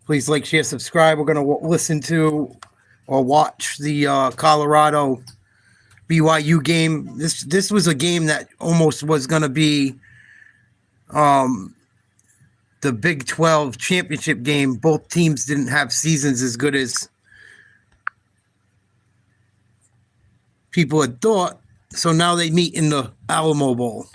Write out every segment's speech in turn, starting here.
Please like, share, subscribe. We're going to listen to or watch the Colorado BYU game. This was a game that almost was going to be the Big 12 championship game. Both teams didn't have seasons as good as people had thought. So now they meet in the Alamo Bowl.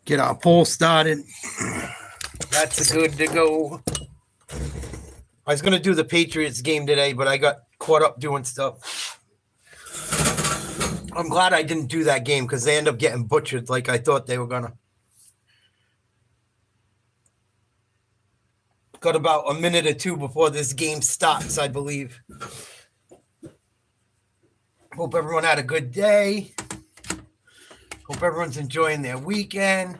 Get our poll started. That's good to go. I was going to do the Patriots game today, but I got caught up doing stuff. I'm glad I didn't do that game because they end up getting butchered like I thought they were going to. Got about a minute or two before this game starts, I believe. Hope everyone had a good day. Hope everyone's enjoying their weekend.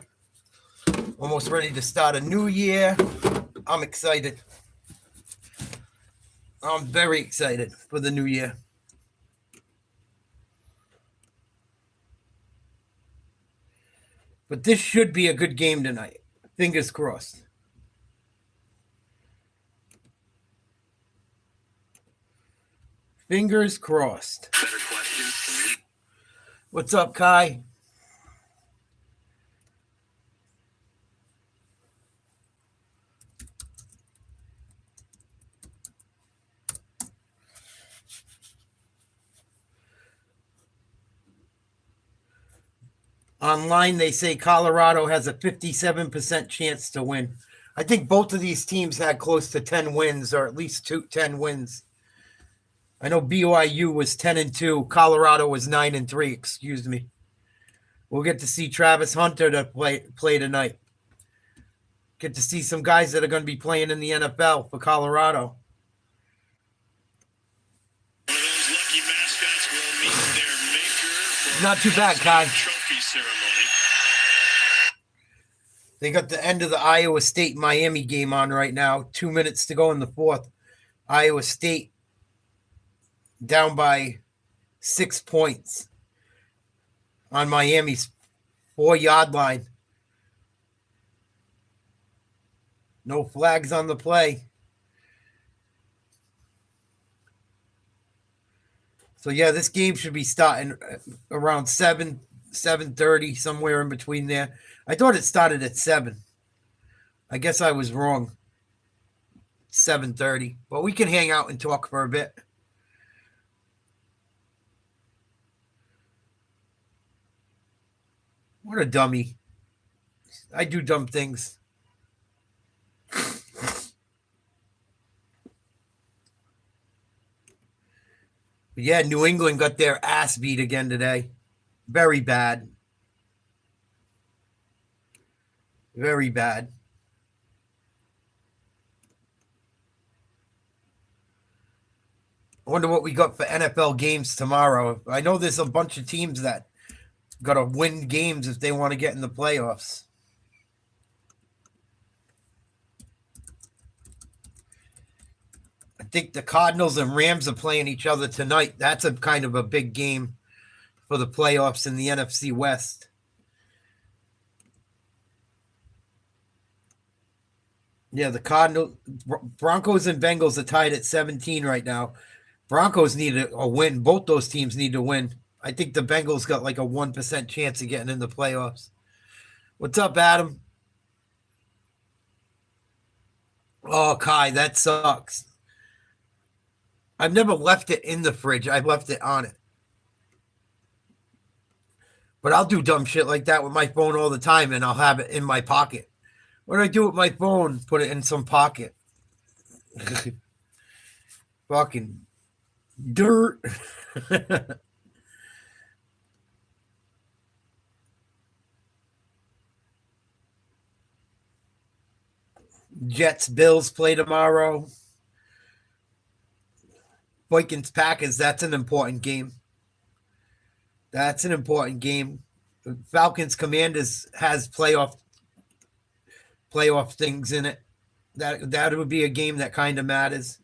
Almost ready to start a new year. I'm excited. I'm very excited for the new year. But this should be a good game tonight. Fingers crossed. Fingers crossed. What's up, Kai? Online, they say Colorado has a 57% chance to win. I think both of these teams had close to 10 wins, or at least 10 wins. I know BYU was 10-2. Colorado was 9-3. Excuse me. We'll get to see Travis Hunter to play tonight. Get to see some guys that are going to be playing in the NFL for Colorado. One of those lucky mascots will meet their maker for Not too bad, Kai. trophy ceremony. They got the end of the Iowa State-Miami game on right now. 2 minutes to go in the fourth. Iowa State down by 6 points on Miami's 4-yard line. No flags on the play. So, yeah, this game should be starting around 7:30, somewhere in between there. I thought it started at 7. I guess I was wrong. 7:30. But we can hang out and talk for a bit. What a dummy. I do dumb things. But yeah, New England got their ass beat again today. Very bad. Very bad. I wonder what we got for NFL games tomorrow. I know there's a bunch of teams that got to win games if they want to get in the playoffs. I think the Cardinals and Rams are playing each other tonight. That's a kind of a big game for the playoffs in the NFC West. Yeah, the Cardinals, Broncos and Bengals are tied at 17 right now. Broncos need a win. Both those teams need to win. I think the Bengals got like a 1% chance of getting in the playoffs. What's up, Adam? Oh, Kai, that sucks. I've never left it in the fridge. I've left it on it. But I'll do dumb shit like that with my phone all the time, and I'll have it in my pocket. What do I do with my phone? Put it in some pocket. Fucking dirt. Jets, Bills play tomorrow. Vikings, Packers, that's an important game. That's an important game. Falcons, Commanders has playoff things in it. That would be a game that kind of matters.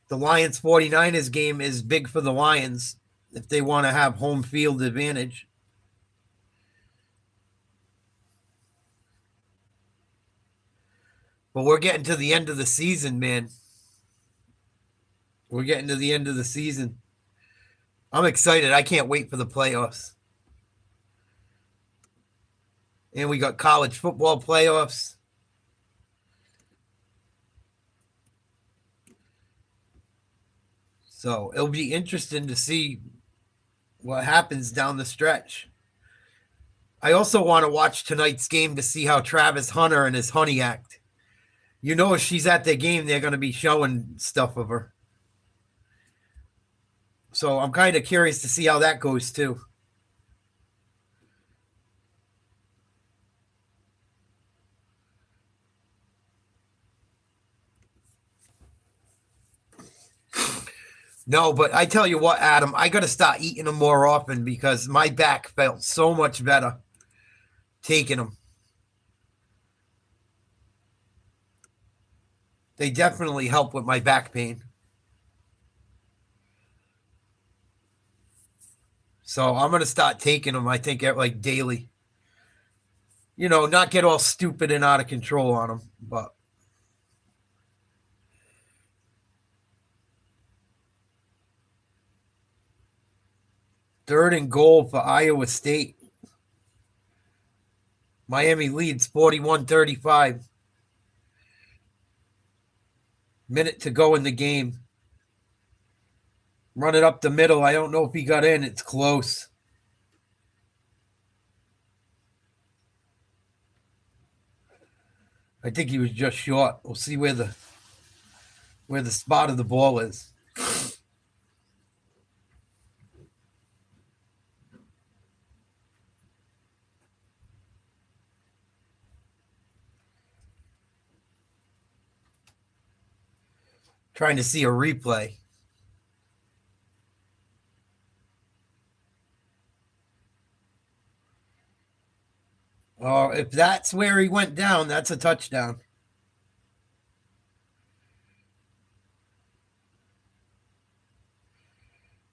The Lions 49ers game is big for the Lions if they want to have home field advantage. But we're getting to the end of the season, man. We're getting to the end of the season. I'm excited. I can't wait for the playoffs. And we got college football playoffs. So it'll be interesting to see what happens down the stretch. I also want to watch tonight's game to see how Travis Hunter and his honey act. You know, if she's at the game, they're going to be showing stuff of her. So I'm kind of curious to see how that goes too. No, but I tell you what, Adam, I got to start eating them more often because my back felt so much better taking them. They definitely help with my back pain. So I'm going to start taking them, I think, like daily. You know, not get all stupid and out of control on them, but. Third and goal for Iowa State. Miami leads 41-35. Minute to go in the game. Run it up the middle. I don't know if he got in. It's close. I think he was just short. We'll see where the spot of the ball is. Trying to see a replay. Oh, if that's where he went down, that's a touchdown.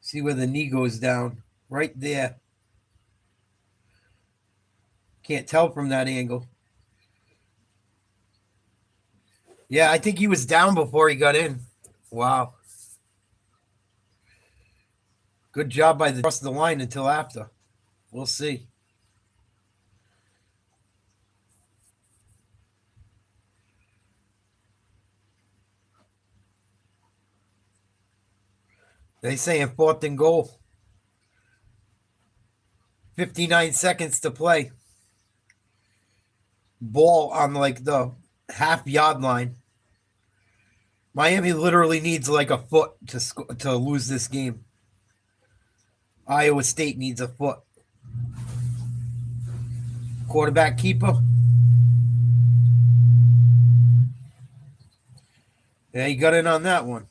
See where the knee goes down. Right there. Can't tell from that angle. Yeah, I think he was down before he got in. Wow. Good job by the cross the line until after. We'll see. They saying 4th and goal. 59 seconds to play. Ball on like the half-yard line. Miami literally needs like a foot to lose this game. Iowa State needs a foot. Quarterback keeper. Yeah, he got in on that one.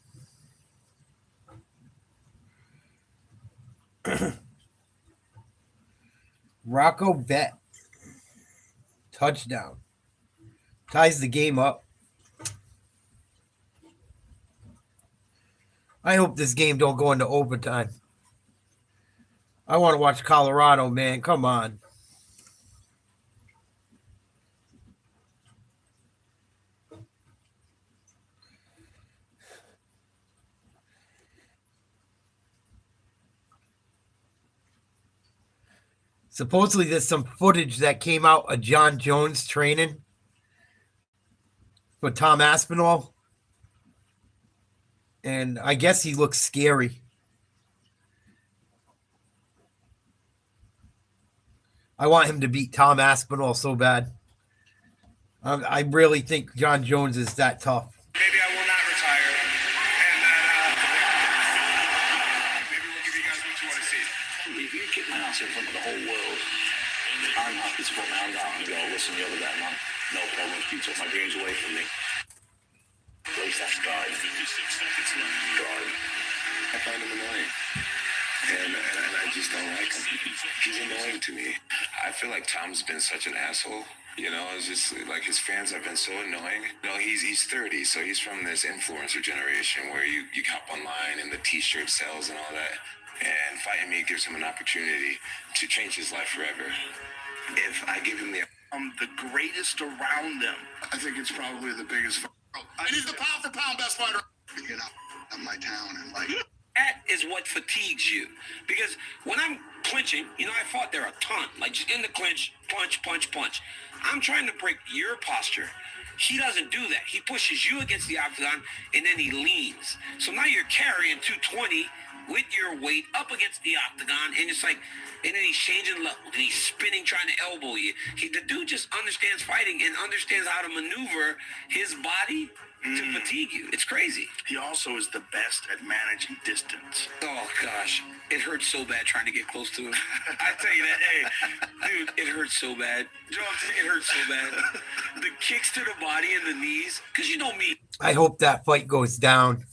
Rocco Bet. Touchdown. Ties the game up. I hope this game don't go into overtime. I want to watch Colorado, man. Come on. Supposedly there's some footage that came out of John Jones training for Tom Aspinall. And I guess he looks scary. I want him to beat Tom Aspinall so bad. I really think John Jones is that tough. Maybe I will not retire, and maybe we'll give you guys what you want to see. If you kick my ass in front of the whole world, I'm happy to put my hand out and go, listen, you're the better man. No problem. You took my dreams away from me. That's God. 56 seconds left. God. I find him annoying. And I just don't like him. He's annoying to me. I feel like Tom's been such an asshole. You know, it's just like his fans have been so annoying. You know, he's 30, so he's from this influencer generation where you hop online and the t-shirt sells and all that. And fighting me gives him an opportunity to change his life forever. If I give him the greatest around them, I think it's probably the biggest. And he's the pound-for-pound best fighter. You know, of my town and like. That is what fatigues you. Because when I'm clinching, you know, I fought there a ton. Like, just in the clinch, punch, punch, punch. I'm trying to break your posture. He doesn't do that. He pushes you against the octagon, and then he leans. So now you're carrying 220 with your weight up against the octagon, and it's like, and then he's changing level, and he's spinning, trying to elbow you. The dude just understands fighting and understands how to maneuver his body to fatigue you. It's crazy. He also is the best at managing distance. Oh, gosh. It hurts so bad trying to get close to him. I tell you that, hey, dude, it hurts so bad. You know what I'm saying? It hurts so bad. The kicks to the body and the knees, because you know me. I hope that fight goes down.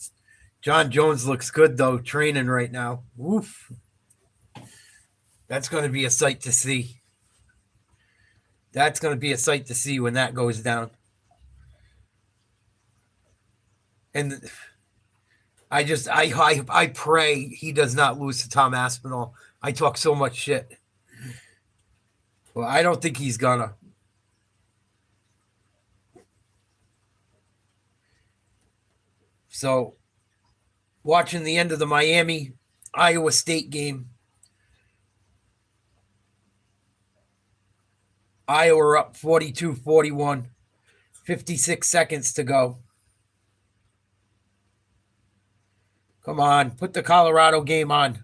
John Jones looks good, though, training right now. Woof. That's going to be a sight to see. That's going to be a sight to see when that goes down. And I pray he does not lose to Tom Aspinall. I talk so much shit. Well, I don't think he's gonna. So, watching the end of the Miami-Iowa State game. Iowa up 42-41. 56 seconds to go. Come on, put the Colorado game on.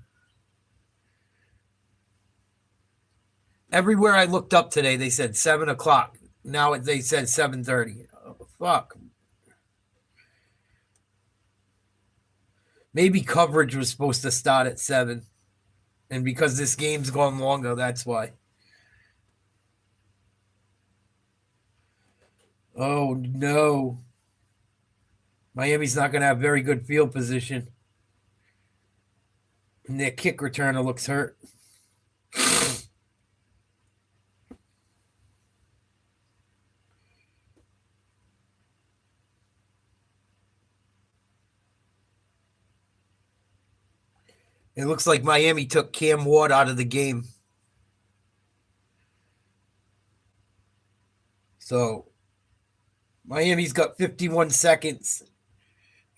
Everywhere I looked up today, they said 7 o'clock. Now they said 7:30. Oh, fuck. Maybe coverage was supposed to start at 7. And because this game's gone longer, that's why. Oh, no. Miami's not going to have very good field position. And their kick returner looks hurt. It looks like Miami took Cam Ward out of the game. So, Miami's got 51 seconds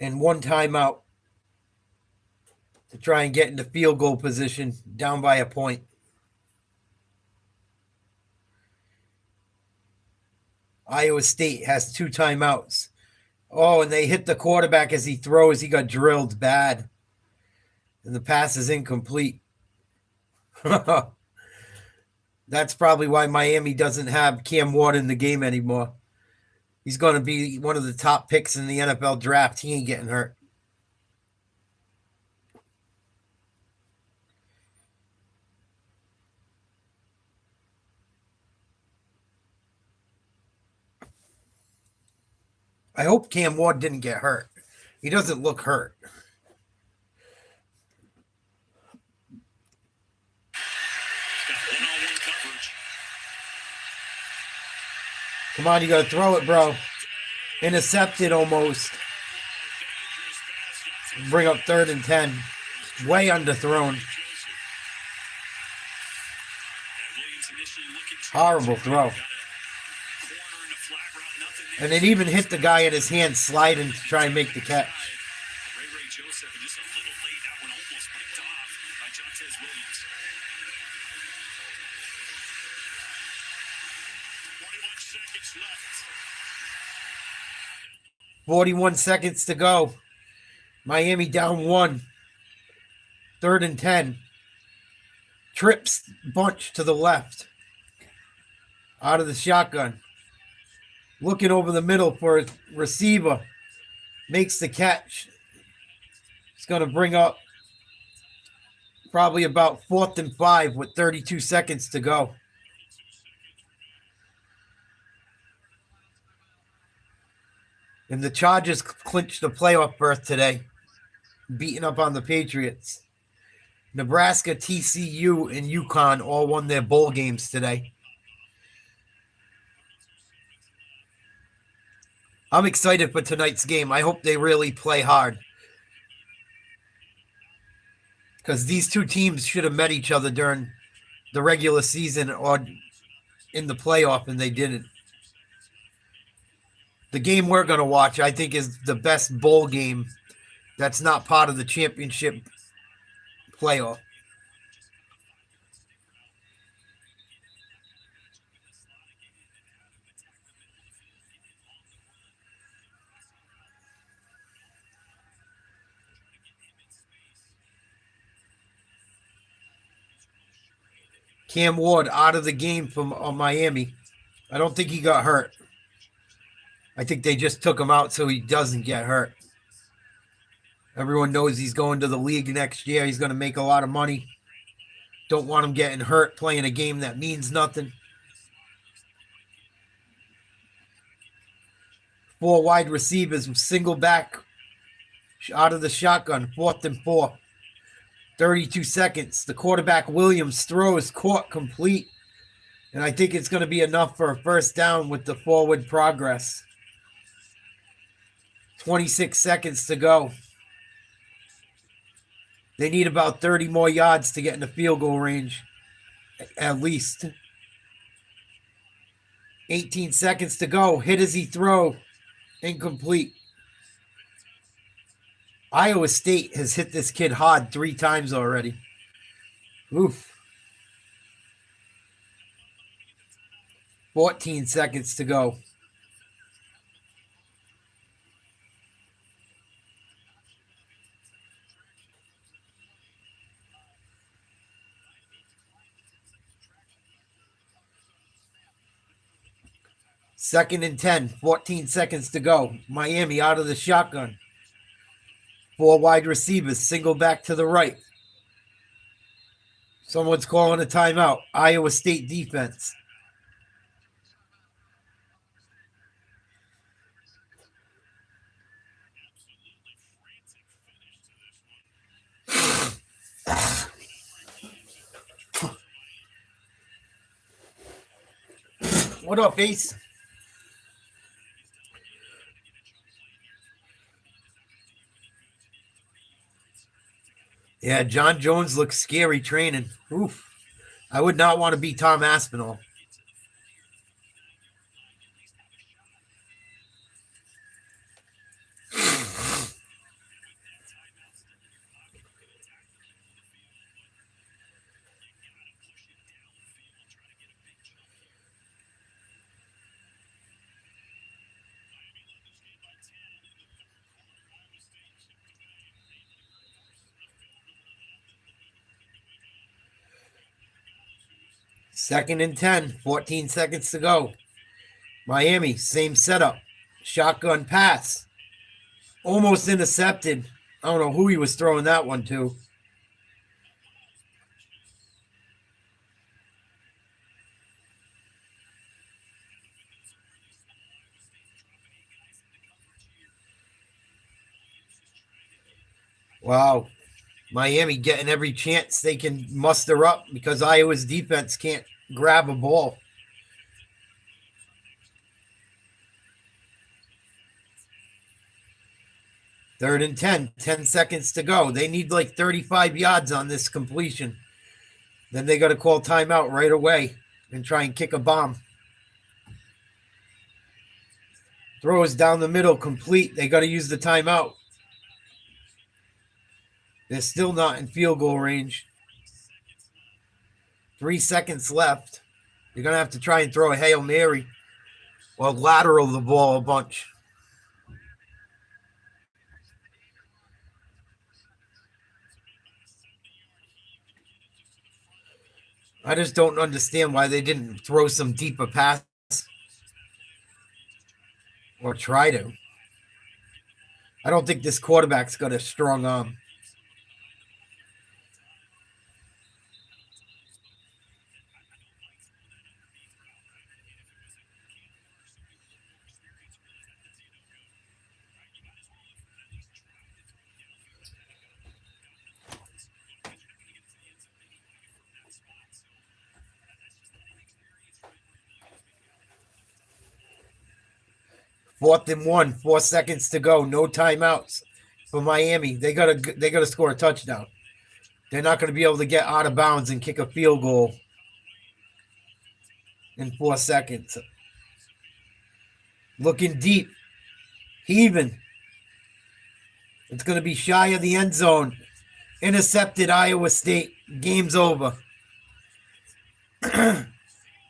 and 1 timeout to try and get into field goal position, down by a point. Iowa State has 2 timeouts. Oh, and they hit the quarterback as he throws. He got drilled bad. And the pass is incomplete. That's probably why Miami doesn't have Cam Ward in the game anymore. He's going to be one of the top picks in the NFL draft. He ain't getting hurt. I hope Cam Ward didn't get hurt. He doesn't look hurt. One-on-one coverage. Come on, you got to throw it, bro. Intercepted almost. Bring up 3rd and 10. Way underthrown. Horrible throw. And it even hit the guy in his hand sliding to try and make the catch. Ray Joseph, just a little late. That one almost picked off by Jontez Williams. 21 seconds left. 41 seconds to go. Miami down 1. 3rd and 10. Trips bunch to the left. Out of the shotgun. Looking over the middle for a receiver. Makes the catch. It's going to bring up probably about 4th and 5 with 32 seconds to go. And the Chargers clinched the playoff berth today, beating up on the Patriots. Nebraska, TCU, and UConn all won their bowl games today. I'm excited for tonight's game. I hope they really play hard. Because these two teams should have met each other during the regular season or in the playoff, and they didn't. The game we're going to watch, I think, is the best bowl game that's not part of the championship playoff. Cam Ward out of the game from Miami. I don't think he got hurt. I think they just took him out so he doesn't get hurt. Everyone knows he's going to the league next year. He's going to make a lot of money. Don't want him getting hurt playing a game that means nothing. 4 wide receivers, single back out of the shotgun, 4th and 4. 32 seconds. The quarterback, Williams, throws caught complete. And I think it's going to be enough for a first down with the forward progress. 26 seconds to go. They need about 30 more yards to get in the field goal range, at least. 18 seconds to go. Hit as he throw. Incomplete. Iowa State has hit this kid hard 3 times already. Oof. 14 seconds to go. Second and 10, 14 seconds to go. Miami out of the shotgun. 4 wide receivers, single back to the right. Someone's calling a timeout. Iowa State defense. What up, Ace? Yeah, John Jones looks scary training. Oof. I would not want to be Tom Aspinall. Second and 10, 14 seconds to go. Miami, same setup. Shotgun pass. Almost intercepted. I don't know who he was throwing that one to. Wow. Miami getting every chance they can muster up because Iowa's defense can't grab a ball. Third and 10, 10 seconds to go. They need like 35 yards on this completion. Then they got to call timeout right away and try and kick a bomb. Throws down the middle, complete. They got to use the timeout. They're still not in field goal range. 3 seconds left. You're going to have to try and throw a Hail Mary or lateral the ball a bunch. I just don't understand why they didn't throw some deeper pass or try to. I don't think this quarterback's got a strong arm. 4th-and-1, 4 seconds to go, no timeouts for Miami. They gotta score a touchdown. They're not going to be able to get out of bounds and kick a field goal in 4 seconds. Looking deep, heaving. It's going to be shy of the end zone. Intercepted, Iowa State. Game's over.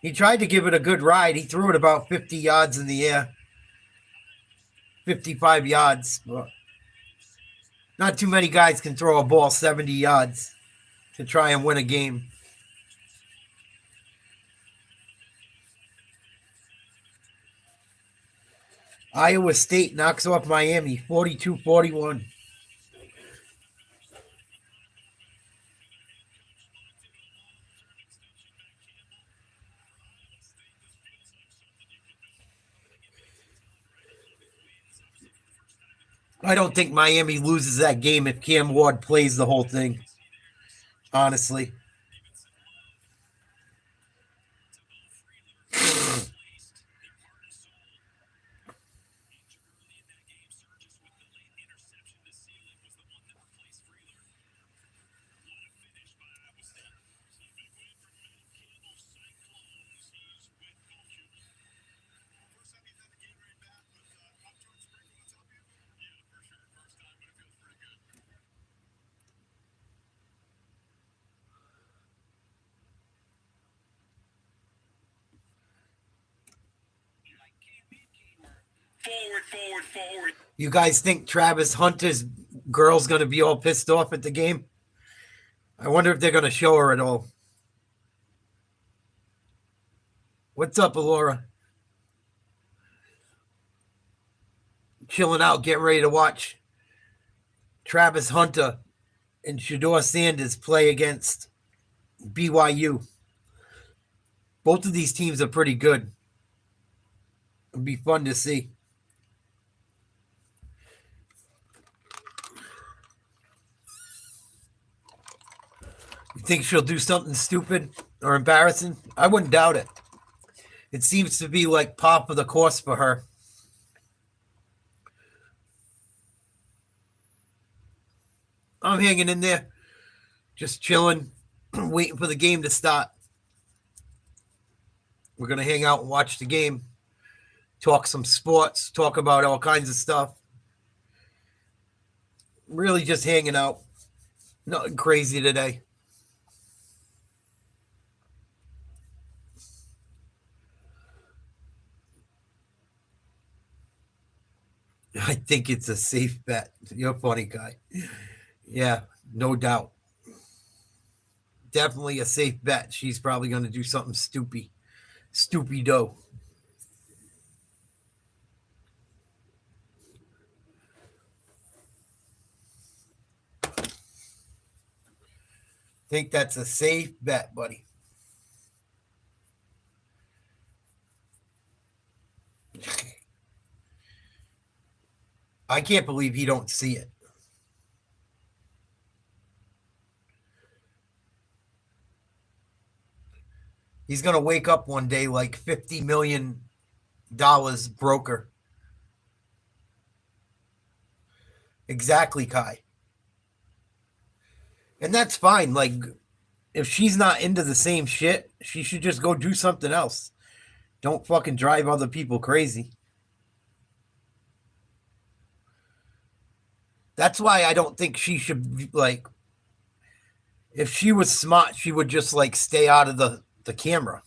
He tried to give it a good ride. He threw it about 50 yards in the air. 55 yards. Not too many guys can throw a ball 70 yards to try and win a game. Iowa State knocks off Miami 42-41. I don't think Miami loses that game if Cam Ward plays the whole thing. Honestly. Forward. You guys think Travis Hunter's girl's going to be all pissed off at the game? I wonder if they're going to show her at all. What's up, Alora? Chilling out, getting ready to watch Travis Hunter and Shedeur Sanders play against BYU. Both of these teams are pretty good. It'll be fun to see. You think she'll do something stupid or embarrassing? I wouldn't doubt it. It seems to be like par for the course for her. I'm hanging in there, just chilling, waiting for the game to start. We're going to hang out and watch the game, talk some sports, talk about all kinds of stuff. Really just hanging out. Nothing crazy today. I think it's a safe bet. You're a funny guy. Yeah, no doubt. Definitely a safe bet. She's probably going to do something stupido. Think that's a safe bet, buddy. I can't believe he don't see it. He's going to wake up one day like $50 million broker. Exactly, Kai. And that's fine. Like, if she's not into the same shit, she should just go do something else. Don't fucking drive other people crazy. That's why I don't think she should, like, if she was smart, she would just, like, stay out of the camera.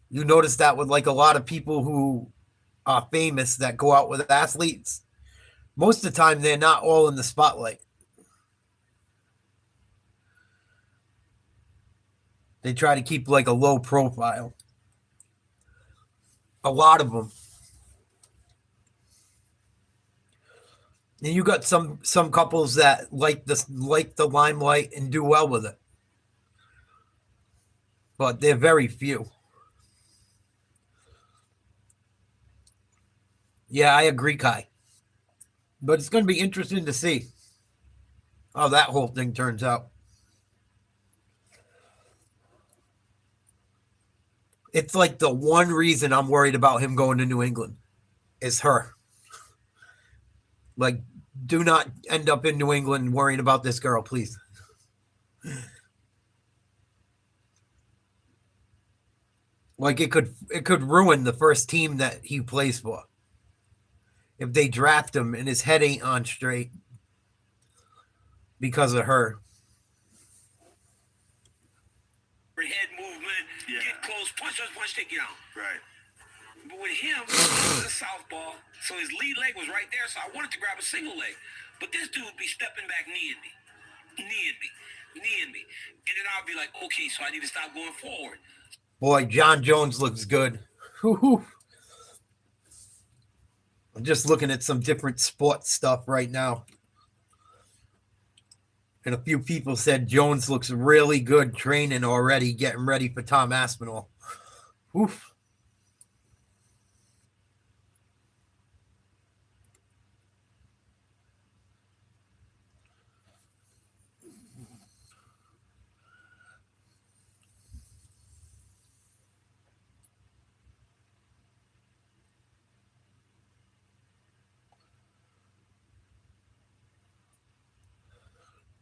You notice that with, like, a lot of people who are famous that go out with athletes. Most of the time, they're not all in the spotlight. They try to keep, like, a low profile. A lot of them. And you got some couples that like the limelight and do well with it. But they're very few. Yeah, I agree, Kai. But it's going to be interesting to see how that whole thing turns out. It's like the one reason I'm worried about him going to New England is her. Like, do not end up in New England worrying about this girl, please. Like, it could ruin the first team that he plays for if they draft him and his head ain't on straight because of her. Head movement, get close, punch, take you out. Right. But with him, it was a southpaw, so his lead leg was right there, so I wanted to grab a single leg. But this dude would be stepping back, kneeing me. And then I'll be like, okay, so I need to stop going forward. Boy, John Jones looks good. Whew. I'm just looking at some different sports stuff right now. And a few people said Jones looks really good training already, getting ready for Tom Aspinall. Oof.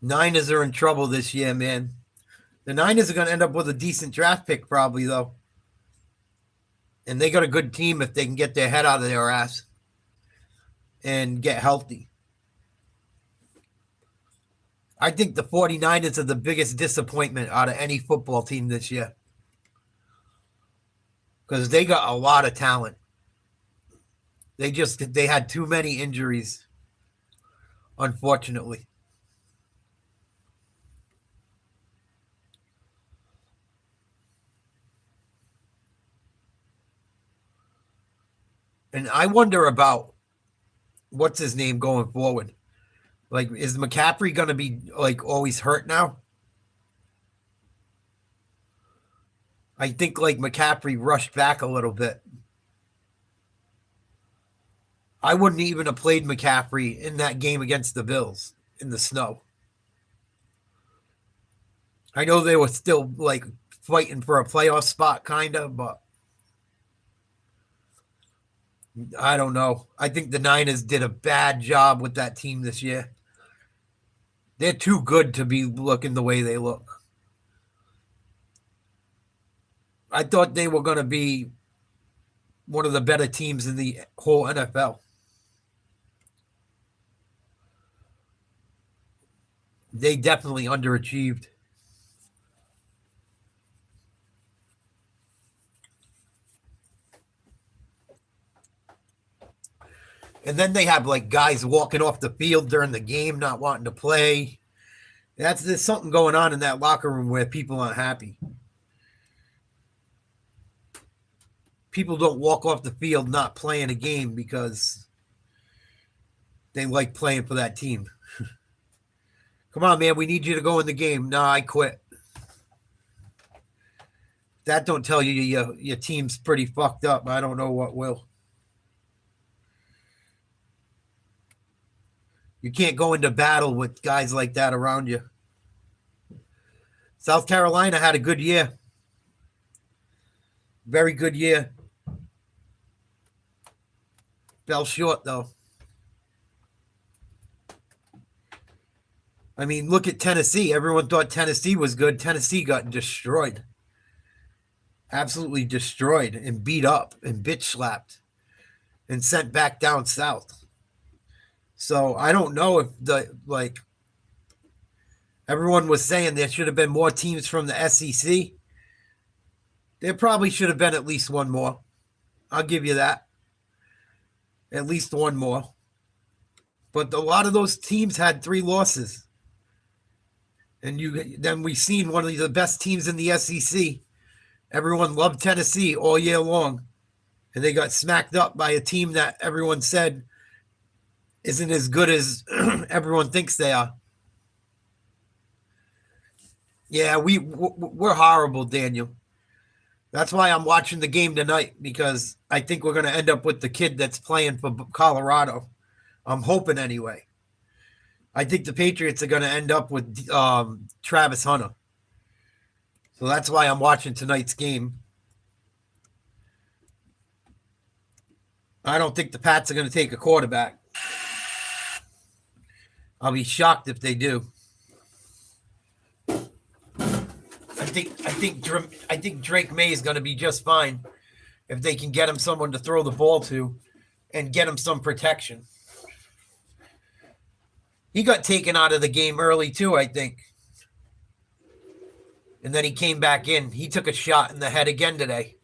Niners are in trouble this year, man. The Niners are going to end up with a decent draft pick probably, though. And they got a good team if they can get their head out of their ass and get healthy. I think the 49ers are the biggest disappointment out of any football team this year. Because they got a lot of talent. They had too many injuries, unfortunately. And I wonder about what's his name going forward. Like, is McCaffrey going to be, like, always hurt now? I think, like, McCaffrey rushed back a little bit. I wouldn't even have played McCaffrey in that game against the Bills in the snow. I know they were still, like, fighting for a playoff spot, kind of, but I don't know. I think the Niners did a bad job with that team this year. They're too good to be looking the way they look. I thought they were going to be one of the better teams in the whole NFL. They definitely underachieved. And then they have like guys walking off the field during the game, not wanting to play. There's something going on in that locker room where people aren't happy. People don't walk off the field not playing a game because they like playing for that team. Come on, man, we need you to go in the game. No, I quit. That don't tell you your team's pretty fucked up. I don't know what will. You can't go into battle with guys like that around you. South Carolina had a good year. Very good year. Fell short, though. I mean, look at Tennessee. Everyone thought Tennessee was good. Tennessee got destroyed. Absolutely destroyed and beat up and bitch slapped and sent back down south. So I don't know if everyone was saying there should have been more teams from the SEC. There probably should have been at least one more. I'll give you that. At least one more. But a lot of those teams had 3 losses. And then we've seen one of the best teams in the SEC. Everyone loved Tennessee all year long. And they got smacked up by a team that everyone said isn't as good as everyone thinks they are. Yeah, we're horrible, Daniel. That's why I'm watching the game tonight, because I think we're going to end up with the kid that's playing for Colorado. I'm hoping anyway. I think the Patriots are going to end up with Travis Hunter. So that's why I'm watching tonight's game. I don't think the Pats are going to take a quarterback. I'll be shocked if they do. I think Drake May is going to be just fine if they can get him someone to throw the ball to and get him some protection. He got taken out of the game early too, I think. And then he came back in. He took a shot in the head again today.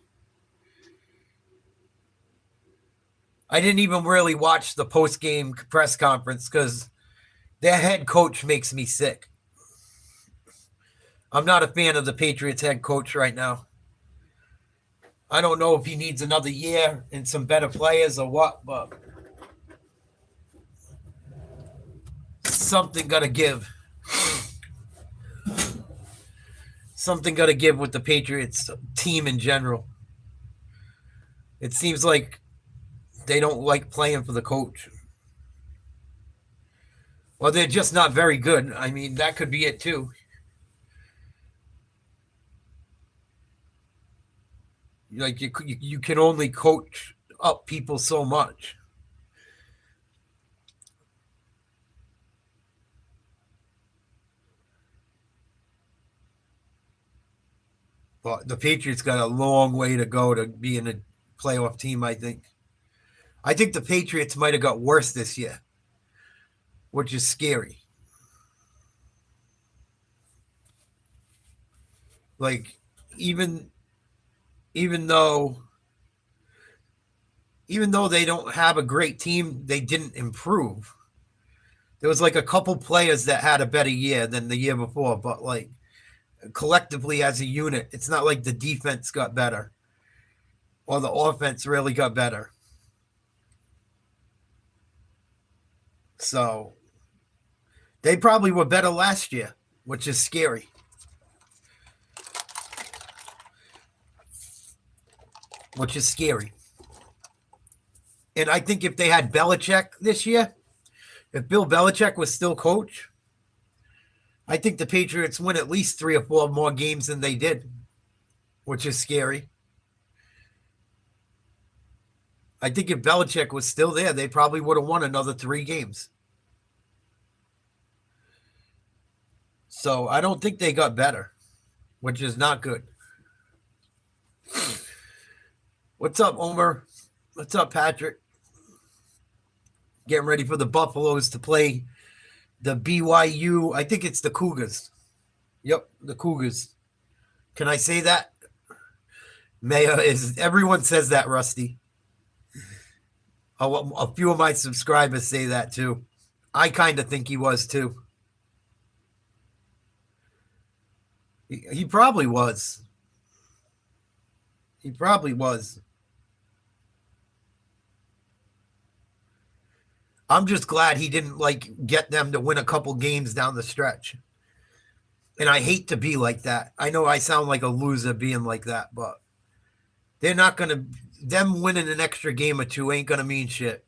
I didn't even really watch the post-game press conference because their head coach makes me sick. I'm not a fan of the Patriots head coach right now. I don't know if he needs another year and some better players or what, but something got to give. Something got to give with the Patriots team in general. It seems like they don't like playing for the coach. Well, they're just not very good. I mean, that could be it too. Like you can only coach up people so much. But the Patriots got a long way to go to being a playoff team, I think. I think the Patriots might have got worse this year, which is scary. Like even though they don't have a great team, they didn't improve. There was like a couple players that had a better year than the year before, but like collectively as a unit, it's not like the defense got better or the offense really got better. So they probably were better last year, which is scary. And I think if they had Belichick this year, if Bill Belichick was still coach, I think the Patriots win at least 3 or 4 more games than they did, which is scary. I think if Belichick was still there, they probably would have won another 3 games. So I don't think they got better, which is not good. What's up, Omer? What's up, Patrick? Getting ready for the Buffaloes to play the BYU. I think it's the Cougars. Yep, the Cougars. Can I say that? Everyone says that, Rusty. A few of my subscribers say that too. I kind of think he was too. He probably was. He probably was. I'm just glad he didn't get them to win a couple games down the stretch. And I hate to be like that. I know I sound like a loser being like that, but they're not going to – them winning an extra game or 2 ain't going to mean shit.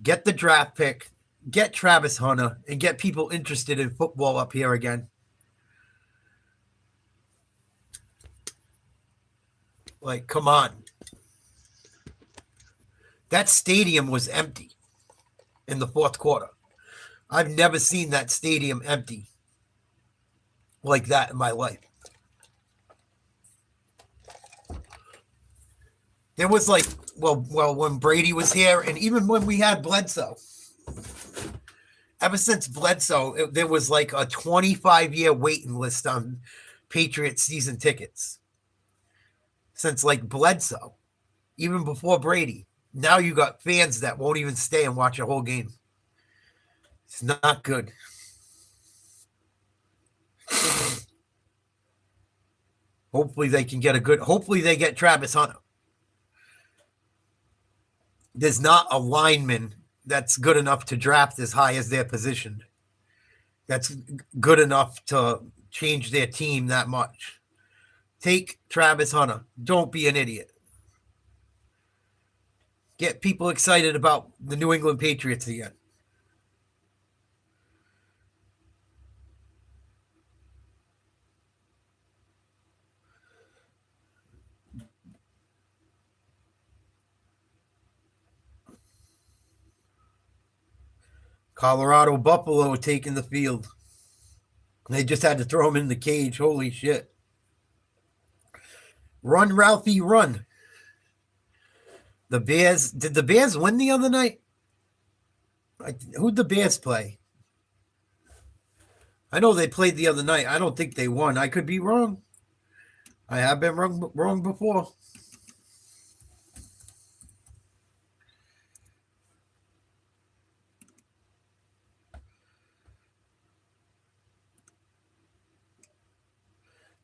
Get the draft pick, get Travis Hunter, and get people interested in football up here again. Like, come on. That stadium was empty in the fourth quarter. I've never seen that stadium empty like that in my life. There was when Brady was here, and even when we had Bledsoe, ever since Bledsoe, there was like a 25-year waiting list on Patriots season tickets. Since Bledsoe, even before Brady. Now you got fans that won't even stay and watch a whole game. It's not good. Hopefully they get Travis Hunter. There's not a lineman that's good enough to draft as high as they're positioned. That's good enough to change their team that much. Take Travis Hunter. Don't be an idiot. Get people excited about the New England Patriots again. Colorado Buffalo taking the field. They just had to throw him in the cage. Holy shit. Run, Ralphie, run. The Bears. Did the Bears win the other night? Who'd the Bears play? I know they played the other night. I don't think they won. I could be wrong. I have been wrong before.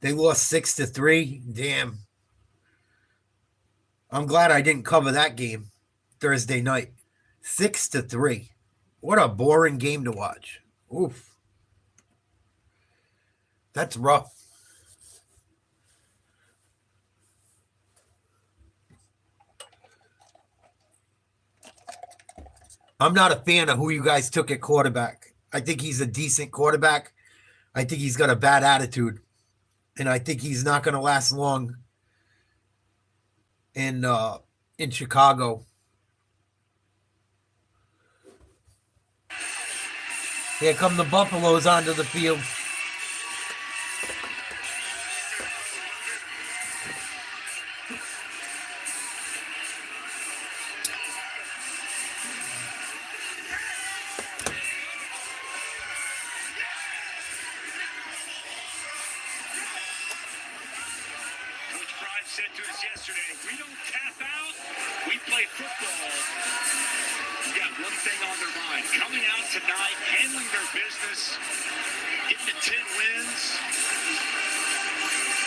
They lost 6-3. Damn. I'm glad I didn't cover that game Thursday night. 6-3. What a boring game to watch. Oof. That's rough. I'm not a fan of who you guys took at quarterback. I think he's a decent quarterback. I think he's got a bad attitude. And I think he's not going to last long in Chicago. Here come the Buffaloes onto the field. Said to us yesterday, we don't tap out, we play football. Yeah, one thing on their mind, coming out tonight, handling their business, getting to 10 wins.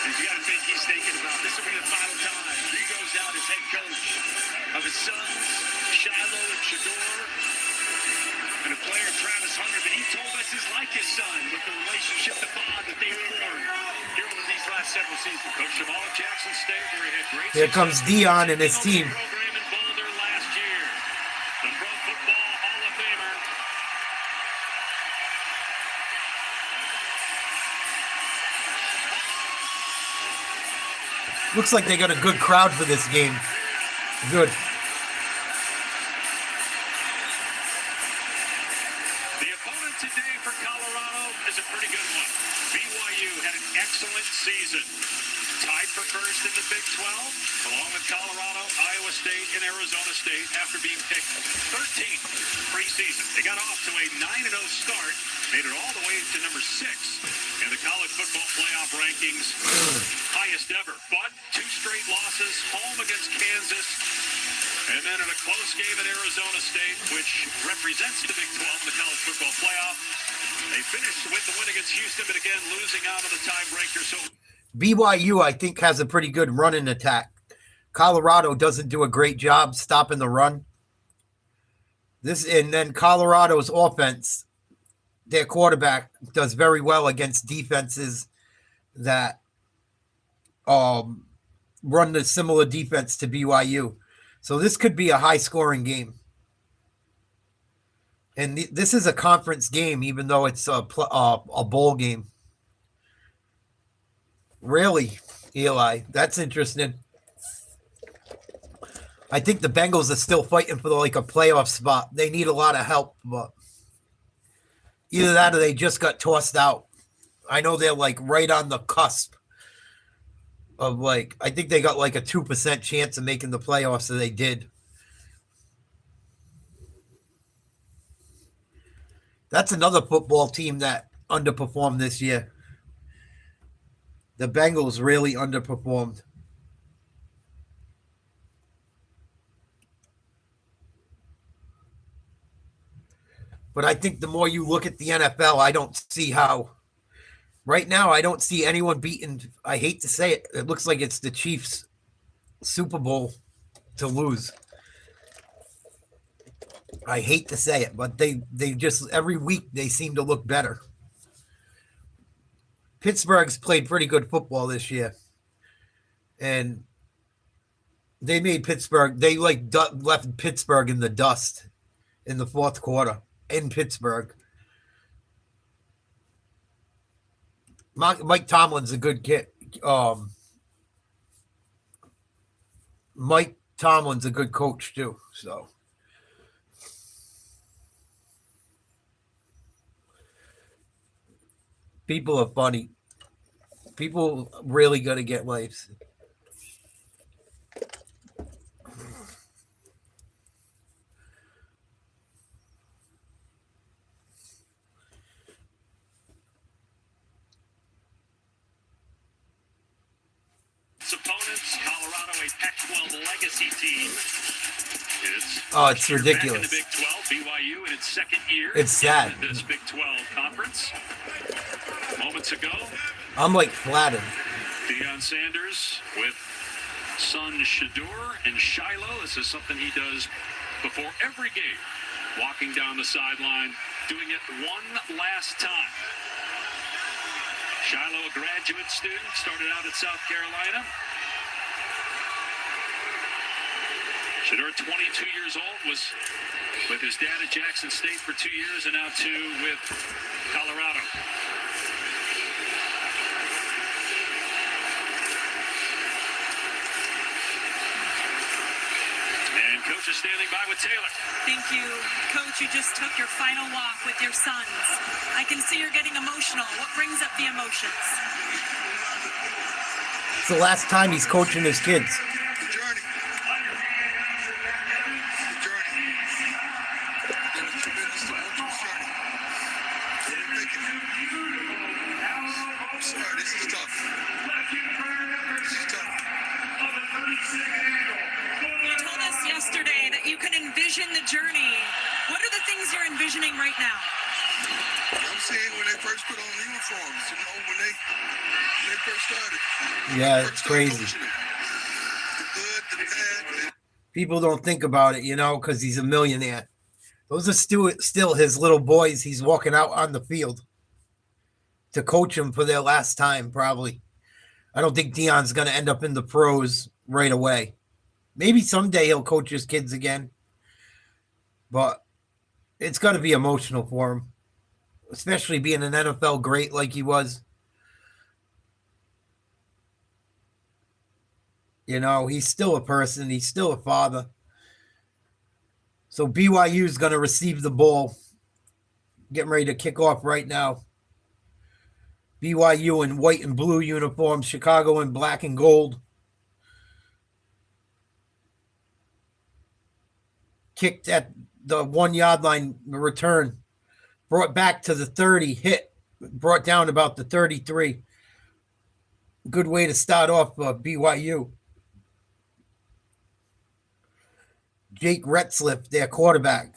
And you got to think he's thinking about this will be the final time he goes out as head coach of his sons, Shiloh and Shador, and a player, Travis Hunter, that he told us is like his son with the relationship, the bond that they formed here over these last several seasons. Coach Jamal at Jackson State, where he had great Here comes Dion and his team. program in Boulder last year. The Pro Football Hall of Famer. Looks like they got a good crowd for this game. Good. The opponent today for Colorado is a pretty good one. BYU had an excellent season. Tied for first in the Big 12, along with Colorado, Iowa State, and Arizona State after being picked 13th preseason. They got off to a 9-0 start, made it all the way to number 6 in the college football playoff rankings, highest ever. But 2 straight losses, home against Kansas, and then in a close game at Arizona State, which represents the Big 12 in the college football playoff. They finished with the win against Houston, but again, losing out on the tiebreaker. So BYU, I think, has a pretty good running attack. Colorado doesn't do a great job stopping the run. And then Colorado's offense, their quarterback, does very well against defenses that run the similar defense to BYU. So this could be a high-scoring game. And this is a conference game, even though it's a bowl game. Really, Eli? That's interesting. I think the Bengals are still fighting for a playoff spot. They need a lot of help, but either that or they just got tossed out. I know they're right on the cusp of I think they got a 2% chance of making the playoffs, so they did. That's another football team that underperformed this year. The Bengals really underperformed. But I think the more you look at the NFL, I don't see how. Right now, I don't see anyone beating. I hate to say it. It looks like it's the Chiefs' Super Bowl to lose. I hate to say it, but they just every week they seem to look better. Pittsburgh's played pretty good football this year. And they made Pittsburgh, they left Pittsburgh in the dust in the fourth quarter in Pittsburgh. Mike Tomlin's a good kid. Mike Tomlin's a good coach too. So People are funny. People really got to get lives. Opponents, Colorado, a Pac-12 legacy team. It's ridiculous. Back in the Big 12, BYU in its second year. It's sad. In this Big 12 conference. Moments ago, I'm like flattered. Deion Sanders with son Shadur and Shiloh. This is something he does before every game. Walking down the sideline, doing it one last time. Shiloh, a graduate student, started out at South Carolina. Shadur, 22 years old, was with his dad at Jackson State for 2 years, and now 2 with Colorado. And Coach is standing by with Taylor. Thank you, Coach. You just took your final walk with your sons. I can see you're getting emotional. What brings up the emotions? It's the last time he's coaching his kids. The journey. The journey. Been a tremendous journey. I'm sorry, this is tough. This is tough. You told us yesterday that you can envision the journey. What are the things you're envisioning right now? I'm saying when they first put on uniforms, when they first started. Yeah, it's crazy. The good, the bad. People don't think about it, because he's a millionaire. Those are still his little boys he's walking out on the field to coach them for their last time, probably. I don't think Deion's going to end up in the pros right away. Maybe someday he'll coach his kids again. But it's got to be emotional for him, especially being an NFL great like he was. He's still a person. He's still a father. So BYU is going to receive the ball. Getting ready to kick off right now. BYU in white and blue uniforms. Chicago in black and gold. Kicked at the 1 yard line, return. Brought back to the 30, hit. Brought down about the 33. Good way to start off BYU. Jake Retzliff, their quarterback.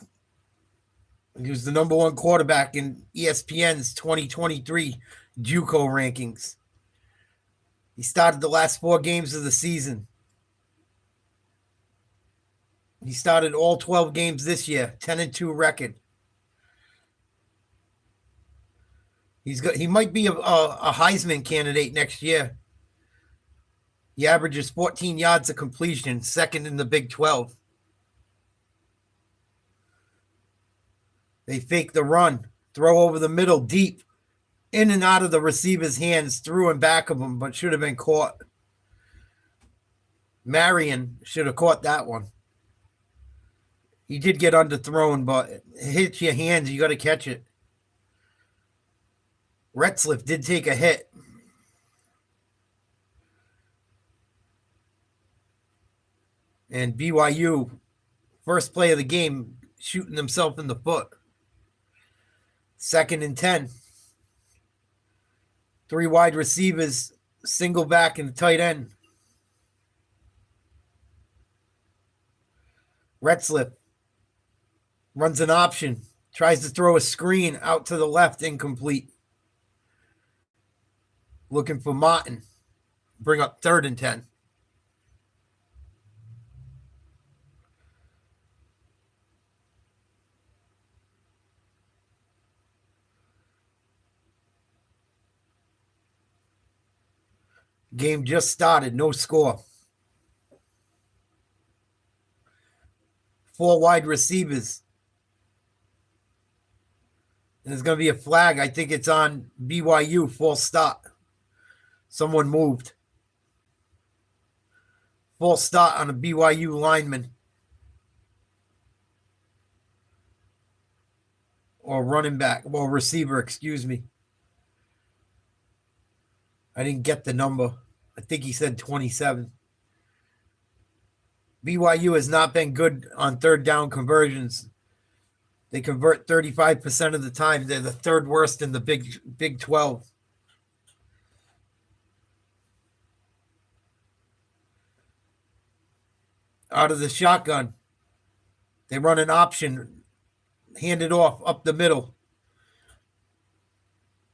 He was the number 1 quarterback in ESPN's 2023 JUCO rankings. He started the last 4 games of the season. He started all 12 games this year, 10-2 record. He might be a Heisman candidate next year. He averages 14 yards of completion, second in the Big 12. They fake the run, throw over the middle deep, in and out of the receiver's hands, through and back of him, but should have been caught. Marion should have caught that one. He did get underthrown, but it hits your hands, you got to catch it. Retzliff did take a hit. And BYU, first play of the game, shooting himself in the foot. 2nd and 10. 3 wide receivers, single back and tight end. Retzliff runs an option, tries to throw a screen out to the left, incomplete. Looking for Martin. Bring up 3rd and 10. Game just started, no score. 4 wide receivers. And there's going to be a flag. I think it's on BYU, false start. Someone moved. False start on a BYU lineman. Or running back, well, receiver, excuse me. I didn't get the number. I think he said 27. BYU has not been good on third down conversions. They convert 35% of the time. They're the third worst in the Big 12. Out of the shotgun, they run an option, hand it off up the middle.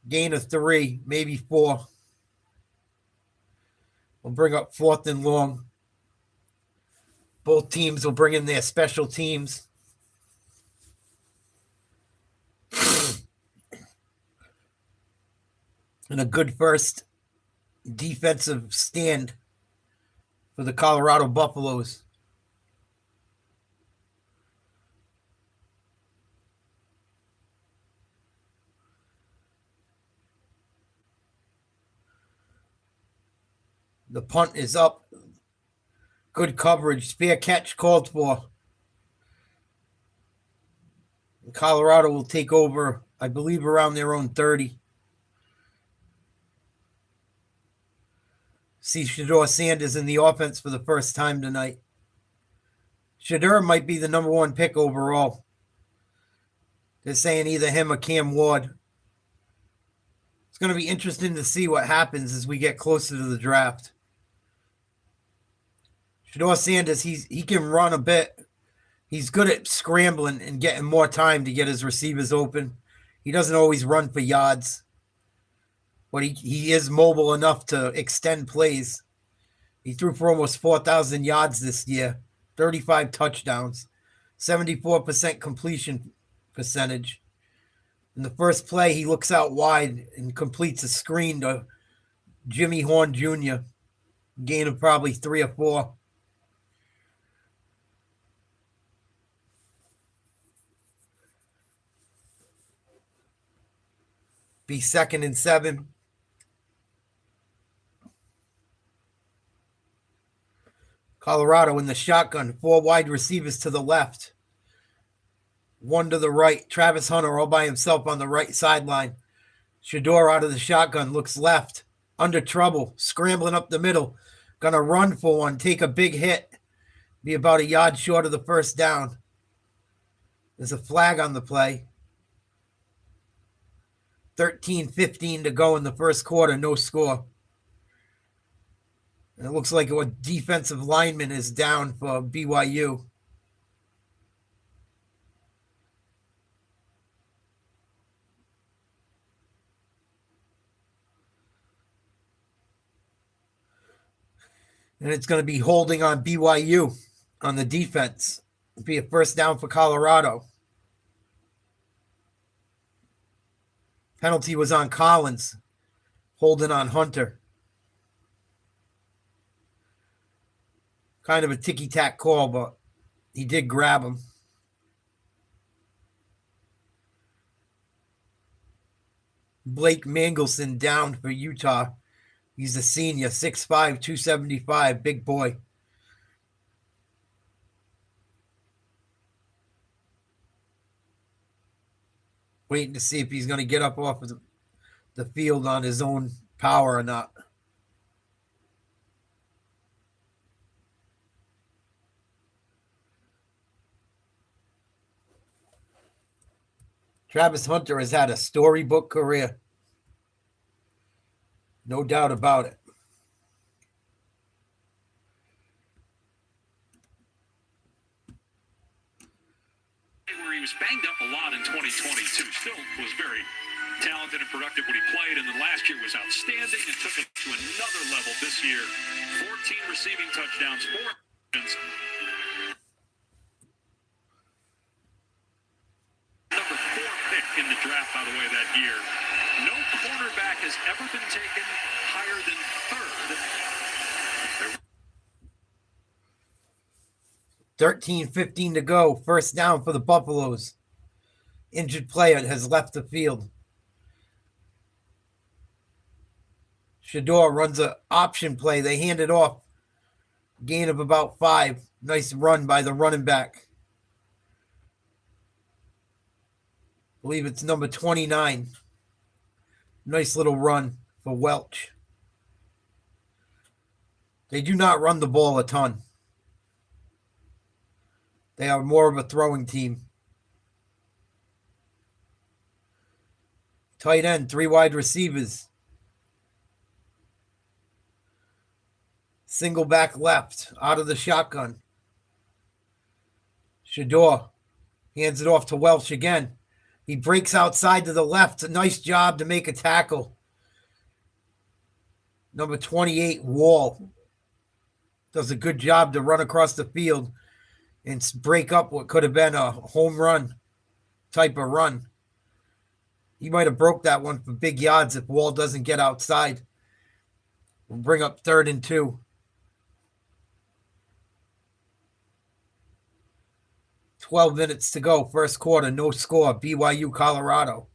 Gain of 3, maybe 4. We'll bring up 4th and long. Both teams will bring in their special teams. And a good first defensive stand for the Colorado Buffaloes. The punt is up. Good coverage. Fair catch called for. Colorado will take over, I believe, around their own 30. See Shedeur Sanders in the offense for the first time tonight. Shedeur might be the number 1 pick overall. They're saying either him or Cam Ward. It's going to be interesting to see what happens as we get closer to the draft. Shedeur Sanders, he can run a bit. He's good at scrambling and getting more time to get his receivers open. He doesn't always run for yards, but he is mobile enough to extend plays. He threw for almost 4,000 yards this year, 35 touchdowns, 74% completion percentage. In the first play, he looks out wide and completes a screen to Jimmy Horn Jr., gain of probably 3 or 4. Be 2nd and 7. Colorado in the shotgun. 4 wide receivers to the left. 1 to the right. Travis Hunter all by himself on the right sideline. Shedeur out of the shotgun. Looks left. Under trouble. Scrambling up the middle. Gonna run for one. Take a big hit. Be about a yard short of the first down. There's a flag on the play. 13-15 to go in the first quarter. No score. And it looks like a defensive lineman is down for BYU. And it's going to be holding on BYU on the defense. It'll be a first down for Colorado. Penalty was on Collins, holding on Hunter. Kind of a ticky-tack call, but he did grab him. Blake Mangelson down for Utah. He's a senior, 6'5", 275, big boy. Waiting to see if he's going to get up off of the field on his own power or not. Travis Hunter has had a storybook career. No doubt about it. Where he was banged up a lot in 2022. Still was very talented and productive when he played, and then last year was outstanding and took it to another level this year. 14 receiving touchdowns, 4 wins. Number 4 pick in the draft, by the way, that year. No cornerback has ever been taken higher than 3rd. 13-15 to go. First down for the Buffaloes. Injured player has left the field. Shedeur runs an option play. They hand it off. Gain of about 5. Nice run by the running back. I believe it's number 29. Nice little run for Welch. They do not run the ball a ton. They are more of a throwing team. Tight end, 3 wide receivers. Single back left, out of the shotgun. Shador hands it off to Welch again. He breaks outside to the left. A nice job to make a tackle. Number 28, Wall, does a good job to run across the field and break up what could have been a home run type of run. He might have broke that one for big yards if Wall doesn't get outside. We'll bring up 3rd and 2. 12 minutes to go. First quarter, no score. BYU, Colorado.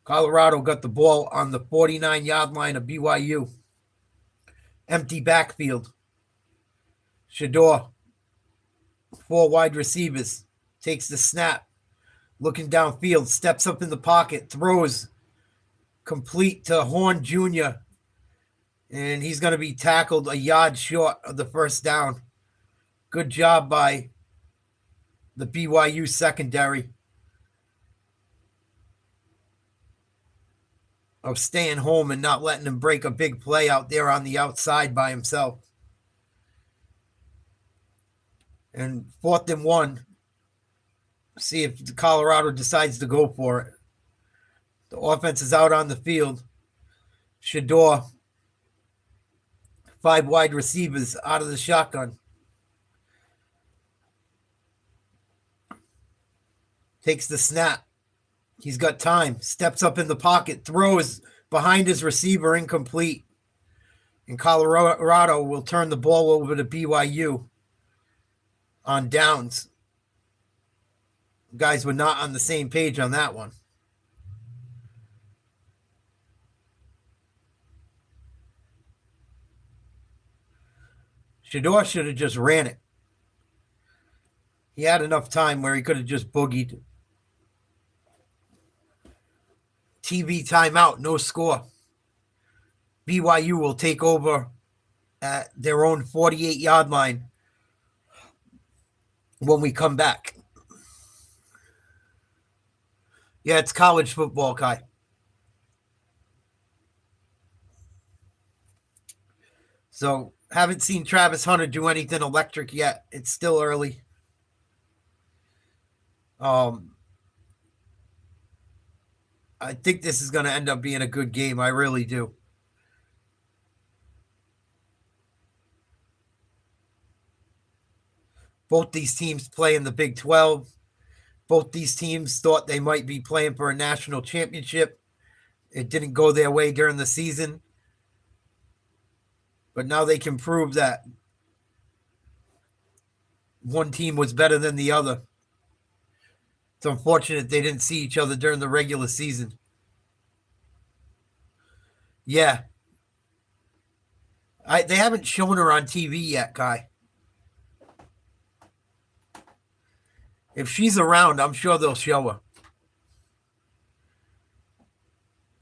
Colorado got the ball on the 49-yard line of BYU. Empty backfield. Shador, 4 wide receivers, takes the snap, looking downfield, steps up in the pocket, throws complete to Horn Jr., and he's going to be tackled a yard short of the first down. Good job by the BYU secondary of staying home and not letting him break a big play out there on the outside by himself. And 4th and 1. See if Colorado decides to go for it. The offense is out on the field. Shador, 5 wide receivers out of the shotgun. Takes the snap. He's got time. Steps up in the pocket. Throws behind his receiver, incomplete. And Colorado will turn the ball over to BYU on downs. Guys were not on the same page on that one. Shador should have just ran it. He had enough time where he could have just boogied. TV timeout, no score. BYU will take over at their own 48-yard line when we come back. Yeah, it's college football, Kai. So, haven't seen Travis Hunter do anything electric yet. It's still early. I think this is going to end up being a good game. I really do. Both these teams play in the Big 12. Both these teams thought they might be playing for a national championship. It didn't go their way during the season. But now they can prove that one team was better than the other. It's unfortunate they didn't see each other during the regular season. Yeah. They haven't shown her on TV yet, Kai. If she's around, I'm sure they'll show her.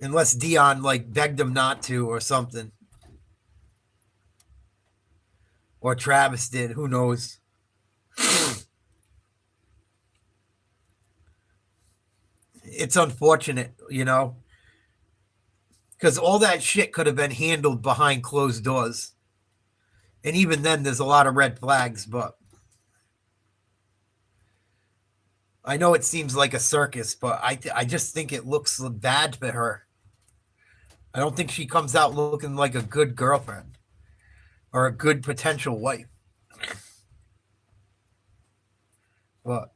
Unless Dion begged them not to or something. Or Travis did. Who knows? It's unfortunate, because all that shit could have been handled behind closed doors. And even then, there's a lot of red flags, but I know it seems like a circus, but I just think it looks bad for her. I don't think she comes out looking like a good girlfriend or a good potential wife. But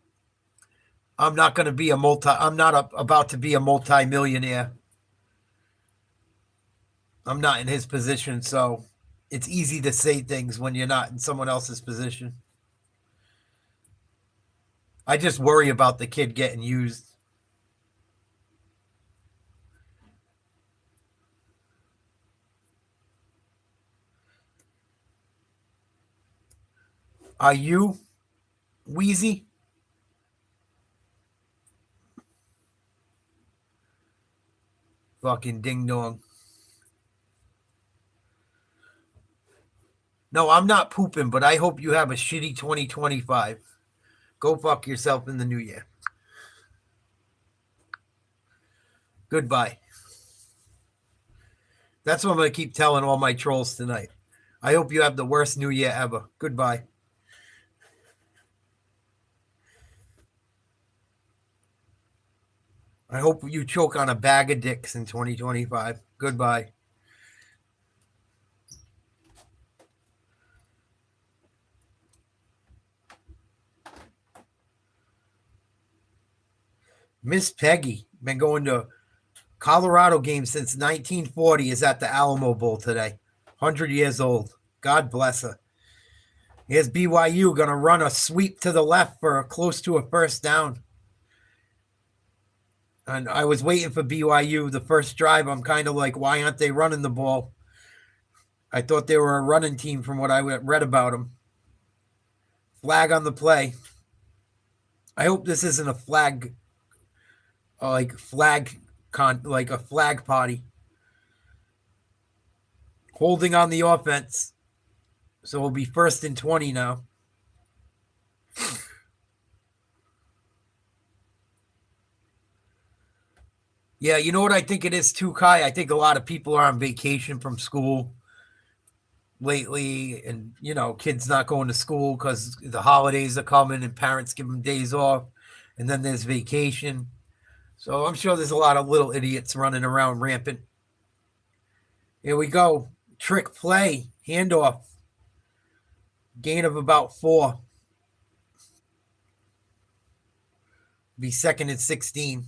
I'm not going to be I'm not about to be a multi-millionaire. I'm not in his position, so it's easy to say things when you're not in someone else's position. I just worry about the kid getting used. Are you Wheezy? Fucking ding dong. No, I'm not pooping, but I hope you have a shitty 2025. Go fuck yourself in the new year. Goodbye. That's what I'm going to keep telling all my trolls tonight. I hope you have the worst new year ever. Goodbye. I hope you choke on a bag of dicks in 2025. Goodbye. Miss Peggy, been going to Colorado games since 1940, is at the Alamo Bowl today. 100 years old. God bless her. Here's BYU going to run a sweep to the left for close to a first down. And I was waiting for BYU the first drive. I'm kind of like, why aren't they running the ball? I thought they were a running team from what I read about them. Flag on the play. I hope this isn't a flag, like a flag party. Holding on the offense. So it'll be 1st and 20 now. Yeah, you know what I think it is too, Kai? I think a lot of people are on vacation from school lately, and, kids not going to school because the holidays are coming and parents give them days off, and then there's vacation. So I'm sure there's a lot of little idiots running around rampant. Here we go. Trick play. Handoff. Gain of about 4. Be 2nd and 16.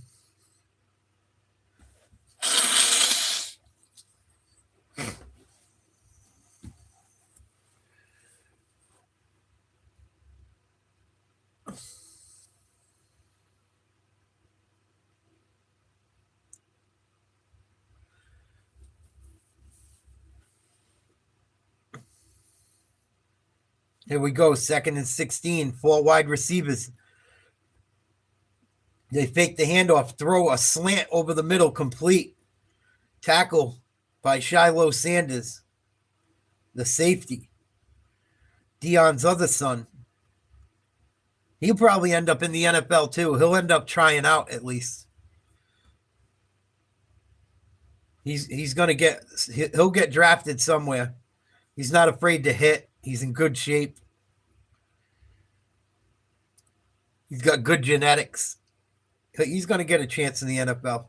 Here we go. 2nd and 16. 4 wide receivers. They fake the handoff. Throw a slant over the middle. Complete. Tackle by Shiloh Sanders, the safety. Dion's other son. He'll probably end up in the NFL too. He'll end up trying out at least. He's going to he'll get drafted somewhere. He's not afraid to hit. He's in good shape. He's got good genetics. He's going to get a chance in the NFL.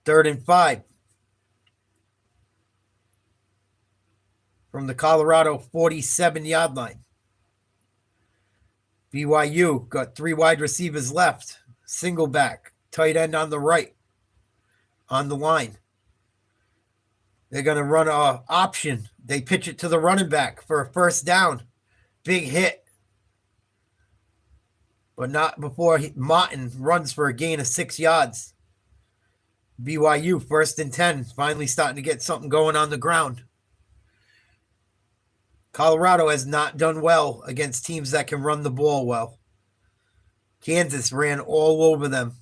Third and 5. From the Colorado 47-yard line. BYU got 3 wide receivers left. Single back. Tight end on the right. On the line. They're going to run an option. They pitch it to the running back for a first down. Big hit. But not before Martin runs for a gain of 6 yards. BYU 1st and 10. Finally starting to get something going on the ground. Colorado has not done well against teams that can run the ball well. Kansas ran all over them.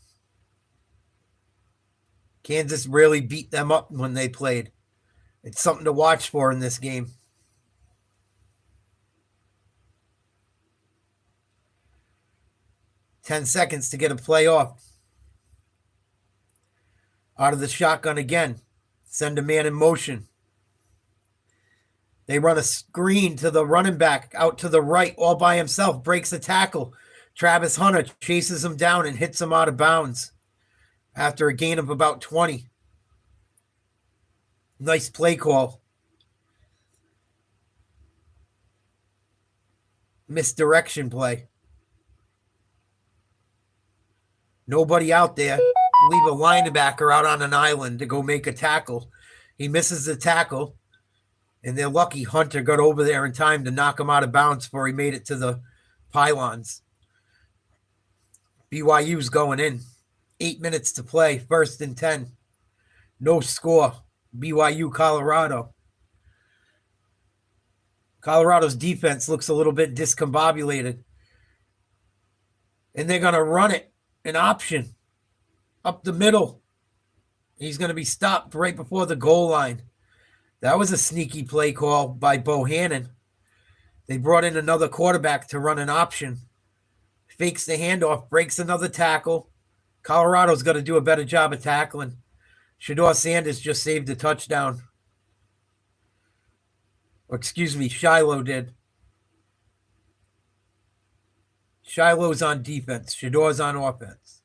Kansas really beat them up when they played. It's something to watch for in this game. Ten seconds to get a play off. Out of the shotgun again. Send a man in motion. They run a screen to the running back out to the right all by himself. Breaks a tackle. Travis Hunter chases him down and hits him out of bounds after a gain of about 20. Nice play call. Misdirection play. Nobody out there. Leave a linebacker out on an island to go make a tackle. He misses the tackle. And they're lucky Hunter got over there in time to knock him out of bounds before he made it to the pylons. BYU's going in. 8 minutes to play. 1st and 10. No score. BYU, Colorado. Colorado's defense looks a little bit discombobulated. And they're going to run it. An option. Up the middle. He's going to be stopped right before the goal line. That was a sneaky play call by Bohannon. They brought in another quarterback to run an option. Fakes the handoff, breaks another tackle. Colorado's got to do a better job of tackling. Shedeur Sanders just saved a touchdown. Or excuse me, Shiloh did. Shiloh's on defense. Shedeur's on offense.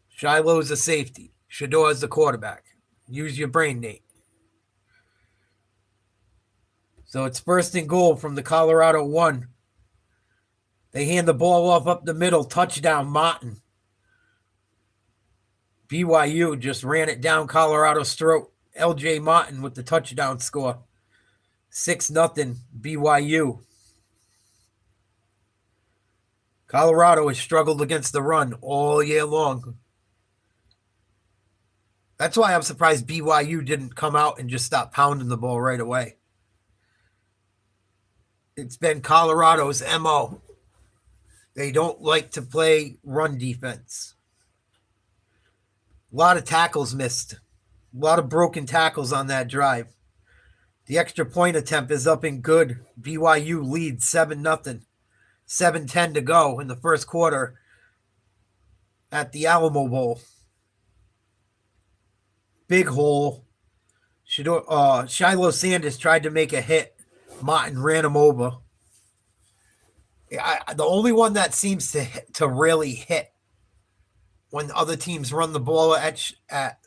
Shiloh's a safety. Shedeur's the quarterback. Use your brain, Nate. So it's 1st and goal from the Colorado 1. They hand the ball off up the middle. Touchdown, Martin. BYU just ran it down Colorado's throat. LJ Martin with the touchdown score. 6-0 BYU. Colorado has struggled against the run all year long. That's why I'm surprised BYU didn't come out and just stop pounding the ball right away. It's been Colorado's MO. They don't like to play run defense. A lot of tackles missed. A lot of broken tackles on that drive. The extra point attempt is up and good. BYU leads 7-0. 7:10 to go in the first quarter at the Alamo Bowl. Big hole. Shiloh Sanders tried to make a hit. Martin ran him over. The only one that seems to really hit when other teams run the ball at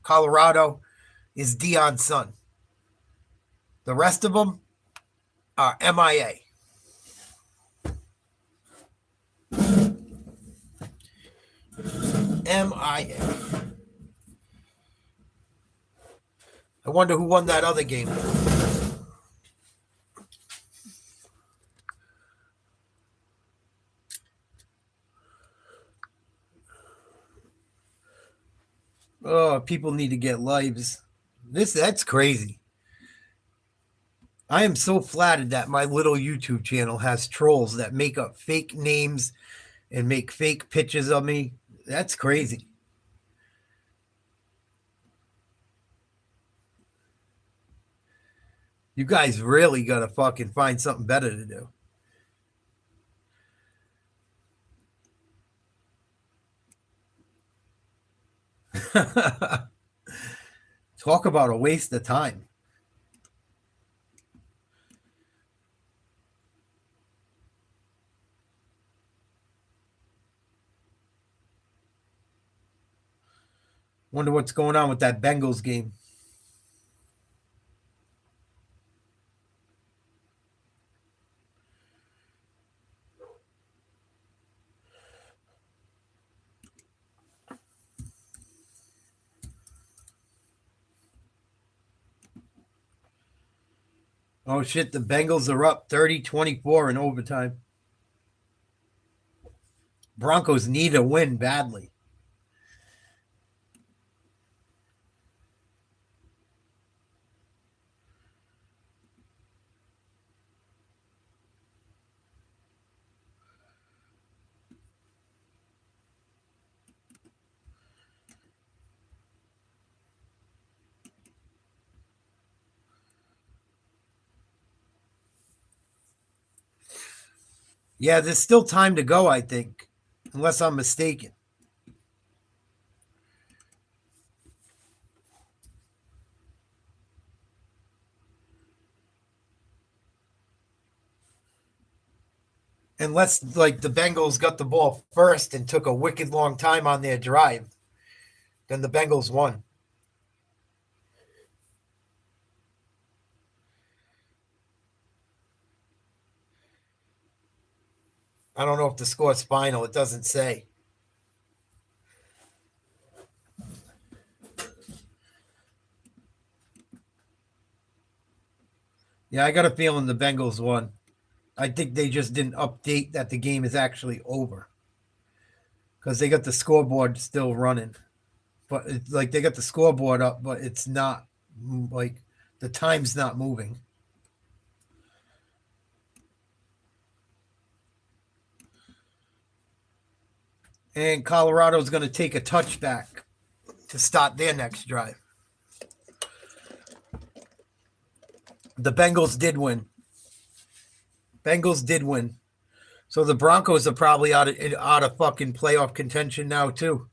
Colorado is Dion's son. The rest of them are MIA. MIA. I wonder who won that other game. Oh, people need to get lives. That's crazy. I am so flattered that my little YouTube channel has trolls that make up fake names and make fake pictures of me. That's crazy. You guys really got to fucking find something better to do. Talk about a waste of time. Wonder what's going on with that Bengals game. Oh, shit. The Bengals are up 30-24 in overtime. Broncos need a win badly. Yeah, there's still time to go, I think, unless I'm mistaken. Unless, like, the Bengals got the ball first and took a wicked long time on their drive, then the Bengals won. I don't know if the score's final. It doesn't say. Yeah, I got a feeling the Bengals won. I think they just didn't update that the game is actually over. Because they got the scoreboard still running. But it's like they got the scoreboard up, but it's not, like, the time's not moving. And Colorado's going to take a touchback. to start their next drive. The Bengals did win. So the Broncos are probably out of fucking playoff contention now too.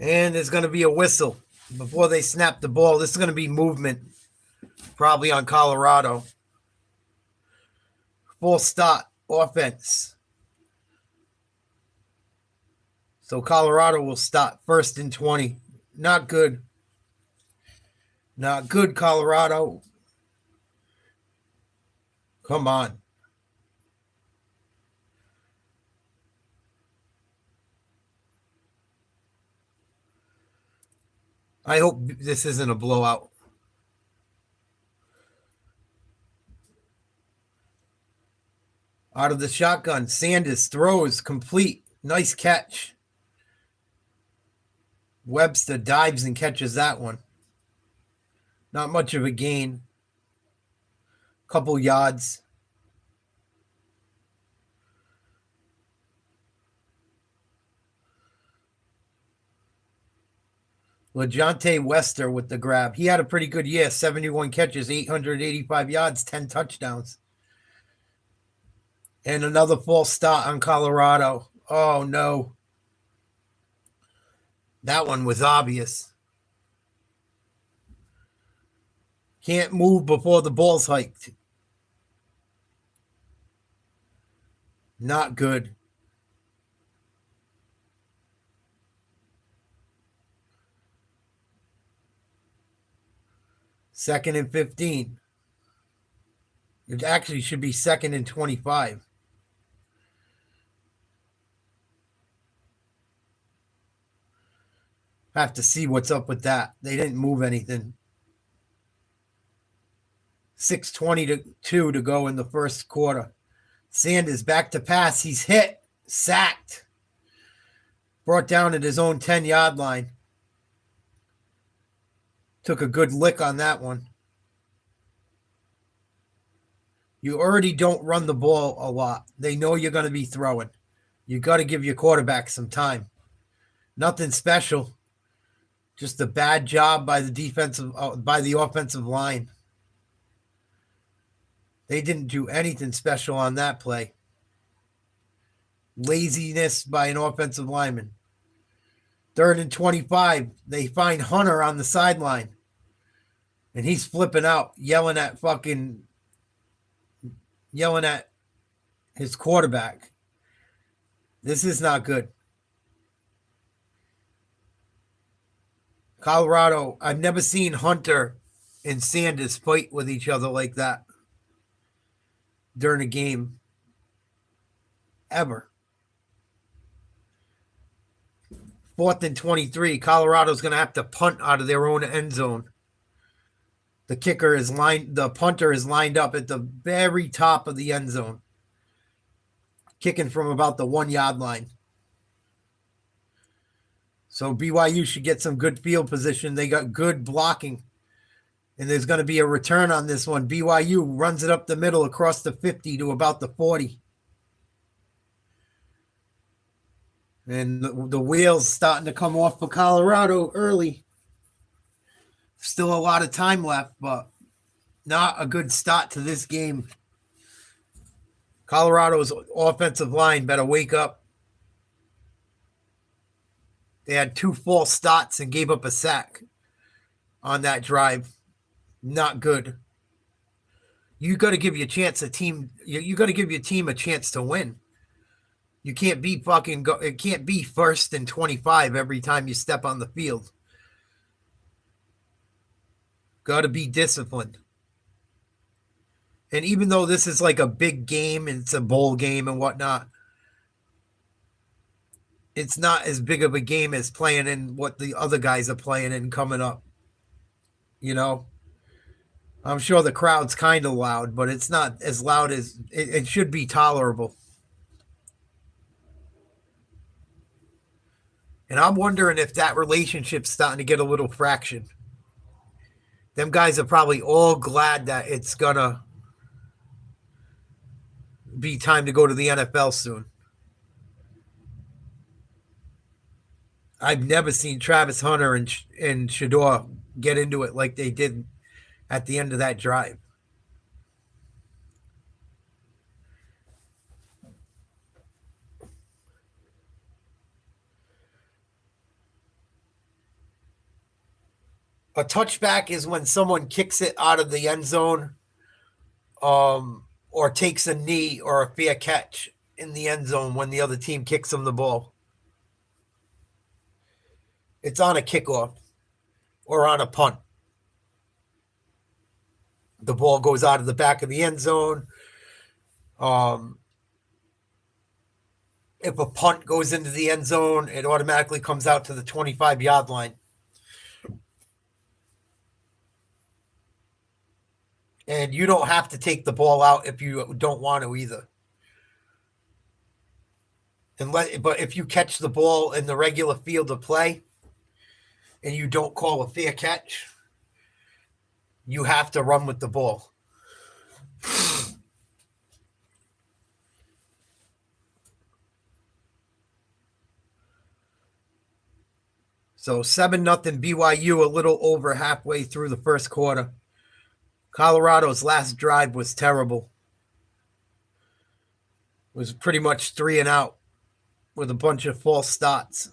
And there's going to be a whistle before they snap the ball. This is going to be movement, probably on Colorado. Full start, offense. So Colorado will start 1st and 20. Not good. Not good, Colorado. Come on. I hope this isn't a blowout. Out of the shotgun, Sanders throws complete. Nice catch. Webster dives and catches that one. Not much of a gain. Couple yards. LeJontay Wester with the grab. He had a pretty good year. 71 catches, 885 yards, 10 touchdowns. And another false start on Colorado. Oh, no. That one was obvious. Can't move before the ball's hiked. Not good. Second and 15. It actually should be 2nd and 25. Have to see what's up with that. They didn't move anything. 6:22 to go in the first quarter. Sanders back to pass. He's hit. Sacked. Brought down at his own 10-yard line. Took a good lick on that one. You already don't run the ball a lot. They know you're going to be throwing. You got to give your quarterback some time. Nothing special. Just a bad job by the offensive line. They didn't do anything special on that play. Laziness by an offensive lineman. 3rd and 25. They find Hunter on the sideline. And he's flipping out, yelling at his quarterback. This is not good. Colorado, I've never seen Hunter and Sanders fight with each other like that during a game. Ever. 4th and 23. Colorado's going to have to punt out of their own end zone. The punter is lined up at the very top of the end zone. Kicking from about the 1-yard line. So BYU should get some good field position. They got good blocking. And there's going to be a return on this one. BYU runs it up the middle across the 50 to about the 40. And the wheels starting to come off for Colorado early. Still a lot of time left, but not a good start to this game. Colorado's offensive line better wake up. They had 2 false starts and gave up a sack on that drive. Not good. You got to give your team a chance to win. You can't be it can't be 1st and 25 every time you step on the field. Got to be disciplined. And even though this is like a big game and it's a bowl game and whatnot, it's not as big of a game as playing in what the other guys are playing in coming up. You know, I'm sure the crowd's kind of loud, but it's not as loud as it should be tolerable. And I'm wondering if that relationship's starting to get a little fraction. Them guys are probably all glad that it's gonna be time to go to the NFL soon. I've never seen Travis Hunter and Shador get into it like they did at the end of that drive. A touchback is when someone kicks it out of the end zone, or takes a knee or a fair catch in the end zone when the other team kicks them the ball. It's on a kickoff or on a punt. The ball goes out of the back of the end zone. If a punt goes into the end zone, it automatically comes out to the 25-yard line. And you don't have to take the ball out if you don't want to either. But if you catch the ball in the regular field of play and you don't call a fair catch, you have to run with the ball. So 7-0 BYU, a little over halfway through the first quarter. Colorado's last drive was terrible. It was pretty much 3 and out with a bunch of false starts.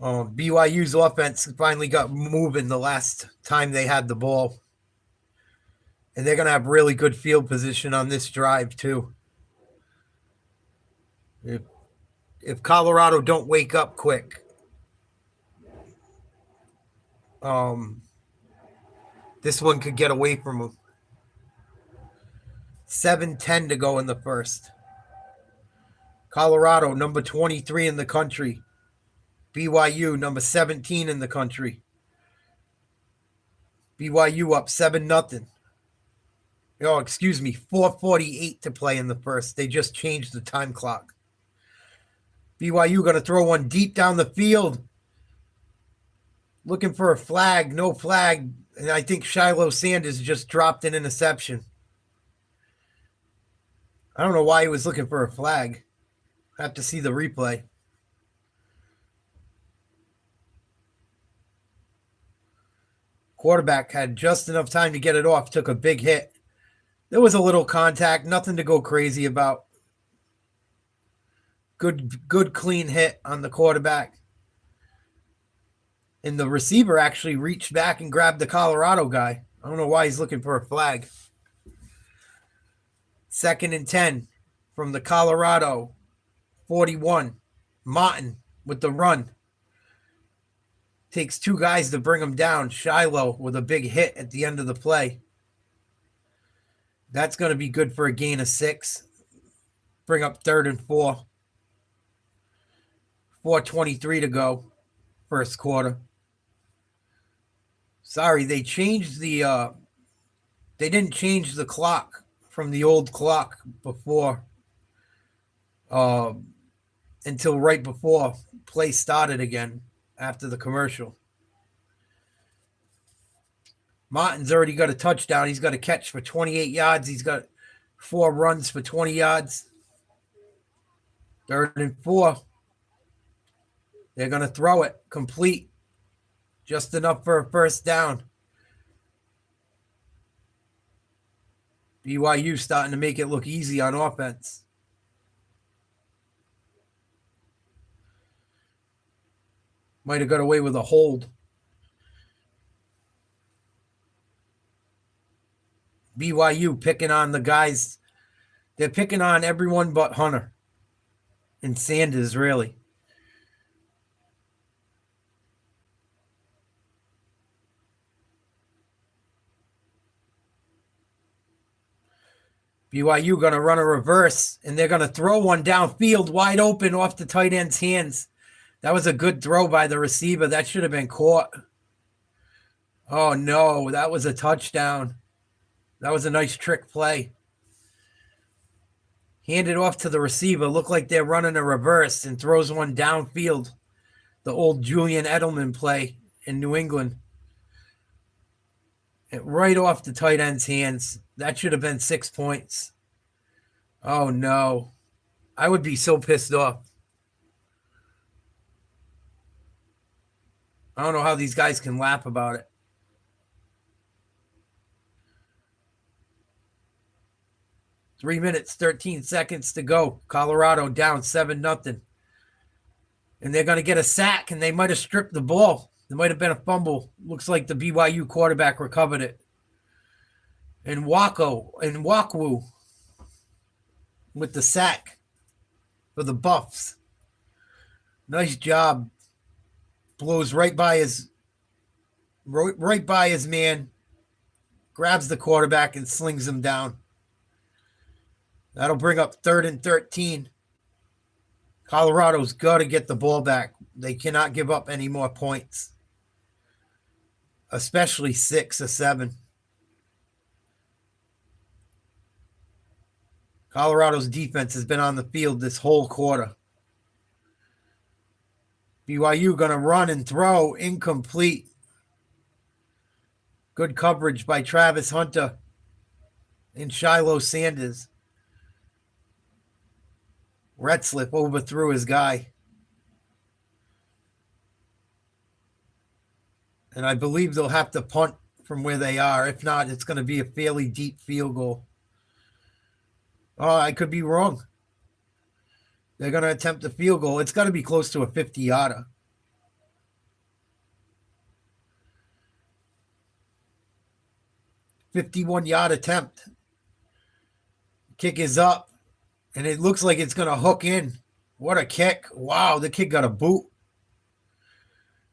BYU's offense finally got moving the last time they had the ball. And they're going to have really good field position on this drive, too. If Colorado don't wake up quick, this one could get away from them. 7:10 to go in the first. Colorado, number 23 in the country. BYU, number 17 in the country. BYU up 7-0. Oh, excuse me, 4:48 to play in the first. They just changed the time clock. BYU going to throw one deep down the field. Looking for a flag, no flag. And I think Shiloh Sanders just dropped an interception. I don't know why he was looking for a flag. I have to see the replay. Quarterback had just enough time to get it off, took a big hit. There was a little contact, nothing to go crazy about. Good clean hit on the quarterback. And the receiver actually reached back and grabbed the Colorado guy. I don't know why he's looking for a flag. 2nd and 10 from the Colorado 41. Martin with the run. Takes 2 guys to bring him down. Shiloh with a big hit at the end of the play. That's going to be good for a gain of 6. Bring up 3rd and 4. 4:23 to go. First quarter. Sorry, they changed the they didn't change the clock from the old clock before until right before play started again after the commercial. Martin's already got a touchdown. He's got a catch for 28 yards. He's got 4 runs for 20 yards. 3rd and 4. They're going to throw it complete. Just enough for a first down. BYU starting to make it look easy on offense. Might have got away with a hold. BYU picking on the guys. They're picking on everyone but Hunter and Sanders, really. BYU going to run a reverse, and they're going to throw one downfield wide open off the tight end's hands. That was a good throw by the receiver. That should have been caught. Oh, no, that was a touchdown. That was a nice trick play. Hand it off to the receiver. Look like they're running a reverse and throws one downfield. The old Julian Edelman play in New England. Right off the tight end's hands. That should have been 6 points. Oh, no. I would be so pissed off. I don't know how these guys can laugh about it. Three minutes, 13 seconds to go. Colorado down 7-0. And they're going to get a sack, and they might have stripped the ball. There might have been a fumble. Looks like the BYU quarterback recovered it. And Wakwu with the sack for the Buffs. Nice job. Blows right by his man. Grabs the quarterback and slings him down. That'll bring up 3rd and 13. Colorado's got to get the ball back. They cannot give up any more points, especially 6 or 7. Colorado's defense has been on the field this whole quarter. BYU going to run and throw, incomplete. Good coverage by Travis Hunter and Shiloh Sanders. Retzliff overthrew his guy. And I believe they'll have to punt from where they are. If not, it's going to be a fairly deep field goal. Oh, I could be wrong. They're going to attempt a field goal. It's got to be close to a 50-yarder. $51-yard attempt. Kick is up. And it looks like it's going to hook in. What a kick. Wow, the kid got a boot.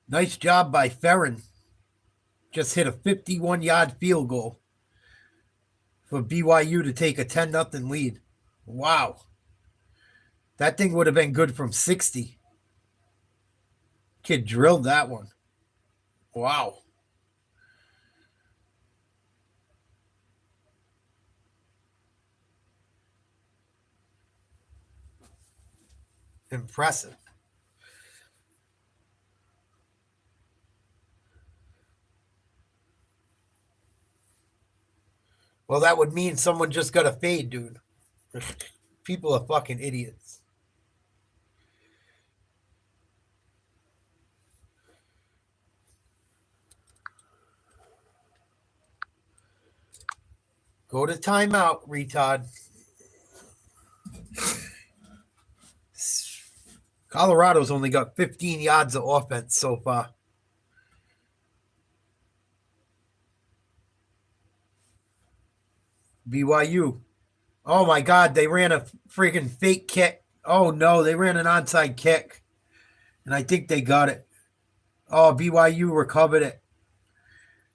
Nice job by Ferrin. Just hit a 51-yard field goal for BYU to take a 10-0 lead. Wow. That thing would have been good from 60. Kid drilled that one. Wow. Impressive. Well, that would mean someone just got a fade, dude. People are fucking idiots. Go to timeout, retard. Colorado's only got 15 yards of offense so far. BYU. Oh, my God. They ran a freaking fake kick. Oh, no. They ran an onside kick. And I think they got it. Oh, BYU recovered it.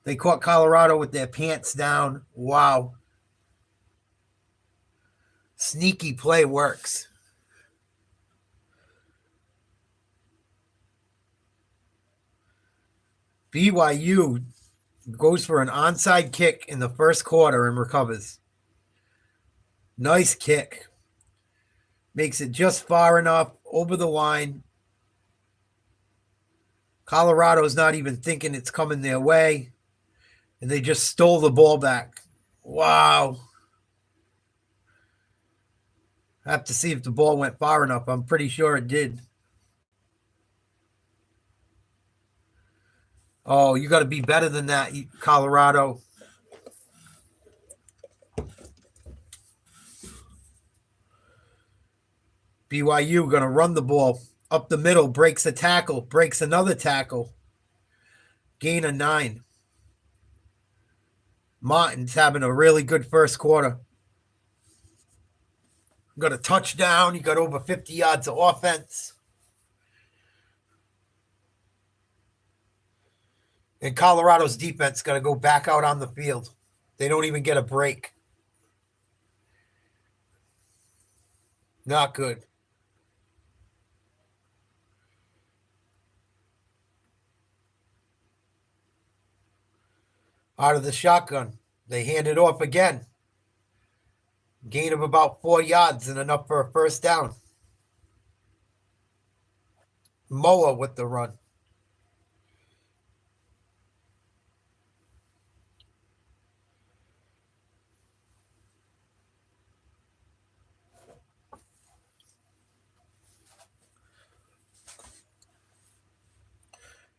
They caught Colorado with their pants down. Wow. Sneaky play works. BYU goes for an onside kick in the first quarter and recovers. Nice kick. Makes it just far enough over the line. Colorado's not even thinking it's coming their way. And they just stole the ball back. Wow. I have to see if the ball went far enough. I'm pretty sure it did. Oh, you got to be better than that, Colorado. BYU going to run the ball up the middle, breaks a tackle, breaks another tackle. Gain of 9. Martin's having a really good first quarter. Got a touchdown. He got over 50 yards of offense. And Colorado's defense got to go back out on the field. They don't even get a break. Not good. Out of the shotgun. They hand it off again. Gain of about 4 yards and enough for a first down. Moa with the run.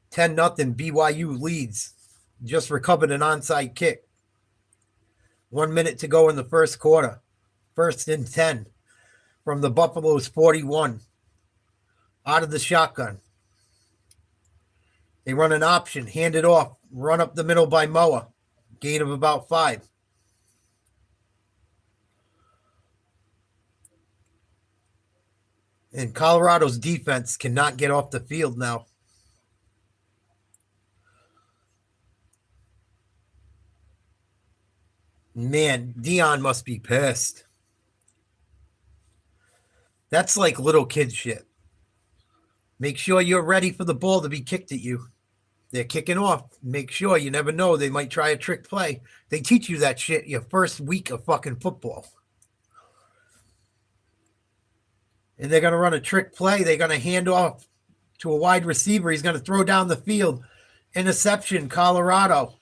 Ten nothing. BYU leads. Just recovered an onside kick. 1 minute to go in the first quarter. 1st and 10 from the Buffaloes 41. Out of the shotgun. They run an option, hand it off, run up the middle by Moa. Gain of about 5. And Colorado's defense cannot get off the field now. Man, Dion must be pissed. That's like little kid shit. Make sure you're ready for the ball to be kicked at you. They're kicking off. Make sure, you never know. They might try a trick play. They teach you that shit your first week of fucking football. And they're going to run a trick play. They're going to hand off to a wide receiver. He's going to throw down the field. Interception, Colorado.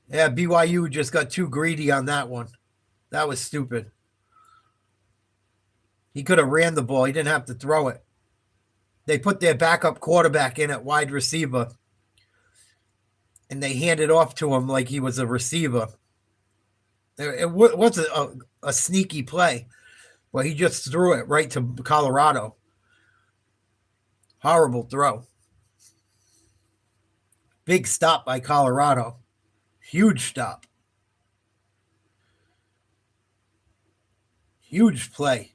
Yeah, BYU just got too greedy on that one. That was stupid. He could have ran the ball. He didn't have to throw it. They put their backup quarterback in at wide receiver, and they handed off to him like he was a receiver. It was a sneaky play, but he just threw it right to Colorado. Horrible throw. Big stop by Colorado. Huge stop. Huge play.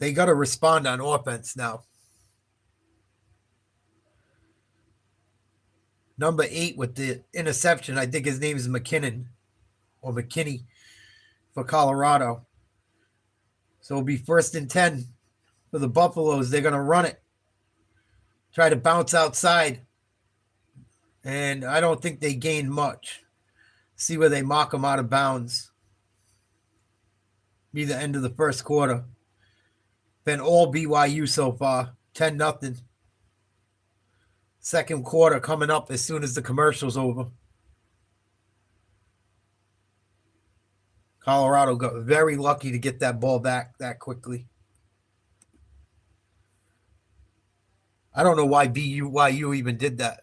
They got to respond on offense now. Number 8 with the interception. I think his name is McKinnon or McKinney for Colorado. So it'll be 1st and 10 for the Buffaloes. They're going to run it. Try to bounce outside. And I don't think they gain much. See where they mock them out of bounds. Be the end of the first quarter. Been all BYU so far. 10-0. Second quarter coming up as soon as the commercial's over. Colorado got very lucky to get that ball back that quickly. I don't know why BYU even did that.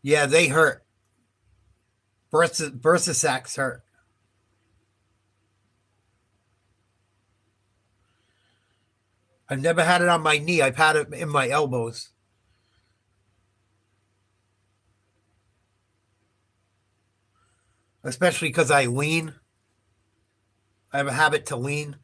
Yeah, they hurt. Versasak's hurt. I've never had it on my knee. I've had it in my elbows. Especially because I lean. I have a habit to lean.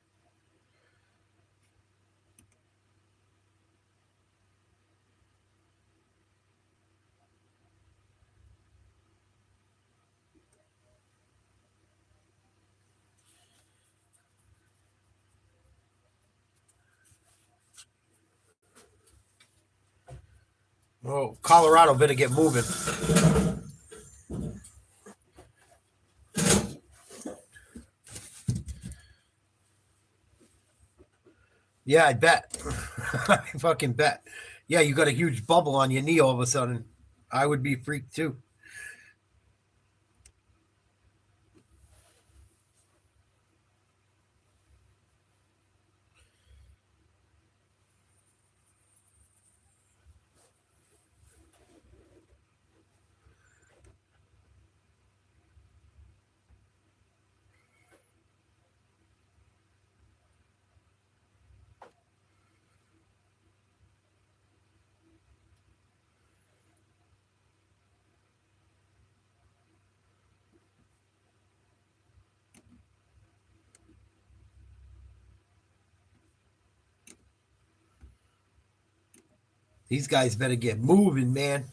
Oh, Colorado better get moving. Yeah, I bet. I fucking bet. Yeah, you got a huge bubble on your knee all of a sudden. I would be freaked too. These guys better get moving, man.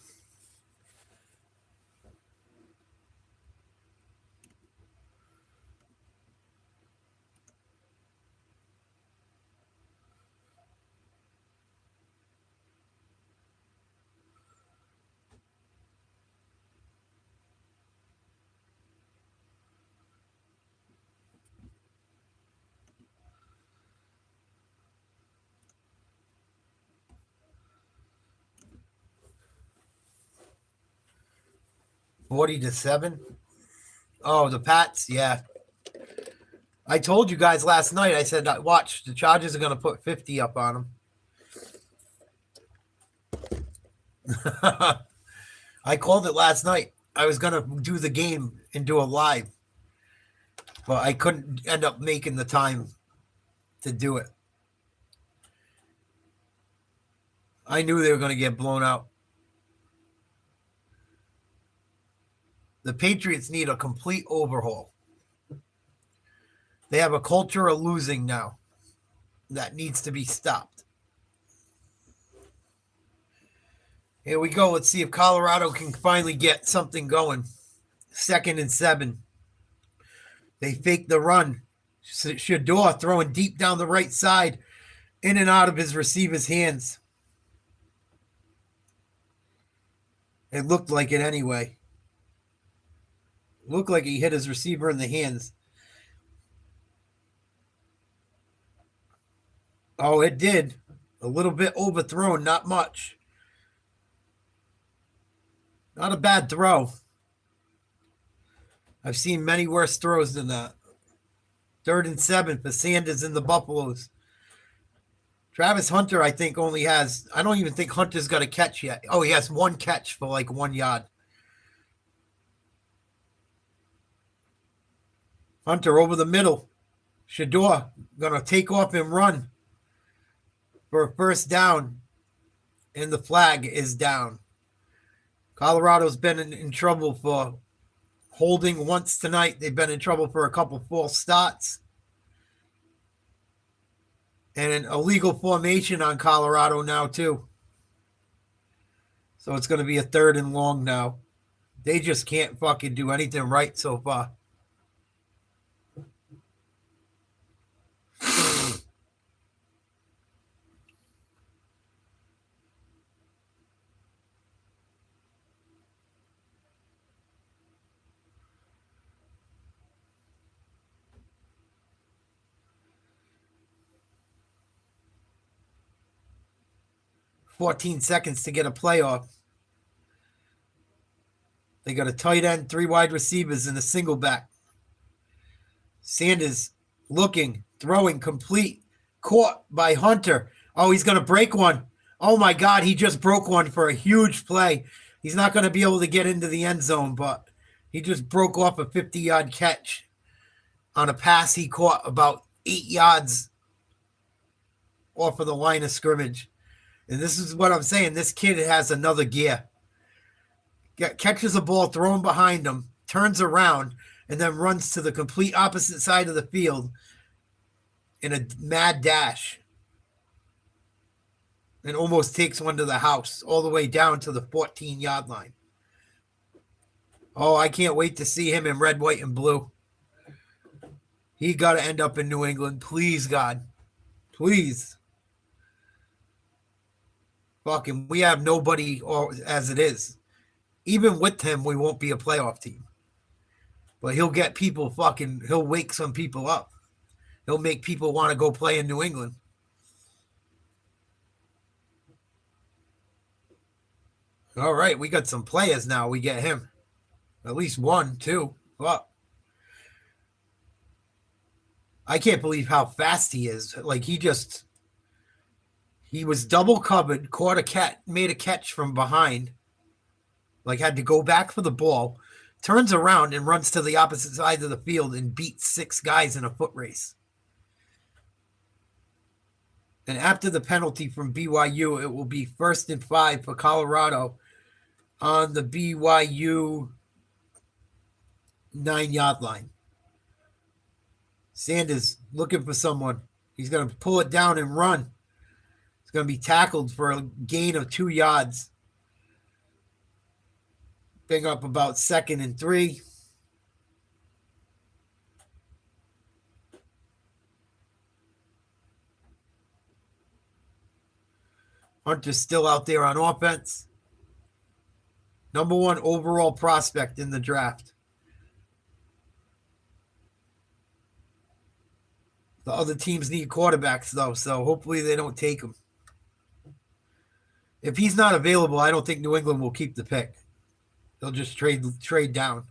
$40-7. Oh, the Pats, yeah. I told you guys last night. I said, watch, the Chargers are going to put 50 up on them. I called it last night. I was going to do the game and do a live, but I couldn't end up making the time to do it. I knew they were going to get blown out. The Patriots need a complete overhaul. They have a culture of losing now that needs to be stopped. Here we go. Let's see if Colorado can finally get something going. 2nd and 7. They fake the run. Shador throwing deep down the right side, in and out of his receiver's hands. It looked like it anyway. Looked like he hit his receiver in the hands. Oh, it did. A little bit overthrown, not much. Not a bad throw. I've seen many worse throws than that. 3rd and 7 for Sanders and the Buffaloes. Travis Hunter, I think, only has... I don't even think Hunter's got a catch yet. Oh, he has 1 catch for like 1 yard. Hunter over the middle. Shador going to take off and run for a first down. And the flag is down. Colorado's been in trouble for holding once tonight. They've been in trouble for a couple false starts. And an illegal formation on Colorado now, too. So it's going to be a 3rd and long now. They just can't fucking do anything right so far. $14 seconds to get a playoff. They got a tight end, 3 wide receivers, and a single back. Sanders looking, throwing, complete, caught by Hunter. Oh, he's going to break one. Oh, my God, he just broke one for a huge play. He's not going to be able to get into the end zone, but he just broke off a 50-yard catch on a pass he caught about 8 yards off of the line of scrimmage. And this is what I'm saying. This kid has another gear. Catches a ball thrown behind him, turns around, and then runs to the complete opposite side of the field in a mad dash. And almost takes one to the house, all the way down to the 14-yard line. Oh, I can't wait to see him in red, white, and blue. He got to end up in New England. Please, God. Please. Fucking, we have nobody as it is. Even with him, we won't be a playoff team. But he'll get people he'll wake some people up. He'll make people want to go play in New England. All right, we got some players now. We get him. At least 1, 2. Well, I can't believe how fast he is. Like, he was double covered, made a catch from behind, like had to go back for the ball, turns around and runs to the opposite side of the field and beats 6 guys in a foot race. And after the penalty from BYU, it will be 1st and 5 for Colorado on the BYU 9-yard line. Sanders looking for someone. He's going to pull it down and run. It's going to be tackled for a gain of 2 yards. Bring up about 2nd and 3. Hunter's still out there on offense. Number 1 overall prospect in the draft. The other teams need quarterbacks, though, so hopefully they don't take him. If he's not available, I don't think New England will keep the pick. They'll just trade down.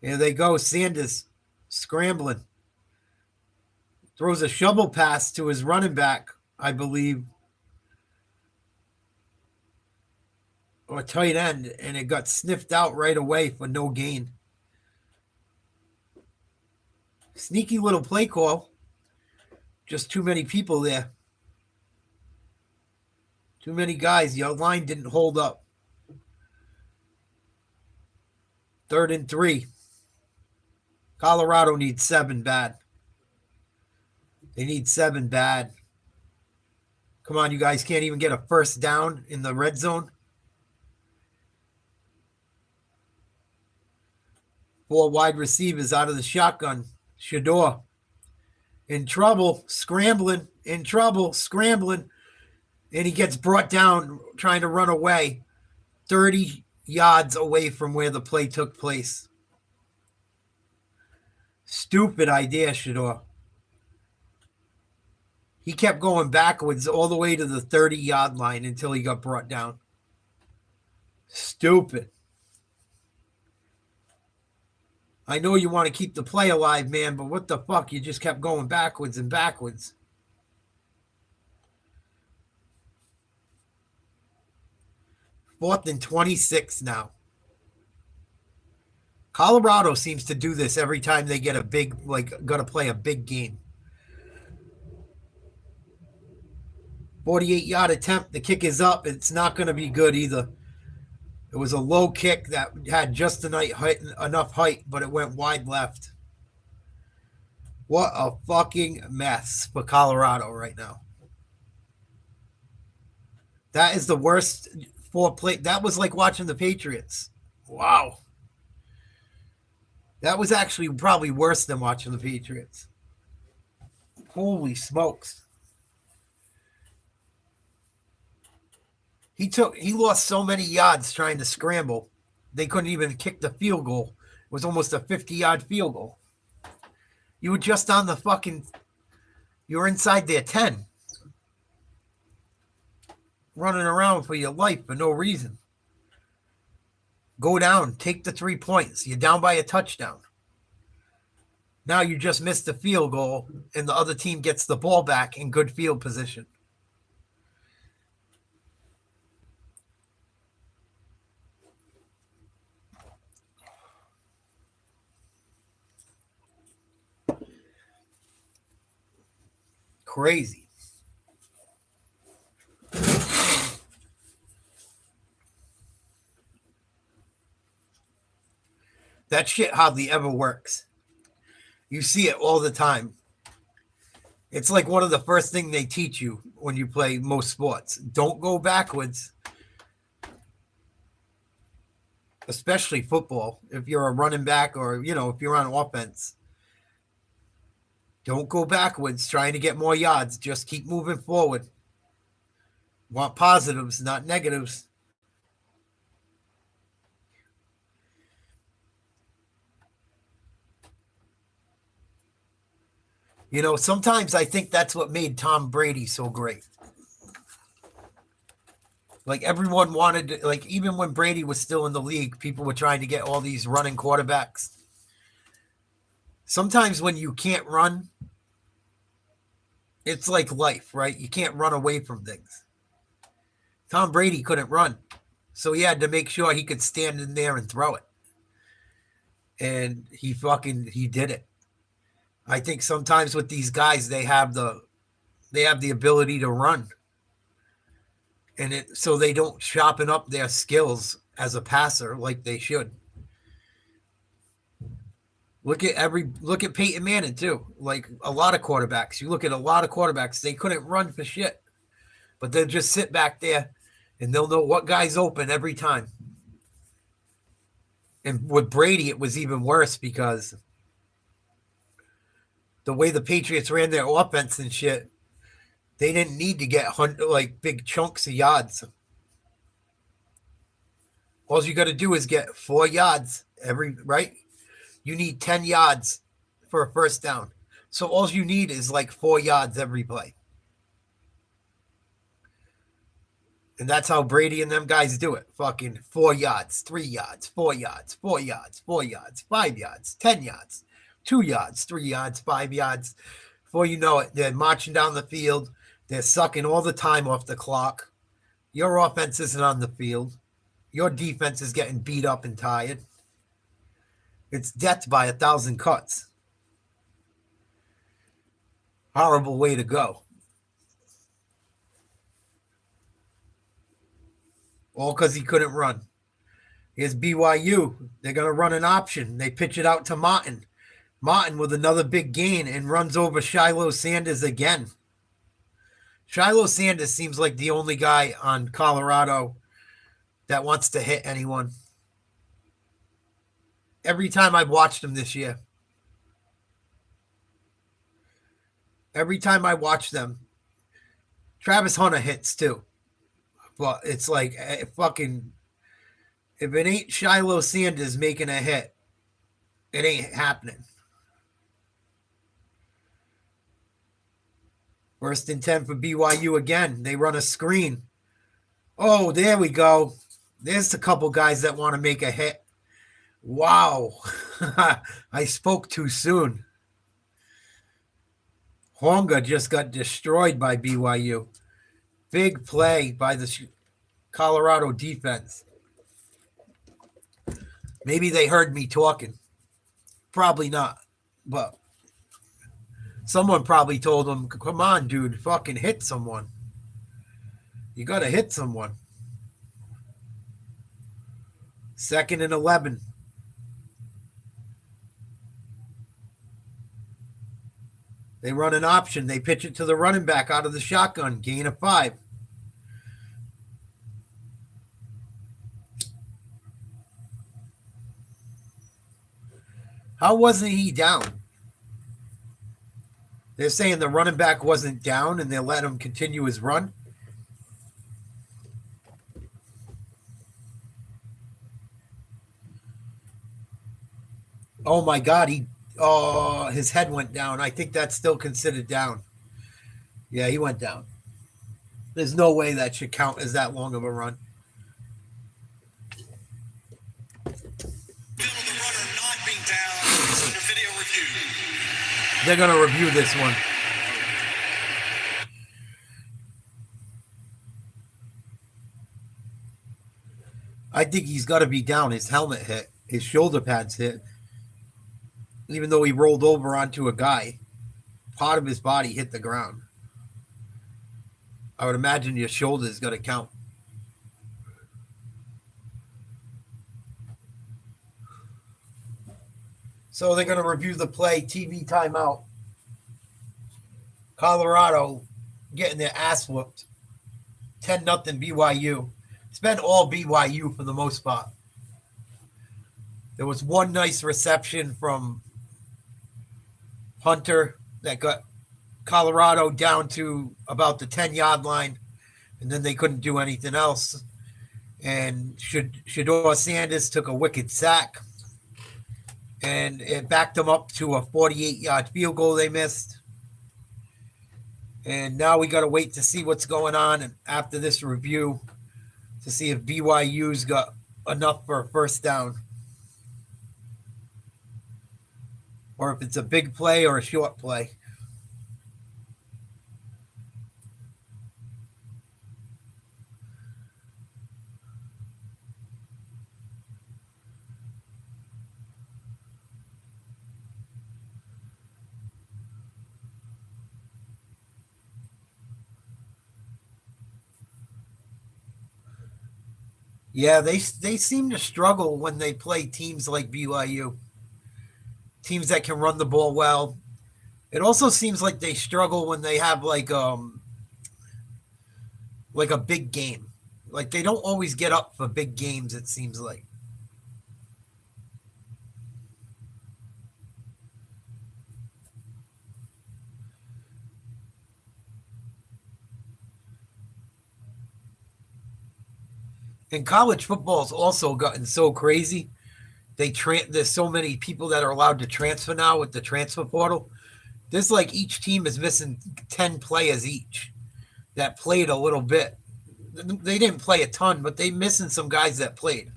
Here they go. Sanders scrambling. Throws a shovel pass to his running back, I believe, or tight end, and it got sniffed out right away for no gain. Sneaky little play call. Just too many people there. Too many guys. Your line didn't hold up. 3rd and 3. Colorado needs 7 bad. They need 7 bad. Come on, you guys can't even get a first down in the red zone. 4 wide receivers out of the shotgun. Shador in trouble, scrambling, and he gets brought down trying to run away 30 yards away from where the play took place. Stupid idea, Shador. He kept going backwards all the way to the 30-yard line until he got brought down. Stupid. I know you want to keep the play alive, man, but what the fuck? You just kept going backwards and backwards. Fourth and 26 now. Colorado seems to do this every time they get a big, got to play a big game. 48-yard attempt. The kick is up. It's not going to be good either. It was a low kick that had just enough height, but it went wide left. What a fucking mess for Colorado right now. That is the worst 4-play. That was like watching the Patriots. Wow. That was actually probably worse than watching the Patriots. Holy smokes. He lost so many yards trying to scramble. They couldn't even kick the field goal. It was almost a 50-yard field goal. You were just on the you were inside their 10. Running around for your life for no reason. Go down, take the 3 points. You're down by a touchdown. Now you just missed the field goal, and the other team gets the ball back in good field position. Crazy. That shit hardly ever works. You see it all the time. It's like one of the first things they teach you when you play most sports. Don't go backwards. Especially football. If you're a running back or, if you're on offense. Don't go backwards trying to get more yards. Just keep moving forward. Want positives, not negatives. Sometimes I think that's what made Tom Brady so great. Like everyone wanted, even when Brady was still in the league, people were trying to get all these running quarterbacks. Sometimes when you can't run, it's like life, right? You can't run away from things. Tom Brady couldn't run, so he had to make sure he could stand in there and throw it. And he did it. I think sometimes with these guys, they have the ability to run. And so they don't sharpen up their skills as a passer like they should. Look at Peyton Manning too. Like a lot of quarterbacks. You look at a lot of quarterbacks, they couldn't run for shit. but they'll just sit back there and they'll know what guy's open every time. And with Brady, it was even worse because the way the Patriots ran their offense and shit, they didn't need to get like big chunks of yards. All you got to do is get 4 yards right? You need 10 yards for a first down. So all you need is like 4 yards every play. And that's how Brady and them guys do it. Fucking 4 yards, 3 yards, 4 yards, 4 yards, 4 yards, 5 yards, 10 yards, 2 yards, 3 yards, 5 yards. Before you know it, they're marching down the field. They're sucking all the time off the clock. Your offense isn't on the field. Your defense is getting beat up and tired. It's death by 1,000 cuts. Horrible way to go. All because he couldn't run. Here's BYU. They're going to run an option. They pitch it out to Martin. Martin with another big gain and runs over Shiloh Sanders again. Shiloh Sanders seems like the only guy on Colorado that wants to hit anyone. Every time I've watched him this year. Every time I watch them. Travis Hunter hits too. But it's like fucking, if it ain't Shiloh Sanders making a hit, it ain't happening. 1st and 10 for BYU again. They run a screen. Oh, there we go. There's a couple guys that want to make a hit. Wow. I spoke too soon. Honga just got destroyed by BYU. Big play by the Colorado defense. Maybe they heard me talking. Probably not. But someone probably told them, come on, dude, fucking hit someone. You got to hit someone. 2nd and 11. They run an option. They pitch it to the running back out of the shotgun. Gain of 5. How wasn't he down? They're saying the running back wasn't down and they let him continue his run. Oh my God, his head went down. I think that's still considered down. Yeah, he went down. There's no way that should count as that long of a run. They're going to review this one. I think he's got to be down. His helmet hit. His shoulder pads hit. Even though he rolled over onto a guy, part of his body hit the ground. I would imagine your shoulder is going to count. So they're going to review the play. TV timeout. Colorado getting their ass whooped. 10-0 BYU. It's been all BYU for the most part. There was one nice reception from Hunter that got Colorado down to about the 10-yard line, and then they couldn't do anything else. And Shedeur Sanders took a wicked sack, and it backed them up to a 48-yard field goal they missed. And now we got to wait to see what's going on after this review to see if BYU's got enough for a first down. Or if it's a big play or a short play. Yeah, they seem to struggle when they play teams like BYU. Teams that can run the ball well. It also seems like they struggle when they have like like a big game. Like they don't always get up for big games, it seems like. And college football's also gotten so crazy. There's so many people that are allowed to transfer now with the transfer portal. There's like each team is missing 10 players each that played a little bit. They didn't play a ton, but they missing some guys that played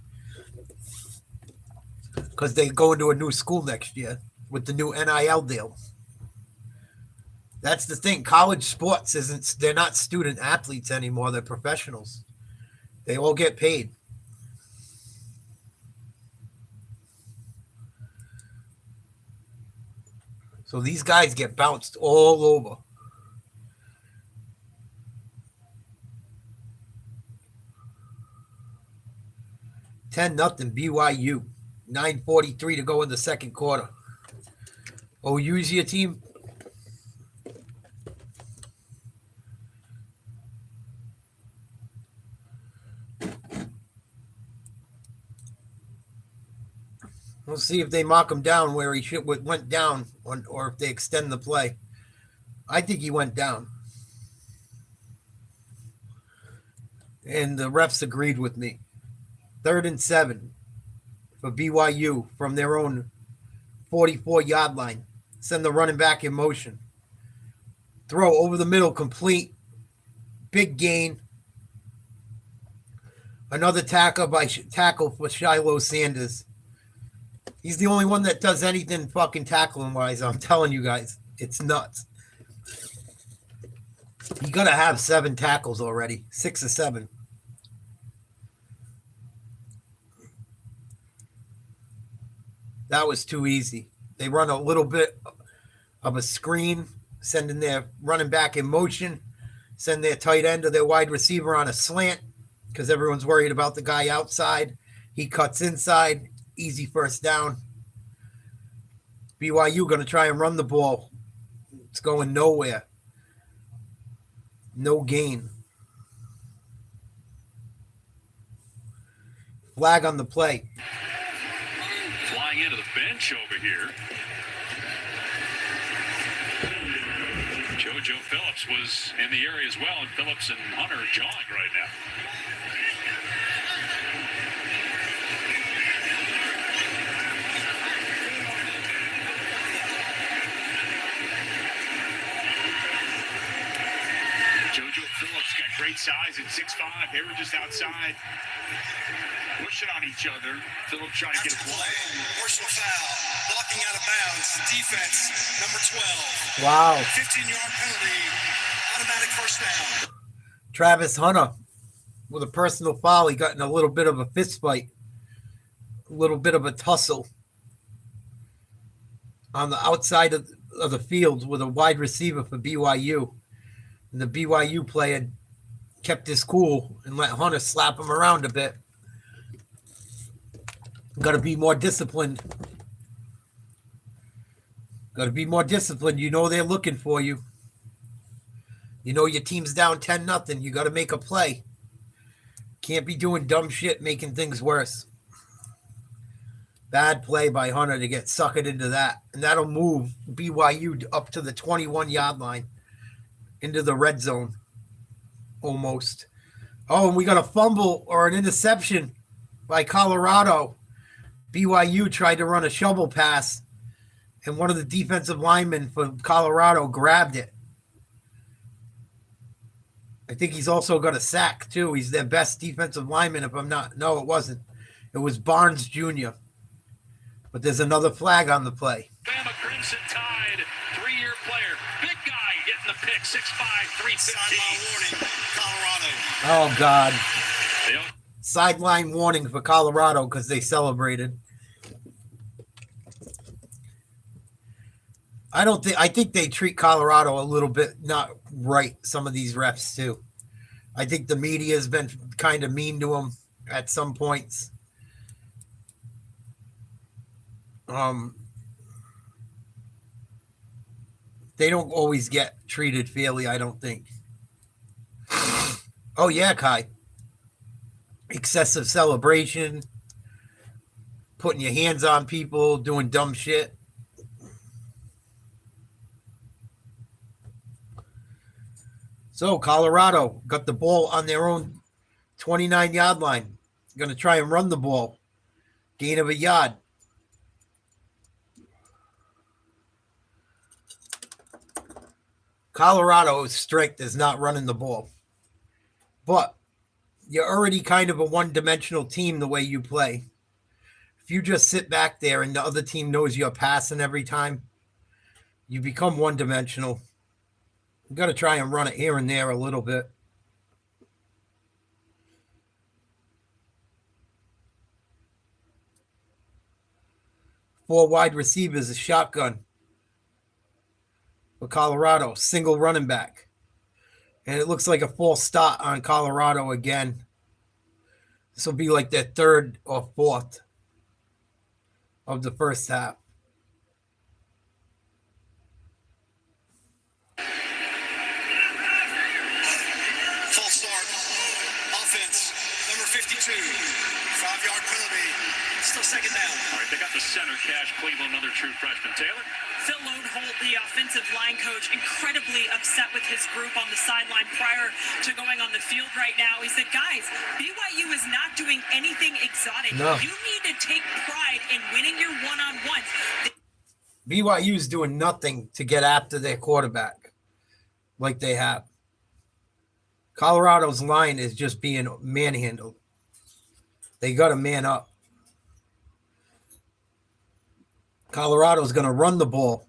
because they go into a new school next year with the new NIL deal. That's the thing. College sports they're not student athletes anymore. They're professionals. They all get paid. So these guys get bounced all over. $10-0 BYU. 9:43 to go in the second quarter. OU's your team? We'll see if they knock him down where he went down, or if they extend the play. I think he went down. And the refs agreed with me. 3rd and 7 for BYU from their own 44-yard line. Send the running back in motion. Throw over the middle, complete. Big gain. Another tackle for Shiloh Sanders. He's the only one that does anything fucking tackling-wise. I'm telling you guys. It's nuts. You got to have 7 tackles already. 6 or 7. That was too easy. They run a little bit of a screen, sending their running back in motion, send their tight end or their wide receiver on a slant because everyone's worried about the guy outside. He cuts inside. Easy first down. BYU going to try and run the ball. It's going nowhere. No gain. Flag on the play. Flying into the bench over here. JoJo Phillips was in the area as well, and Phillips and Hunter are jawing right now. JoJo Phillips got great size at 6'5". They were just outside, pushing on each other. Phillips trying to get a block. Personal foul. Blocking out of bounds. Defense, number 12. Wow. 15-yard penalty. Automatic first down. Travis Hunter with a personal foul. He got in a little bit of a fist fight. A little bit of a tussle on the outside of the field with a wide receiver for BYU. And the BYU player kept his cool and let Hunter slap him around a bit. Got to be more disciplined. Got to be more disciplined. You know they're looking for you. You know your team's down 10-0. You got to make a play. Can't be doing dumb shit, making things worse. Bad play by Hunter to get suckered into that. And that'll move BYU up to the 21-yard line. Into the red zone. Almost. Oh, and we got a fumble or an interception by Colorado. BYU tried to run a shovel pass, and one of the defensive linemen for Colorado grabbed it. I think he's also got a sack, too. He's their best defensive lineman, if I'm not. No, it wasn't. It was Barnes Jr. But there's another flag on the play. Bama Crimson Tide, 3-year player. Big guy getting the pick, 6'5", 315. Sideline warning, Colorado. Oh, God. Sideline warning for Colorado because they celebrated. I think they treat Colorado a little bit not right, some of these refs too. I think the media has been kind of mean to them at some points. They don't always get treated fairly, I don't think. Oh, yeah, Kai. Excessive celebration, putting your hands on people, doing dumb shit. So, Colorado got the ball on their own 29-yard line. Going to try and run the ball. Gain of a yard. Colorado's strength is not running the ball. But you're already kind of a one-dimensional team the way you play. If you just sit back there and the other team knows you're passing every time, you become one-dimensional. You got to try and run it here and there a little bit. Four wide receivers, a shotgun. For Colorado, single running back. And it looks like a false start on Colorado again. This will be like their third or fourth of the first half. False start. Offense. Number 52. 5-yard penalty. Still second down. All right, they got the center, Cash Cleveland, another true freshman. Taylor? Phil Lodeholt, the offensive line coach, incredibly upset with his group on the sideline prior to going on the field right now. He said, guys, BYU is not doing anything exotic. No. You need to take pride in winning your one-on-ones. BYU's doing nothing to get after their quarterback like they have. Colorado's line is just being manhandled. They got to man up. Colorado's going to run the ball,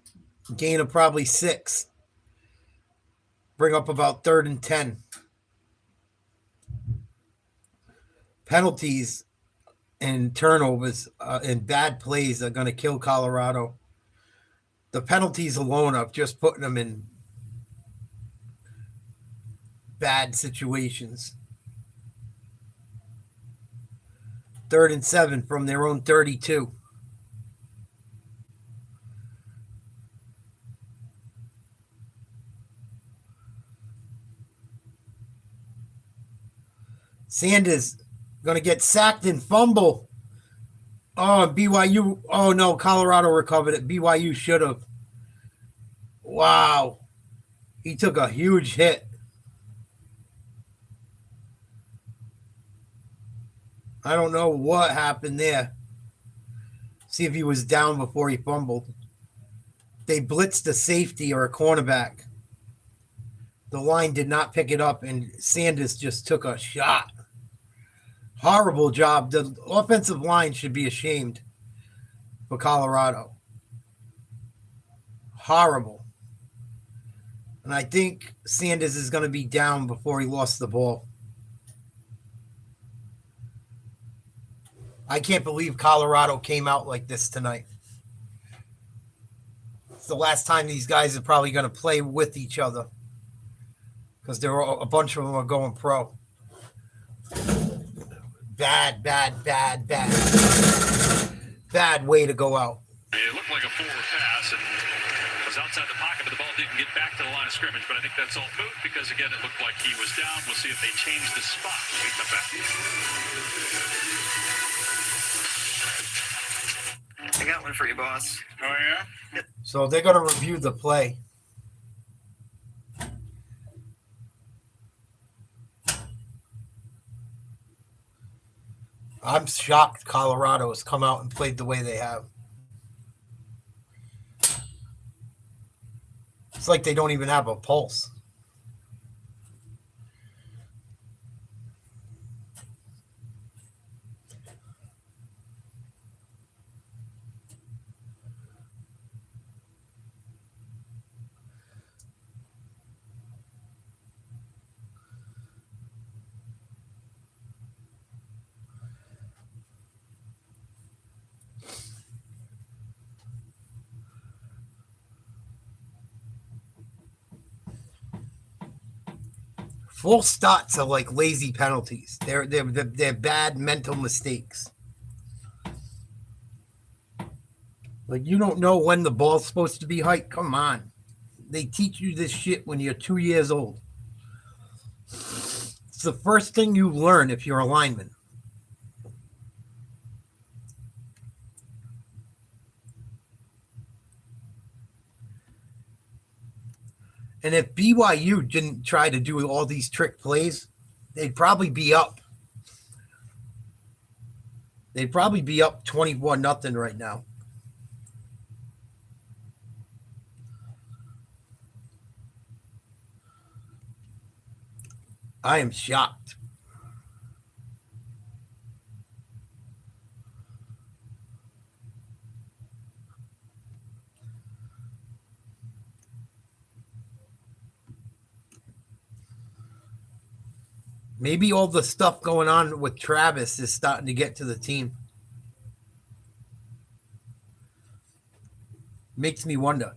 gain of probably 6. Bring up about 3rd and 10. Penalties and turnovers and bad plays are going to kill Colorado. The penalties alone are just putting them in bad situations. 3rd and 7 from their own 32. Sanders going to get sacked and fumble. Oh, BYU. Oh, no, Colorado recovered it. BYU should have. Wow. He took a huge hit. I don't know what happened there. See if he was down before he fumbled. They blitzed a safety or a cornerback. The line did not pick it up, and Sanders just took a shot. Horrible job. The offensive line should be ashamed for Colorado. Horrible. And I think Sanders is going to be down before he lost the ball. I can't believe Colorado came out like this tonight. It's the last time these guys are probably going to play with each other because there are a bunch of them are going pro. Bad way to go out. It looked like a forward pass and was outside the pocket, but the ball didn't get back to the line of scrimmage. But I think that's all moot because, again, it looked like he was down. We'll see if they change the spot when we come back. I got one for you, boss. Oh, yeah? So they're going to review the play. I'm shocked Colorado has come out and played the way they have. It's like they don't even have a pulse. Full starts are like lazy penalties. They're bad mental mistakes. Like you don't know when the ball's supposed to be hiked. Come on. They teach you this shit when you're 2 years old. It's It's the first thing you learn if you're a lineman. And if BYU didn't try to do all these trick plays, they'd probably be up. They'd probably be up 21-0 right now. I am shocked. Maybe all the stuff going on with Travis is starting to get to the team. Makes me wonder.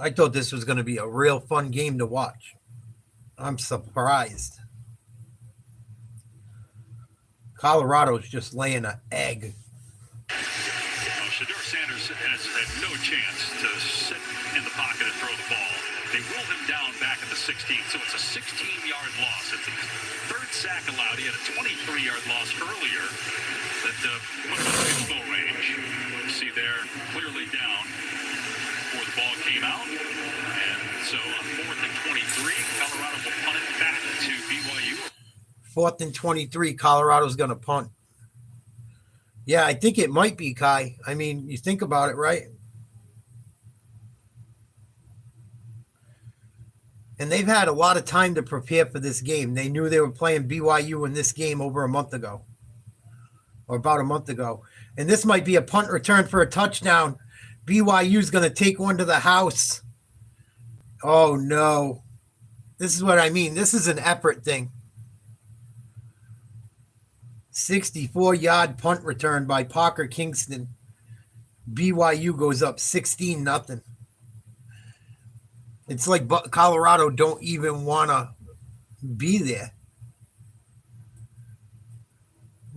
I thought this was going to be a real fun game to watch. I'm surprised. Colorado's just laying an egg. Shedeur Sanders has had no chance to sit in the pocket and throw the ball. They roll him down back at the 16, so it's a 16-yard loss. It's his third sack allowed. He had a 23-yard loss earlier that went to the field goal range. You see there, clearly down before the ball came out. And so on 4th and 23, Colorado will punt it back to BYU. 4th and 23, Colorado's going to punt. Yeah, I think it might be, Kai. I mean, you think about it, right? And they've had a lot of time to prepare for this game. They knew they were playing BYU in this game over a month ago, or about a month ago. And this might be a punt return for a touchdown. BYU's going to take one to the house. Oh, no. This is what I mean. This is an effort thing. 64-yard punt return by Parker Kingston. BYU goes up 16-0. It's like Colorado don't even want to be there.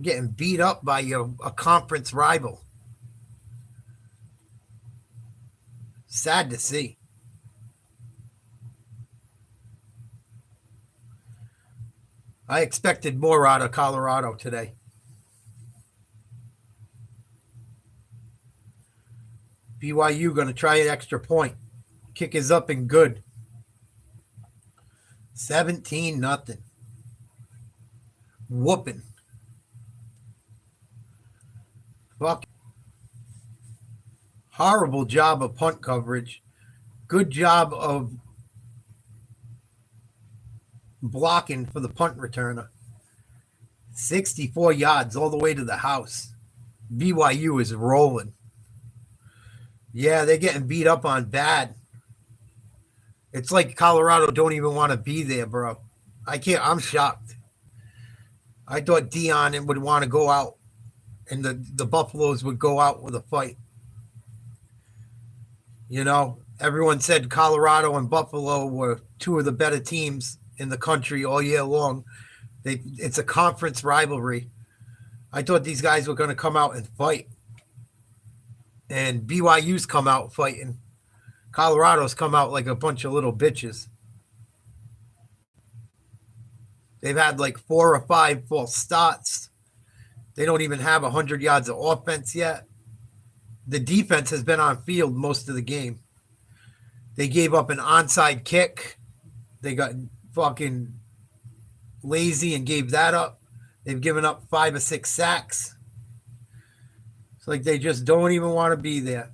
Getting beat up by a conference rival. Sad to see. I expected more out of Colorado today. BYU going to try an extra point. Kick is up and good. 17-0. Whooping. Fuck. Horrible job of punt coverage. Good job of blocking for the punt returner. 64 yards all the way to the house. BYU is rolling. Yeah, they're getting beat up on bad. It's like Colorado don't even want to be there, bro. I'm shocked. I thought Dion would want to go out and the Buffaloes would go out with a fight. You know, everyone said Colorado and Buffalo were two of the better teams in the country all year long. It's a conference rivalry. I thought these guys were going to come out and fight. And BYU's come out fighting. Colorado's come out like a bunch of little bitches. They've had like 4 or 5 false starts. They don't even have 100 yards of offense yet. The defense has been on field most of the game. They gave up an onside kick. They got fucking lazy and gave that up. They've given up 5 or 6 sacks. It's like they just don't even want to be there.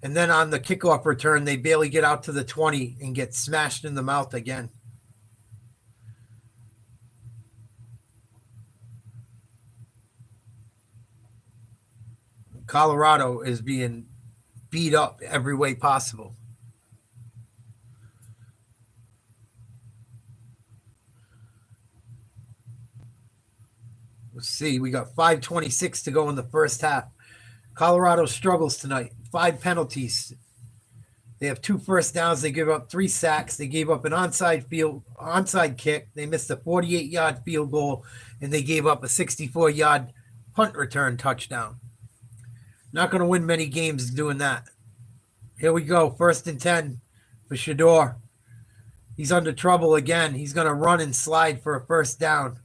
And then on the kickoff return, they barely get out to the 20 and get smashed in the mouth again. Colorado is being beat up every way possible. Let's see. We got 5:26 to go in the first half. Colorado struggles tonight. 5 penalties. They have 2 first downs. They give up 3 sacks. They gave up an onside kick. They missed a 48-yard field goal, and they gave up a 64-yard punt return touchdown. Not going to win many games doing that. Here we go. 1st and 10 for Shador. He's under trouble again. He's going to run and slide for a first down.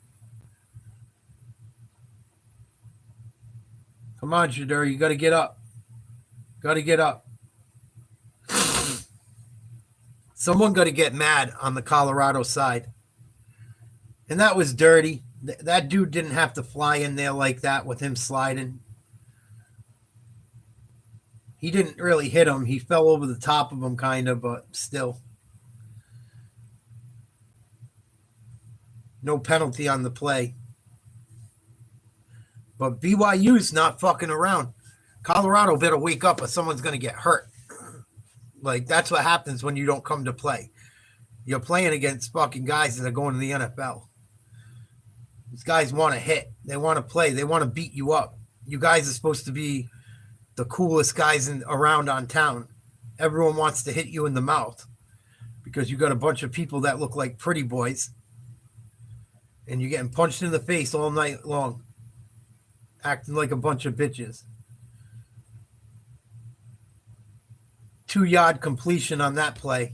Come on, Shador. You got to get up. Got to get up. Someone got to get mad on the Colorado side. And that was dirty. That dude didn't have to fly in there like that with him sliding. He didn't really hit him. He fell over the top of him kind of, but still. No penalty on the play. But BYU's not fucking around. Colorado better wake up or someone's going to get hurt. Like, that's what happens when you don't come to play. You're playing against fucking guys that are going to the NFL. These guys want to hit. They want to play. They want to beat you up. You guys are supposed to be the coolest guys around on town. Everyone wants to hit you in the mouth because you got a bunch of people that look like pretty boys. And you're getting punched in the face all night long. Acting like a bunch of bitches. 2-yard completion on that play.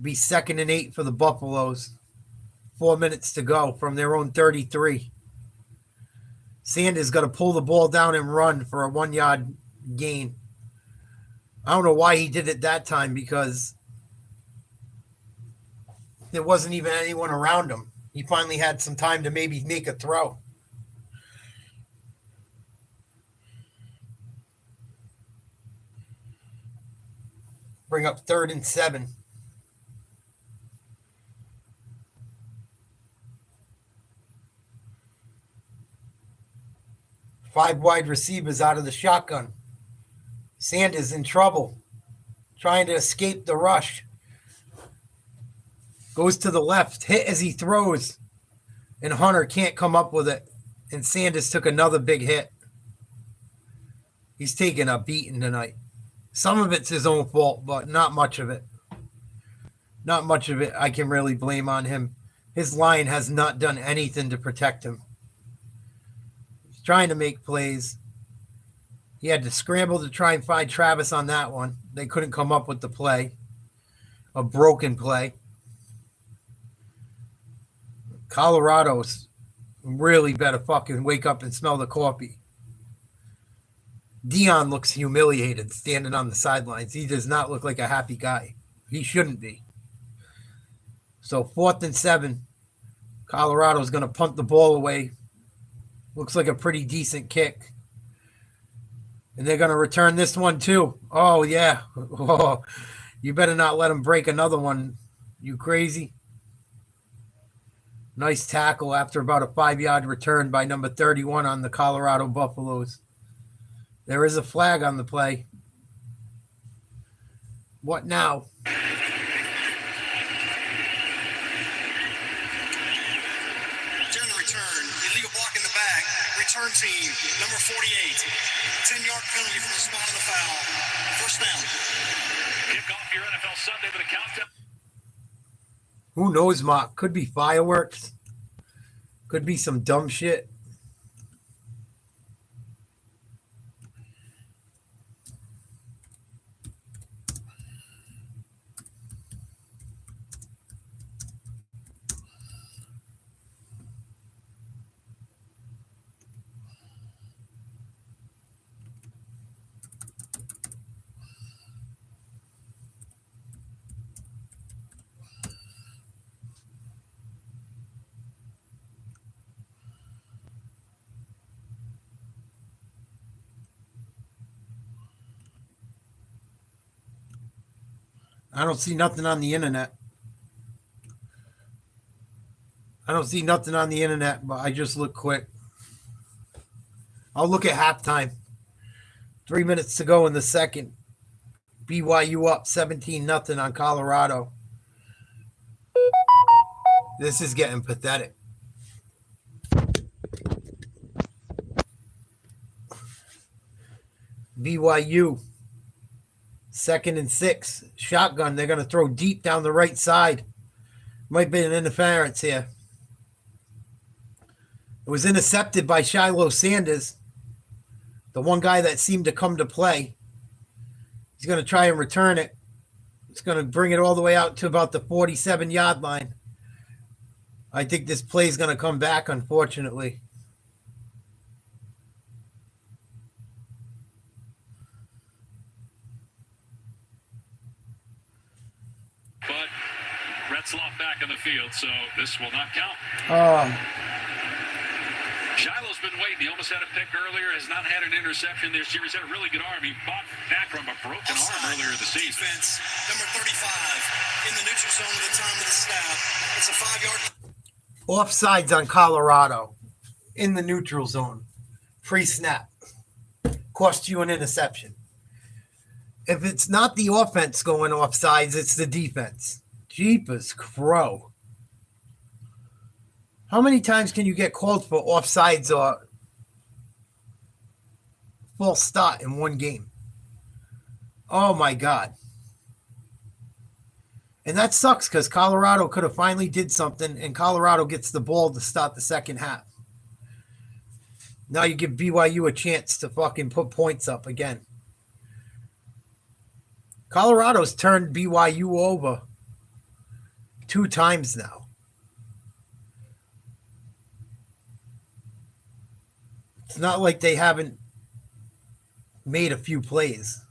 Be 2nd and 8 for the Buffaloes. 4 minutes to go from their own 33. Sanders got to pull the ball down and run for a 1-yard gain. I don't know why he did it that time because there wasn't even anyone around him. He finally had some time to maybe make a throw. Bring up 3rd and 7. Five wide receivers out of the shotgun. Sanders in trouble, trying to escape the rush. Goes to the left, hit as he throws, and Hunter can't come up with it. And Sanders took another big hit. He's taking a beating tonight. Some of it's his own fault, but not much of it. Not much of it I can really blame on him. His line has not done anything to protect him. He's trying to make plays. He had to scramble to try and find Travis on that one. They couldn't come up with the play. A broken play. Colorado's really better fucking wake up and smell the coffee. Dion looks humiliated standing on the sidelines. He does not look like a happy guy. He shouldn't be. So 4th and 7. Colorado's going to punt the ball away. Looks like a pretty decent kick. And they're going to return this one too. Oh, yeah. Oh, you better not let them break another one. You crazy? Nice tackle after about a 5-yard return by number 31 on the Colorado Buffaloes. There is a flag on the play. What now? During the return, illegal block in the back. Return team, number 48. 10-yard penalty from the spot of the foul. First down. Kick off your NFL Sunday with a countdown. Who knows, Mark? Could be fireworks. Could be some dumb shit. I don't see nothing on the internet. But I just look quick. I'll look at halftime. 3 minutes to go in the second. BYU up 17-0 on Colorado. This is getting pathetic. BYU. 2nd and 6. Shotgun. They're going to throw deep down the right side. Might be an interference here. It was intercepted by Shiloh Sanders, the one guy that seemed to come to play. He's going to try and return it. It's going to bring it all the way out to about the 47-yard line. I think this play is going to come back, unfortunately. But Retzloff back in the field, so this will not count. Shiloh's been waiting. He almost had a pick earlier, has not had an interception this year. He's had a really good arm. He fought back from a broken arm earlier in the season. Defense, number 35, in the neutral zone at the time of the snap. It's a 5-yard. Offsides on Colorado in the neutral zone. Pre-snap. Cost you an interception. If it's not the offense going offsides, it's the defense. Jeepers crow. How many times can you get called for offsides or false start in one game? Oh, my God. And that sucks because Colorado could have finally did something, and Colorado gets the ball to start the second half. Now you give BYU a chance to fucking put points up again. Colorado's turned BYU over 2 times now. It's not like they haven't made a few plays.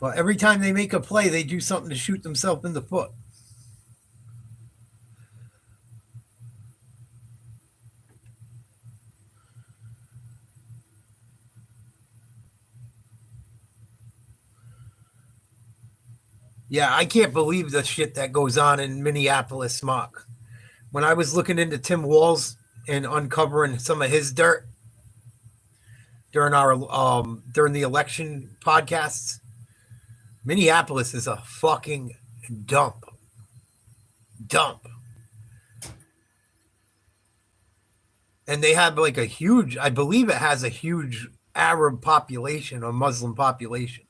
But every time they make a play, they do something to shoot themselves in the foot. Yeah, I can't believe the shit that goes on in Minneapolis, Mark. When I was looking into Tim Walz and uncovering some of his dirt during the election podcasts, Minneapolis is a fucking dump. And they have like a huge, I believe it has a huge Arab population or Muslim population.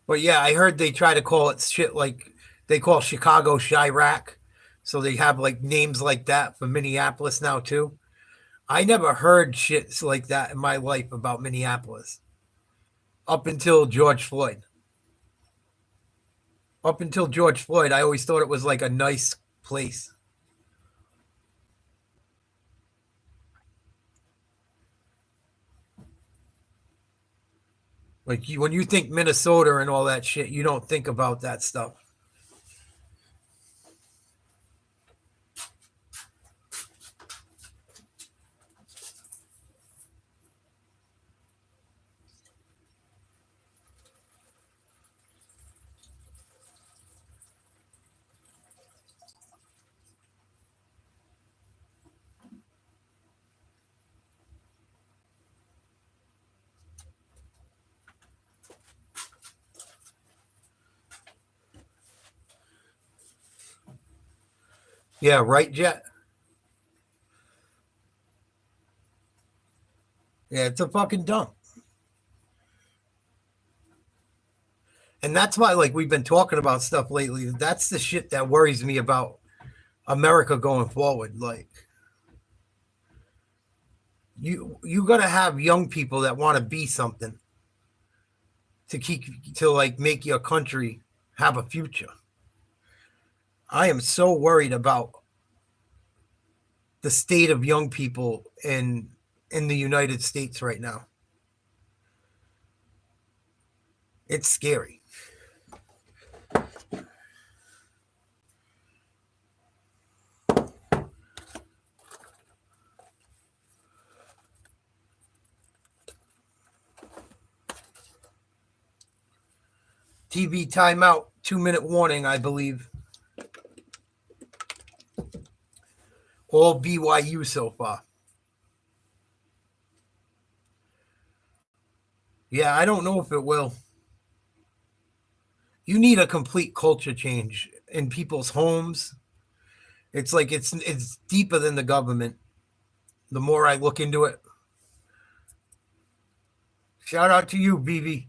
But yeah, I heard they try to call it shit like they call Chicago Chirac. So they have like names like that for Minneapolis now too. I never heard shit like that in my life about Minneapolis. Up until George Floyd. Up until George Floyd, I always thought it was like a nice place. Like when you think Minnesota and all that shit, you don't think about that stuff. Yeah, right, Jet? Yeah, it's a fucking dump. And that's why, like, we've been talking about stuff lately. That's the shit that worries me about America going forward. Like, you got to have young people that want to be something to make your country have a future. I am so worried about the state of young people in the United States right now. It's scary. TV timeout, 2-minute warning, I believe. All BYU so far. Yeah, I don't know if it will. You need a complete culture change in people's homes. It's like it's deeper than the government. the more I look into it. Shout out to you, BB.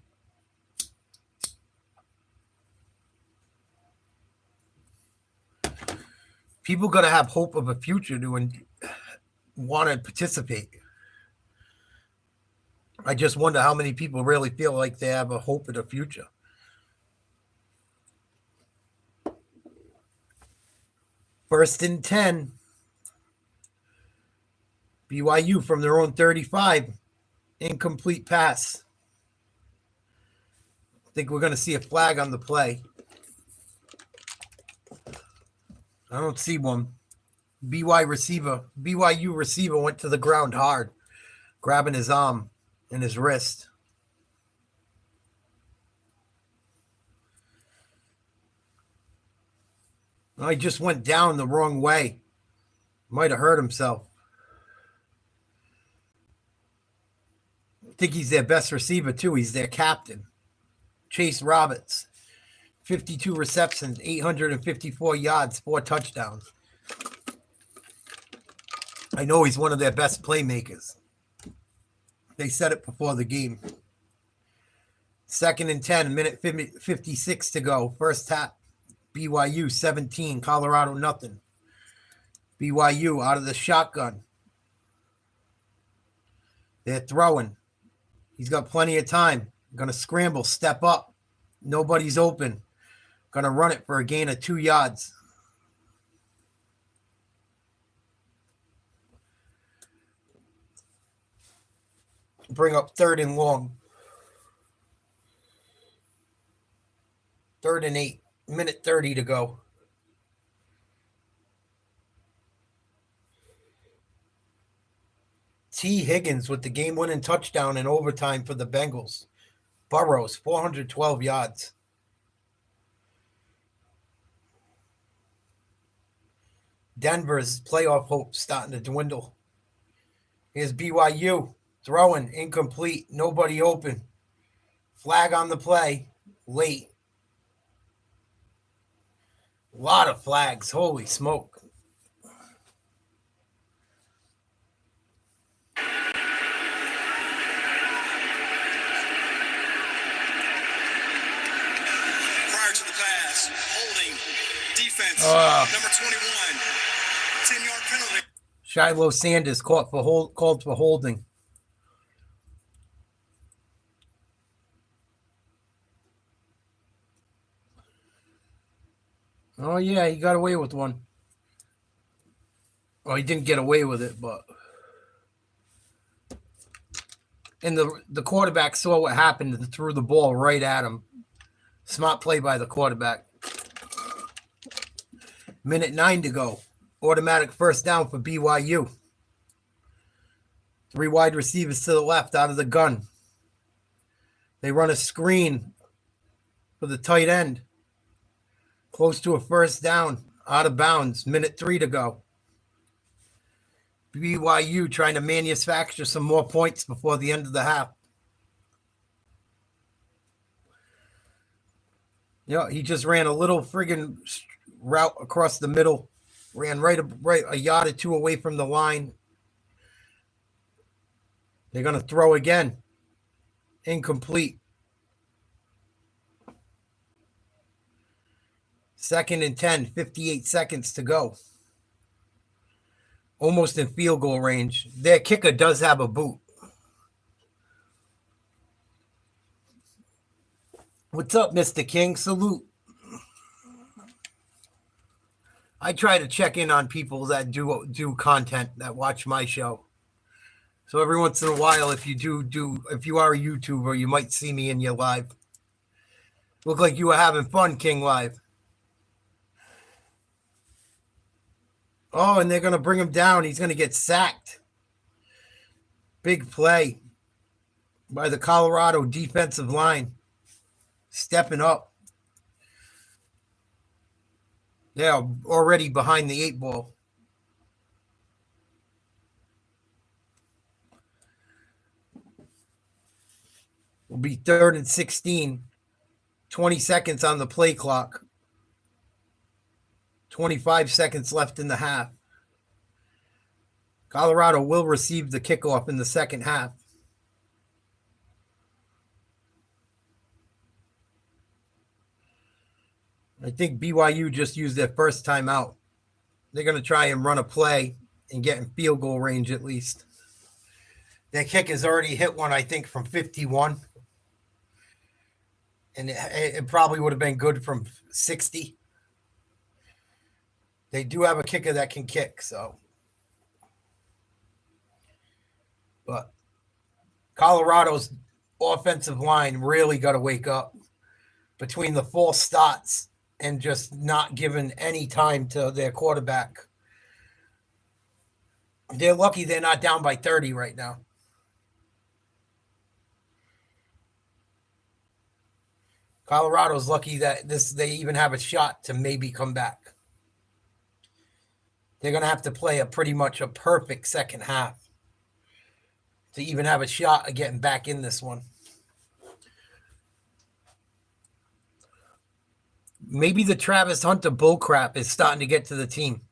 People got to have hope of a future to want to participate. I just wonder how many people really feel like they have a hope of the future. First and 10. BYU from their own 35. Incomplete pass. I think we're going to see a flag on the play. I don't see one. BYU receiver went to the ground hard, grabbing his arm and his wrist. Well, he just went down the wrong way. Might have hurt himself. I think he's their best receiver, too. He's their captain. Chase Roberts. 52 receptions, 854 yards, 4 touchdowns. I know he's one of their best playmakers. They said it before the game. Second and 10, minute 56 to go. First half, BYU 17, Colorado nothing. BYU out of the shotgun. They're throwing. He's got plenty of time. Going to scramble, step up. Nobody's open. Going to run it for a gain of 2 yards. Bring up 3rd and long. 3rd and 8. Minute 30 to go. T. Higgins with the game-winning touchdown in overtime for the Bengals. Burrows, 412 yards. Denver's playoff hope starting to dwindle. Here's BYU throwing, incomplete, nobody open. Flag on the play, late. A lot of flags, holy smoke. Number 21, 10-yard penalty. Shiloh Sanders called for holding. Oh yeah, he got away with one. Well, he didn't get away with it, but and the quarterback saw what happened and threw the ball right at him. Smart play by the quarterback. Minute 9 to go. Automatic first down for BYU. 3 wide receivers to the left out of the gun. They run a screen for the tight end. Close to a first down. Out of bounds. Minute 3 to go. BYU trying to manufacture some more points before the end of the half. Yeah, he just ran a little friggin' route across the middle, ran right a yard or 2 away from the line. They're going to throw again. Incomplete. 2nd and 10, 58 seconds to go. Almost in field goal range. Their kicker does have a boot. What's up, Mr. King? Salute. I try to check in on people that do content, that watch my show. So every once in a while, if you are a YouTuber, you might see me in your live. Look like you were having fun, King Live. Oh, and they're going to bring him down. He's going to get sacked. Big play by the Colorado defensive line. Stepping up. They're already behind the 8 ball. Will be 3rd and 16. 20 seconds on the play clock. 25 seconds left in the half. Colorado will receive the kickoff in the second half. I think BYU just used their first time out. They're going to try and run a play and get in field goal range at least. Their kick has already hit one, I think, from 51. And it probably would have been good from 60. They do have a kicker that can kick, so. But Colorado's offensive line really got to wake up between the false starts and just not giving any time to their quarterback. They're lucky they're not down by 30 right now. Colorado's lucky that they even have a shot to maybe come back. They're going to have to play pretty much a perfect second half to even have a shot of getting back in this one. Maybe the Travis Hunter bullcrap is starting to get to the team.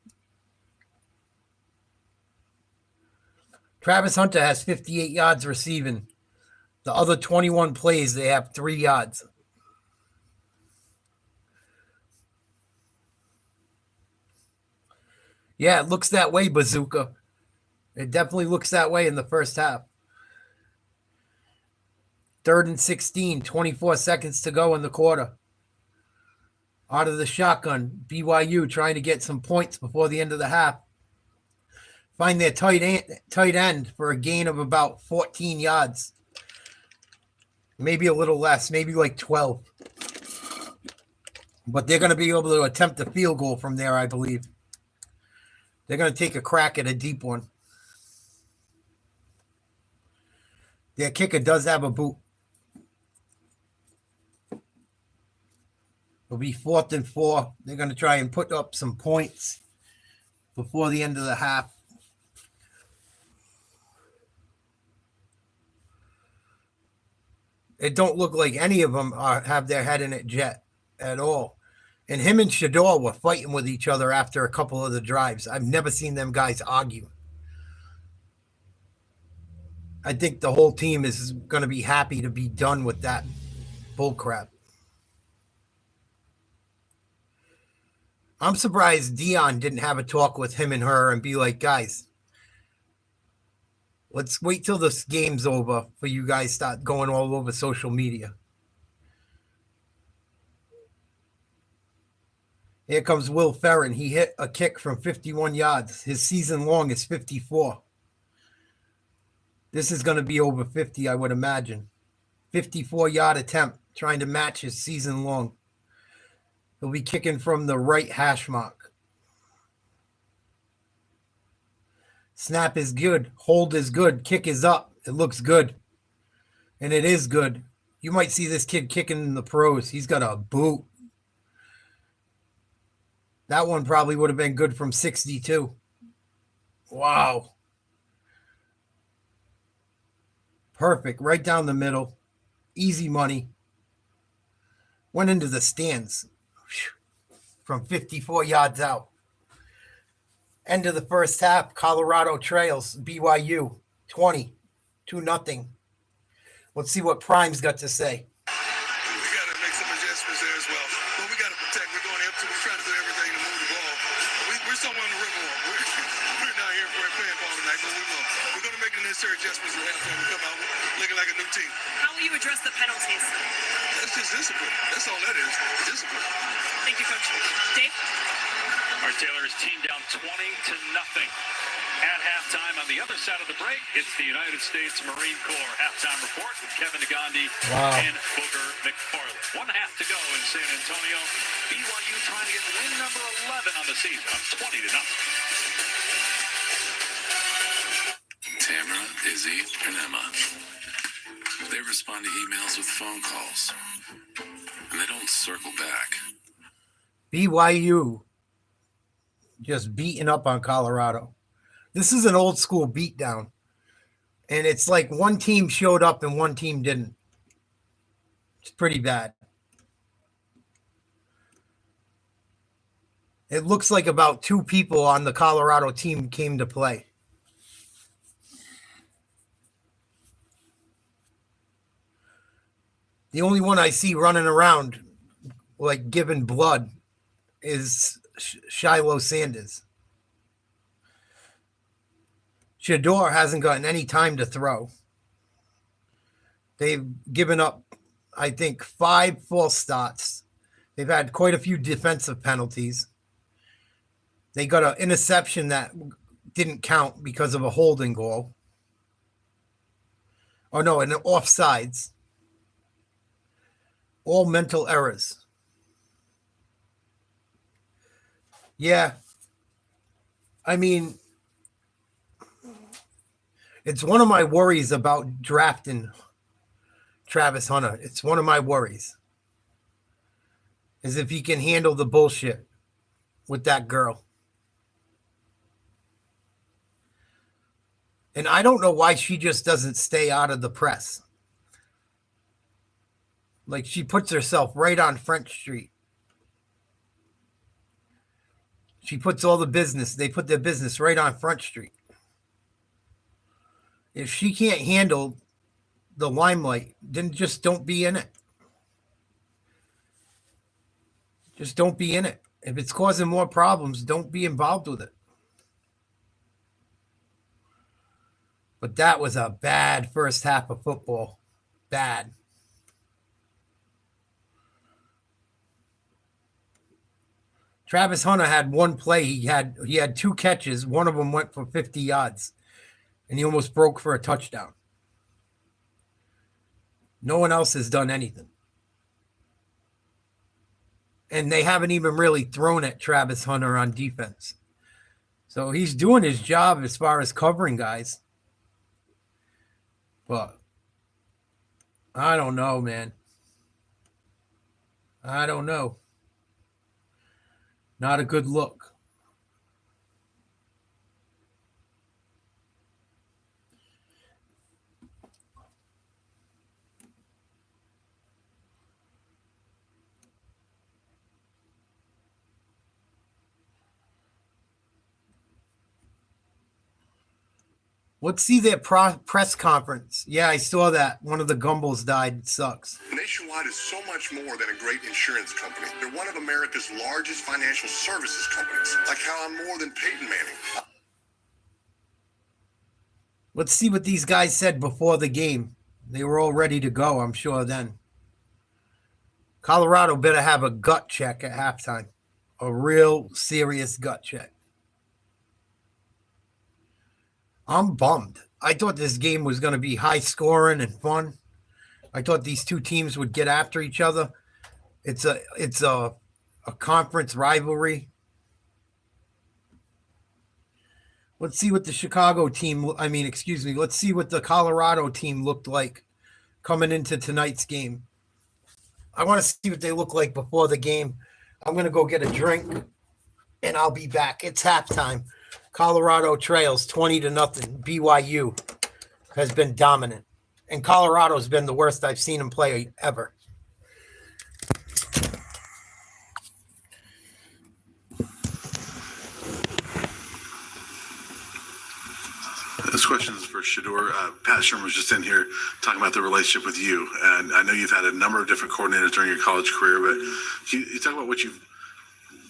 Travis Hunter has 58 yards receiving. The other 21 plays, they have 3 yards. Yeah, it looks that way, Bazooka. It definitely looks that way in the first half. 3rd and 16, 24 seconds to go in the quarter. Out of the shotgun, BYU trying to get some points before the end of the half. Find their tight end for a gain of about 14 yards. Maybe a little less, maybe like 12. But they're going to be able to attempt a field goal from there, I believe. They're going to take a crack at a deep one. Their kicker does have a boot. It'll be 4th and 4. They're going to try and put up some points before the end of the half. It don't look like any of them have their head in it yet at all. And him and Shador were fighting with each other after a couple of the drives. I've never seen them guys argue. I think the whole team is going to be happy to be done with that bullcrap. I'm surprised Dion didn't have a talk with him and her and be like, guys, let's wait till this game's over for you guys start going all over social media. Here comes Will Ferrin. He hit a kick from 51 yards. His season long is 54. This is going to be over 50, I would imagine. 54-yard attempt, trying to match his season long. He'll be kicking from the right hash mark. Snap is good. Hold is good. Kick is up. It looks good. And it is good. You might see this kid kicking in the pros. He's got a boot. That one probably would have been good from 62. Wow. Perfect. Right down the middle. Easy money. Went into the stands. From 54 yards out. End of the first half, Colorado trails BYU 20, 2-0. Let's see what Prime's got to say. We got to make some adjustments there as well. But we got to protect. We're going up to, we're trying to do everything to move the ball. We're somewhere on the river. We're not here for playing ball tonight, but we're going to make the necessary adjustments when we come out looking like a new team. How will you address the penalties? That's just discipline. That's all that is. Discipline. Thank you, Coach. Dave? Our Taylor is team down 20-0 at halftime. On the other side of the break, it's the United States Marine Corps halftime report with Kevin Nagandi and Booger McFarland. 1 half to go in San Antonio. BYU trying to get win number 11 on the season, up 20-0. Tamara, Izzy, and Emma. They respond to emails with phone calls, and they don't circle back. BYU just beating up on Colorado. This is an old school beatdown. And it's like one team showed up and one team didn't. It's pretty bad. It looks like about 2 people on the Colorado team came to play. The only one I see running around like giving blood is Shiloh Sanders. Shador hasn't gotten any time to throw. They've given up, I think, 5 false starts. They've had quite a few defensive penalties. They got an interception that didn't count because of a holding goal. Oh, no, and offsides. All mental errors. Yeah. I mean, it's one of my worries about drafting Travis Hunter. It's one of my worries. Is if he can handle the bullshit with that girl. And I don't know why she just doesn't stay out of the press. Like, she puts herself right on French Street. She puts all the business. They put their business right on Front Street. If she can't handle the limelight, then just don't be in it. Just don't be in it. If it's causing more problems, don't be involved with it. But that was a bad first half of football. Bad. Travis Hunter had one play. He had 2 catches. One of them went for 50 yards. And he almost broke for a touchdown. No one else has done anything. And they haven't even really thrown at Travis Hunter on defense. So he's doing his job as far as covering guys. But I don't know, man. I don't know. Not a good look. Let's see their press conference. Yeah, I saw that. One of the Gumbles died. It sucks. Nationwide is so much more than a great insurance company. They're one of America's largest financial services companies, like how I'm more than Peyton Manning. Let's see what these guys said before the game. They were all ready to go, I'm sure then. Colorado better have a gut check at halftime. A real serious gut check. I'm bummed. I thought this game was going to be high scoring and fun. I thought these two teams would get after each other. It's a conference rivalry. Let's see what the Chicago team, let's see what the Colorado team looked like coming into tonight's game. I want to see what they look like before the game. I'm going to go get a drink and I'll be back. It's halftime. Colorado trails 20-0. BYU has been dominant. And Colorado's been the worst I've seen them play ever. This question is for Shador. Pat Sherman was just in here talking about the relationship with you. And I know you've had a number of different coordinators during your college career, but you talk about what you've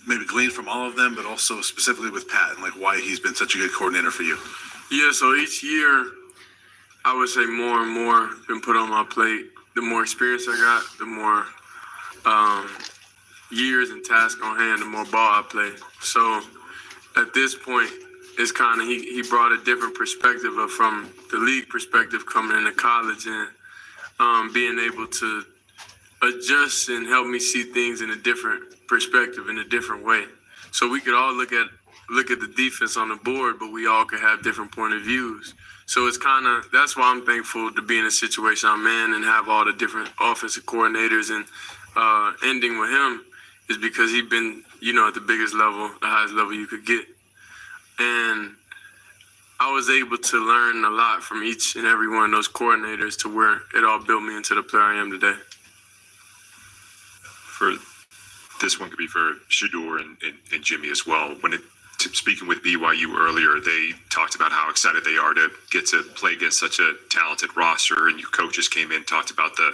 maybe gleaned from all of them, but also specifically with Pat and like why he's been such a good coordinator for you. Yeah, so each year, I would say more and more been put on my plate. The more experience I got, the more years and tasks on hand, the more ball I play. So at this point, it's kind of, he brought a different perspective of, from the league perspective coming into college and being able to adjust and help me see things in a different perspective, in a different way. So we could all look at the defense on the board, but we all could have different point of views. So it's kind of, that's why I'm thankful to be in a situation I'm in and have all the different offensive coordinators, and ending with him is because he's been, at the biggest level, the highest level you could get. And I was able to learn a lot from each and every one of those coordinators to where it all built me into the player I am today. This one could be for Shador and Jimmy as well. Speaking with BYU earlier, they talked about how excited they are to get to play against such a talented roster, and your coaches came in, talked about the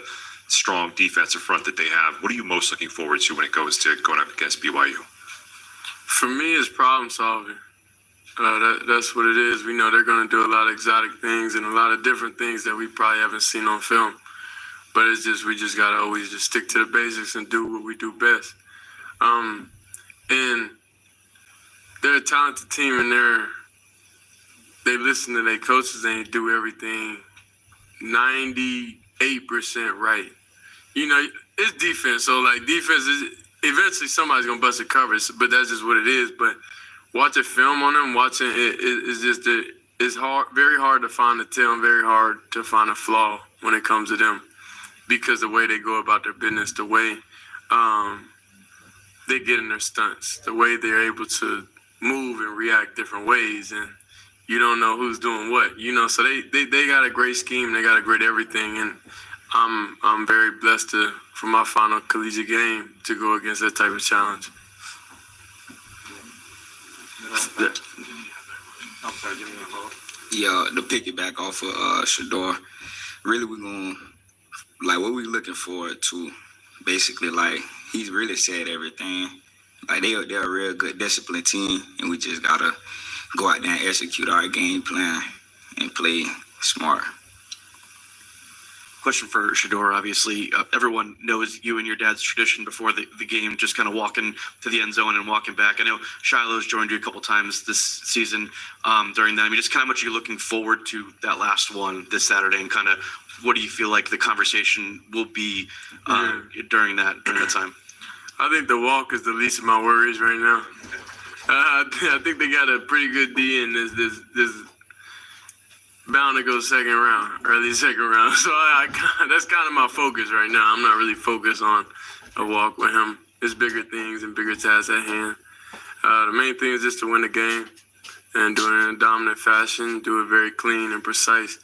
strong defensive front that they have. What are you most looking forward to when it goes to going up against BYU? For me, it's problem solving. That's what it is. We know they're going to do a lot of exotic things and a lot of different things that we probably haven't seen on film. But it's just we just got to always just stick to the basics and do what we do best. And they're a talented team, and they listen to their coaches and they do everything 98% right. You know, it's defense. So, like, defense is eventually somebody's going to bust a coverage, but that's just what it is. But watching film on them, watching it is just it's hard, very hard to find a tail and very hard to find a flaw when it comes to them because the way they go about their business, the way they get in their stunts, the way they're able to move and react different ways, and you don't know who's doing what, you know. So they got a great scheme, they got a great everything, and I'm very blessed for my final collegiate game to go against that type of challenge. Yeah, to piggyback off of Shador, really we're going to, like, what we looking forward to, basically, like, he's really said everything. Like, they're a real good disciplined team, and we just got to go out there and execute our game plan and play smart. Question for Shador, obviously. Everyone knows you and your dad's tradition before the game, just kind of walking to the end zone and walking back. I know Shiloh's joined you a couple times this season during that. I mean, just kind of much you're looking forward to that last one this Saturday, and kind of what do you feel like the conversation will be during that time? I think the walk is the least of my worries right now. I think they got a pretty good D in this bound to go second round, early second round. So that's kind of my focus right now. I'm not really focused on a walk with him. There's bigger things and bigger tasks at hand. The main thing is just to win the game and do it in a dominant fashion, do it very clean and precise.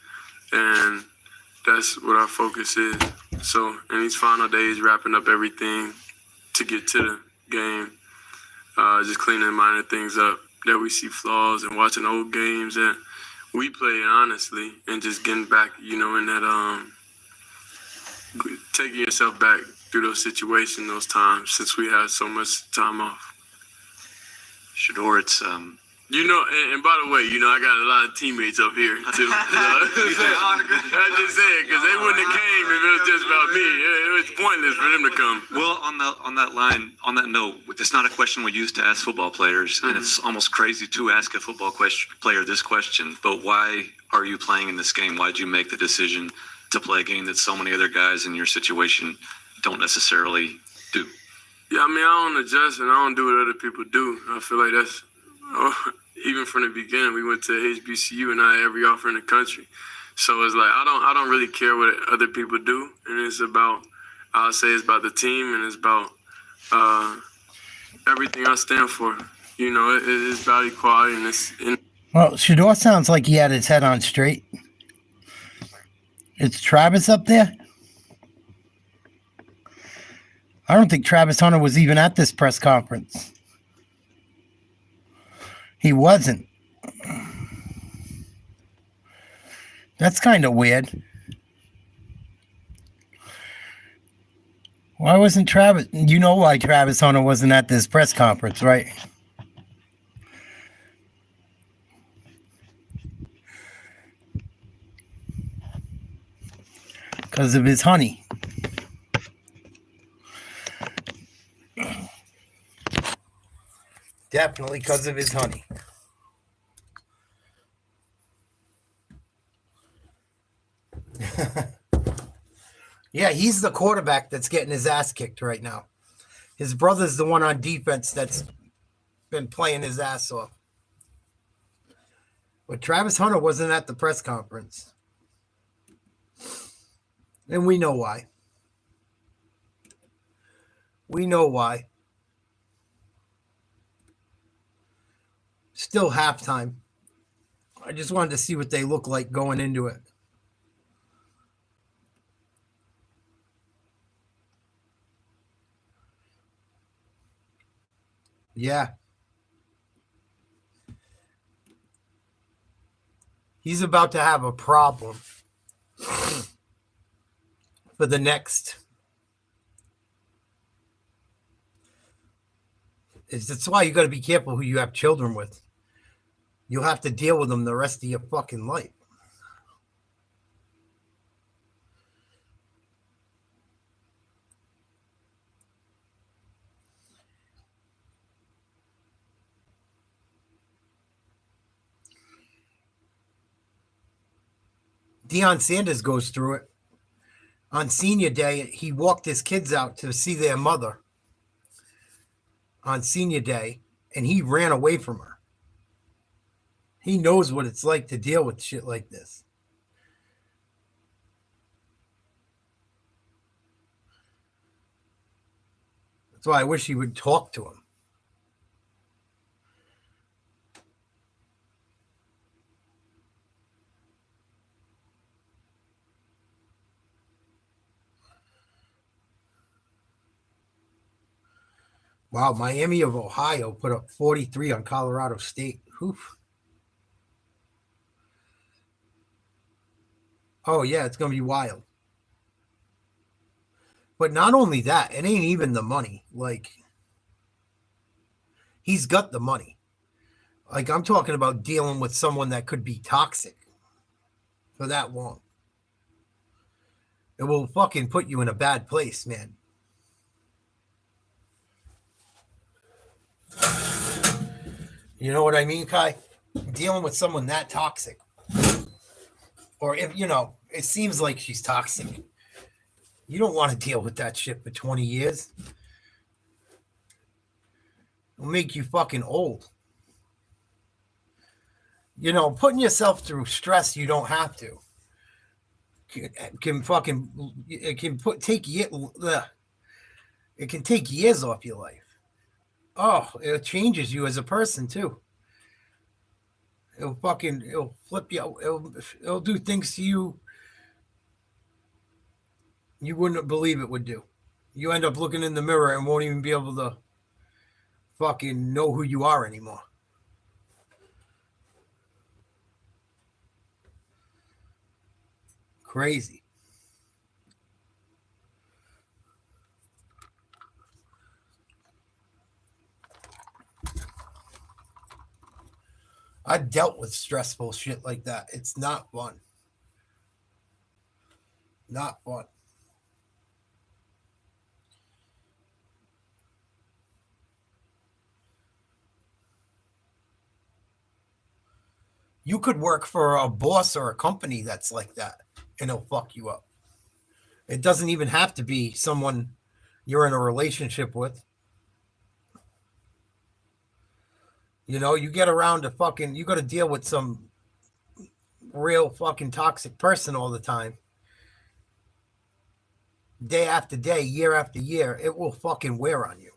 And that's what our focus is. So in these final days, wrapping up everything to get to the game, just cleaning minor things up that we see flaws and watching old games that we play honestly, and just getting back, you know, in that taking yourself back through those situations, those times, since we had so much time off. Shador, it's you know, and by the way, you know, I got a lot of teammates up here too. I just said because they wouldn't have came if it was just about me. It was pointless for them to come. Well, on that note, it's not a question we used to ask football players, and it's almost crazy to ask a football player this question. But why are you playing in this game? Why did you make the decision to play a game that so many other guys in your situation don't necessarily do? Yeah, I mean, I don't adjust and I don't do what other people do. I feel like that's. Even from the beginning, we went to HBCU and I had every offer in the country. So it's like I don't really care what other people do, and it's about it's about the team and it's about everything I stand for. You know, it's about equality and it's. Well, Shador sounds like he had his head on straight. Is Travis up there? I don't think Travis Hunter was even at this press conference. He wasn't. That's kind of weird. Why wasn't Travis? You know why Travis Hunter wasn't at this press conference, right? Because of his honey. Definitely because of his honey. Yeah, he's the quarterback that's getting his ass kicked right now. His brother's the one on defense that's been playing his ass off. But Travis Hunter wasn't at the press conference. And we know why. We know why. Still halftime. I just wanted to see what they look like going into it. Yeah. He's about to have a problem. for the next. That's why you got to be careful who you have children with. You'll have to deal with them the rest of your fucking life. Deion Sanders goes through it. On senior day, he walked his kids out to see their mother on senior day, and he ran away from her. He knows what it's like to deal with shit like this. That's why I wish he would talk to him. Wow, Miami of Ohio put up 43 on Colorado State. Oof. Oh, yeah, it's going to be wild. But not only that, it ain't even the money. Like, he's got the money. Like, I'm talking about dealing with someone that could be toxic for that long. It will fucking put you in a bad place, man. You know what I mean, Kai? Dealing with someone that toxic. Or if, it seems like she's toxic. You don't want to deal with that shit for 20 years. It'll make you fucking old. Putting yourself through stress, you don't have to. It can take years off your life. Oh, it changes you as a person too. It'll flip you. It'll do things to you you wouldn't believe it would do. You end up looking in the mirror and won't even be able to fucking know who you are anymore. Crazy. I dealt with stressful shit like that. It's not fun. Not fun. You could work for a boss or a company that's like that, and it'll fuck you up. It doesn't even have to be someone you're in a relationship with. You get around to you got to deal with some real fucking toxic person all the time. Day after day, year after year, it will fucking wear on you.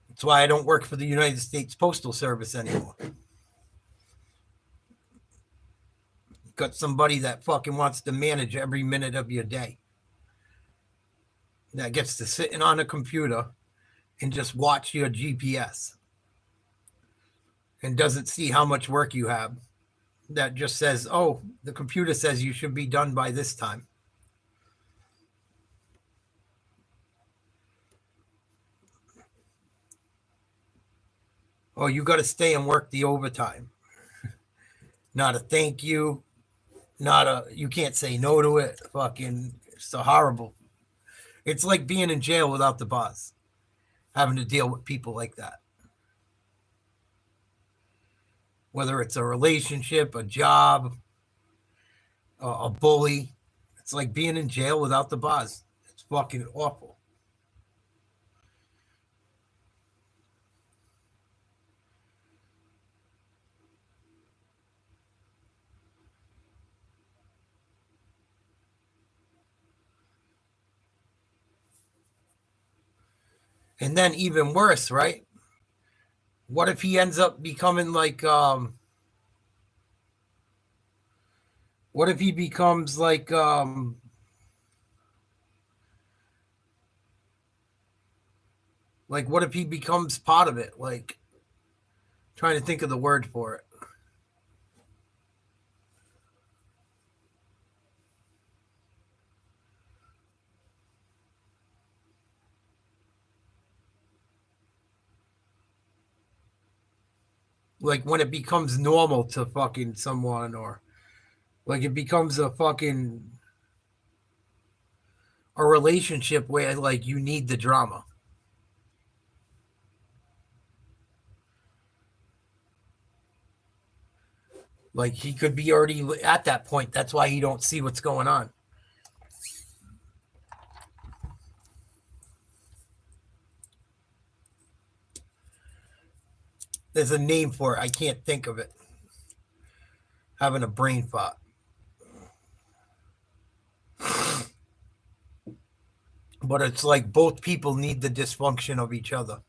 That's why I don't work for the United States Postal Service anymore. Got somebody that fucking wants to manage every minute of your day. That gets to sit on a computer and just watch your GPS. And doesn't see how much work you have. That just says, oh, the computer says you should be done by this time. Oh, you got to stay and work the overtime. Not a thank you. You can't say no to it. Fucking, it's so horrible. It's like being in jail without the boss. Having to deal with people like that. Whether it's a relationship, a job, a bully. It's like being in jail without the boss. It's fucking awful. And then even worse, right? What if he ends up becoming like, what if he becomes like, what if he becomes part of it? Like, Trying to think of the word for it. Like when it becomes normal to fucking someone, or like it becomes a relationship where like you need the drama. Like he could be already at that point. That's why he don't see what's going on. There's a name for it. I can't think of it. Having a brain fart. But it's like both people need the dysfunction of each other.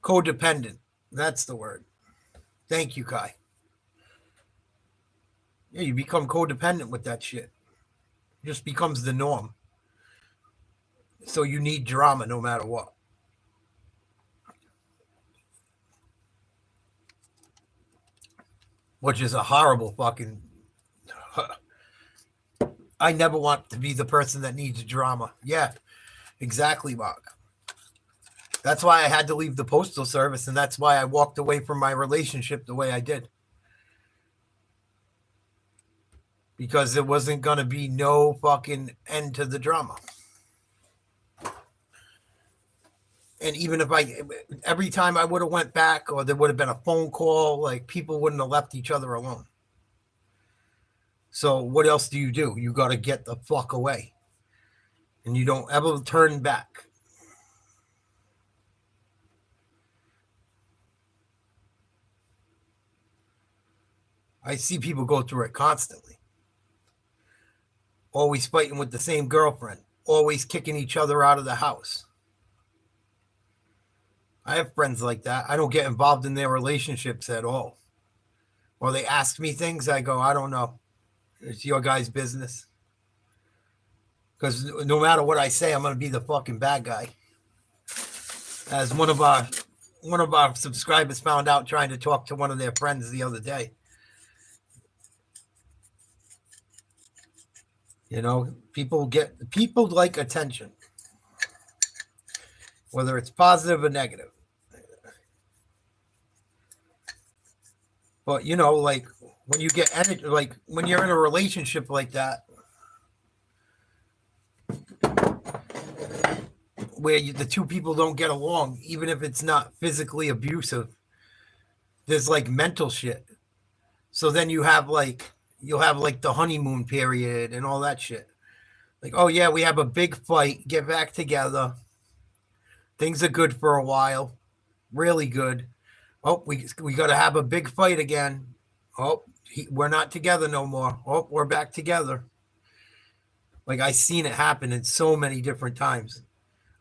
Codependent. That's the word. Thank you, Kai. Yeah, you become codependent with that shit. It just becomes the norm. So you need drama no matter what. Which is a horrible fucking... I never want to be the person that needs drama. Yeah, exactly, Mark. That's why I had to leave the Postal Service, and that's why I walked away from my relationship the way I did. Because there wasn't going to be no fucking end to the drama. And even if every time I would have went back, or there would have been a phone call, like people wouldn't have left each other alone. So what else do? You got to get the fuck away. And you don't ever turn back. I see people go through it constantly. Always fighting with the same girlfriend. Always kicking each other out of the house. I have friends like that. I don't get involved in their relationships at all. Or they ask me things, I go, I don't know. It's your guys' business. Because no matter what I say, I'm going to be the fucking bad guy. As one of our subscribers found out trying to talk to one of their friends the other day. You know, people like attention. Whether it's positive or negative. But, you know, like when you get energy, like when you're in a relationship like that, where the two people don't get along, even if it's not physically abusive, there's like mental shit. So then you'll have like the honeymoon period and all that shit. Like, oh yeah, we have a big fight, get back together. Things are good for a while. Really good. Oh, we got to have a big fight again. Oh, we're not together no more. Oh, we're back together. Like I seen it happen in so many different times.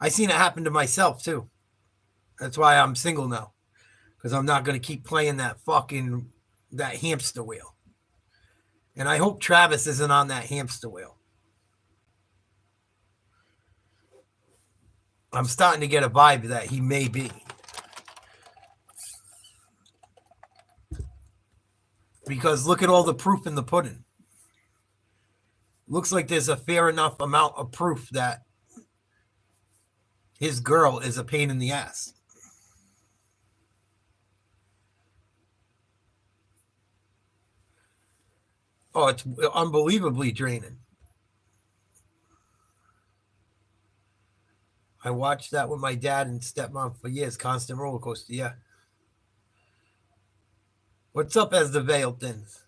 I seen it happen to myself too. That's why I'm single now. Because I'm not going to keep playing that hamster wheel. And I hope Travis isn't on that hamster wheel. I'm starting to get a vibe that he may be. Because look at all the proof in the pudding. Looks like there's a fair enough amount of proof that his girl is a pain in the ass. Oh, it's unbelievably draining. I watched that with my dad and stepmom for years. Constant roller coaster, yeah. What's up as the veil thins?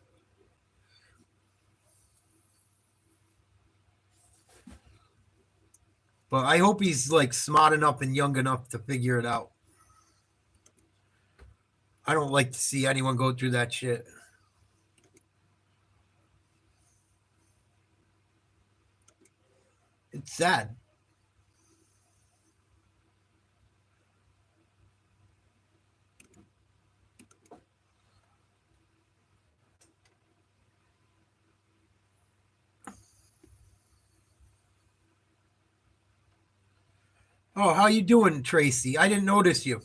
But I hope he's like smart enough and young enough to figure it out. I don't like to see anyone go through that shit. It's sad. Oh, how you doing, Tracy? I didn't notice you.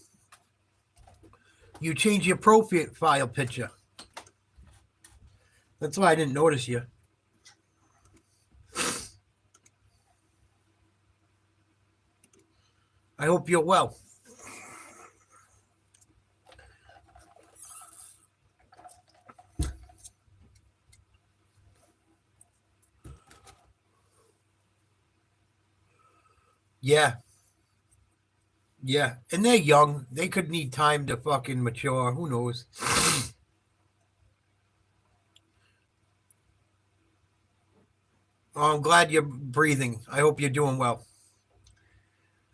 You changed your profile picture. That's why I didn't notice you. I hope you're well. Yeah. Yeah. And they're young. They could need time to fucking mature. Who knows? Oh, I'm glad you're breathing. I hope you're doing well.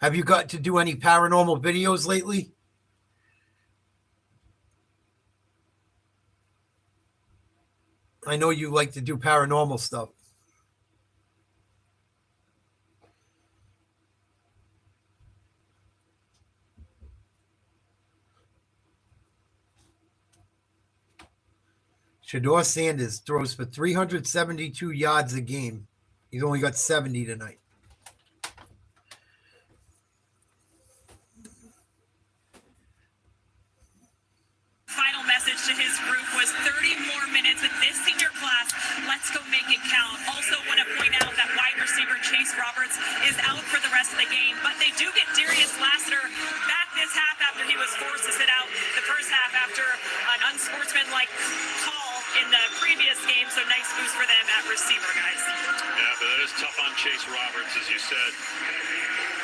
Have you got to do any paranormal videos lately? I know you like to do paranormal stuff. Shedeur Sanders throws for 372 yards a game. He's only got 70 tonight. Final message to his group was 30 more minutes with this senior class. Let's go make it count. Also want to point out that wide receiver Chase Roberts is out for the rest of the game, but they do get Darius Lassiter back this half after he was forced to sit out the first half after an unsportsmanlike call in the previous game. So nice boost for them at receiver, guys. Yeah, but that is tough on Chase Roberts, as you said.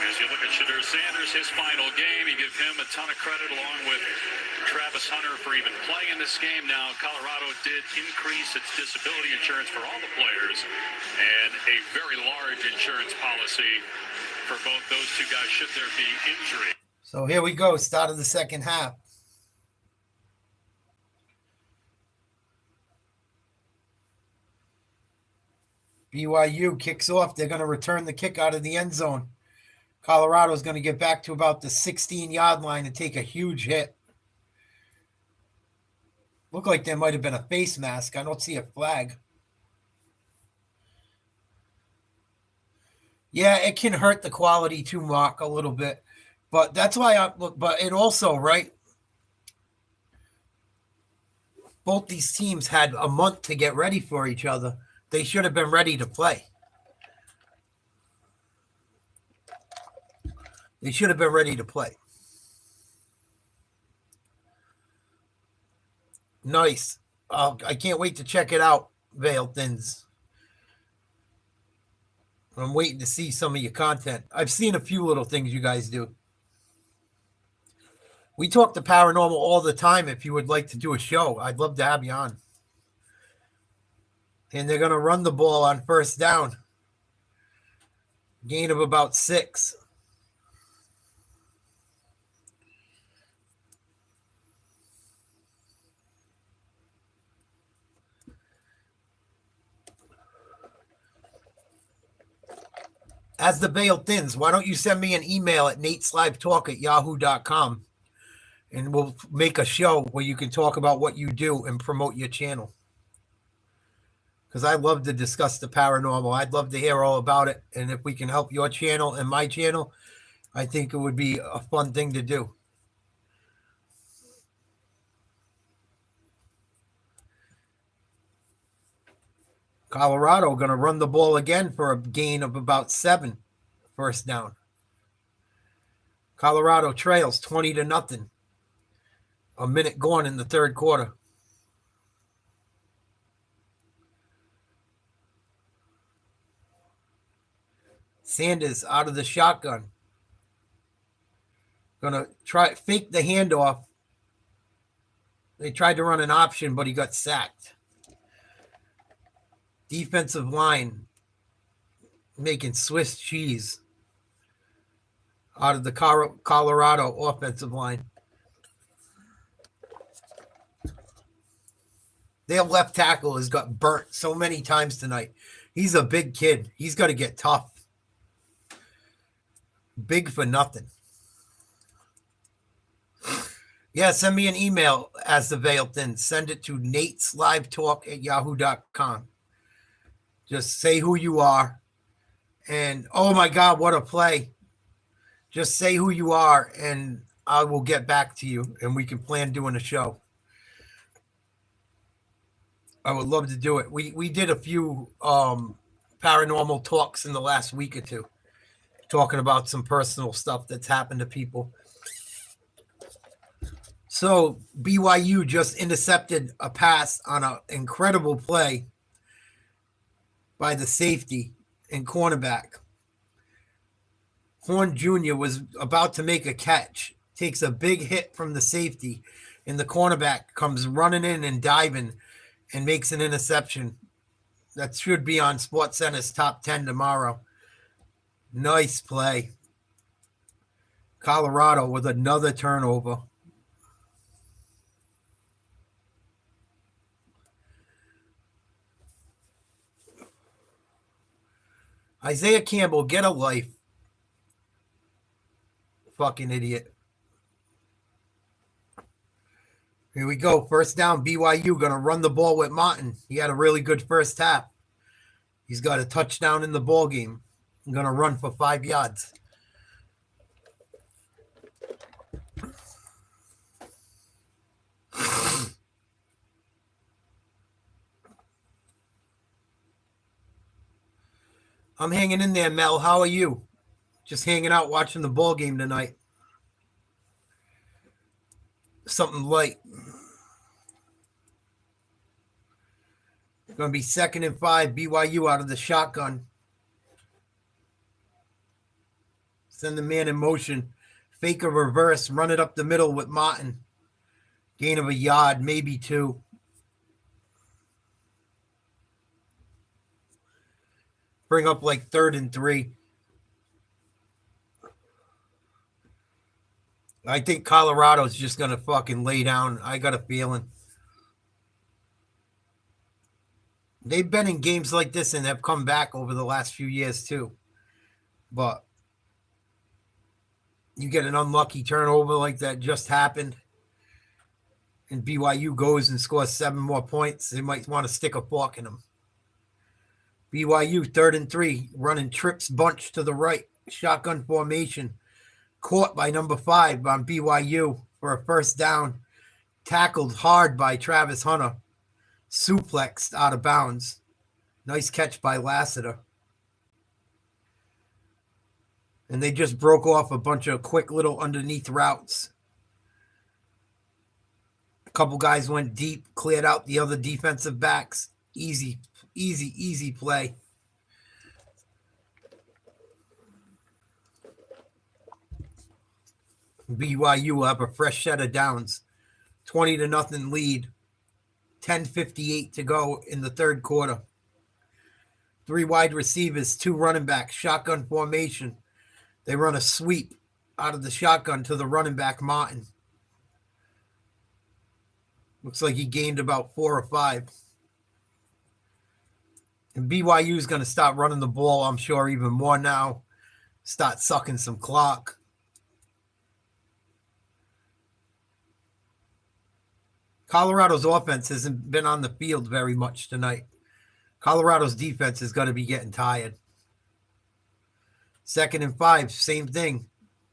As you look at Shedeur Sanders, his final game, you give him a ton of credit along with Travis Hunter for even playing in this game. Now, Colorado did increase its disability insurance for all the players and a very large insurance policy for both those two guys should there be injury. So here we go, start of the second half. BYU kicks off. They're going to return the kick out of the end zone. Colorado's going to get back to about the 16-yard line and take a huge hit. Looked like there might have been a face mask. I don't see a flag. Yeah, it can hurt the quality too, Mark, a little bit. But that's why but it also, right? Both these teams had a month to get ready for each other. They should have been ready to play. They should have been ready to play. Nice. I can't wait to check it out, Veil Thins. I'm waiting to see some of your content. I've seen a few little things you guys do. We talk to paranormal all the time. If you would like to do a show, I'd love to have you on. And they're going to run the ball on first down. Gain of about 6. As the veil thins, why don't you send me an email at nateslivetalk@yahoo.com and we'll make a show where you can talk about what you do and promote your channel. Because I love to discuss the paranormal. I'd love to hear all about it. And if we can help your channel and my channel, I think it would be a fun thing to do. Colorado going to run the ball again for a gain of about 7, first down. Colorado trails 20-0. A minute gone in the third quarter. Sanders out of the shotgun. Going to try fake the handoff. They tried to run an option, but he got sacked. Defensive line making Swiss cheese out of the Colorado offensive line. Their left tackle has got burnt so many times tonight. He's a big kid. He's got to get tough. Big for nothing. Yeah, send me an email as the veil thins. Send it to nateslivetalk@yahoo.com. Just say who you are. And, oh, my God, what a play. Just say who you are, and I will get back to you, and we can plan doing a show. I would love to do it. We did a few paranormal talks in the last week or two, talking about some personal stuff that's happened to people. So BYU just intercepted a pass on an incredible play by the safety and cornerback. Horn Jr. was about to make a catch, takes a big hit from the safety, and the cornerback comes running in and diving and makes an interception. That should be on SportsCenter's top 10 tomorrow. Nice play. Colorado with another turnover. Isaiah Campbell, get a life. Fucking idiot. Here we go. First down, BYU going to run the ball with Martin. He had a really good first half. He's got a touchdown in the ball game. I'm going to run for 5 yards. I'm hanging in there, Mel. How are you? Just hanging out watching the ball game tonight. Something light. Going to be 2nd and 5. BYU out of the shotgun. Send the man in motion. Fake a reverse. Run it up the middle with Martin. Gain of a yard, maybe 2. Bring up like 3rd and 3. I think Colorado's just going to fucking lay down. I got a feeling. They've been in games like this and have come back over the last few years too. But you get an unlucky turnover like that just happened, and BYU goes and scores 7 more points. They might want to stick a fork in them. BYU 3rd and 3, running trips bunch to the right, shotgun formation, caught by number 5 on BYU for a first down, tackled hard by Travis Hunter, suplexed out of bounds. Nice catch by Lassiter. And they just broke off a bunch of quick little underneath routes. A couple guys went deep, cleared out the other defensive backs. Easy play. BYU will have a fresh set of downs. 20-0 lead. 10:58 to go in the third quarter. 3 wide receivers, 2 running backs, shotgun formation. They run a sweep out of the shotgun to the running back, Martin. Looks like he gained about 4 or 5. And BYU is going to start running the ball, I'm sure, even more now. Start sucking some clock. Colorado's offense hasn't been on the field very much tonight. Colorado's defense is going to be getting tired. 2nd and 5, same thing.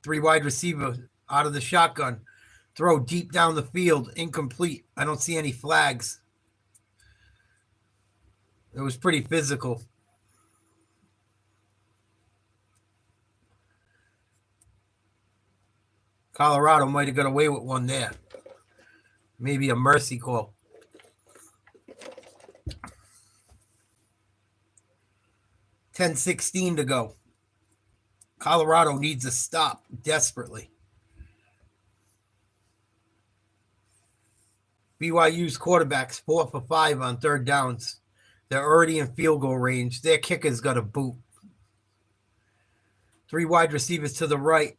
3 wide receiver out of the shotgun. Throw deep down the field, incomplete. I don't see any flags. It was pretty physical. Colorado might have got away with one there. Maybe a mercy call. $10:16 to go. Colorado needs a stop desperately. BYU's quarterbacks 4 for 5 on 3rd downs. They're already in field goal range. Their kicker's got a boot. 3 wide receivers to the right.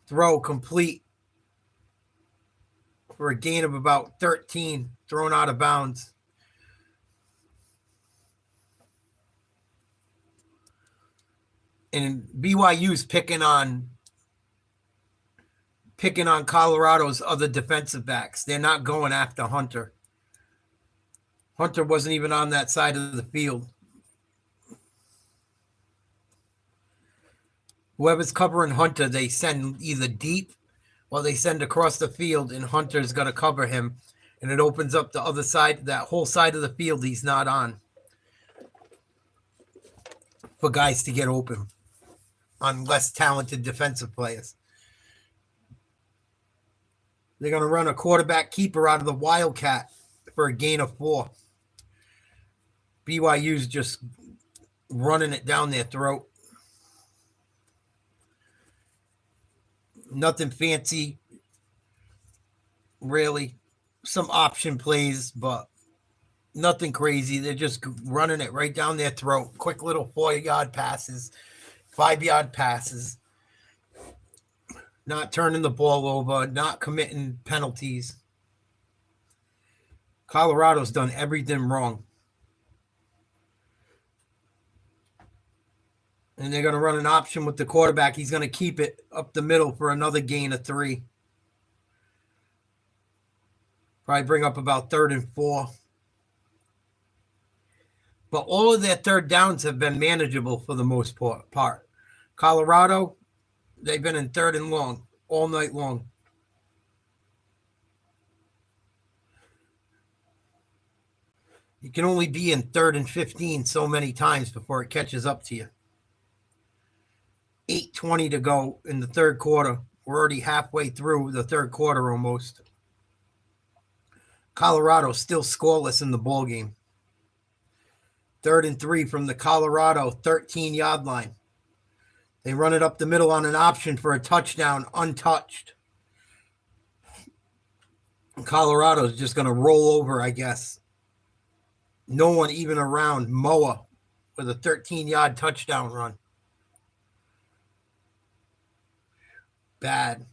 Throw complete for a gain of about 13, thrown out of bounds. And BYU's picking on Colorado's other defensive backs. They're not going after Hunter. Hunter wasn't even on that side of the field. Whoever's covering Hunter, they send either deep or they send across the field, and Hunter's going to cover him, and it opens up the other side, that whole side of the field he's not on, for guys to get open on less talented defensive players. They're going to run a quarterback keeper out of the Wildcat for a gain of 4. BYU's just running it down their throat. Nothing fancy, really. Some option plays, but nothing crazy. They're just running it right down their throat. Quick little 4-yard passes, 5-yard passes. Not turning the ball over, not committing penalties. Colorado's done everything wrong. And they're going to run an option with the quarterback. He's going to keep it up the middle for another gain of 3. Probably bring up about 3rd and 4. But all of their third downs have been manageable for the most part. Colorado, they've been in 3rd and long all night long. You can only be in 3rd and 15 so many times before it catches up to you. 8:20 to go in the third quarter. We're already halfway through the third quarter almost. Colorado still scoreless in the ball game. 3rd and 3 from the Colorado 13-yard line. They run it up the middle on an option for a touchdown, untouched. Colorado's just going to roll over, I guess. No one even around. Moa with a 13-yard touchdown run. Bad.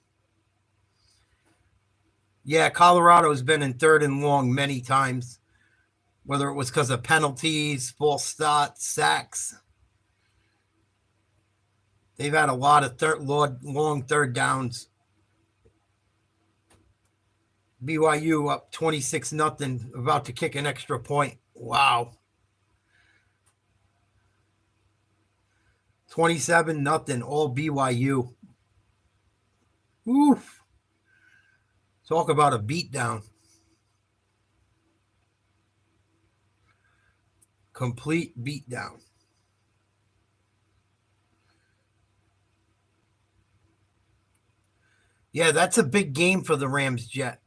Yeah, Colorado's been in 3rd and long many times, whether it was because of penalties, false starts, sacks. They've had a lot of long 3rd downs. BYU up 26-0, about to kick an extra point. Wow. 27-0, all BYU. Oof. Talk about a beatdown. Complete beatdown. Yeah, that's a big game for the Rams, Jet.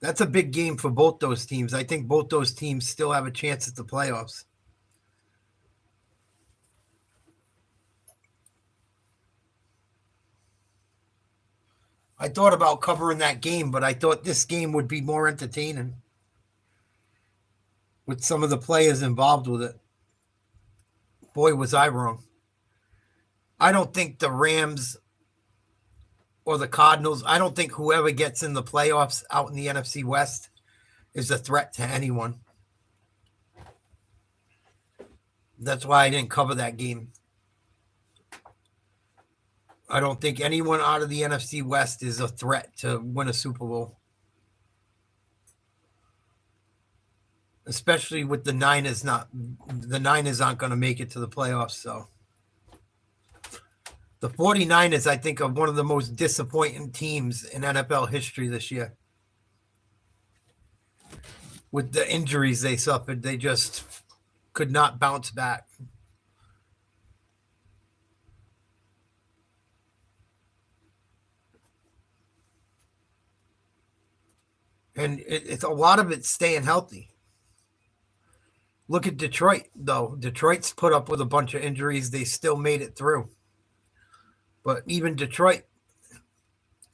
That's a big game for both those teams. I think both those teams still have a chance at the playoffs. I thought about covering that game, but I thought this game would be more entertaining with some of the players involved with it. Boy, was I wrong. I don't think the Rams or the Cardinals, I don't think whoever gets in the playoffs out in the NFC West is a threat to anyone. That's why I didn't cover that game. I don't think anyone out of the NFC West is a threat to win a Super Bowl. Especially with the Niners aren't going to make it to the playoffs. So the 49ers, I think, are one of the most disappointing teams in NFL history this year. With the injuries they suffered, they just could not bounce back. And it's a lot of it staying healthy. Look at Detroit, though. Detroit's put up with a bunch of injuries. They still made it through. But even Detroit,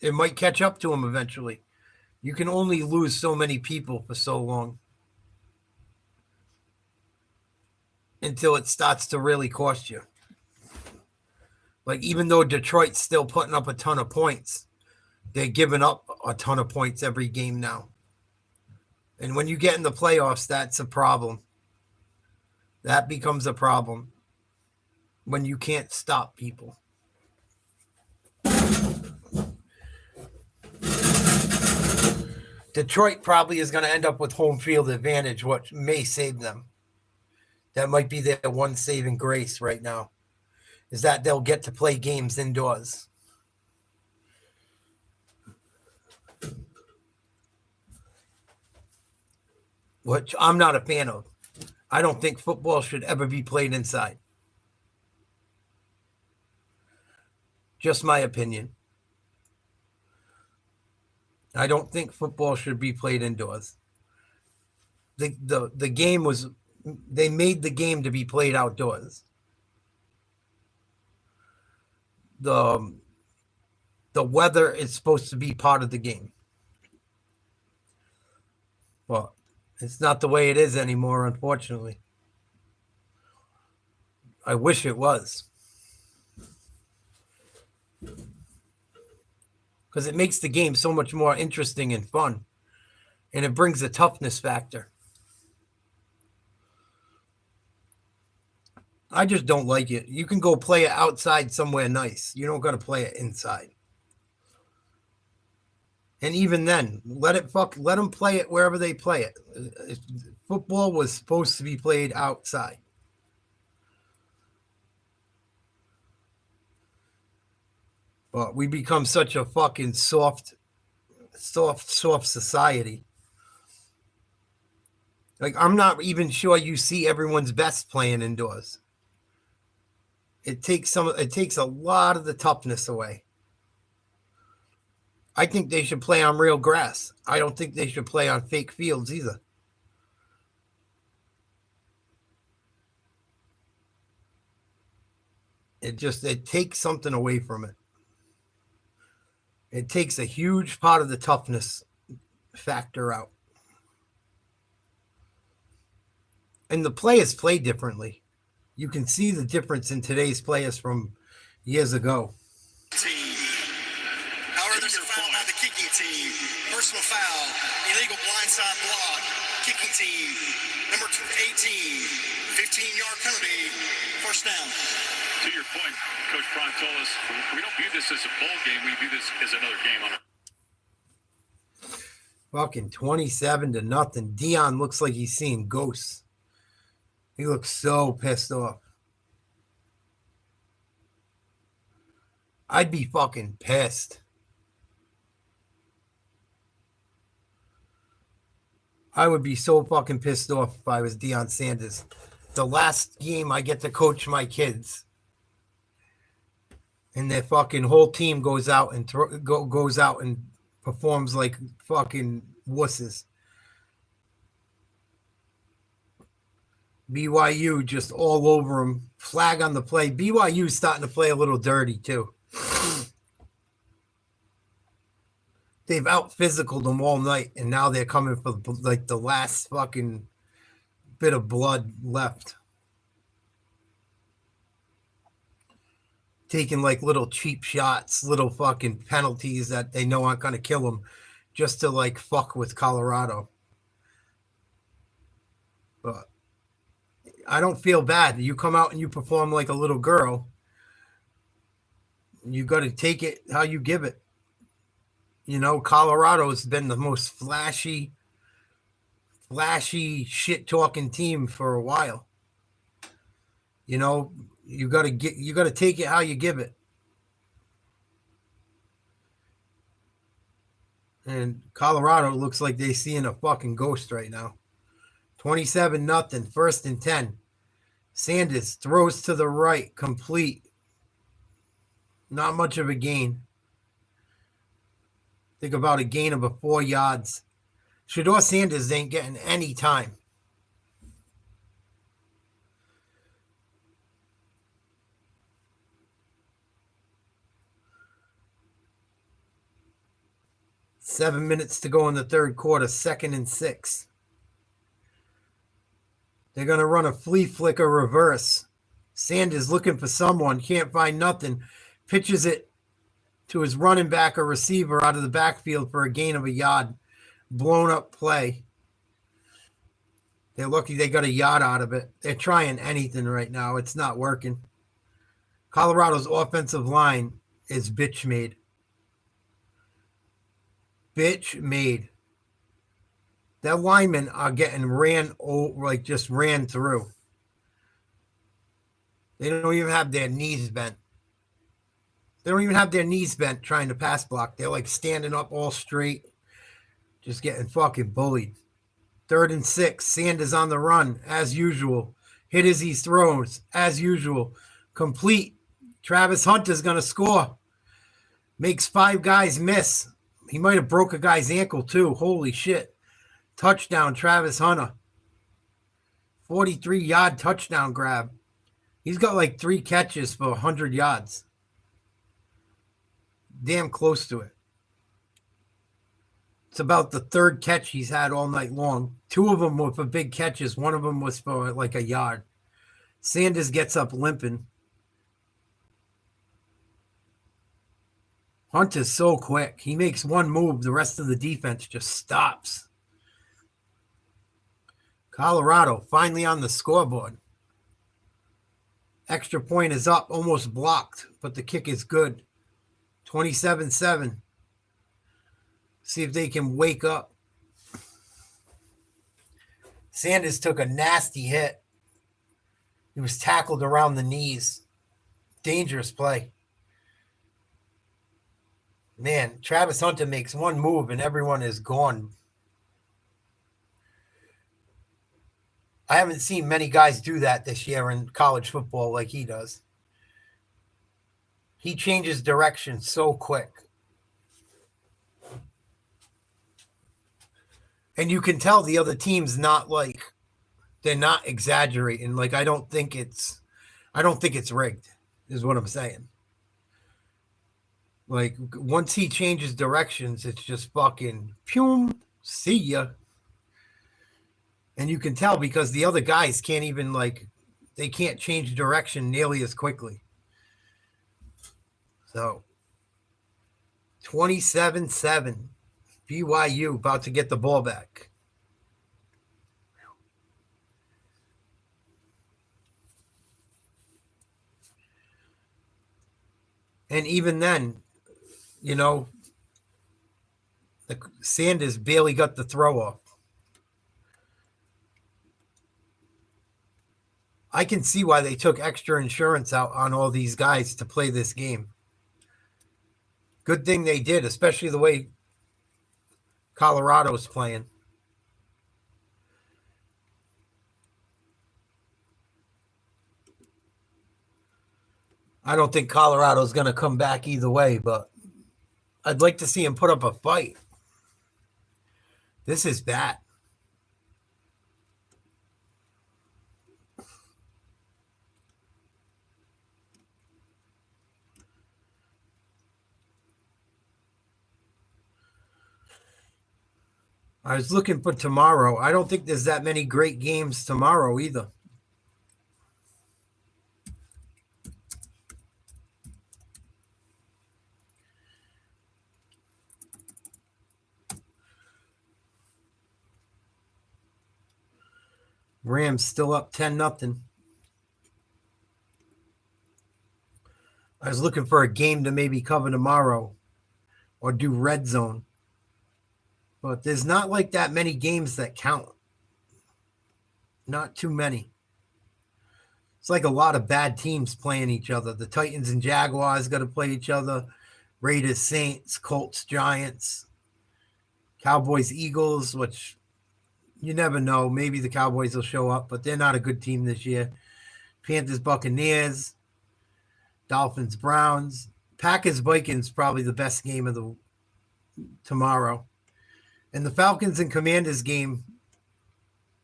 it might catch up to them eventually. You can only lose so many people for so long until it starts to really cost you. Like, even though Detroit's still putting up a ton of points, they're giving up a ton of points every game now. And when you get in the playoffs, that's a problem. That becomes a problem when you can't stop people. Detroit probably is going to end up with home field advantage, which may save them. That might be their one saving grace right now. is that they'll get to play games indoors. Which I'm not a fan of. I don't think football should ever be played inside. Just my opinion. I don't think football should be played indoors. The game was, they made the game to be played outdoors. The weather is supposed to be part of the game. Well, it's not the way it is anymore, unfortunately. I wish it was. Because it makes the game so much more interesting and fun. And it brings a toughness factor. I just don't like it. You can go play it outside somewhere nice. You don't got to play it inside. And even then, let them play it wherever they play it. Football was supposed to be played outside. But we become such a fucking soft society. Like, I'm not even sure you see everyone's best playing indoors. It takes a lot of the toughness away. I think they should play on real grass. I don't think they should play on fake fields either. It takes something away from it. It takes a huge part of the toughness factor out. And the players play differently. You can see the difference in today's players from years ago. However, there's a foul by the kicking team. Personal foul, illegal blindside block, kicking team, number 18, 15-yard penalty, first down. To your point, Coach Prime told us, we don't view this as a bowl game. We view this as another game on our. Fucking 27-0. Dion looks like he's seeing ghosts. He looks so pissed off. I'd be fucking pissed. I would be so fucking pissed off if I was Deion Sanders. The last game I get to coach my kids, and their fucking whole team goes out and performs like fucking wusses. BYU just all over them. Flag on the play. BYU starting to play a little dirty too. They've out-physicaled them all night, and now they're coming for like the last fucking bit of blood left. Taking like little cheap shots, little fucking penalties that they know aren't going to kill them just to like fuck with Colorado. But I don't feel bad. You come out and you perform like a little girl. You got to take it how you give it. You know, Colorado has been the most flashy shit-talking team for a while. You know, you got to take it how you give it. And Colorado looks like they're seeing a fucking ghost right now. 27-0, 1st and 10. Sanders throws to the right, complete. Not much of a gain. Think about a gain of 4 yards. Shedeur Sanders ain't getting any time. Seven minutes to go in the third quarter, 2nd and 6. They're going to run a flea flicker reverse. Sanders looking for someone, can't find nothing. Pitches it to his running back or receiver out of the backfield for a gain of 1 yard. Blown up play. They're lucky they got 1 yard out of it. They're trying anything right now. It's not working. Colorado's offensive line is bitch made. Bitch made. Their linemen are getting ran through. They don't even have their knees bent. They don't even have their knees bent trying to pass block. They're like standing up all straight, just getting fucking bullied. 3rd and 6. Sanders on the run, as usual. Hit as he throws, as usual. Complete. Travis Hunter's going to score. Makes 5 guys miss. He might have broke a guy's ankle, too. Holy shit. Touchdown, Travis Hunter. 43-yard touchdown grab. He's got like 3 catches for 100 yards. Damn close to it. It's about the 3rd catch he's had all night long. 2 of them were for big catches. 1 of them was for like a yard. Sanders gets up limping. Hunter's so quick. He makes 1 move. The rest of the defense just stops. Colorado finally on the scoreboard. Extra point is up, almost blocked, but the kick is good. 27-7. See if they can wake up. Sanders took a nasty hit. He was tackled around the knees. Dangerous play. Man, Travis Hunter makes 1 move and everyone is gone. I haven't seen many guys do that this year in college football like he does. He changes direction so quick. And you can tell the other team's not like, they're not exaggerating. Like, I don't think it's rigged, is what I'm saying. Like, once he changes directions, it's just fucking, pum, see ya. And you can tell because the other guys can't even, like, they can't change direction nearly as quickly. So, 27-7. BYU about to get the ball back. And even then, you know, Sanders barely got the throw off. I can see why they took extra insurance out on all these guys to play this game. Good thing they did, especially the way Colorado's playing. I don't think Colorado's going to come back either way, but I'd like to see him put up a fight. This is bad. I was looking for tomorrow. I don't think there's that many great games tomorrow either. Rams still up 10-0. I was looking for a game to maybe cover tomorrow or do red zone. But there's not like that many games that count. Not too many. It's like a lot of bad teams playing each other. The Titans and Jaguars got to play each other. Raiders, Saints, Colts, Giants, Cowboys, Eagles, which you never know. Maybe the Cowboys will show up, but they're not a good team this year. Panthers, Buccaneers, Dolphins, Browns, Packers, Vikings, probably the best game of the tomorrow. And the Falcons and Commanders game,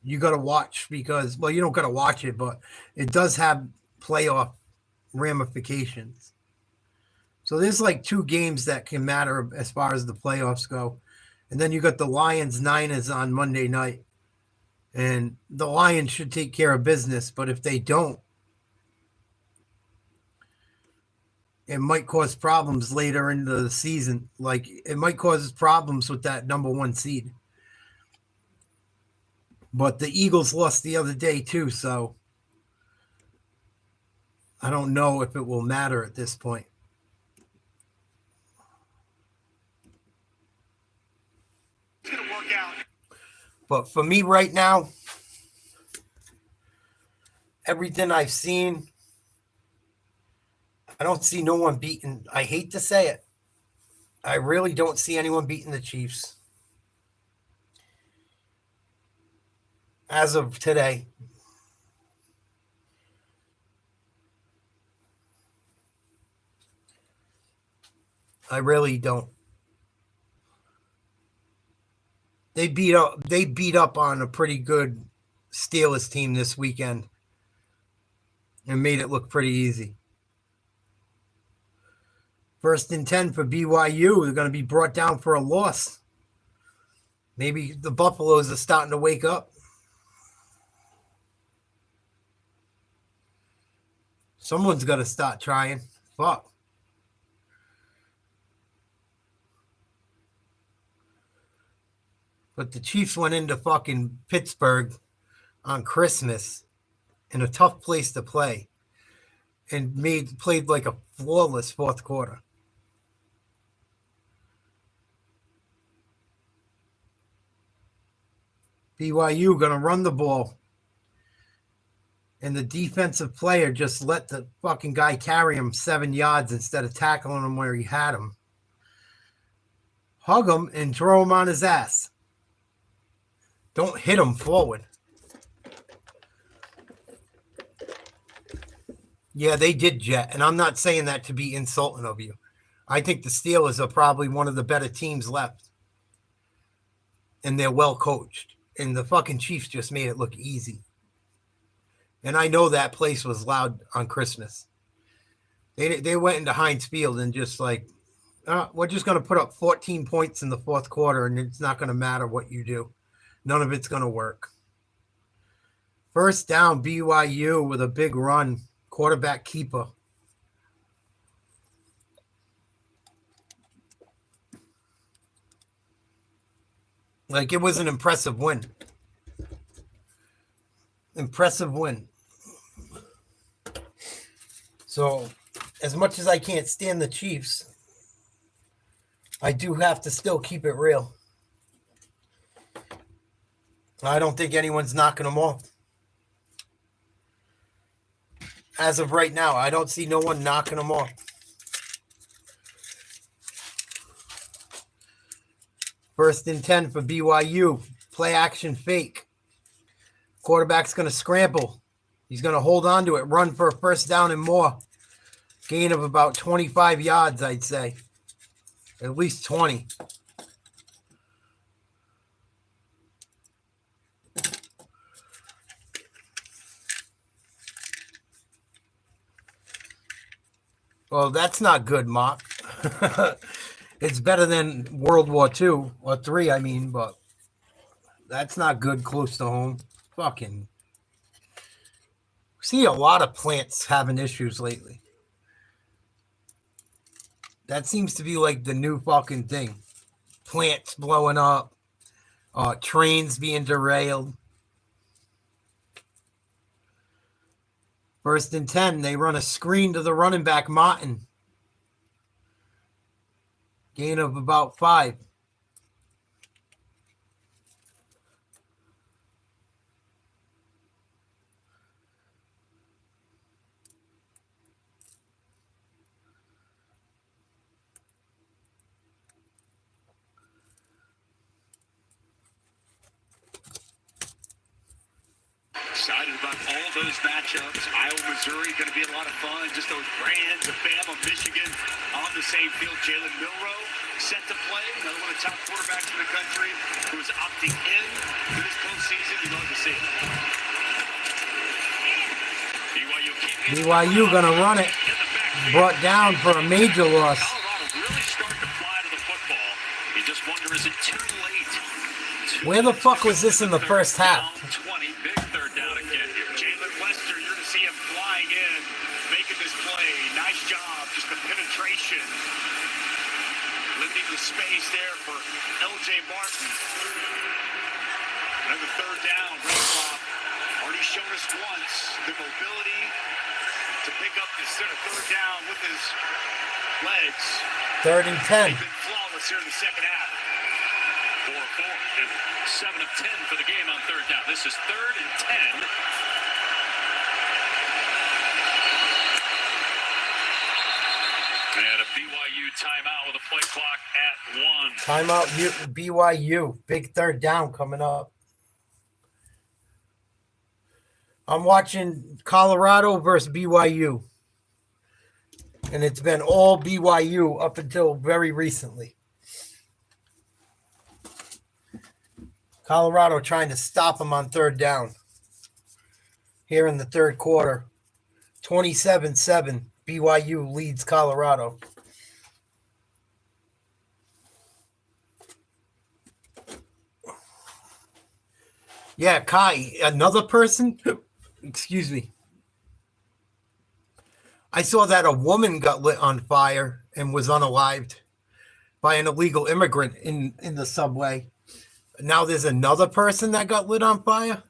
you got to watch because, well, you don't got to watch it, but it does have playoff ramifications. So there's like 2 games that can matter as far as the playoffs go. And then you got the Lions-Niners on Monday night. And the Lions should take care of business, but if they don't, it might cause problems later in the season. Like, it might cause problems with that number 1 seed. But the Eagles lost the other day too, so I don't know if it will matter at this point. It's going to work out. But for me right now, everything I've seen, I don't see no one beating. I hate to say it. I really don't see anyone beating the Chiefs. As of today. I really don't. They beat up on a pretty good Steelers team this weekend and made it look pretty easy. 1st and 10 for BYU. They're going to be brought down for a loss. Maybe the Buffaloes are starting to wake up. Someone's got to start trying. Fuck. But the Chiefs went into fucking Pittsburgh on Christmas in a tough place to play and played like a flawless fourth quarter. BYU going to run the ball. And the defensive player just let the fucking guy carry him 7 yards instead of tackling him where he had him. Hug him and throw him on his ass. Don't hit him forward. Yeah, they did jet. And I'm not saying that to be insulting of you. I think the Steelers are probably one of the better teams left. And they're well coached. And the fucking Chiefs just made it look easy. And I know that place was loud on Christmas. They went into Heinz Field and just like, we're just going to put up 14 points in the fourth quarter and it's not going to matter what you do. None of it's going to work. First down, BYU with a big run. Quarterback keeper. Like, it was an impressive win. Impressive win. So, as much as I can't stand the Chiefs, I do have to still keep it real. I don't think anyone's knocking them off. As of right now, I don't see no one knocking them off. First and 10 for BYU. Play action fake. Quarterback's going to scramble. He's going to hold on to it. Run for a first down and more. Gain of about 25 yards, I'd say. At least 20. Well, that's not good, Mark. It's better than World War II, or III, I mean, but that's not good close to home. Fucking see a lot of plants having issues lately. That seems to be like the new fucking thing. Plants blowing up, trains being derailed. First and 10, they run a screen to the running back, Martin. Gain of about 5. Excited about all those matchups. Iowa, Missouri, going to be a lot of fun. Just those brands of Bama, Michigan on the same field. Jalen Milroe set to play. Another one of the top quarterbacks in the country who is opting in for this postseason. You love to see it. BYU going to run it. Brought down for a major loss. Colorado really starting to fly to the football. You just wonder, is it too late? Where the fuck was this in the first half? 20, big third down again here. Jalen Lester, you're going to see him flying in, making this play. Nice job, just the penetration. Limiting the space there for L.J. Martin. Another third down, Randolph. Already shown us once the mobility to pick up this third down with his legs. 3rd and 10. They've been flawless here in the second half. 4-4 and 7 of 10 for the game on third down. This is 3rd and 10. Timeout, BYU. Big third down coming up. I'm watching Colorado versus BYU. And it's been all BYU up until very recently. Colorado trying to stop them on third down. Here in the third quarter. 27-7. BYU leads Colorado. Yeah, Kai, another person? Excuse me. I saw that a woman got lit on fire and was unalived by an illegal immigrant in the subway. Now there's another person that got lit on fire?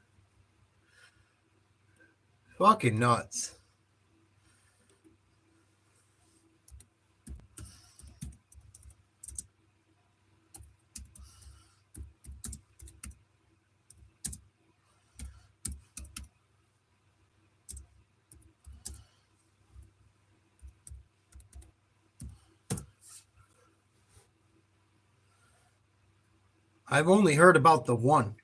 Fucking nuts. I've only heard about the one.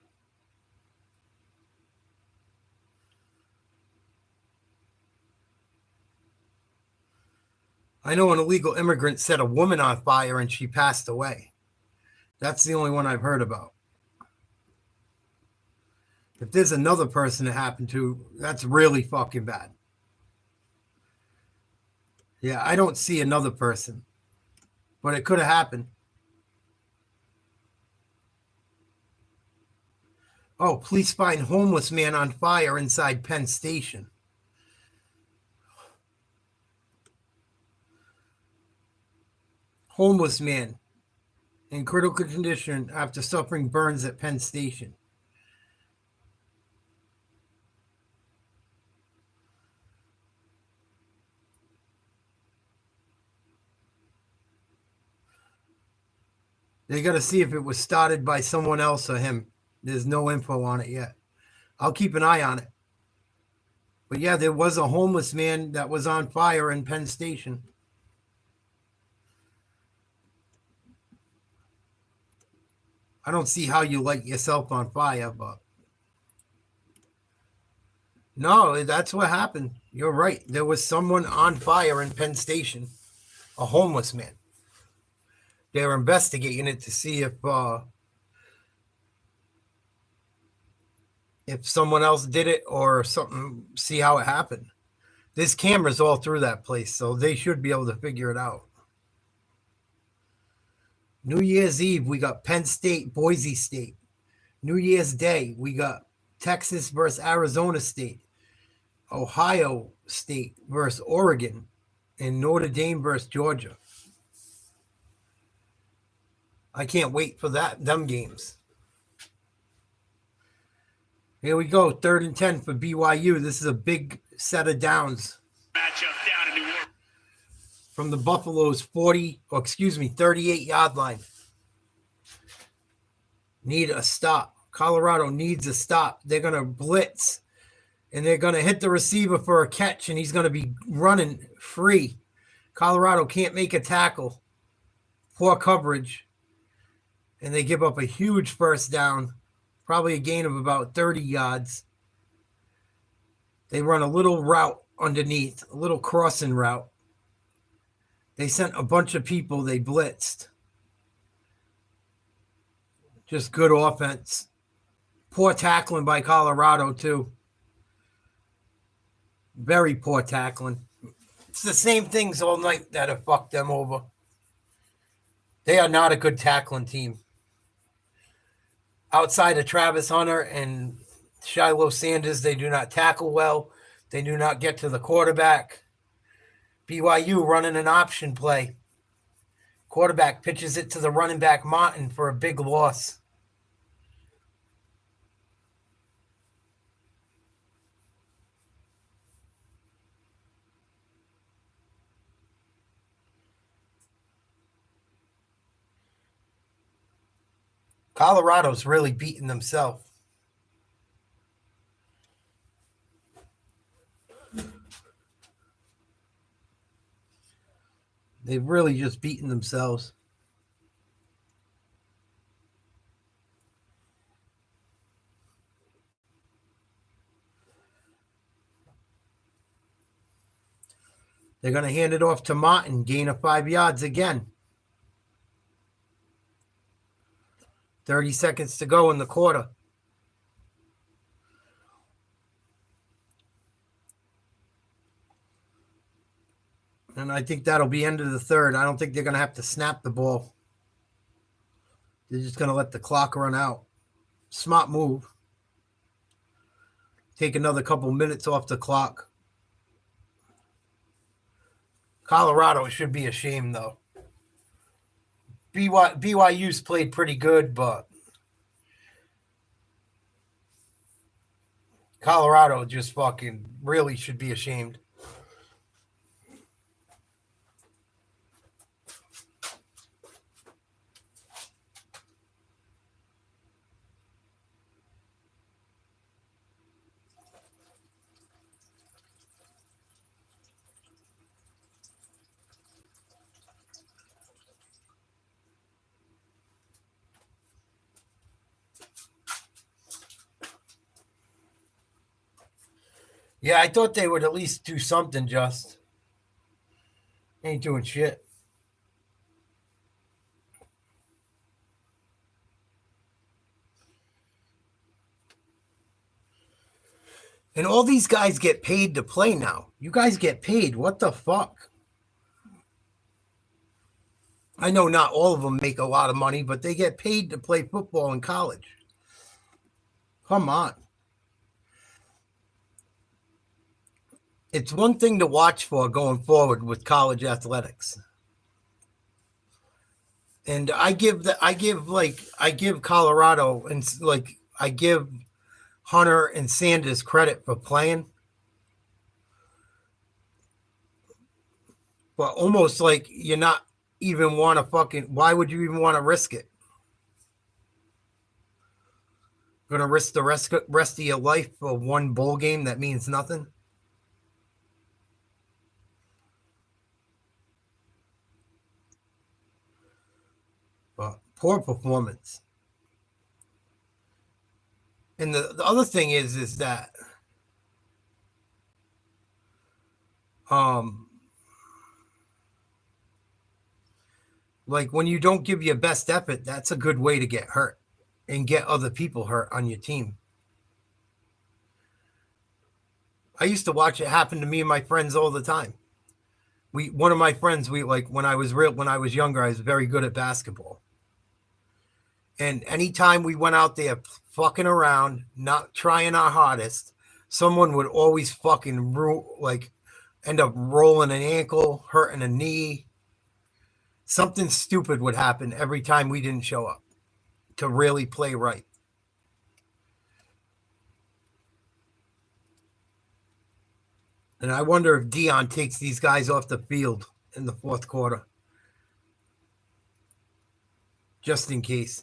I know an illegal immigrant set a woman on fire and she passed away. That's the only one I've heard about. If there's another person it happened to, that's really fucking bad. Yeah, I don't see another person, but it could have happened. Oh, police find homeless man on fire inside Penn Station. Homeless man in critical condition after suffering burns at Penn Station. They got to see if it was started by someone else or him. There's no info on it yet. I'll keep an eye on it. But yeah, there was a homeless man that was on fire in Penn Station. I don't see how you light yourself on fire, but no, that's what happened. You're right. There was someone on fire in Penn Station, a homeless man. They were investigating it to see if someone else did it or something, see how it happened. There's cameras all through that place, so they should be able to figure it out. New Year's Eve, we got Penn State, Boise State. New Year's Day, we got Texas versus Arizona State, Ohio State versus Oregon, and Notre Dame versus Georgia. I can't wait for them games. Here we go, 3rd and 10 for BYU. This is a big set of downs. Matchup down in New Orleans. From the Buffalo's 38-yard line. Need a stop. Colorado needs a stop. They're going to blitz, and they're going to hit the receiver for a catch, and he's going to be running free. Colorado can't make a tackle. Poor coverage. And they give up a huge first down. Probably a gain of about 30 yards. They run a little route underneath, a little crossing route. They sent a bunch of people. They blitzed. Just good offense. Poor tackling by Colorado, too. Very poor tackling. It's the same things all night that have fucked them over. They are not a good tackling team. Outside of Travis Hunter and Shiloh Sanders, they do not tackle well. They do not get to the quarterback. BYU running an option play. Quarterback pitches it to the running back Martin for a big loss. Colorado's really beating themselves. They've really just beaten themselves. They're going to hand it off to Martin, gain of 5 yards again. 30 seconds to go in the quarter. And I think that'll be end of the third. I don't think they're going to have to snap the ball. They're just going to let the clock run out. Smart move. Take another couple minutes off the clock. Colorado should be ashamed, though. BYU's played pretty good, but Colorado just fucking really should be ashamed. Yeah, I thought they would at least do something, just. Ain't doing shit. And all these guys get paid to play now. You guys get paid. What the fuck? I know not all of them make a lot of money, but they get paid to play football in college. Come on. It's one thing to watch for going forward with college athletics. And I give Colorado and I give Hunter and Sanders credit for playing. But almost like you're not even want to why would you even want to risk it? Going to risk the rest of your life for one bowl game that means nothing? But poor performance. And the other thing is that like when you don't give your best effort, that's a good way to get hurt and get other people hurt on your team. I used to watch it happen to me and my friends all the time. One of my friends, when I was younger, I was very good at basketball. And anytime we went out there fucking around, not trying our hardest, someone would always fucking end up rolling an ankle, hurting a knee. Something stupid would happen every time we didn't show up to really play right. And I wonder if Dion takes these guys off the field in the fourth quarter. Just in case.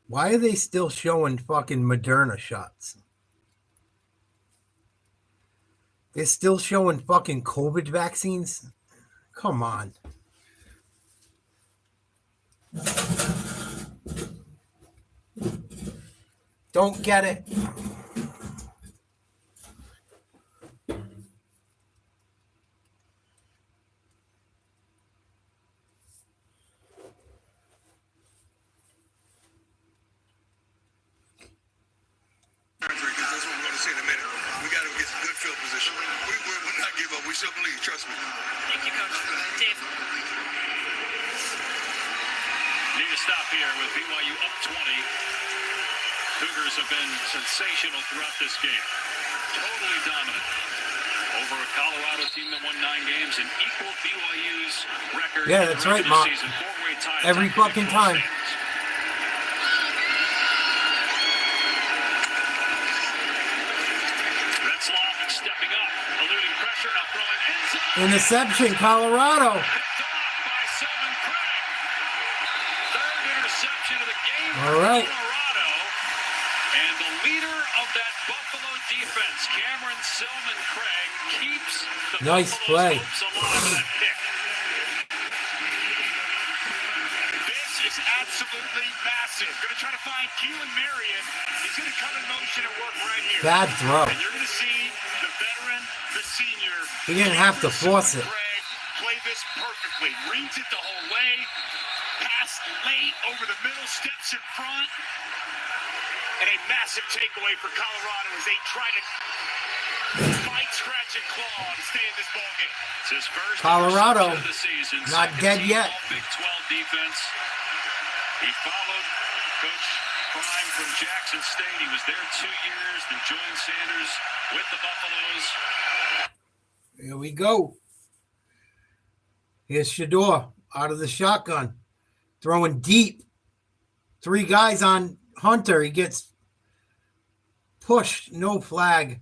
Why are they still showing fucking Moderna shots? They're still showing fucking COVID vaccines? Come on. Don't get it. That's what we're going to see in a minute. We got to get some good field position. We'll not give up. We still believe. Trust me. Thank you, Coach. Dave. Need to stop here with BYU up 20. Cougars have been sensational throughout this game. Totally dominant over a Colorado team that won 9 games and equaled BYU's record. Yeah, that's right, Mark. Every fucking time. Stepping up, eluding pressure, now throwing end zone. Interception, Colorado. Picked off by Selman Craig. Third interception of the game for All right. Colorado. And the leader of that Buffalo defense, Cameron Selman Craig, keeps the Nice Buffalo's play. hopes alive with that pick. This is absolutely massive. Going to try to find Keelan Marion. He's going to come in motion and work right here. Bad throw. And you're going to see the veteran, the senior. He didn't have to force it. Play this perfectly. Reads it the whole way. Pass late over the middle, steps in front. And a massive takeaway for Colorado as they try to fight, scratch, and claw to stay in this ballgame. It's his first Colorado, of the season. not dead yet. Big 12 defense. He followed Coach Prime from Jackson State. He was there 2 years, then joined Sanders with the Buffaloes. Here we go. Here's Shedeur out of the shotgun, throwing deep. 3 guys on Hunter. He gets pushed. No flag.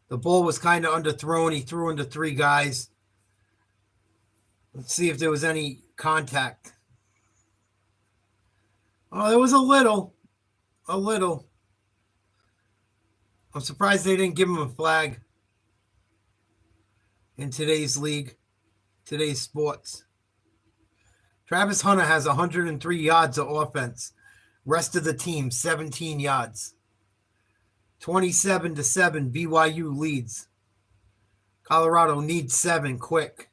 The ball was kind of underthrown. He threw into 3 guys. Let's see if there was any contact. Oh, there was a little. A little. I'm surprised they didn't give him a flag in today's league, today's sports. Travis Hunter has 103 yards of offense. Rest of the team, 17 yards. 27-7, BYU leads. Colorado needs 7 quick.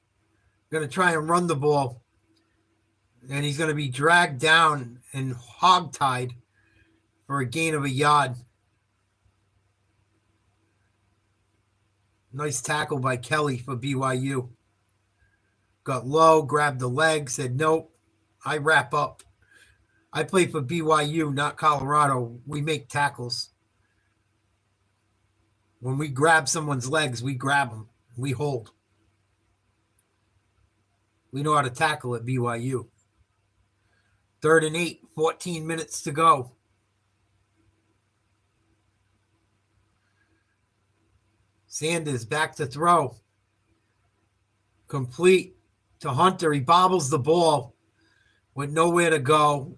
Going to try and run the ball. And he's going to be dragged down and hogtied for a gain of a yard. Nice tackle by Kelly for BYU. Got low, grabbed the leg, said, nope, I wrap up. I play for BYU, not Colorado. We make tackles. When we grab someone's legs, we grab them. We hold. We know how to tackle at BYU. 3rd and 8, 14 minutes to go. Sanders back to throw. Complete to Hunter. He bobbles the ball with nowhere to go.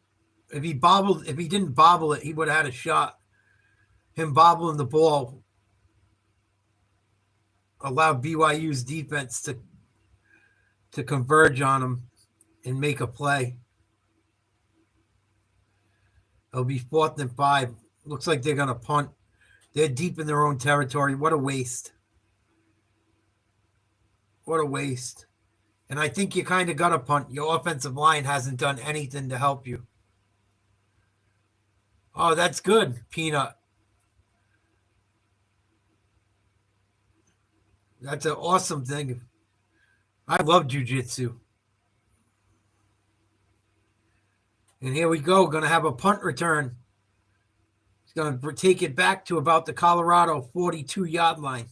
If he didn't bobble it, he would have had a shot. Him bobbling the ball allowed BYU's defense to converge on him and make a play. It'll be 4th and 5. Looks like they're going to punt. They're deep in their own territory. What a waste. What a waste. And I think you kind of got to punt. Your offensive line hasn't done anything to help you. Oh, that's good, Peanut. That's an awesome thing. I love jiu-jitsu. And here we go. Going to have a punt return. He's going to take it back to about the Colorado 42-yard line.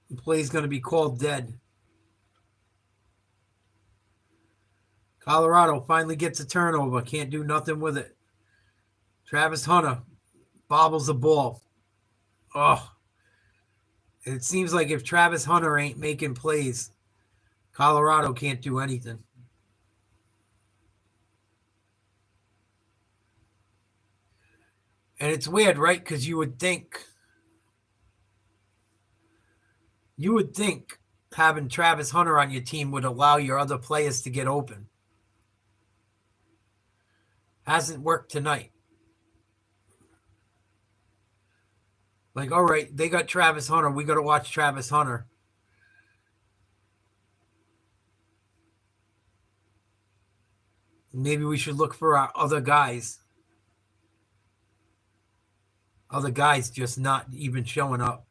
The play is going to be called dead. Colorado finally gets a turnover. Can't do nothing with it. Travis Hunter bobbles the ball. Oh. It seems like if Travis Hunter ain't making plays, Colorado can't do anything. And it's weird, right? Because you would think having Travis Hunter on your team would allow your other players to get open. Hasn't worked tonight. Like, all right, they got Travis Hunter. We got to watch Travis Hunter. Maybe we should look for our other guys. Other guys just not even showing up.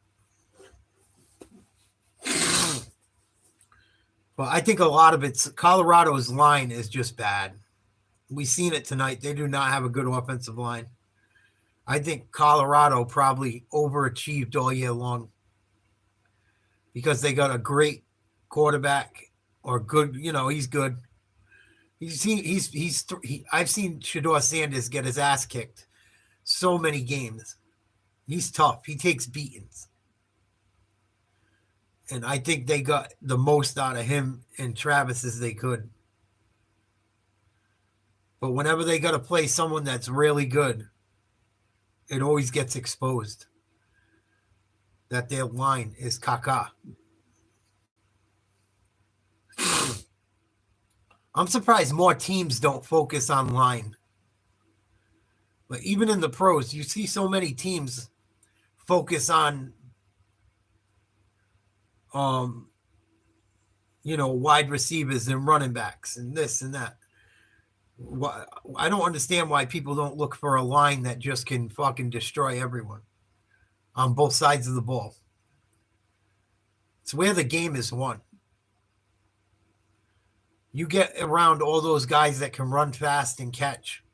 But I think a lot of it's Colorado's line is just bad. We've seen it tonight. They do not have a good offensive line. I think Colorado probably overachieved all year long because they got a great quarterback or good, he's good. I've seen Shedeur Sanders get his ass kicked so many games. He's tough. He takes beatings. And I think they got the most out of him and Travis as they could. But whenever they got to play someone that's really good, it always gets exposed that their line is caca. I'm surprised more teams don't focus on line. But even in the pros, you see so many teams focus on, wide receivers and running backs and this and that. I don't understand why people don't look for a line that just can fucking destroy everyone on both sides of the ball. It's where the game is won. You get around all those guys that can run fast and catch.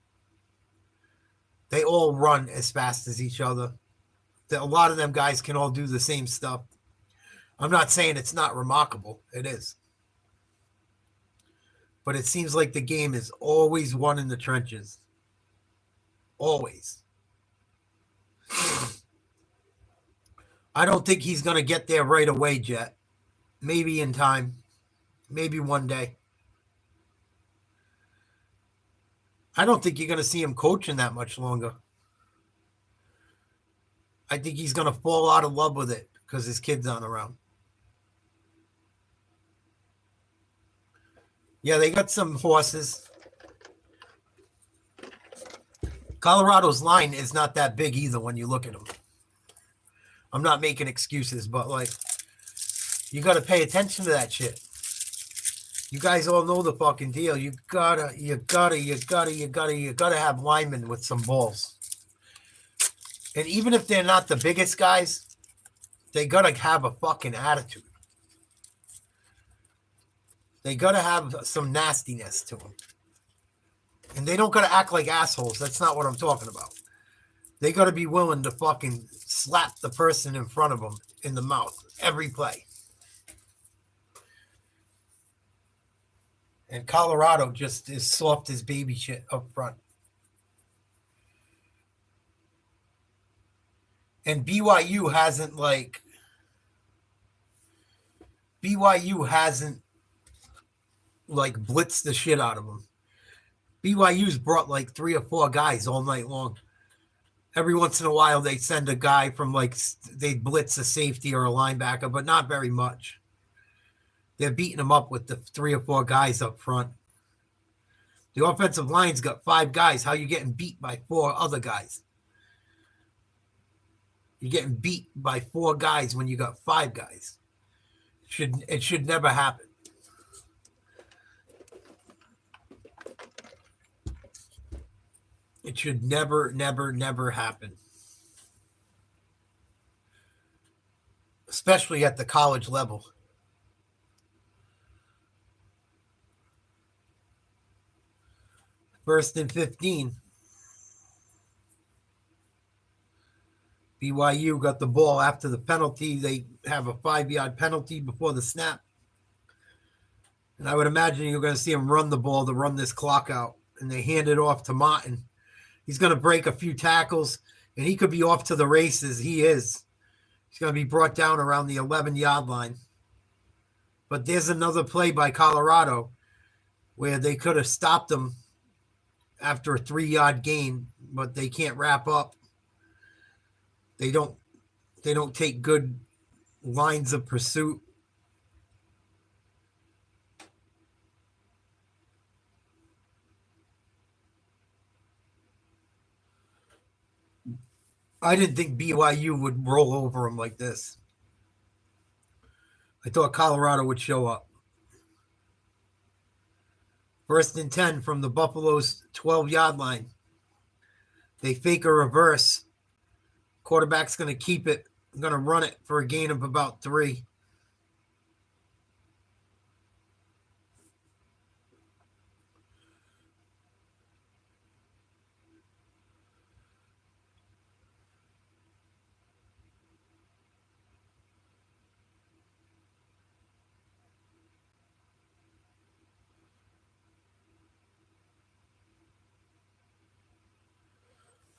They all run as fast as each other. A lot of them guys can all do the same stuff. I'm not saying it's not remarkable. It is. But it seems like the game is always won in the trenches. Always. I don't think he's going to get there right away, Jet. Maybe in time. Maybe one day. I don't think you're going to see him coaching that much longer. I think he's going to fall out of love with it because his kid's aren't around. Yeah, they got some horses. Colorado's line is not that big either when you look at them. I'm not making excuses, but you got to pay attention to that shit. You guys all know the fucking deal. You gotta have linemen with some balls. And even if they're not the biggest guys, they gotta have a fucking attitude. They gotta have some nastiness to them. And they don't gotta act like assholes. That's not what I'm talking about. They gotta be willing to fucking slap the person in front of them in the mouth every play. And Colorado just is soft as baby shit up front. And BYU hasn't blitzed the shit out of them. BYU's brought 3 or 4 guys all night long. Every once in a while they send a guy from they blitz a safety or a linebacker, but not very much. They're beating them up with the 3 or 4 guys up front. The offensive line's got 5 guys. How are you getting beat by 4 other guys? You're getting beat by 4 guys when you got 5 guys. It should never happen. It should never happen. Especially at the college level. First and 15. BYU got the ball after the penalty. They have a 5-yard penalty before the snap. And I would imagine you're going to see them run the ball to run this clock out. And they hand it off to Martin. He's going to break a few tackles, and he could be off to the races. He is. He's going to be brought down around the 11-yard line. But there's another play by Colorado where they could have stopped him after a 3-yard gain, but they can't wrap up. They don't take good lines of pursuit. I didn't think BYU would roll over them like this. I thought Colorado would show up. First and 10 from the Buffalo's 12-yard line. They fake a reverse. Quarterback's going to keep it. Going to run it for a gain of about 3.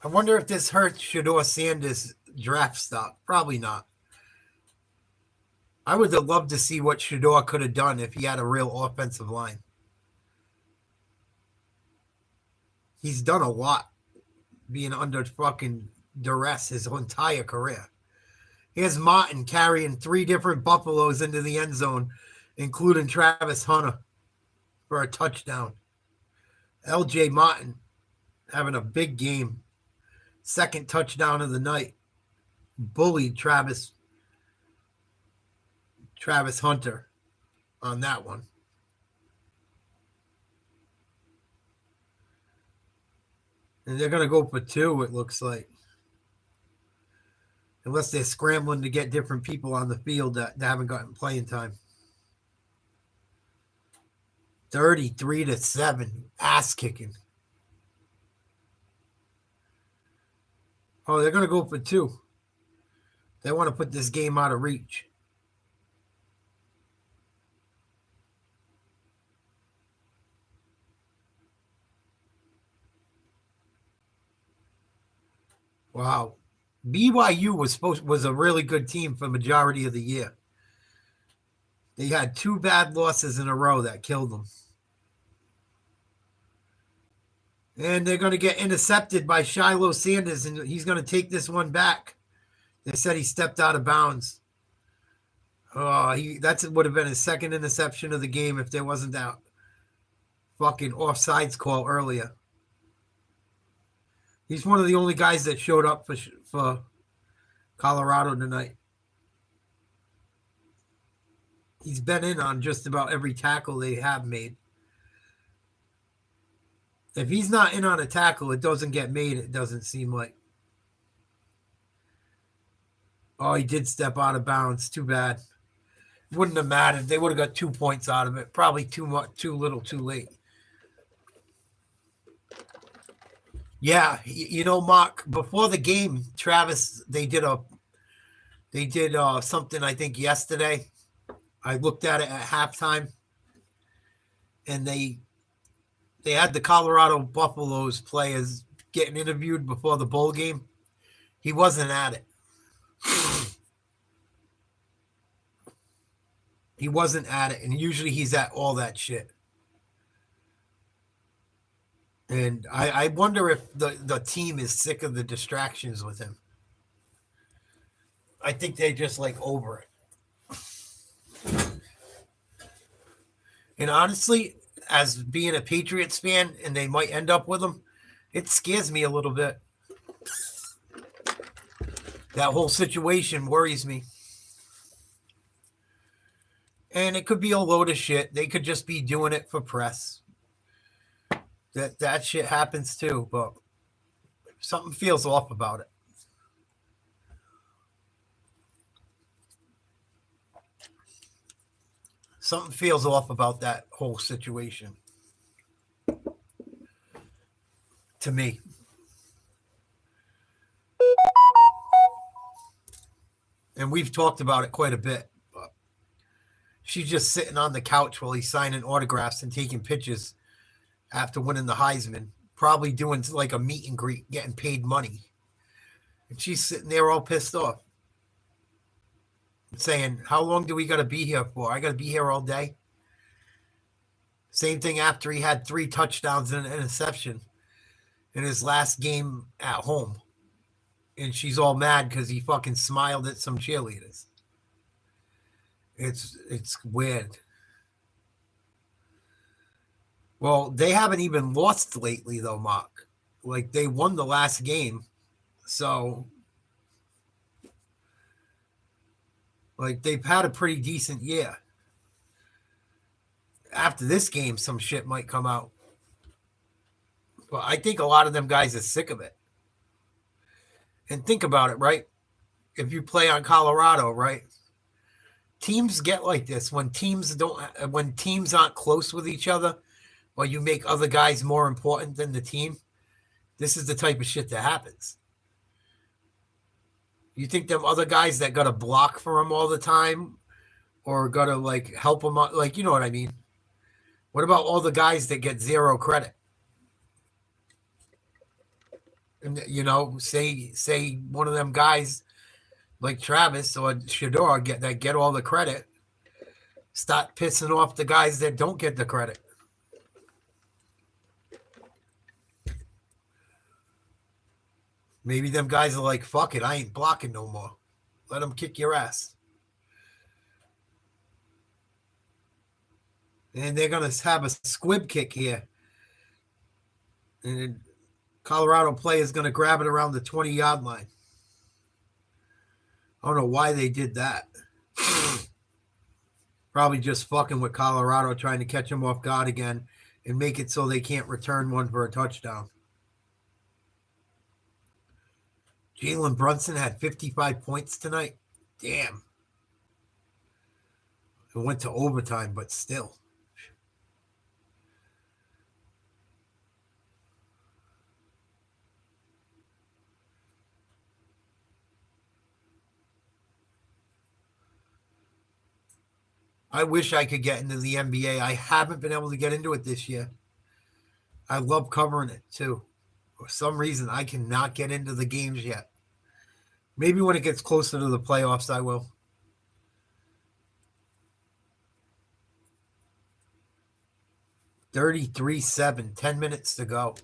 I wonder if this hurts Shedeur Sanders' draft stock. Probably not. I would have loved to see what Shedeur could have done if he had a real offensive line. He's done a lot being under fucking duress his entire career. Here's Martin carrying 3 different Buffaloes into the end zone, including Travis Hunter. for a touchdown. LJ Martin having a big game. Second touchdown of the night. Bullied Travis Hunter on that one. And they're going to go for 2, it looks like. Unless they're scrambling to get different people on the field that haven't gotten playing time. 33-7. Ass kicking. Oh, they're going to go for 2. They want to put this game out of reach. Wow. BYU was a really good team for majority of the year. They had 2 bad losses in a row that killed them. And they're going to get intercepted by Shiloh Sanders, and he's going to take this one back. They said he stepped out of bounds. Oh, that would have been his second interception of the game if there wasn't that fucking offsides call earlier. He's one of the only guys that showed up for Colorado tonight. He's been in on just about every tackle they have made. If he's not in on a tackle, it doesn't get made, it doesn't seem like. Oh, he did step out of bounds. Too bad. Wouldn't have mattered. They would have got 2 points out of it. Probably too much, too little, too late. Yeah, Mark, before the game, Travis, they did something, I think, yesterday. I looked at it at halftime, and they had the Colorado Buffaloes players getting interviewed before the bowl game. He wasn't at it. He wasn't at it, and usually he's at all that shit. And I wonder if the team is sick of the distractions with him. I think they're just like over it. And honestly, as being a Patriots fan, and they might end up with him, it scares me a little bit. That whole situation worries me. And it could be a load of shit. They could just be doing it for press. That shit happens too, but something feels off about it. Something feels off about that whole situation. To me. And we've talked about it quite a bit. But she's just sitting on the couch while he's signing autographs and taking pictures after winning the Heisman. Probably doing like a meet and greet, getting paid money. And she's sitting there all pissed off. Saying, how long do we got to be here for? I got to be here all day. Same thing after he had 3 touchdowns and an interception in his last game at home. And she's all mad because he fucking smiled at some cheerleaders. It's weird. Well, they haven't even lost lately, though, Mark. Like, they won the last game. So, like, they've had a pretty decent year. After this game, some shit might come out. But I think a lot of them guys are sick of it. And think about it, right? If you play on Colorado, right? Teams get like this when teams aren't close with each other, or you make other guys more important than the team. This is the type of shit that happens. You think them other guys that got to block for him all the time, or got to like help him out, like, you know what I mean? What about all the guys that get 0 credit? And, say one of them guys like Travis or Shador get all the credit, start pissing off the guys that don't get the credit. Maybe them guys are like, fuck it, I ain't blocking no more. Let them kick your ass. And they're going to have a squib kick here. And Colorado player is going to grab it around the 20-yard line. I don't know why they did that. Probably just fucking with Colorado, trying to catch them off guard again and make it so they can't return one for a touchdown. Jalen Brunson had 55 points tonight. Damn. It went to overtime, but still. I wish I could get into the NBA. I haven't been able to get into it this year. I love covering it too. For some reason, I cannot get into the games yet. Maybe when it gets closer to the playoffs, I will. $33-7, 10 minutes to go.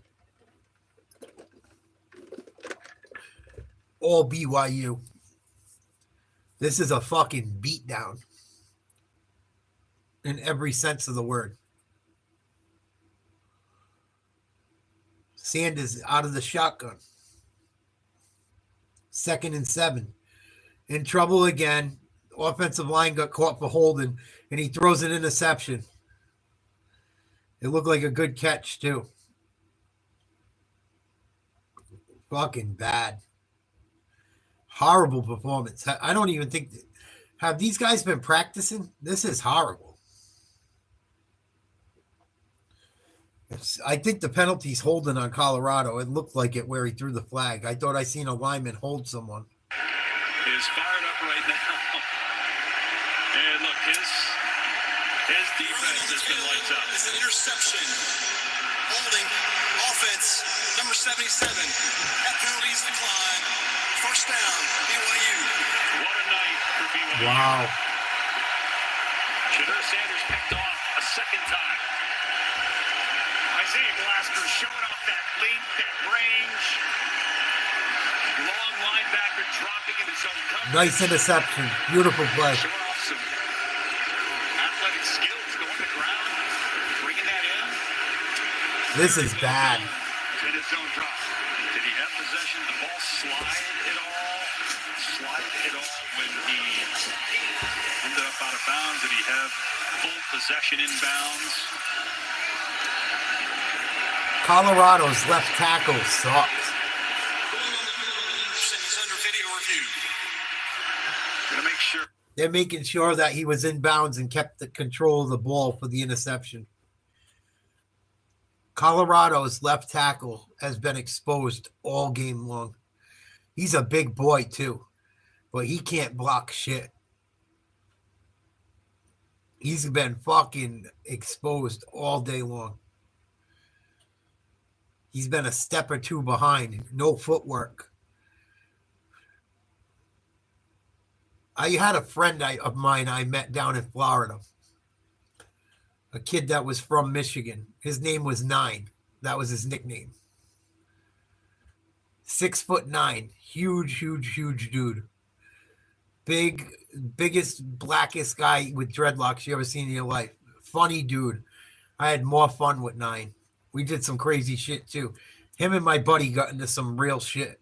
All BYU. This is a fucking beatdown. In every sense of the word. Sanders out of the shotgun. 2nd and 7. In trouble again. Offensive line got caught for holding, and he throws an interception. It looked like a good catch, too. Fucking bad. Horrible performance. I don't even think... Have these guys been practicing? This is horrible. I think the penalty's holding on Colorado. It looked like it where he threw the flag. I thought I seen a lineman hold someone. Is fired up right now. And look, his defense has been lights out. It's an interception. Holding offense, number 77. That penalty's declined. First down, BYU. What a night for BYU. Wow. Shedeur Sanders picked off a second time. Isaiah Glasper showing off that length, that range. Long linebacker dropping into some coverage. Nice interception. Beautiful play. Showing off some athletic skills going to the ground, bringing that in. This is bad. In his zone drop. Did he have possession? The ball slide it all when he ended up out of bounds. Did he have full possession inbounds? Colorado's left tackle sucks. He's under video review. Gonna make sure. They're making sure that he was in bounds and kept the control of the ball for the interception. Colorado's left tackle has been exposed all game long. He's a big boy too, but he can't block shit. He's been fucking exposed all day long. He's been a step or two behind. No footwork. I had a friend of mine I met down in Florida. A kid that was from Michigan. His name was 9. That was his nickname. 6'9". Huge dude. Biggest, blackest guy with dreadlocks you ever seen in your life. Funny dude. I had more fun with 9. We did some crazy shit too. Him and my buddy got into some real shit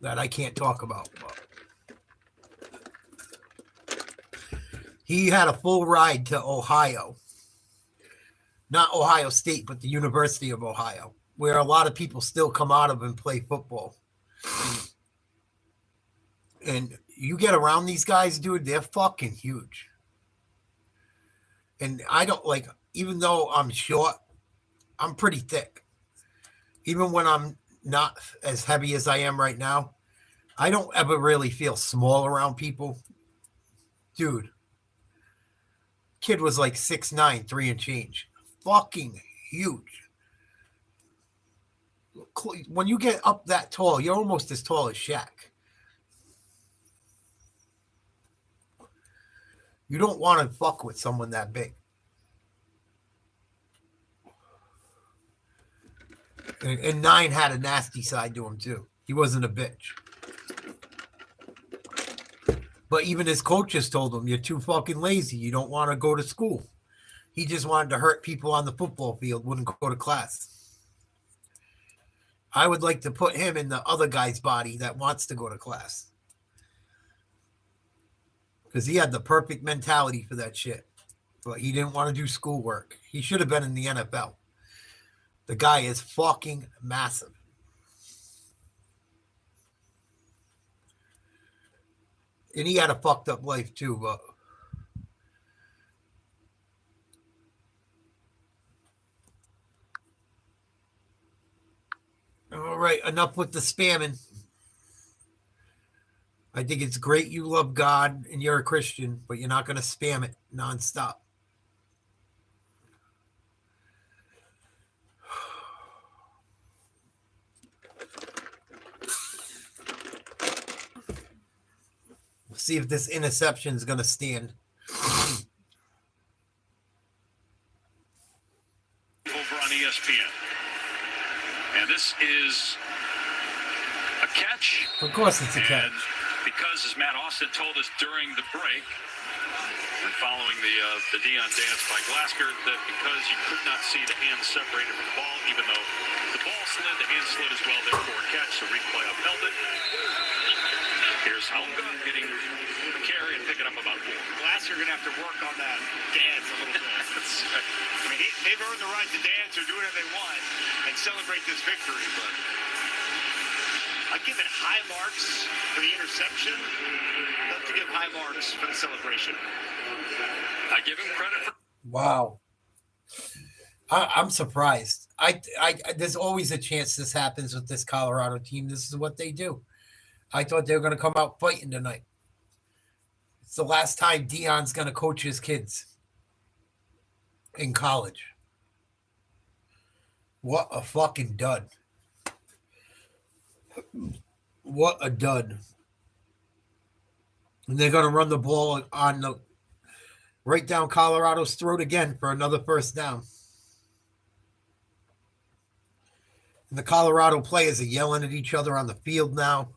that I can't talk about. He had a full ride to Ohio. Not Ohio State, but the University of Ohio, where a lot of people still come out of and play football. And you get around these guys, dude, they're fucking huge. And I don't like, even though I'm short, I'm pretty thick. Even when I'm not as heavy as I am right now, I don't ever really feel small around people. Dude, kid was like 6'9", 3 and change. Fucking huge. When you get up that tall, you're almost as tall as Shaq. You don't want to fuck with someone that big. And 9 had a nasty side to him too. He wasn't a bitch. But even his coaches told him, you're too fucking lazy. You don't want to go to school. He just wanted to hurt people on the football field, wouldn't go to class. I would like to put him in the other guy's body that wants to go to class. Because he had the perfect mentality for that shit. But he didn't want to do schoolwork. He should have been in the NFL. The guy is fucking massive. And he had a fucked up life too, but all right, enough with the spamming. I think it's great you love God and you're a Christian, but you're not going to spam it nonstop. We'll see if this interception is going to stand. Over on ESPN. And this is a catch. Of course it's a catch. And because, as Matt Austin told us during the break, and following the Dion dance by Glasgow, that because you could not see the hands separated from the ball, even though the ball slid, the hand slid as well, therefore a catch, so replay upheld it. Here's Halka getting the carry and picking up about 4. Glasgow are going to have to work on that dance a little bit. I mean, they've earned the right to dance or do whatever they want and celebrate this victory, but I'd give it high marks for the interception. Love to give high marks for the celebration. I give him credit for. Wow. I'm surprised. There's always a chance this happens with this Colorado team. This is what they do. I thought they were going to come out fighting tonight. It's the last time Dion's going to coach his kids in college. What a fucking dud. What a dud. And they're going to run the ball on the right down Colorado's throat again for another first down. And the Colorado players are yelling at each other on the field now.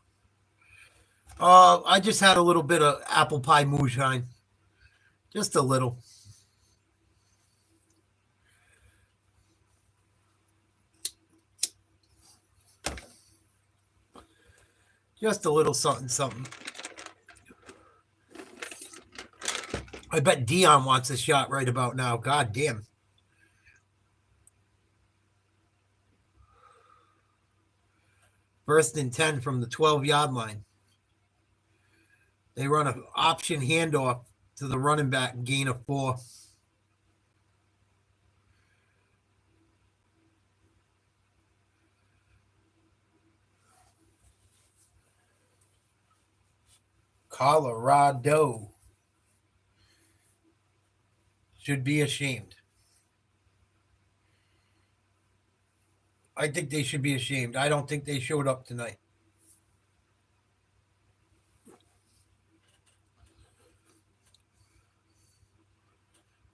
I just had a little bit of apple pie moonshine. Just a little. Just a little something, something. I bet Dion wants a shot right about now. God damn. First and 10 from the 12-yard line. They run an option handoff to the running back, gain of 4. Colorado should be ashamed. I think they should be ashamed. I don't think they showed up tonight.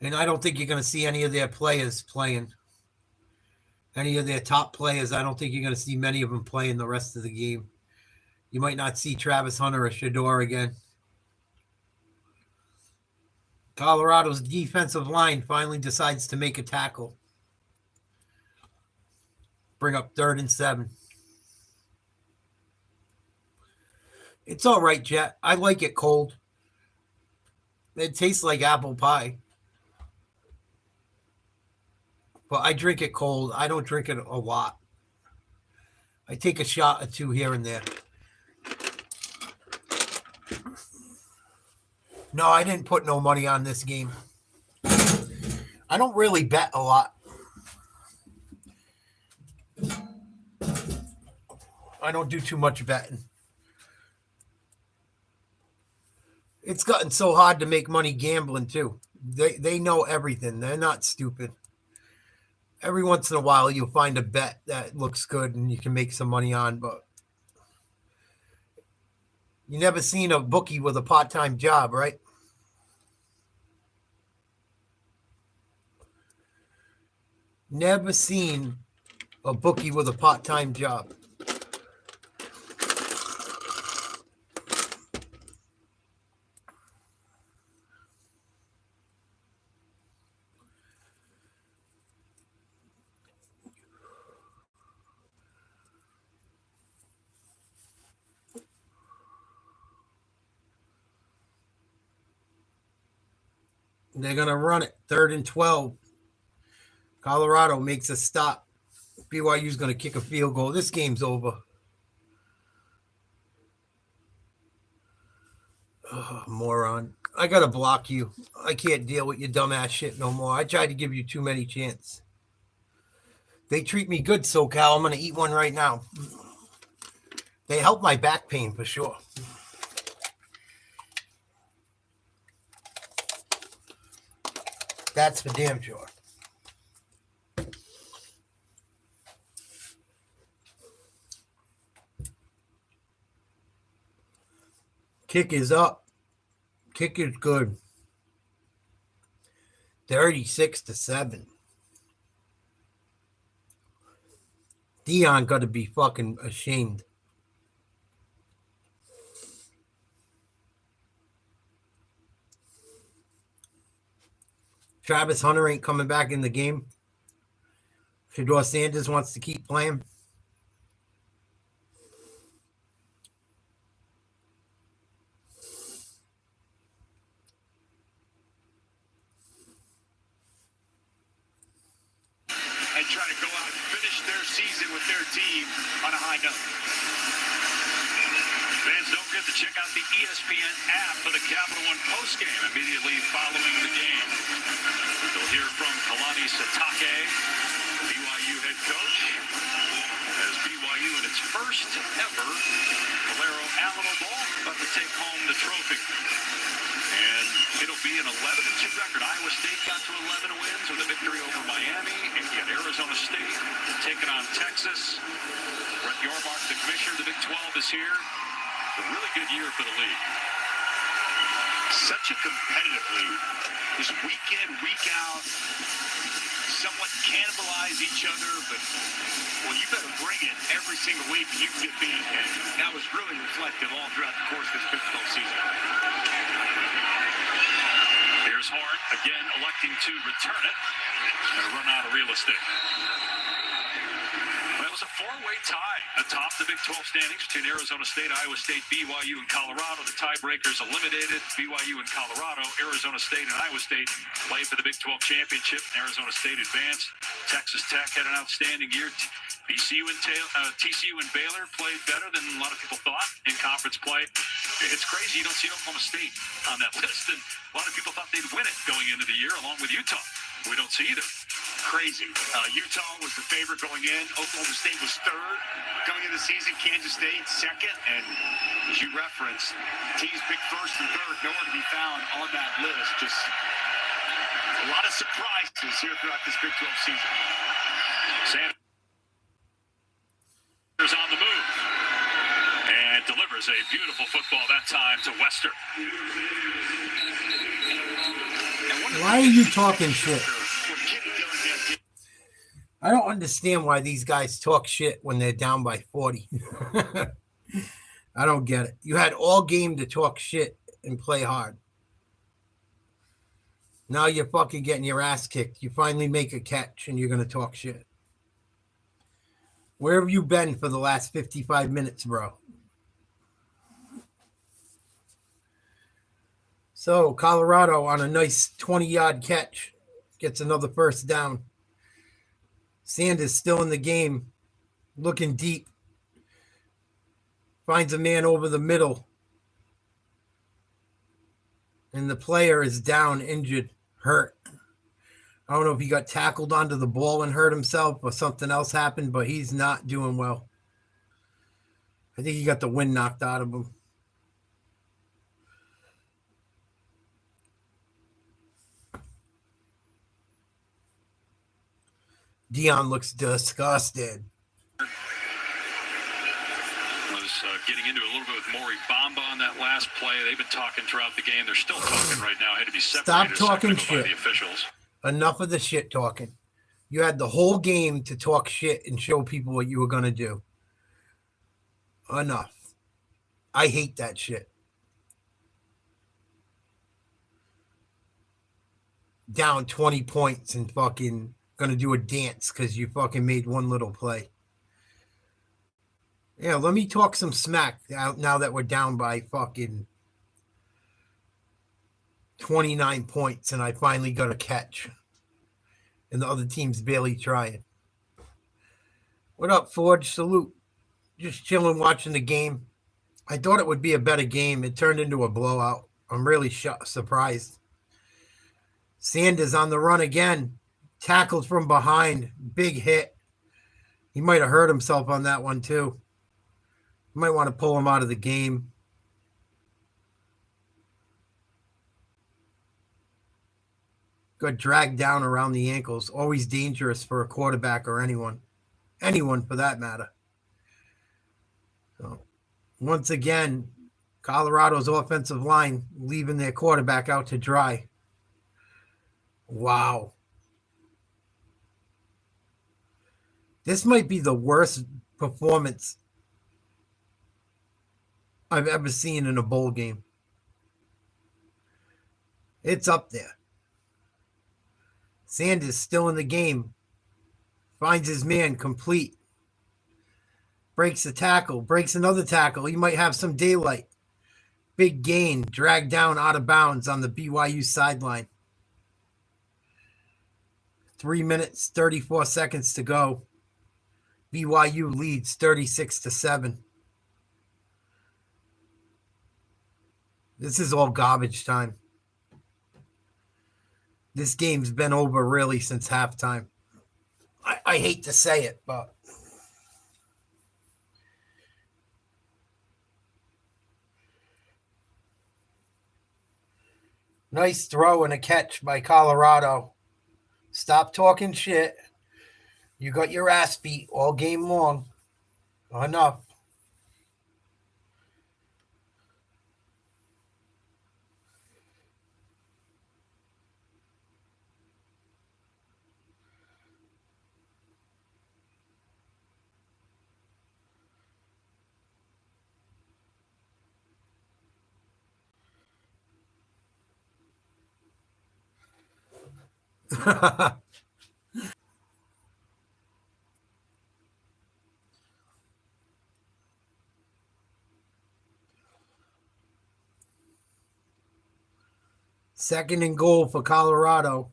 And I don't think you're going to see any of their players playing. Any of their top players, I don't think you're going to see many of them playing the rest of the game. You might not see Travis Hunter or Shador again. Colorado's defensive line finally decides to make a tackle. Bring up 3rd and 7. It's all right, Jet. I like it cold. It tastes like apple pie. But I drink it cold. I don't drink it a lot. I take a shot or 2 here and there. No, I didn't put no money on this game. I don't really bet a lot. I don't do too much betting. It's gotten so hard to make money gambling too. They know everything. They're not stupid. Every once in a while you'll find a bet that looks good and you can make some money on, but you never seen a bookie with a part-time job, right? Never seen a bookie with a part-time job. They're going to run it. 3rd and 12. Colorado makes a stop. BYU's going to kick a field goal. This game's over. Oh, moron. I got to block you. I can't deal with your dumbass shit no more. I tried to give you too many chances. They treat me good, SoCal. I'm going to eat one right now. They help my back pain for sure. That's for damn sure. Kick is up. Kick is good. 36-7. Dion got to be fucking ashamed. Travis Hunter ain't coming back in the game. Shedeur Sanders wants to keep playing. And try to go out and finish their season with their team on a high note. Fans, don't forget to check out the ESPN app for the Capital One postgame immediately following the game. You'll hear from Kalani Sitake, BYU head coach, as BYU in its first ever Valero Alamo Bowl about to take home the trophy. And it'll be an 11-2 record. Iowa State got to 11 wins with a victory over Miami, and yet Arizona State taking on Texas. Brett Yormark, the commissioner of the Big 12, is here. A really good year for the league. Such a competitive league. Just week in, week out, somewhat cannibalize each other, but, well, you better bring it every single week and you can get beat. And that was really reflective all throughout the course of this Big 12 season. Here's Hart, again electing to return it. Going to run out of real estate. Well, it was a four-way tie atop the Big 12 standings between Arizona State, Iowa State, BYU, and Colorado. The tiebreakers eliminated. BYU and Colorado, Arizona State and Iowa State played for the Big 12 championship. Arizona State advanced. Texas Tech had an outstanding year. TCU and Baylor played better than a lot of people thought in conference play. It's crazy you don't see Oklahoma State on that list, and a lot of people thought they'd win it going into the year along with Utah. We don't see either. Crazy. Utah was the favorite going in. Oklahoma State was third coming into the season. Kansas State second. And as you referenced, teams picked first and third, nowhere to be found on that list. Just a lot of surprises here throughout this Big 12 season. Sanders on the move and delivers a beautiful football that time to Wester. Why are you talking shit? I don't understand why these guys talk shit when they're down by 40. I don't get it. You had all game to talk shit and play hard. Now you're fucking getting your ass kicked. You finally make a catch and you're going to talk shit. Where have you been for the last 55 minutes, bro? So Colorado on a nice 20-yard catch gets another first down. Sanders still in the game, looking deep. Finds a man over the middle. And the player is down, injured, hurt. I don't know if he got tackled onto the ball and hurt himself or something else happened, but he's not doing well. I think he got the wind knocked out of him. Dion looks disgusted. Was getting into a little bit with Maury Bamba on that last play. They've been talking throughout the game. They're still talking right now. Had to be separated. Stop talking shit. By the officials. Enough of the shit talking. You had the whole game to talk shit and show people what you were going to do. Enough. I hate that shit. Down 20 points and fucking going to do a dance because you fucking made one little play. Yeah, let me talk some smack now that we're down by fucking 29 points, and I finally got a catch. And the other team's barely trying. What up, Forge? Salute. Just chilling, watching the game. I thought it would be a better game. It turned into a blowout. I'm really surprised. Sanders on the run again. Tackled from behind. Big hit. He might have hurt himself on that one, too. You might want to pull him out of the game. Got dragged down around the ankles. Always dangerous for a quarterback or anyone. Anyone for that matter. So, once again, Colorado's offensive line leaving their quarterback out to dry. Wow. This might be the worst performance I've ever seen in a bowl game. It's up there. Sanders still in the game. Finds his man complete. Breaks a tackle. Breaks another tackle. He might have some daylight. Big gain. Dragged down out of bounds on the BYU sideline. 3 minutes, 34 seconds to go. BYU leads 36-7. This is all garbage time. This game's been over really since halftime. I hate to say it, but nice throw and a catch by Colorado. Stop talking shit. You got your ass beat all game long. Enough. Second and goal for Colorado.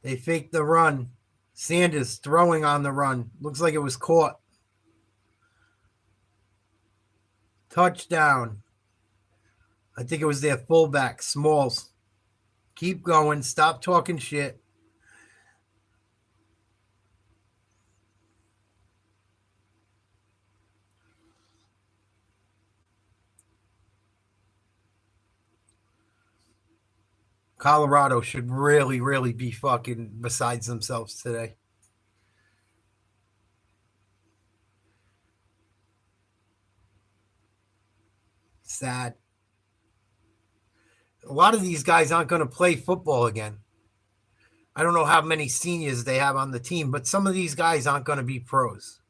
They faked the run. Sanders throwing on the run. Looks like it was caught. Touchdown. I think it was their fullback, Smalls. Keep going. Stop talking shit. Colorado should really, really be fucking besides themselves today. Sad. A lot of these guys aren't going to play football again. I don't know how many seniors they have on the team, but some of these guys aren't going to be pros.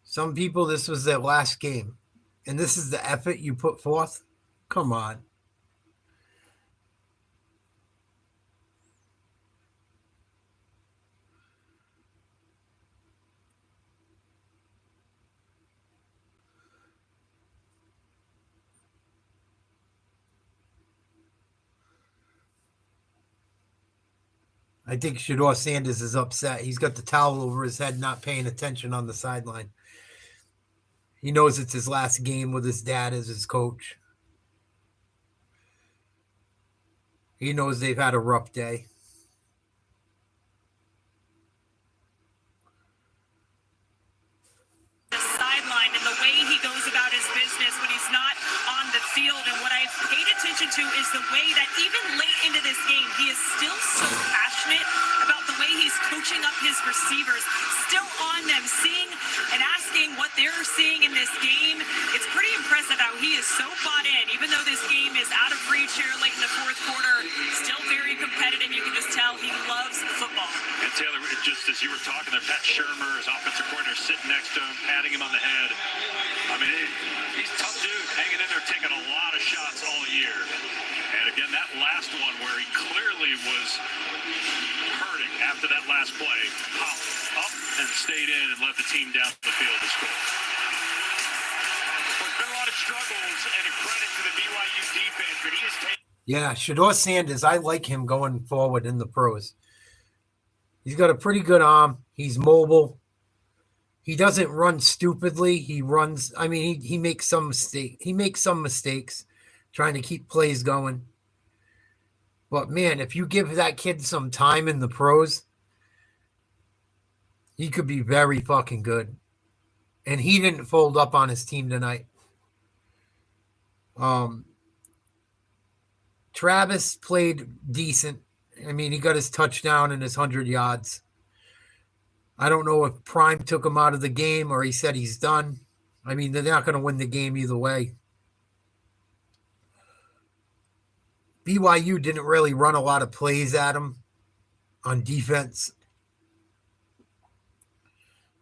Some people, this was their last game. And this is the effort you put forth? Come on. I think Shedeur Sanders is upset. He's got the towel over his head, not paying attention on the sideline. He knows it's his last game with his dad as his coach. He knows they've had a rough day. The sideline and the way he goes about his business when he's not on the field. And what I've paid attention to is the way that even late into this game, he is still so passionate about the way he's coaching up his receivers, still on them, seeing and asking what they're seeing in this game. It's pretty impressive how he is so bought in, even though this game is out of reach here late in the fourth quarter, still very competitive. You can just tell he loves football. And Taylor, just as you were talking there, Pat Shermer, his offensive coordinator, sitting next to him, patting him on the head. I mean, he's a tough dude, hanging in there, taking a lot of shots all year. And again, that last one where he clearly was hurting after that last play, popped up and stayed in and led the team down the field to score. There's been a lot of struggles, and a credit to the BYU defense. fans, but he is taking. Yeah, Shador Sanders, I like him going forward in the pros. He's got a pretty good arm. He's mobile. He doesn't run stupidly. He runs. I mean, he makes some mistake. He makes some mistakes trying to keep plays going. But man, if you give that kid some time in the pros, he could be very fucking good. And he didn't fold up on his team tonight. Travis played decent. I mean, he got his touchdown and his 100 yards. I don't know if Prime took him out of the game or he said he's done. I mean, they're not going to win the game either way. BYU didn't really run a lot of plays at him on defense.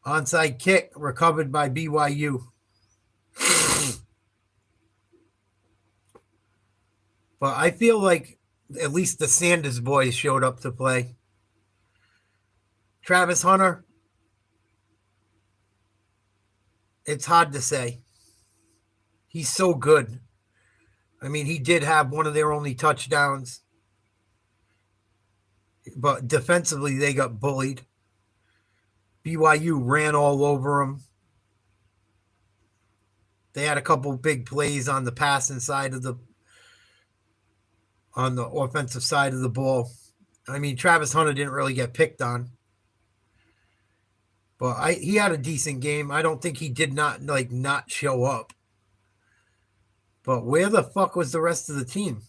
Onside kick recovered by BYU. But I feel like at least the Sanders boys showed up to play. Travis Hunter, it's hard to say. He's so good. I mean, he did have one of their only touchdowns. But defensively, they got bullied. BYU ran all over him. They had a couple big plays on the passing side of on the offensive side of the ball. I mean, Travis Hunter didn't really get picked on. But he had a decent game. I don't think he did not show up. But where the fuck was the rest of the team?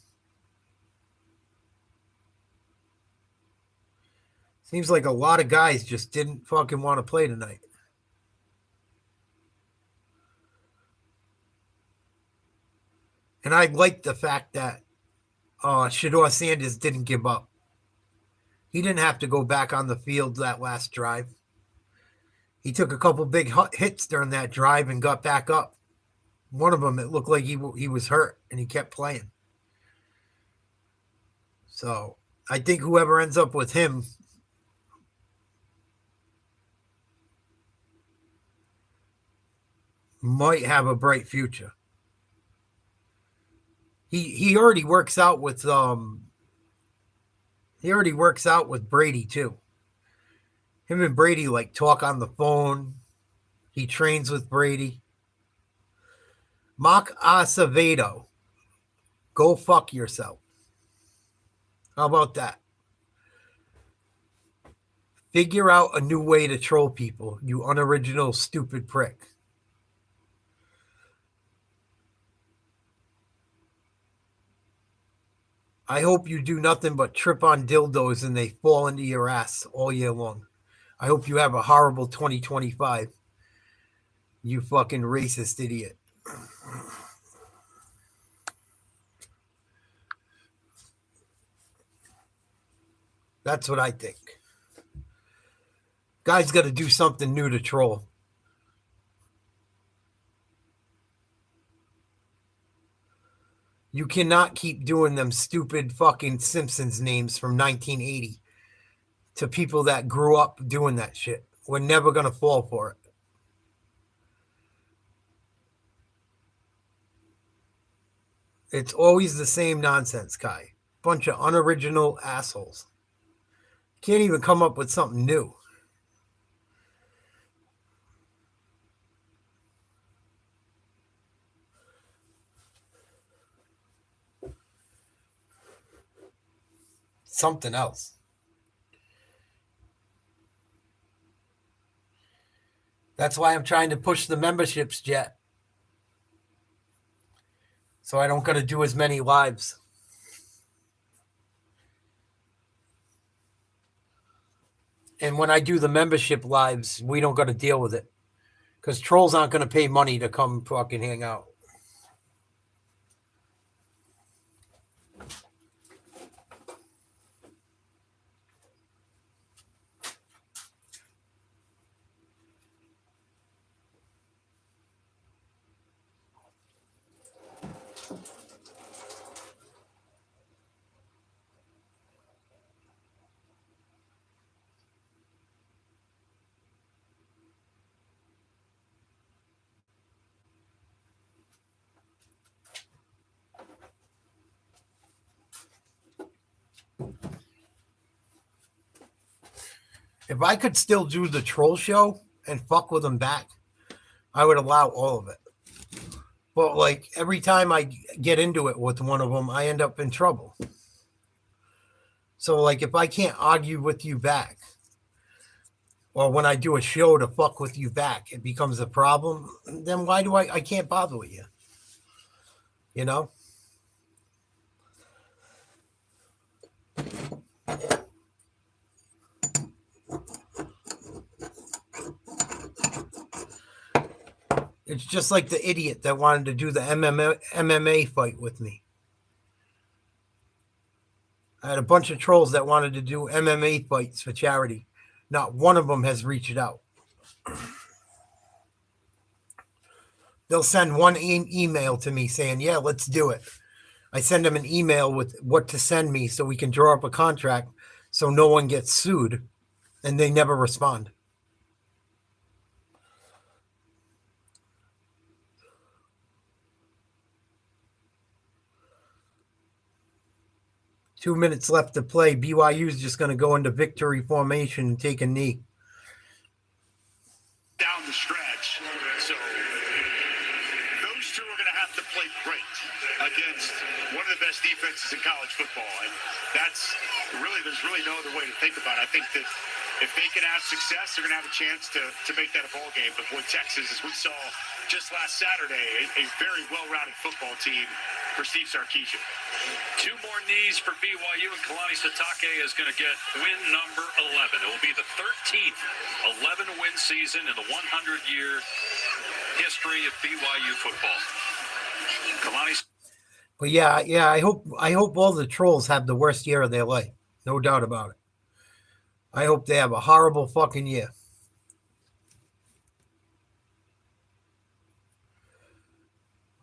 Seems like a lot of guys just didn't fucking want to play tonight. And I like the fact that Shador Sanders didn't give up. He didn't have to go back on the field that last drive. He took a couple big hits during that drive and got back up. One of them, it looked like he was hurt, and he kept playing. So I think whoever ends up with him might have a bright future. He already works out with Brady too. Him and Brady talk on the phone. He trains with Brady. Mark Acevedo, go fuck yourself. How about that? Figure out a new way to troll people, you unoriginal, stupid prick. I hope you do nothing but trip on dildos and they fall into your ass all year long. I hope you have a horrible 2025. You fucking racist idiot. That's what I think. Guy's got to do something new to troll. You cannot keep doing them stupid fucking Simpsons names from 1980 to people that grew up doing that shit. We're never going to fall for it. It's always the same nonsense, Kai. Bunch of unoriginal assholes. Can't even come up with something new. Something else. That's why I'm trying to push the memberships, Jet. So I don't got to do as many lives. And when I do the membership lives, we don't got to deal with it. Because trolls aren't going to pay money to come fucking hang out. If I could still do the troll show and fuck with them back, I would allow all of it. But like every time I get into it with one of them, I end up in trouble. So like if I can't argue with you back, or when I do a show to fuck with you back, it becomes a problem, then why do I can't bother with you? You know? It's just like the idiot that wanted to do the MMA fight with me. I had a bunch of trolls that wanted to do MMA fights for charity. Not one of them has reached out. They'll send one email to me saying, yeah, let's do it. I send them an email with what to send me so we can draw up a contract so no one gets sued, and they never respond. Two minutes left to play. BYU is just going to go into victory formation and take a knee. Down the stretch. So those two are going to have to play great against one of the best defenses in college football. And that's really, there's really no other way to think about it. I think that if they can have success, they're going to have a chance to make that a ball game. But boy, Texas, as we saw just last Saturday, a very well-rounded football team for Steve Sarkisian. Two more knees for BYU, and Kalani Sitake is going to get win number 11. It will be the 13th 11-win season in the 100-year history of BYU football. Kalani. But yeah, I hope all the trolls have the worst year of their life. No doubt about it. I hope they have a horrible fucking year.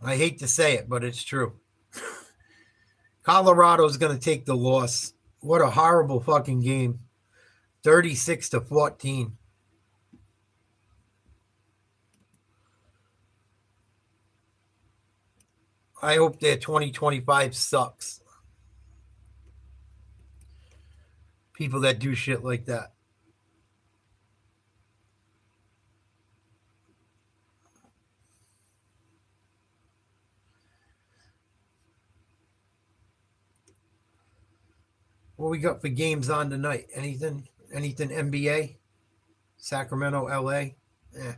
I hate to say it, but it's true. Colorado's going to take the loss. What a horrible fucking game. 36-14. I hope their 2025 sucks. People that do shit like that. What we got for games on tonight? Anything NBA? Sacramento, LA? Eh.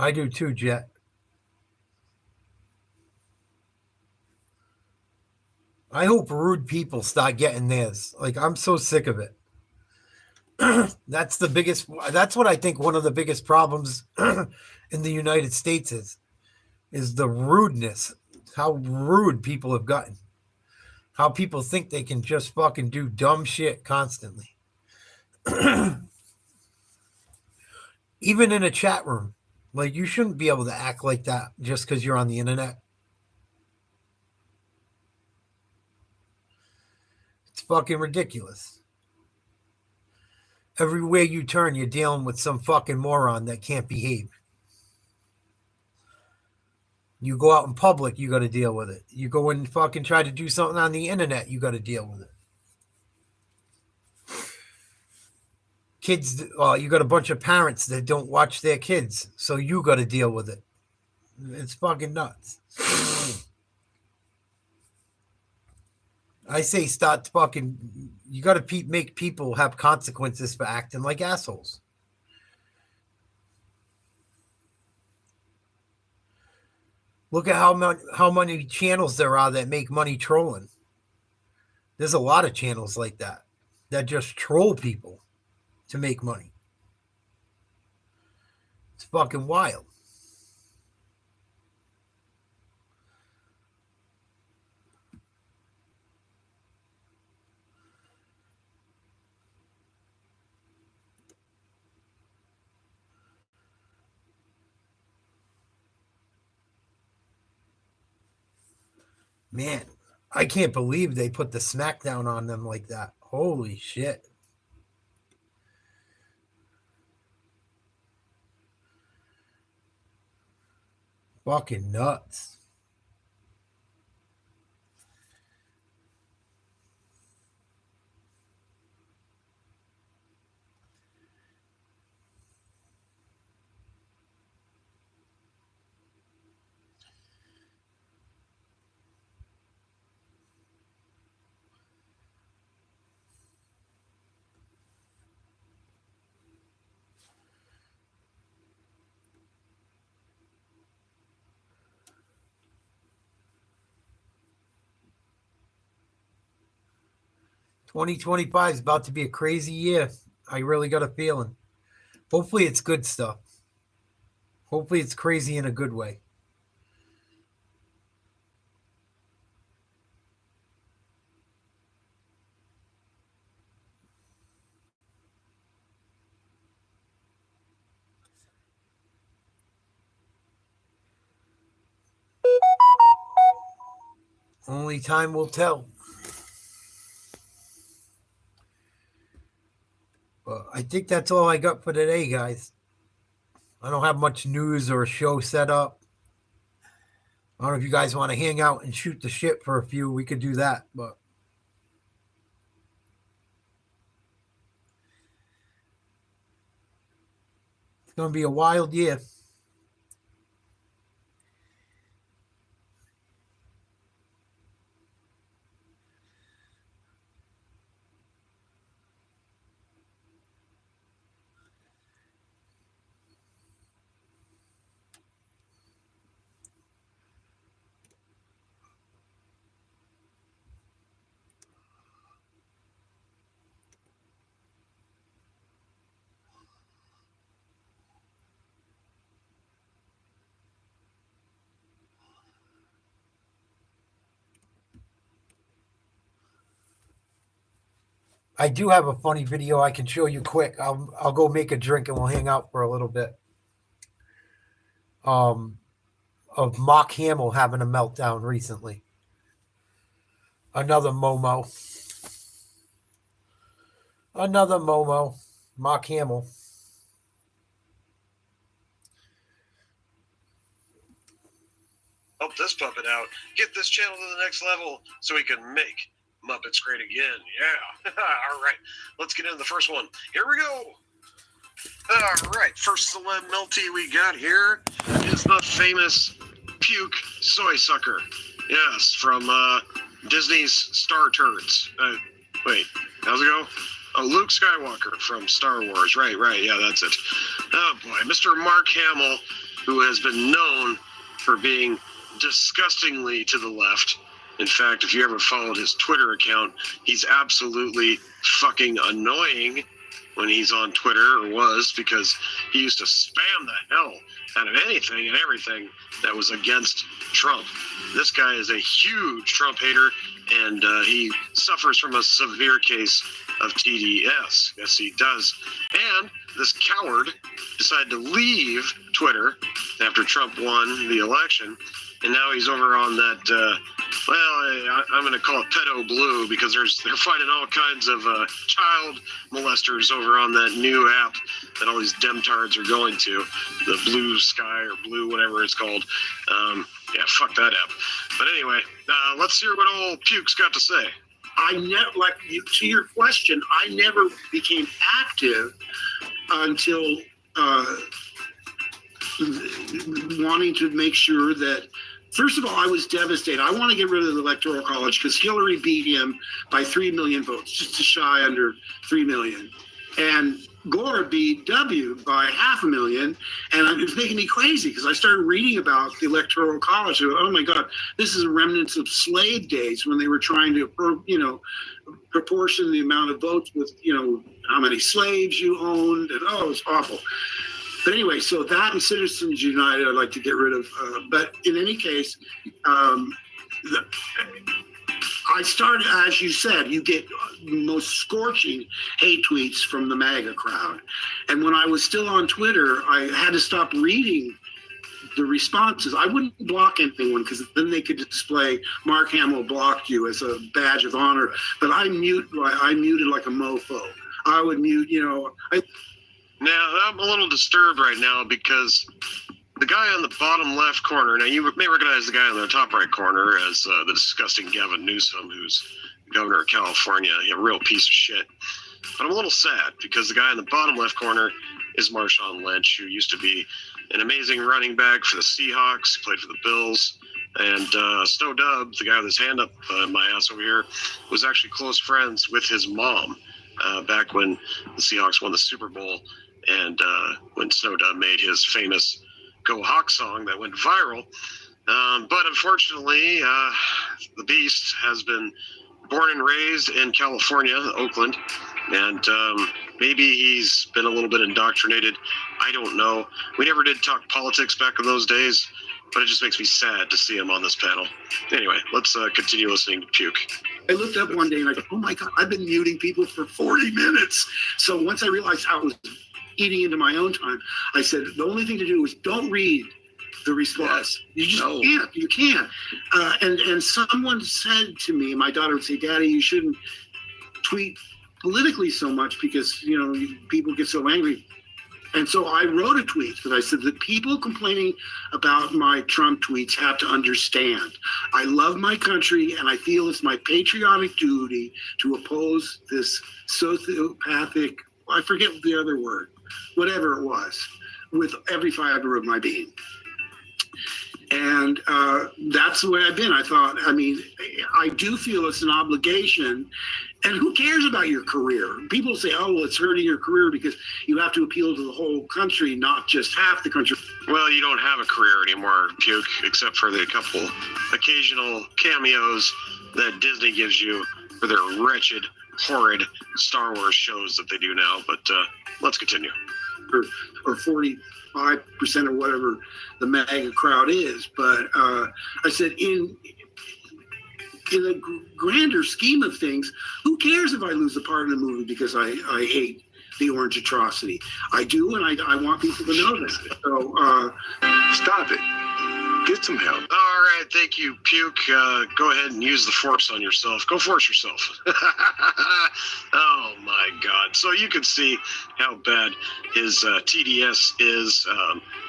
I do too, Jet. I hope rude people start getting theirs. Like, I'm so sick of it. That's what I think one of the biggest problems in the United States is the rudeness. How rude people have gotten. How people think they can just fucking do dumb shit constantly. Even in a chat room. Like, you shouldn't be able to act like that just because you're on the internet. It's fucking ridiculous. Everywhere you turn, you're dealing with some fucking moron that can't behave. You go out in public, you got to deal with it. You go and fucking try to do something on the internet, you got to deal with it. Kids, you got a bunch of parents that don't watch their kids, so you got to deal with it. It's fucking nuts. I say start fucking, you got to make people have consequences for acting like assholes. Look at how many channels there are that make money trolling. There's a lot of channels like that just troll people to make money. It's fucking wild. Man, I can't believe they put the smackdown on them like that. Holy shit. Fucking nuts. $2025 is about to be a crazy year. I really got a feeling. Hopefully it's good stuff. Hopefully it's crazy in a good way. Only time will tell. But I think that's all I got for today, guys. I don't have much news or a show set up. I don't know if you guys want to hang out and shoot the shit for a few. We could do that, but it's going to be a wild year. I do have a funny video I can show you quick. I'll go make a drink and we'll hang out for a little bit. Of Mark Hamill having a meltdown recently. Another Momo. Mark Hamill. Help this puppet out. Get this channel to the next level so we can make Muppets great again. Yeah. All right. Let's get into the first one. Here we go. All right. First celeb melty we got here is the famous puke soy sucker. Yes, from Disney's Star Turds. Wait, how's it go? Oh, Luke Skywalker from Star Wars. Right. Yeah, that's it. Oh, boy. Mr. Mark Hamill, who has been known for being disgustingly to the left. In fact, if you ever followed his Twitter account, he's absolutely fucking annoying when he's on Twitter, or was, because he used to spam the hell out of anything and everything that was against Trump. This guy is a huge Trump hater, and he suffers from a severe case of TDS. Yes, he does. And this coward decided to leave Twitter after Trump won the election, and now he's over on that, I'm going to call it Pedo Blue, because they're finding all kinds of child molesters over on that new app that all these demtards are going to, the Blue Sky or Blue, whatever it's called. Yeah, fuck that app. But anyway, let's hear what old Puke's got to say. To your question, I never became active until wanting to make sure that, first of all, I was devastated. I want to get rid of the Electoral College because Hillary beat him by 3 million votes, just a shy under 3 million. And Gore beat W by 500,000. And it was making me crazy because I started reading about the Electoral College. Oh my God, this is remnants of slave days when they were trying to, proportion the amount of votes with, how many slaves you owned. And it was awful. But anyway, so that and Citizens United, I'd like to get rid of. But in any case, I started, as you said, you get most scorching hate tweets from the MAGA crowd. And when I was still on Twitter, I had to stop reading the responses. I wouldn't block anyone because then they could display Mark Hamill blocked you as a badge of honor. But I muted like a mofo. I would mute, Now, I'm a little disturbed right now because the guy on the bottom left corner, now you may recognize the guy on the top right corner as the disgusting Gavin Newsom, who's governor of California, a real piece of shit. But I'm a little sad because the guy in the bottom left corner is Marshawn Lynch, who used to be an amazing running back for the Seahawks, played for the Bills. And Snow Dub, the guy with his hand up my ass over here, was actually close friends with his mom back when the Seahawks won the Super Bowl. And when Snow Dub made his famous Go Hawk song that went viral. But unfortunately, the Beast has been born and raised in California, Oakland. And maybe he's been a little bit indoctrinated. I don't know. We never did talk politics back in those days, but it just makes me sad to see him on this panel. Anyway, let's continue listening to Puke. I looked up one day and I go, oh my God, I've been muting people for 40 minutes. So once I realized how it was eating into my own time, I said, the only thing to do is don't read the response. You just can't. You can't. And someone said to me, my daughter would say, Daddy, you shouldn't tweet politically so much because, people get so angry. And so I wrote a tweet that I said that people complaining about my Trump tweets have to understand. I love my country and I feel it's my patriotic duty to oppose this sociopathic, I forget the other word, whatever it was, with every fiber of my being. And that's the way I've been. I thought, I do feel it's an obligation. And who cares about your career? People say, oh, well, it's hurting your career because you have to appeal to the whole country, not just half the country. Well, you don't have a career anymore, Puke, except for the couple occasional cameos that Disney gives you for their wretched, horrid Star Wars shows that they do now. But let's continue. Or 45% or whatever the MAGA crowd is. But I said, in the grander scheme of things, who cares if I lose a part in the movie because I hate the orange atrocity? I do, and I want people to know that. So stop it. Get some help. All right, thank you, Puke. Go ahead and use the force on yourself. Go force yourself. Oh my God! So you can see how bad his TDS is.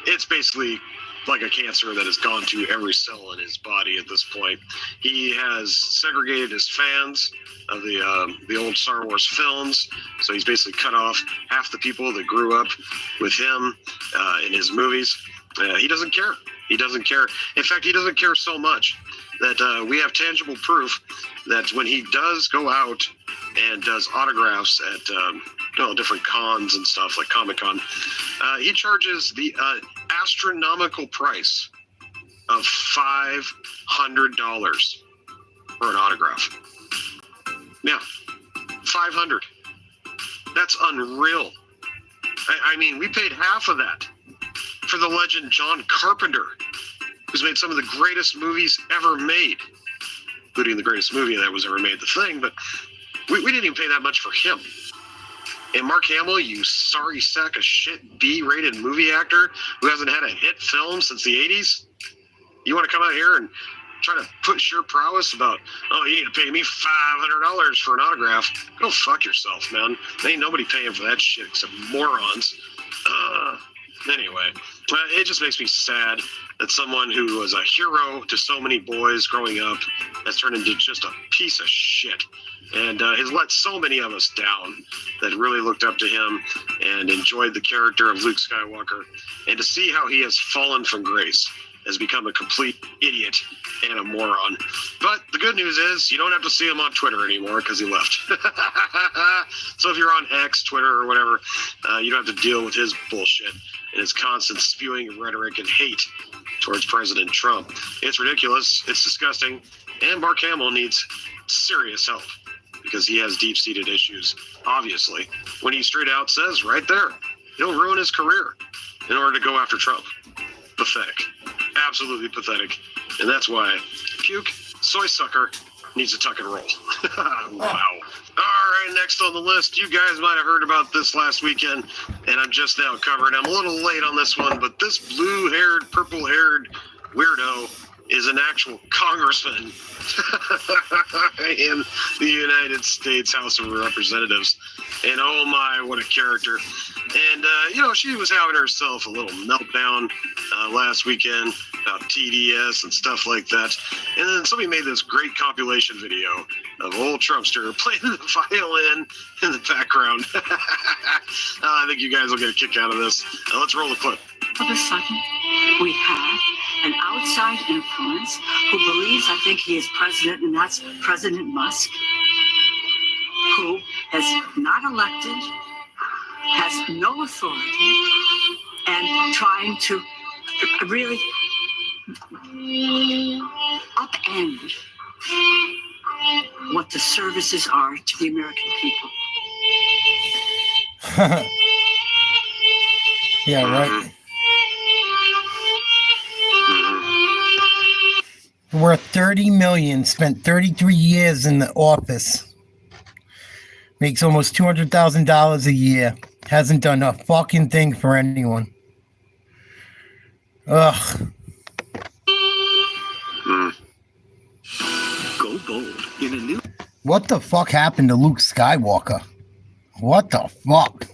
It's basically like a cancer that has gone to every cell in his body at this point. He has segregated his fans of the old Star Wars films, so he's basically cut off half the people that grew up with him in his movies. He doesn't care. He doesn't care. In fact, he doesn't care so much that we have tangible proof that when he does go out and does autographs at different cons and stuff like Comic-Con, he charges the astronomical price of $500 for an autograph. Yeah, $500. That's unreal. I mean, we paid half of that for the legend John Carpenter, who's made some of the greatest movies ever made, including the greatest movie that was ever made, The Thing, but we didn't even pay that much for him. And Mark Hamill, you sorry sack of shit B-rated movie actor who hasn't had a hit film since the 80s, you want to come out here and try to push your prowess about, oh, you need to pay me $500 for an autograph? Go fuck yourself, man. There ain't nobody paying for that shit except morons. Anyway, it just makes me sad that someone who was a hero to so many boys growing up has turned into just a piece of shit and has let so many of us down that really looked up to him and enjoyed the character of Luke Skywalker. And to see how he has fallen from grace, has become a complete idiot and a moron. But the good news is you don't have to see him on Twitter anymore because he left. So if you're on X, Twitter, or whatever, you don't have to deal with his bullshit and his constant spewing of rhetoric and hate towards President Trump. It's ridiculous. It's disgusting. And Mark Hamill needs serious help because he has deep-seated issues, obviously, when he straight out says right there, he'll ruin his career in order to go after Trump. Pathetic. Absolutely pathetic. And that's why, Puke, soy sucker, needs to tuck and roll. Wow. All right, next on the list, you guys might have heard about this last weekend, and I'm just now covering. I'm a little late on this one, but this blue-haired, purple-haired weirdo is an actual congressman in the United States House of Representatives. And oh my, what a character. And, she was having herself a little meltdown last weekend about TDS and stuff like that. And then somebody made this great compilation video of old Trumpster playing the violin in the background. I think you guys will get a kick out of this. Let's roll the clip. All of a sudden, we have an outside influence who believes, I think he is president, and that's President Musk, who is not elected, has no authority, and trying to really upend what the services are to the American people. Yeah, right. Worth 30 million, spent 33 years in the office, makes almost $200,000 a year, hasn't done a fucking thing for anyone. Ugh. Go bold in a new. What the fuck happened to Luke Skywalker? What the fuck?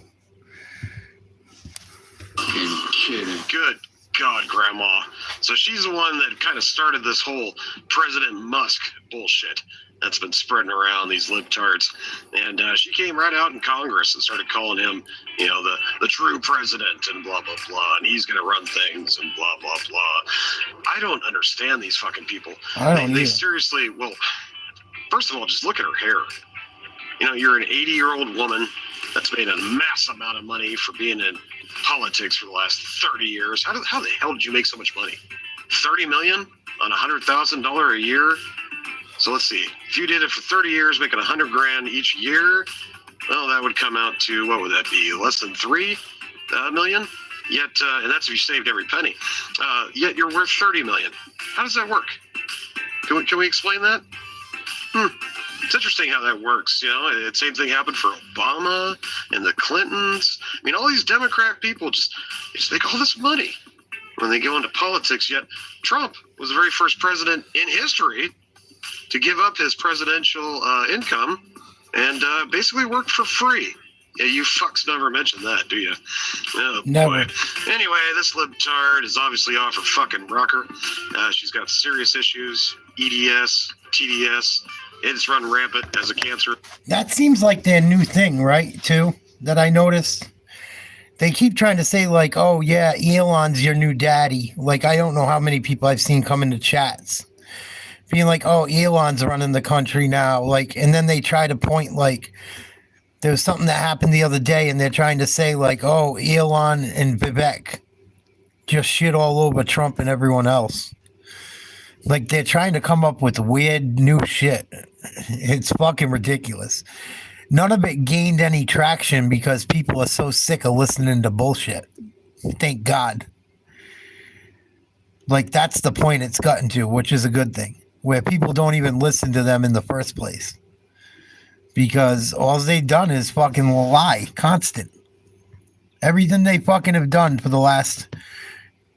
Good God, Grandma. So she's the one that kind of started this whole President Musk bullshit that's been spreading around, these libtards. And she came right out in Congress and started calling him, the true president and blah, blah, blah. And he's going to run things and blah, blah, blah. I don't understand these fucking people. They seriously, well, first of all, just look at her hair. You're an 80-year-old woman that's made a mass amount of money for being in politics for the last 30 years. How the hell did you make so much money? 30 million on $100,000 a year? So let's see. If you did it for 30 years, making $100,000 each year, well, that would come out to, what would that be? Less than 3 million? Yet, and that's if you saved every penny. Yet you're worth 30 million. How does that work? Can we explain that? It's interesting how that works. The same thing happened for Obama and the Clintons. I mean, all these Democrat people just make all this money when they go into politics. Yet Trump was the very first president in history to give up his presidential income and basically work for free. Yeah, you fucks never mention that, do you? Oh, never. Boy. Anyway, this libtard is obviously off her fucking rocker. She's got serious issues, EDS, TDS. It's run rampant as a cancer. That seems like their new thing, right, too, that I noticed. They keep trying to say, like, oh, yeah, Elon's your new daddy. Like, I don't know how many people I've seen come into chats being like, oh, Elon's running the country now. Like, and then they try to point, like, there was something that happened the other day, and they're trying to say, like, oh, Elon and Vivek just shit all over Trump and everyone else. Like, they're trying to come up with weird new shit. It's fucking ridiculous. None of it gained any traction because people are so sick of listening to bullshit. Thank God. Like, that's the point it's gotten to, which is a good thing, where people don't even listen to them in the first place. Because all they've done is fucking lie, constant. Everything they fucking have done for the last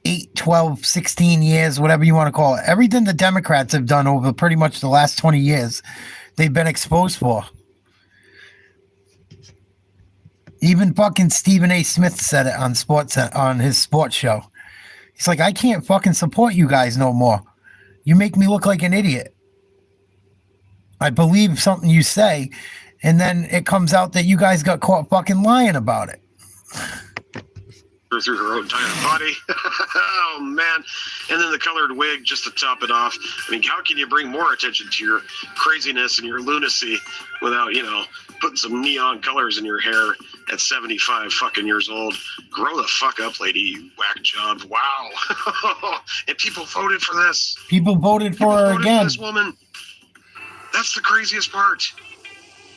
8, 12, 16 years, whatever you want to call it. Everything the Democrats have done over pretty much the last 20 years, they've been exposed for. Even fucking Stephen A. Smith said it on his sports show. He's like, I can't fucking support you guys no more. You make me look like an idiot. I believe something you say, and then it comes out that you guys got caught fucking lying about it. Through her own entire body. Oh, man. And then the colored wig just to top it off. I mean, how can you bring more attention to your craziness and your lunacy without, putting some neon colors in your hair at 75 fucking years old? Grow the fuck up, lady, you whack job. Wow. And people voted for this. People voted for her again. For this woman. That's the craziest part.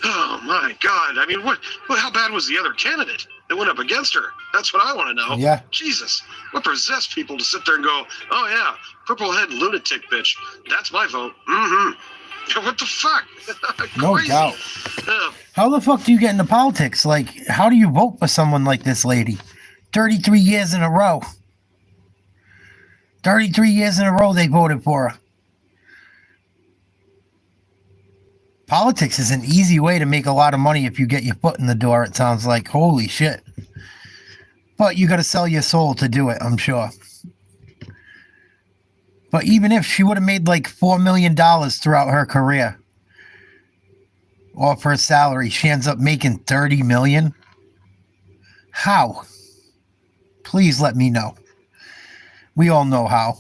Oh, my God. I mean, how bad was the other candidate that went up against her? That's what I want to know. Yeah. Jesus. What possessed people to sit there and go, oh, yeah, purple-head lunatic bitch. That's my vote. Mm-hmm. What the fuck? No Crazy. doubt. Yeah. How the fuck do you get into politics? Like, how do you vote for someone like this lady? 33 years in a row. 33 years in a row they voted for her. Politics is an easy way to make a lot of money if you get your foot in the door, it sounds like. Holy shit. But you got to sell your soul to do it, I'm sure. But even if she would have made like $4 million throughout her career, off her salary, she ends up making $30 million. How? Please let me know. We all know how.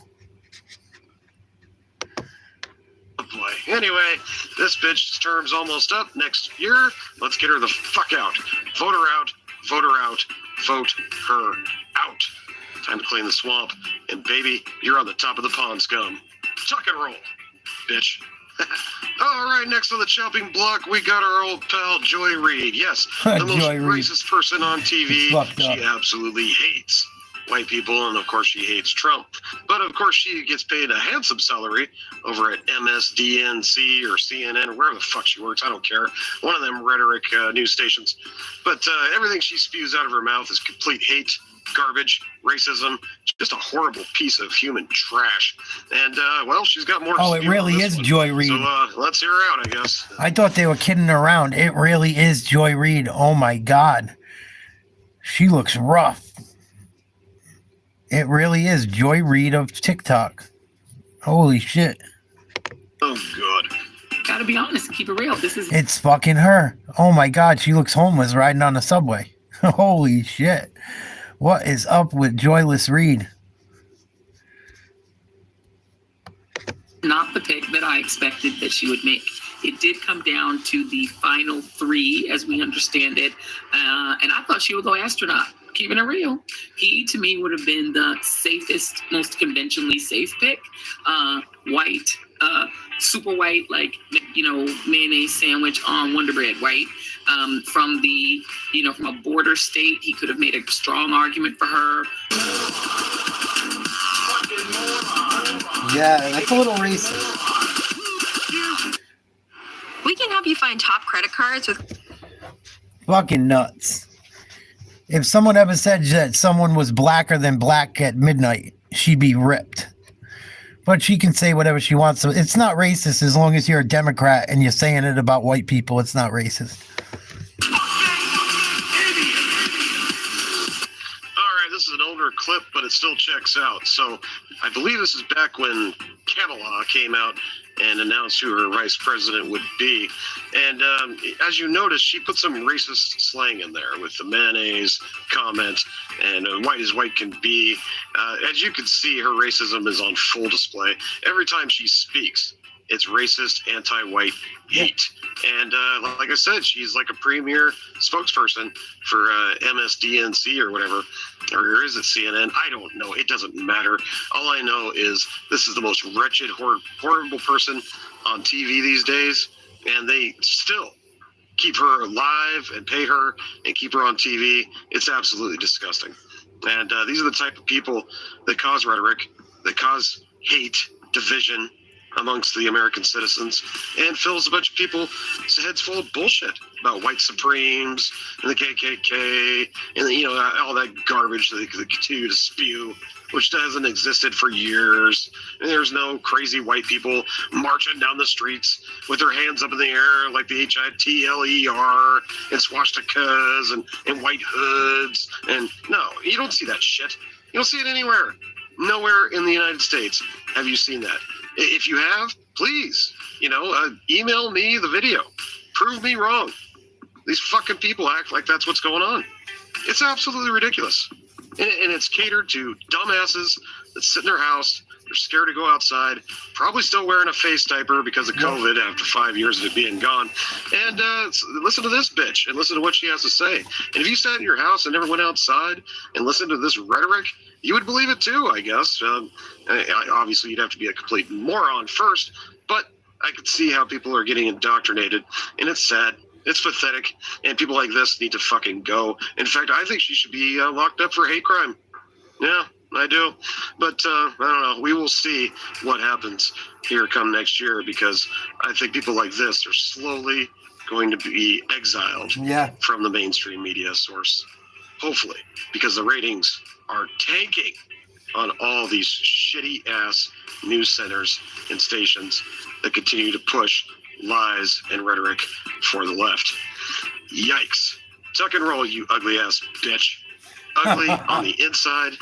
Oh boy. Anyway, this bitch's term's almost up next year. Let's get her the fuck out. Vote her out. Vote her out. Vote her out. Time to clean the swamp. And baby, you're on the top of the pond, scum. Tuck and roll, bitch. All right, next on the chopping block, we got our old pal Joy Reid. Yes, the most Joy Reid. racist person on TV. She absolutely hates white people, and of course she hates Trump. But of course she gets paid a handsome salary over at MSDNC or CNN or wherever the fuck she works. I don't care. One of them rhetoric news stations. But everything she spews out of her mouth is complete hate, garbage, racism, just a horrible piece of human trash. And, well, she's got more to Oh, it spew on really this is one. Joy Reid. So let's hear her out, I guess. I thought they were kidding around. It really is Joy Reid. Oh my God. She looks rough. It really is Joy Reid of TikTok. Holy shit. Oh, God. Gotta be honest, keep it real. This is It's fucking her. Oh my God. She looks homeless riding on the subway. Holy shit. What is up with Joyless Reid? not the pick that I expected that she would make. It did come down to the final three, as we understand it, and I thought she would go astronaut. Keeping it real, he to me would have been the safest, most conventionally safe pick. White, super white, like, you know, mayonnaise sandwich on Wonder Bread, right? From the, you know, from a border state, he could have made a strong argument for her. Yeah, that's a little racist. We can help you find top credit cards with Fucking nuts. If someone ever said that someone was blacker than black at midnight, she'd be ripped. But she can say whatever she wants. So it's not racist as long as you're a Democrat and you're saying it about white people. It's not racist. This is an older clip, but it still checks out. So I believe this is back when Kamala came out and announced who her vice president would be. And as you notice, she put some racist slang in there with the mayonnaise comment and white as white can be. As you can see, her racism is on full display. Every time she speaks, it's racist, anti-white hate. And like I said, she's like a premier spokesperson for MSDNC or whatever. Or is it CNN? I don't know. It doesn't matter. All I know is this is the most wretched, horrible person on TV these days. And they still keep her alive and pay her and keep her on TV. It's absolutely disgusting. And these are the type of people that cause rhetoric, that cause hate, division amongst the American citizens, and fills a bunch of people's heads full of bullshit about white supremes and the KKK and, you know, all that garbage that they continue to spew, which hasn't existed for years. And there's no crazy white people marching down the streets with their hands up in the air like the HITLER and swastikas and white hoods. And no, you don't see that shit. You don't see it anywhere. Nowhere in the United States have you seen that. If you have, please, you know, email me the video. Prove me wrong. These fucking people act like that's what's going on. It's absolutely ridiculous. And it's catered to dumbasses that sit in their house. They're scared to go outside. Probably still wearing a face diaper because of COVID after 5 years of it being gone. And listen to this bitch and listen to what she has to say. And if you sat in your house and never went outside and listened to this rhetoric, you would believe it too, I guess. Obviously, you'd have to be a complete moron first, but I could see how people are getting indoctrinated, and it's sad. It's pathetic, and people like this need to fucking go. In fact, I think she should be locked up for hate crime. Yeah, I do. But I don't know. We will see what happens here come next year, because I think people like this are slowly going to be exiled from the mainstream media source. Hopefully, because the ratings are tanking on all these shitty ass news centers and stations that continue to push lies and rhetoric for the left. Yikes. Tuck and roll, you ugly ass bitch. Ugly on the inside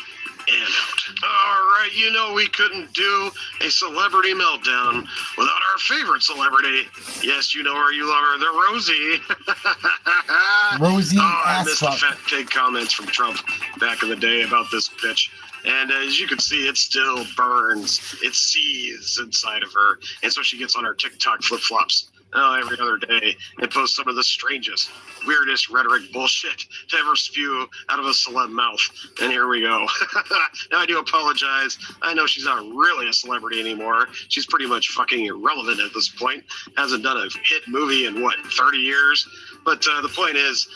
and out. All right, you know we couldn't do a celebrity meltdown without our favorite celebrity. Yes, you know her, you love her, the Rosie. Rosie I missed the fat pig comments from Trump back in the day about this bitch. And as you can see, it still burns. It seethes inside of her. And so she gets on her TikTok flip-flops every other day and posts some of the strangest, weirdest rhetoric bullshit to ever spew out of a celeb mouth. And here we go. Now, I do apologize. I know she's not really a celebrity anymore. She's pretty much fucking irrelevant at this point. Hasn't done a hit movie in, 30 years? But the point is,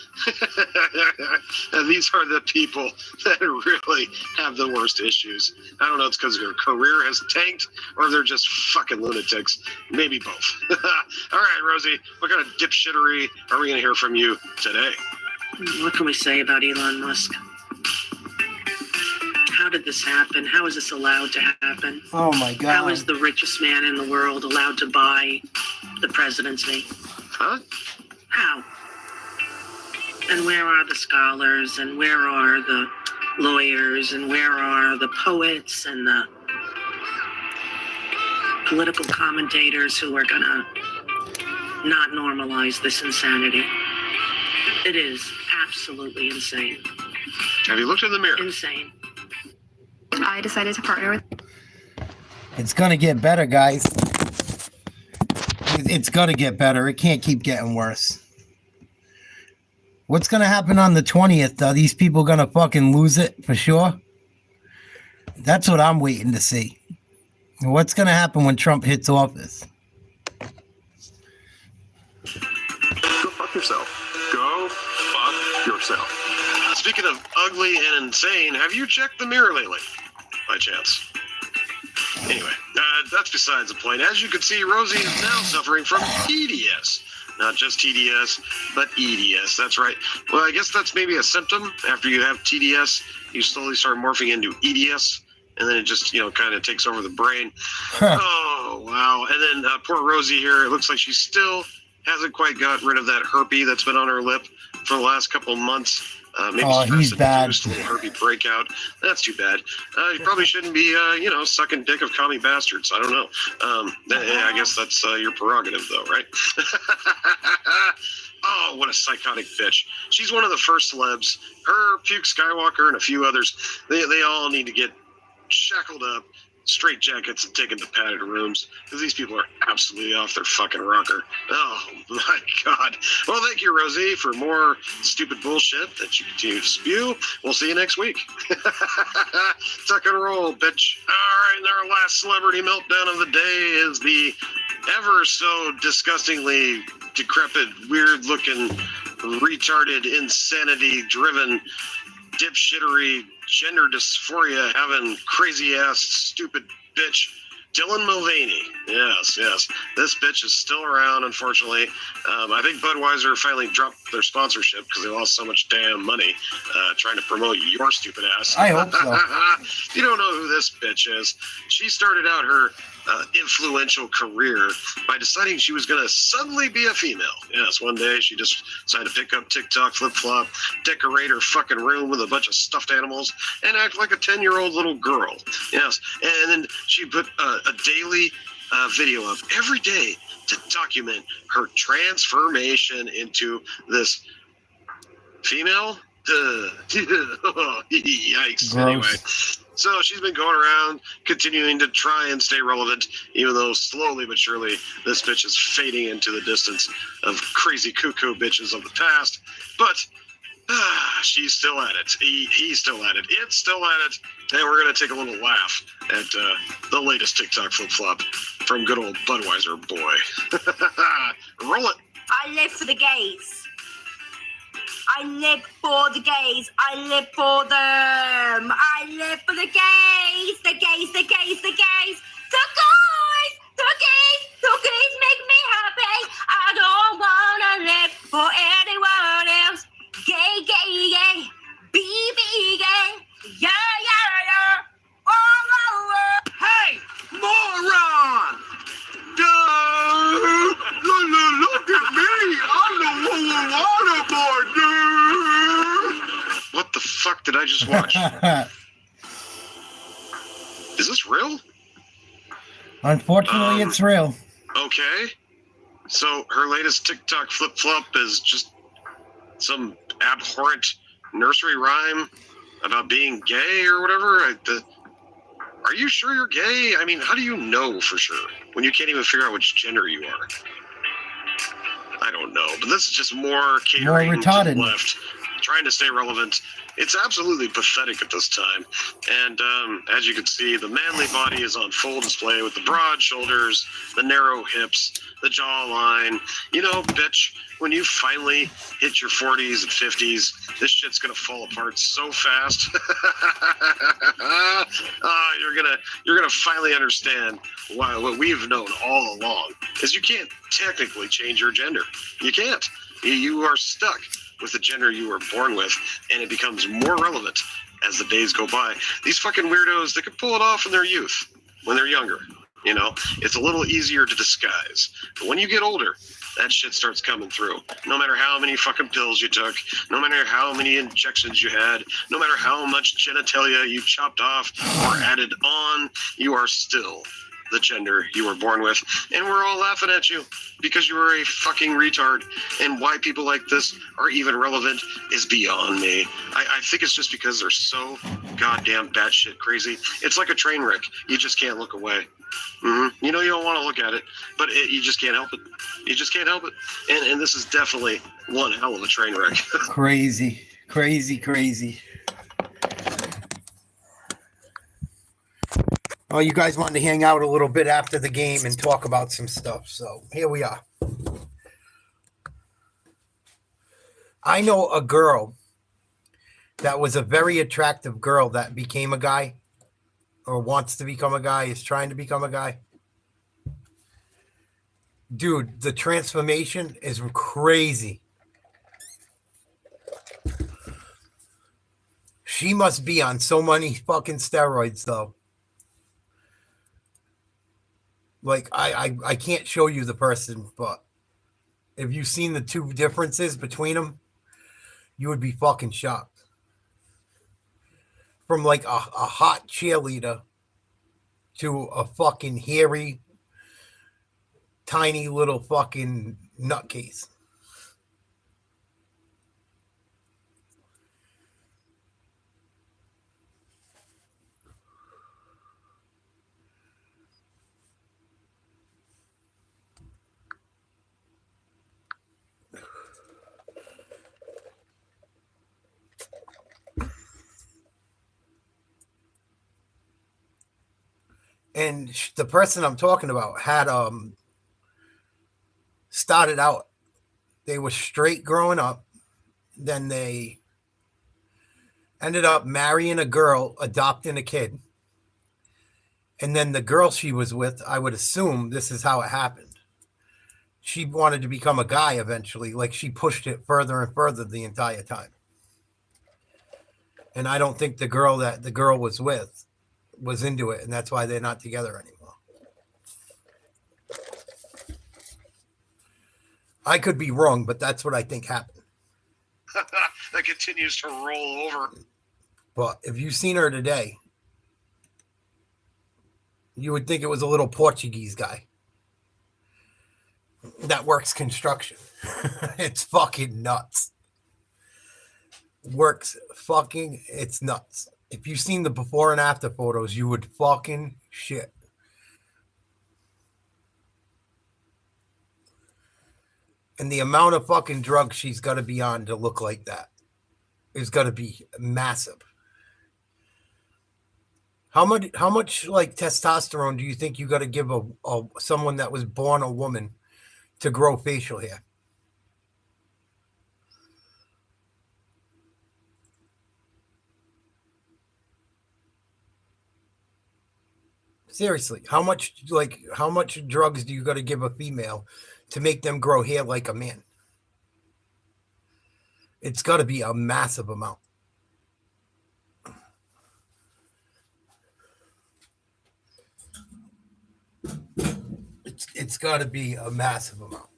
these are the people that really have the worst issues. I don't know, it's because their career has tanked or they're just fucking lunatics. Maybe both. All right, Rosie, what kind of dipshittery are we going to hear from you today? What can we say about Elon Musk? How did this happen? How is this allowed to happen? Oh, my God. How is the richest man in the world allowed to buy the presidency? Huh? How? And where are the scholars, and where are the lawyers, and where are the poets and the political commentators who are going to not normalize this insanity? It is absolutely insane. Have you looked in the mirror? Insane. I decided to partner with. It's going to get better, guys. It's going to get better. It can't keep getting worse. What's going to happen on the 20th? Are these people going to fucking lose it for sure? That's what I'm waiting to see. What's going to happen when Trump hits office? Go fuck yourself. Go fuck yourself. Speaking of ugly and insane, have you checked the mirror lately? By chance. Anyway, that's besides the point. As you can see, Rosie is now suffering from EDS. Not just TDS, but EDS. That's right. Well, I guess that's maybe a symptom. After you have TDS, you slowly start morphing into EDS, and then it just, kind of takes over the brain. Oh, wow. And then poor Rosie here, it looks like she still hasn't quite got rid of that herpes that's been on her lip for the last couple of months. Maybe he's bad. Just a little herpes breakout. That's too bad. You probably shouldn't be, sucking dick of commie bastards. I don't know. I guess that's your prerogative, though, right? Oh, what a psychotic bitch. She's one of the first celebs. Her, Puke Skywalker, and a few others, they all need to get shackled up, straight jackets, and taken to padded rooms, because these people are absolutely off their fucking rocker. Oh, my God. Well, thank you, Rosie, for more stupid bullshit that you continue to spew. We'll see you next week. Tuck and roll, bitch. All right, and our last celebrity meltdown of the day is the ever so disgustingly decrepit, weird-looking, retarded, insanity-driven, dipshittery, gender dysphoria having crazy ass stupid bitch Dylan Mulvaney. Yes. This bitch is still around, unfortunately. I think Budweiser finally dropped their sponsorship because they lost so much damn money trying to promote your stupid ass. I hope so. You don't know who this bitch is. She started out her influential career by deciding she was going to suddenly be a female. Yes, one day she just decided to pick up TikTok, flip-flop, decorate her fucking room with a bunch of stuffed animals, and act like a 10-year-old little girl. Yes, and then she put a daily video up every day to document her transformation into this female. Yikes. Gross. Anyway, so she's been going around continuing to try and stay relevant, even though slowly but surely this bitch is fading into the distance of crazy cuckoo bitches of the past. But she's still at it. He's still at it. It's still at it. And we're going to take a little laugh at the latest TikTok flip-flop from good old Budweiser boy. Roll it. I live for the gays. I live for the gays. I live for them. I live for the gays. The gays, the gays, the gays. The guys, the gays, the gays make me happy. I don't wanna live for anyone else. Gay, gay, gay. Be gay. Yeah, yeah, yeah. Oh, oh, oh. Hey, moron! Dude, look at me! I'm the waterboard, dude! What the fuck did I just watch? Is this real? Unfortunately, it's real. Okay. So her latest TikTok flip-flop is just some abhorrent nursery rhyme about being gay or whatever? Are you sure you're gay? I mean, how do you know for sure when you can't even figure out which gender you are? I don't know, but this is just more catering to the left, trying to stay relevant. It's absolutely pathetic at this time. And as you can see, the manly body is on full display with the broad shoulders, the narrow hips, the jawline. You know, bitch, when you finally hit your 40s and 50s, this shit's gonna fall apart so fast. You're gonna finally understand why what we've known all along is you can't technically change your gender. You can't. You are stuck with the gender you were born with, and it becomes more relevant as the days go by. These fucking weirdos, they can pull it off in their youth, when they're younger. You know, it's a little easier to disguise. But when you get older, that shit starts coming through. No matter how many fucking pills you took, no matter how many injections you had, no matter how much genitalia you chopped off or added on, you are still the gender you were born with. And we're all laughing at you because you were a fucking retard. And why people like this are even relevant is beyond me. I think it's just because they're so goddamn batshit crazy. It's like a train wreck. You just can't look away. You know you don't want to look at it, but you just can't help it. You just can't help it. And this is definitely one hell of a train wreck. Crazy, crazy, crazy. Oh, you guys wanted to hang out a little bit after the game and talk about some stuff. So here we are. I know a girl that was a very attractive girl that became a guy or wants to become a guy, is trying to become a guy. Dude, the transformation is crazy. She must be on so many fucking steroids, though. Like, I can't show you the person, but if you've seen the two differences between them, you would be fucking shocked. From like a hot cheerleader to a fucking hairy, tiny little fucking nutcase. And the person I'm talking about had started out, they were straight growing up. Then they ended up marrying a girl, adopting a kid. And then the girl she was with, I would assume this is how it happened. She wanted to become a guy eventually. Like, she pushed it further and further the entire time. And I don't think the girl that the girl was with was into it, and that's why they're not together anymore. I could be wrong, but that's what I think happened. That continues to roll over. But if you've seen her today, you would think it was a little Portuguese guy that works construction. It's fucking nuts. It's nuts. If you've seen the before and after photos, you would fucking shit. And the amount of fucking drugs she's got to be on to look like that is going to be massive. How much like testosterone do you think you got to give someone that was born a woman to grow facial hair? Seriously, how much drugs do you got to give a female to make them grow hair like a man? It's got to be a massive amount. It's got to be a massive amount.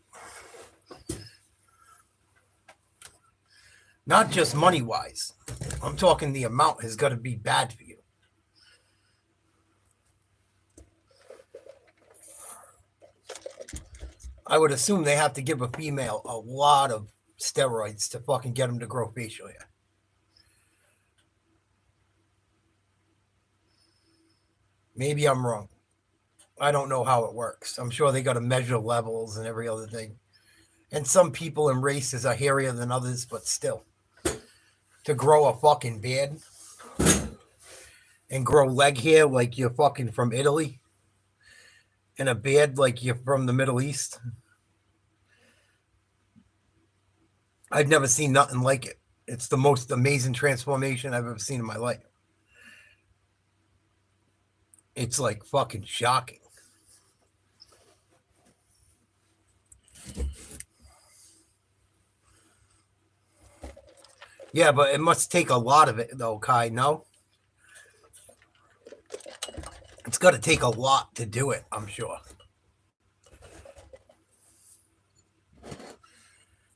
Not just money-wise. I'm talking the amount has got to be bad for you. I would assume they have to give a female a lot of steroids to fucking get them to grow facial hair. Maybe I'm wrong. I don't know how it works. I'm sure they got to measure levels and every other thing. And some people in races are hairier than others, but still. To grow a fucking beard and grow leg hair like you're fucking from Italy and a beard like you're from the Middle East. I've never seen nothing like it. It's the most amazing transformation I've ever seen in my life. It's like fucking shocking. Yeah, but it must take a lot of it, though, Kai, no? It's got to take a lot to do it, I'm sure.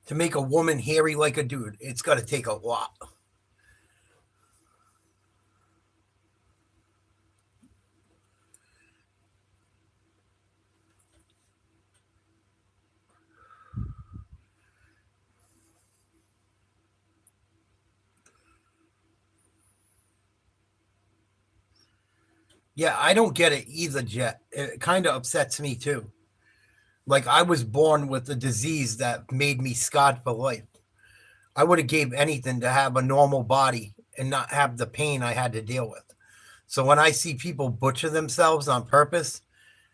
To make a woman hairy like a dude, it's got to take a lot. Yeah, I don't get it either, Jet. It kind of upsets me too. Like I was born with a disease that made me scarred for life. I would have gave anything to have a normal body and not have the pain I had to deal with. So when I see people butcher themselves on purpose,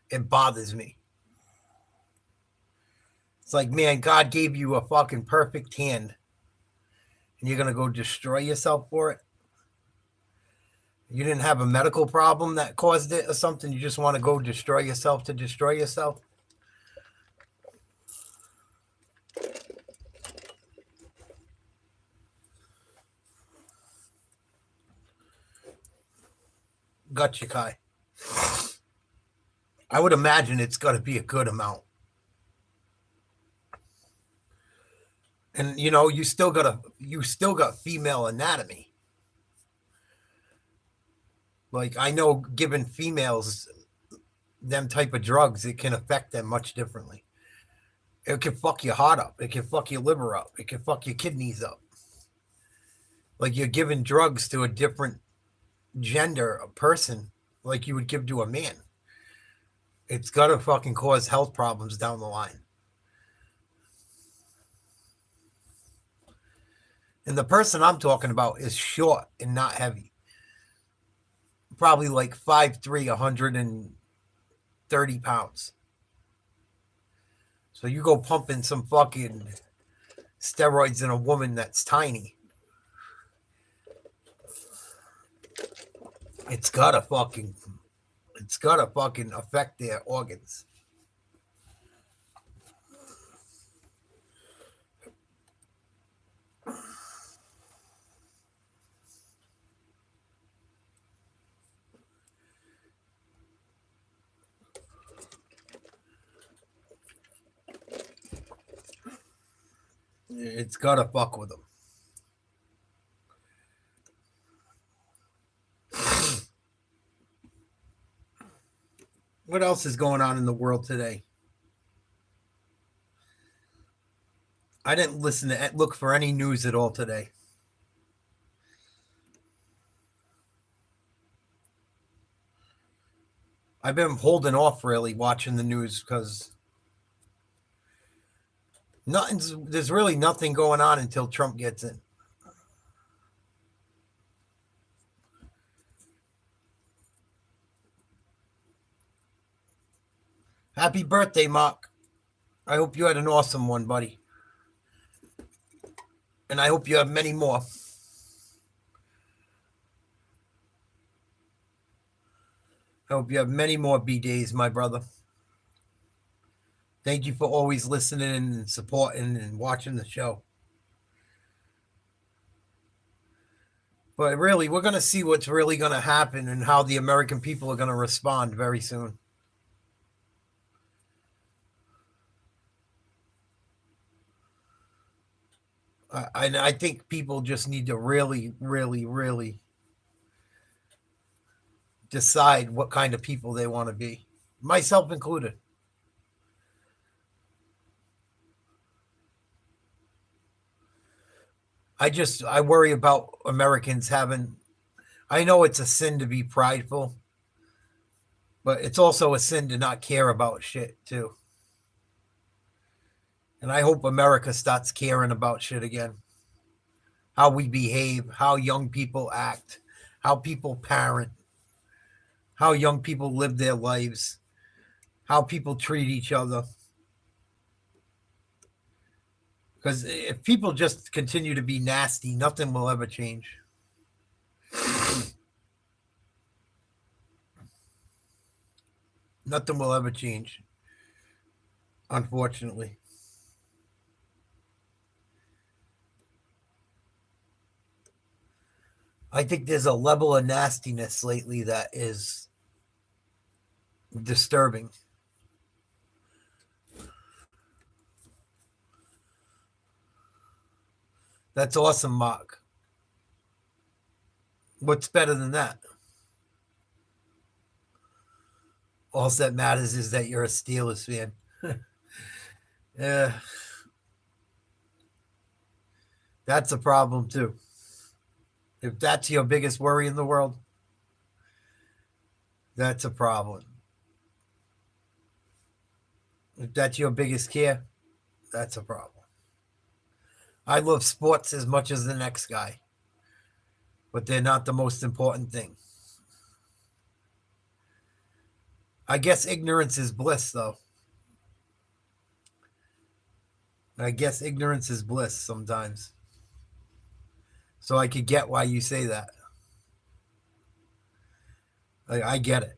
it bothers me. It's like, man, God gave you a fucking perfect hand and you're going to go destroy yourself for it? You didn't have a medical problem that caused it or something? You just want to go destroy yourself to destroy yourself? Gotcha, Kai. I would imagine it's got to be a good amount. And you know, you still got female anatomy. Like I know giving females them type of drugs, it can affect them much differently. It can fuck your heart up. It can fuck your liver up. It can fuck your kidneys up. Like you're giving drugs to a different gender, a person, like you would give to a man. It's got to fucking cause health problems down the line. And the person I'm talking about is short and not heavy. Probably like 5'3", 130 pounds. So you go pumping some fucking steroids in a woman that's tiny. It's gotta fucking affect their organs. It's gotta fuck with them. What else is going on in the world today? I didn't look for any news at all today. I've been holding off really watching the news because there's really nothing going on until Trump gets in. Happy birthday, Mark. I hope you had an awesome one, buddy. And I hope you have many more. I hope you have many more B days, my brother. Thank you for always listening and supporting and watching the show. But really, we're going to see what's really going to happen and how the American people are going to respond very soon. I think people just need to really, really, really decide what kind of people they want to be, myself included. I worry about Americans having, I know it's a sin to be prideful, but it's also a sin to not care about shit too. And I hope America starts caring about shit again. How we behave, how young people act, how people parent, how young people live their lives, how people treat each other. Because if people just continue to be nasty, nothing will ever change. Nothing will ever change, unfortunately. I think there's a level of nastiness lately that is disturbing. That's awesome, Mark. What's better than that? All that matters is that you're a Steelers fan. Yeah. That's a problem too. If that's your biggest worry in the world, that's a problem. If that's your biggest care, that's a problem. I love sports as much as the next guy, but they're not the most important thing. I guess ignorance is bliss, though. I guess ignorance is bliss sometimes. So I could get why you say that. I get it.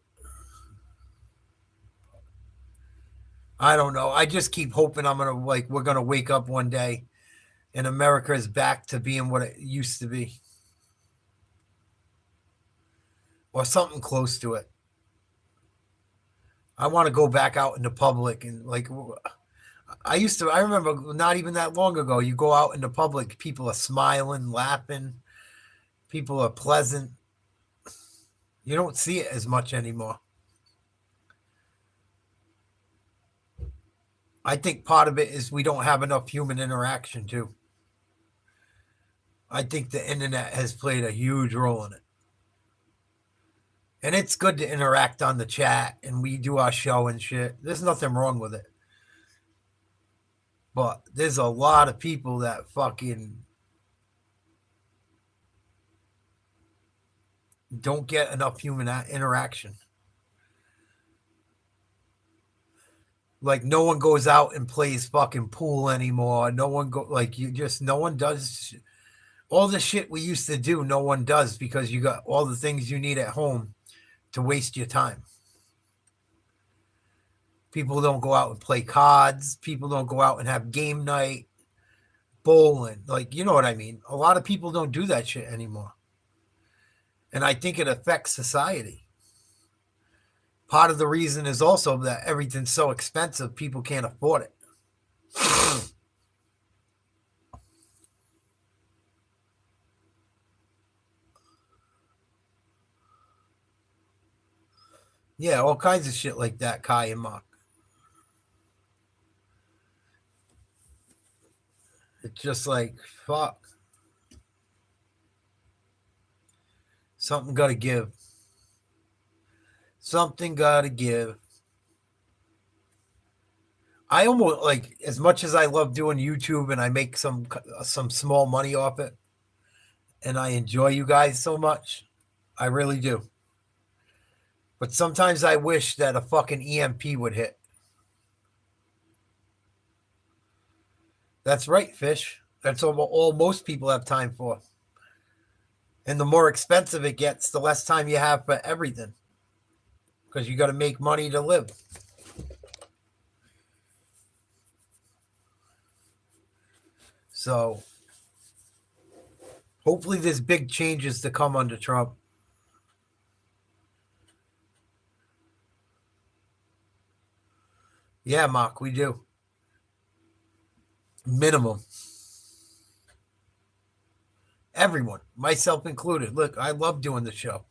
I don't know. I just keep hoping we're gonna wake up one day and America is back to being what it used to be. Or something close to it. I want to go back out into public and I remember not even that long ago, you go out into public, people are smiling, laughing, people are pleasant. You don't see it as much anymore. I think part of it is we don't have enough human interaction too. I think the internet has played a huge role in it. And it's good to interact on the chat and we do our show and shit. There's nothing wrong with it. But there's a lot of people that fucking don't get enough human interaction. Like no one goes out and plays fucking pool anymore. No one no one does all the shit we used to do. No one does because you got all the things you need at home to waste your time. People don't go out and play cards. People don't go out and have game night, bowling. You know what I mean? A lot of people don't do that shit anymore. And I think it affects society. Part of the reason is also that everything's so expensive, people can't afford it. Yeah, all kinds of shit like that, Kai and Mark. It's just fuck. Something got to give. Something got to give. I almost as much as I love doing YouTube and I make some small money off it and I enjoy you guys so much. I really do. But sometimes I wish that a fucking EMP would hit. That's right, Fish. That's all most people have time for. And the more expensive it gets, the less time you have for everything. because you got to make money to live. So hopefully there's big changes to come under Trump. Yeah, Mark, we do. Minimum. Everyone, myself included. Look, I love doing the show.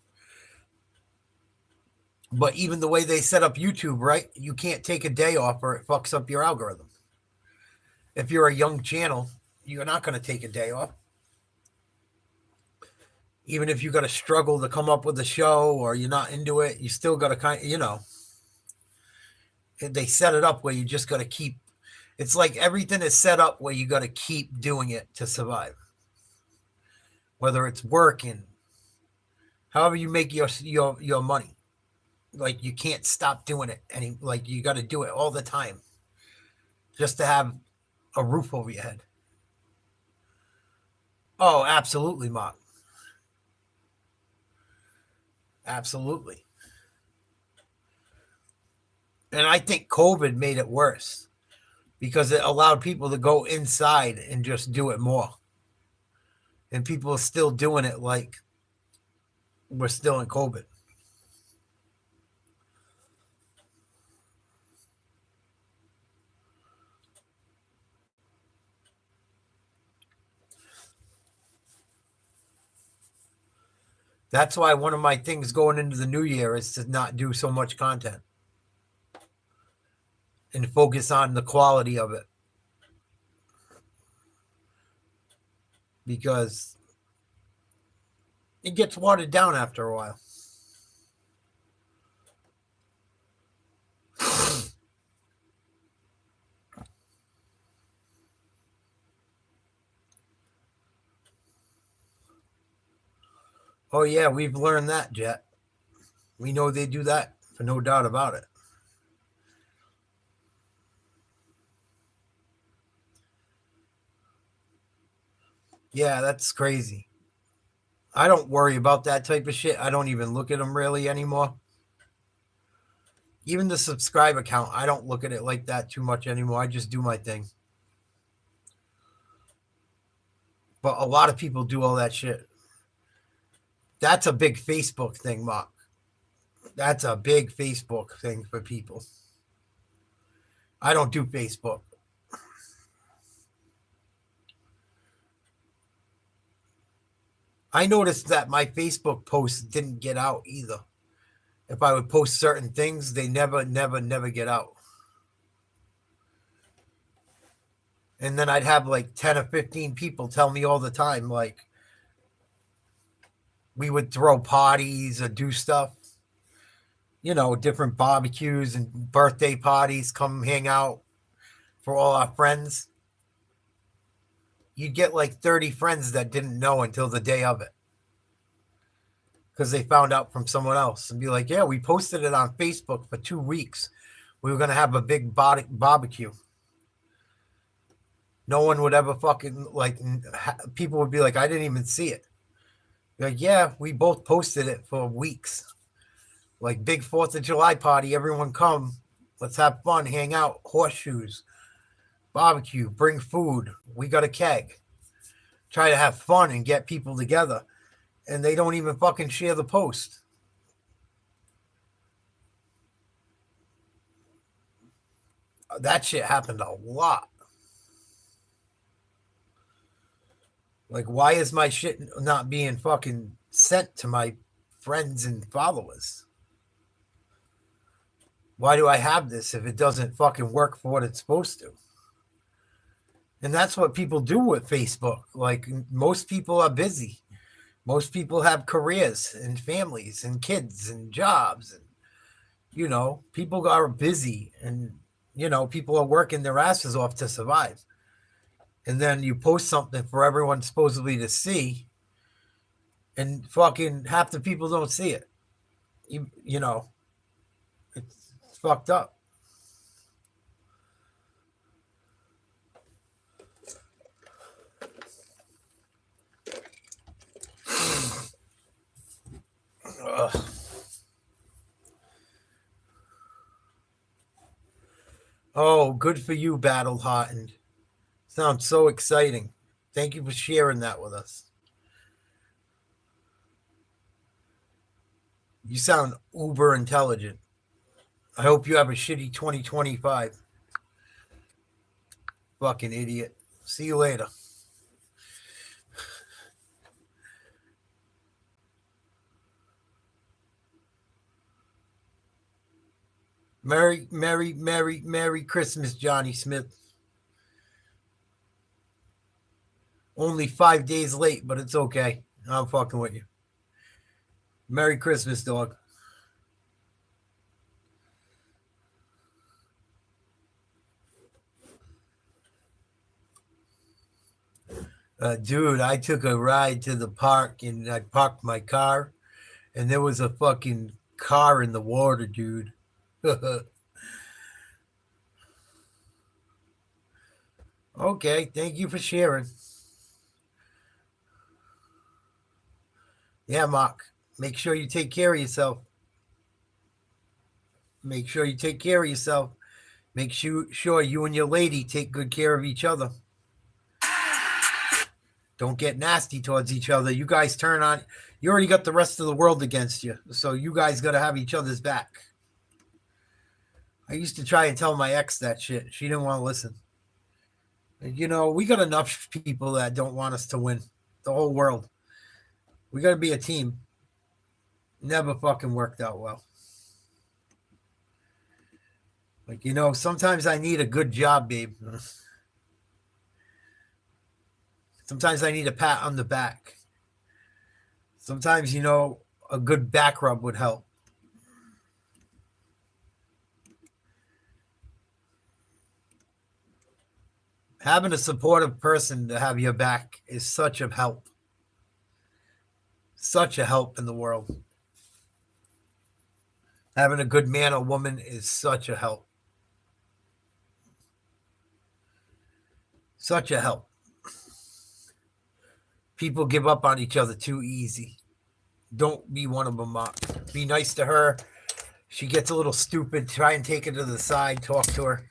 But even the way they set up YouTube, right? You can't take a day off or it fucks up your algorithm. If you're a young channel, you're not going to take a day off. Even if you got to struggle to come up with a show or you're not into it, you still got to they set it up where you just got to keep. It's like everything is set up where you got to keep doing it to survive. Whether it's working, however you make your money. Like you can't stop doing it. Like you got to do it all the time just to have a roof over your head. Oh, absolutely, Mark. Absolutely. And I think COVID made it worse because it allowed people to go inside and just do it more. And people are still doing it like we're still in COVID. That's why one of my things going into the new year is to not do so much content and focus on the quality of it. Because it gets watered down after a while. Oh, yeah, we've learned that, Jet. We know they do that, for no doubt about it. Yeah, that's crazy. I don't worry about that type of shit. I don't even look at them really anymore. Even the subscribe account, I don't look at it like that too much anymore. I just do my thing. But a lot of people do all that shit. That's a big Facebook thing, Mark. That's a big Facebook thing for people. I don't do Facebook. I noticed that my Facebook posts didn't get out either. If I would post certain things, they never get out. And then I'd have like 10 or 15 people tell me all the time, like, we would throw parties or do stuff, different barbecues and birthday parties, come hang out for all our friends. You'd get like 30 friends that didn't know until the day of it. Because they found out from someone else and be like, yeah, we posted it on Facebook for 2 weeks. We were going to have a big barbecue. No one would ever people would be like, I didn't even see it. Like, yeah, we both posted it for weeks. Like big 4th of July party, everyone come. Let's have fun, hang out, horseshoes, barbecue, bring food. We got a keg. Try to have fun and get people together. And they don't even fucking share the post. That shit happened a lot. Like, why is my shit not being fucking sent to my friends and followers? Why do I have this if it doesn't fucking work for what it's supposed to? And that's what people do with Facebook. Like, most people are busy. Most people have careers and families and kids and jobs. And, people are busy and, people are working their asses off to survive. And then you post something for everyone supposedly to see, and fucking half the people don't see it. It's fucked up. Oh, good for you, Battle Hearted. Sounds so exciting. Thank you for sharing that with us. You sound uber intelligent. I hope you have a shitty 2025. Fucking idiot. See you later. Merry Christmas, Johnny Smith. Only 5 days late, but it's okay. I'm fucking with you. Merry Christmas, dog. Dude, I took a ride to the park and I parked my car and there was a fucking car in the water, dude. Okay, thank you for sharing. Yeah, Mark, make sure you take care of yourself. Make sure you take care of yourself. Make sure you and your lady take good care of each other. Don't get nasty towards each other. You guys turn on. You already got the rest of the world against you. So you guys got to have each other's back. I used to try and tell my ex that shit. She didn't want to listen. You know, we got enough people that don't want us to win. The whole world. We got to be a team. Never fucking worked out well. Like, you know, sometimes I need a good job, babe. Sometimes I need a pat on the back. Sometimes, you know, a good back rub would help. Having a supportive person to have your back is such a help. Such a help in the world. Having a good man or woman is such a help. Such a help. People give up on each other too easy. Don't be one of them, Mark. Be nice to her. She gets a little stupid. Try and take her to the side. Talk to her.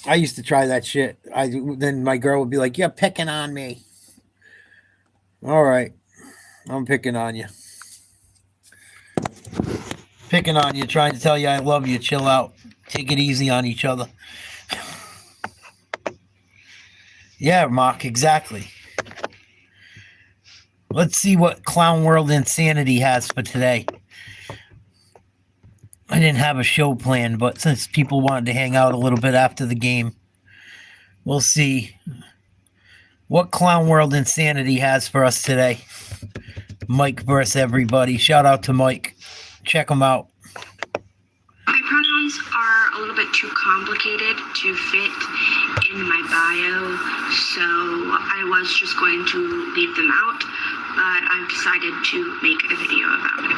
I used to try that shit. Then my girl would be like, "You're picking on me." All right. I'm picking on you. Picking on you, trying to tell you I love you. Chill out. Take it easy on each other. Yeah, Mark, exactly. Let's see what Clown World Insanity has for today. I didn't have a show planned, but since people wanted to hang out a little bit after the game, we'll see what Clown World Insanity has for us today. Mike versus everybody. Shout out to Mike. Check him out. My pronouns are a little bit too complicated to fit in my bio, so I was just going to leave them out, but I've decided to make a video about it.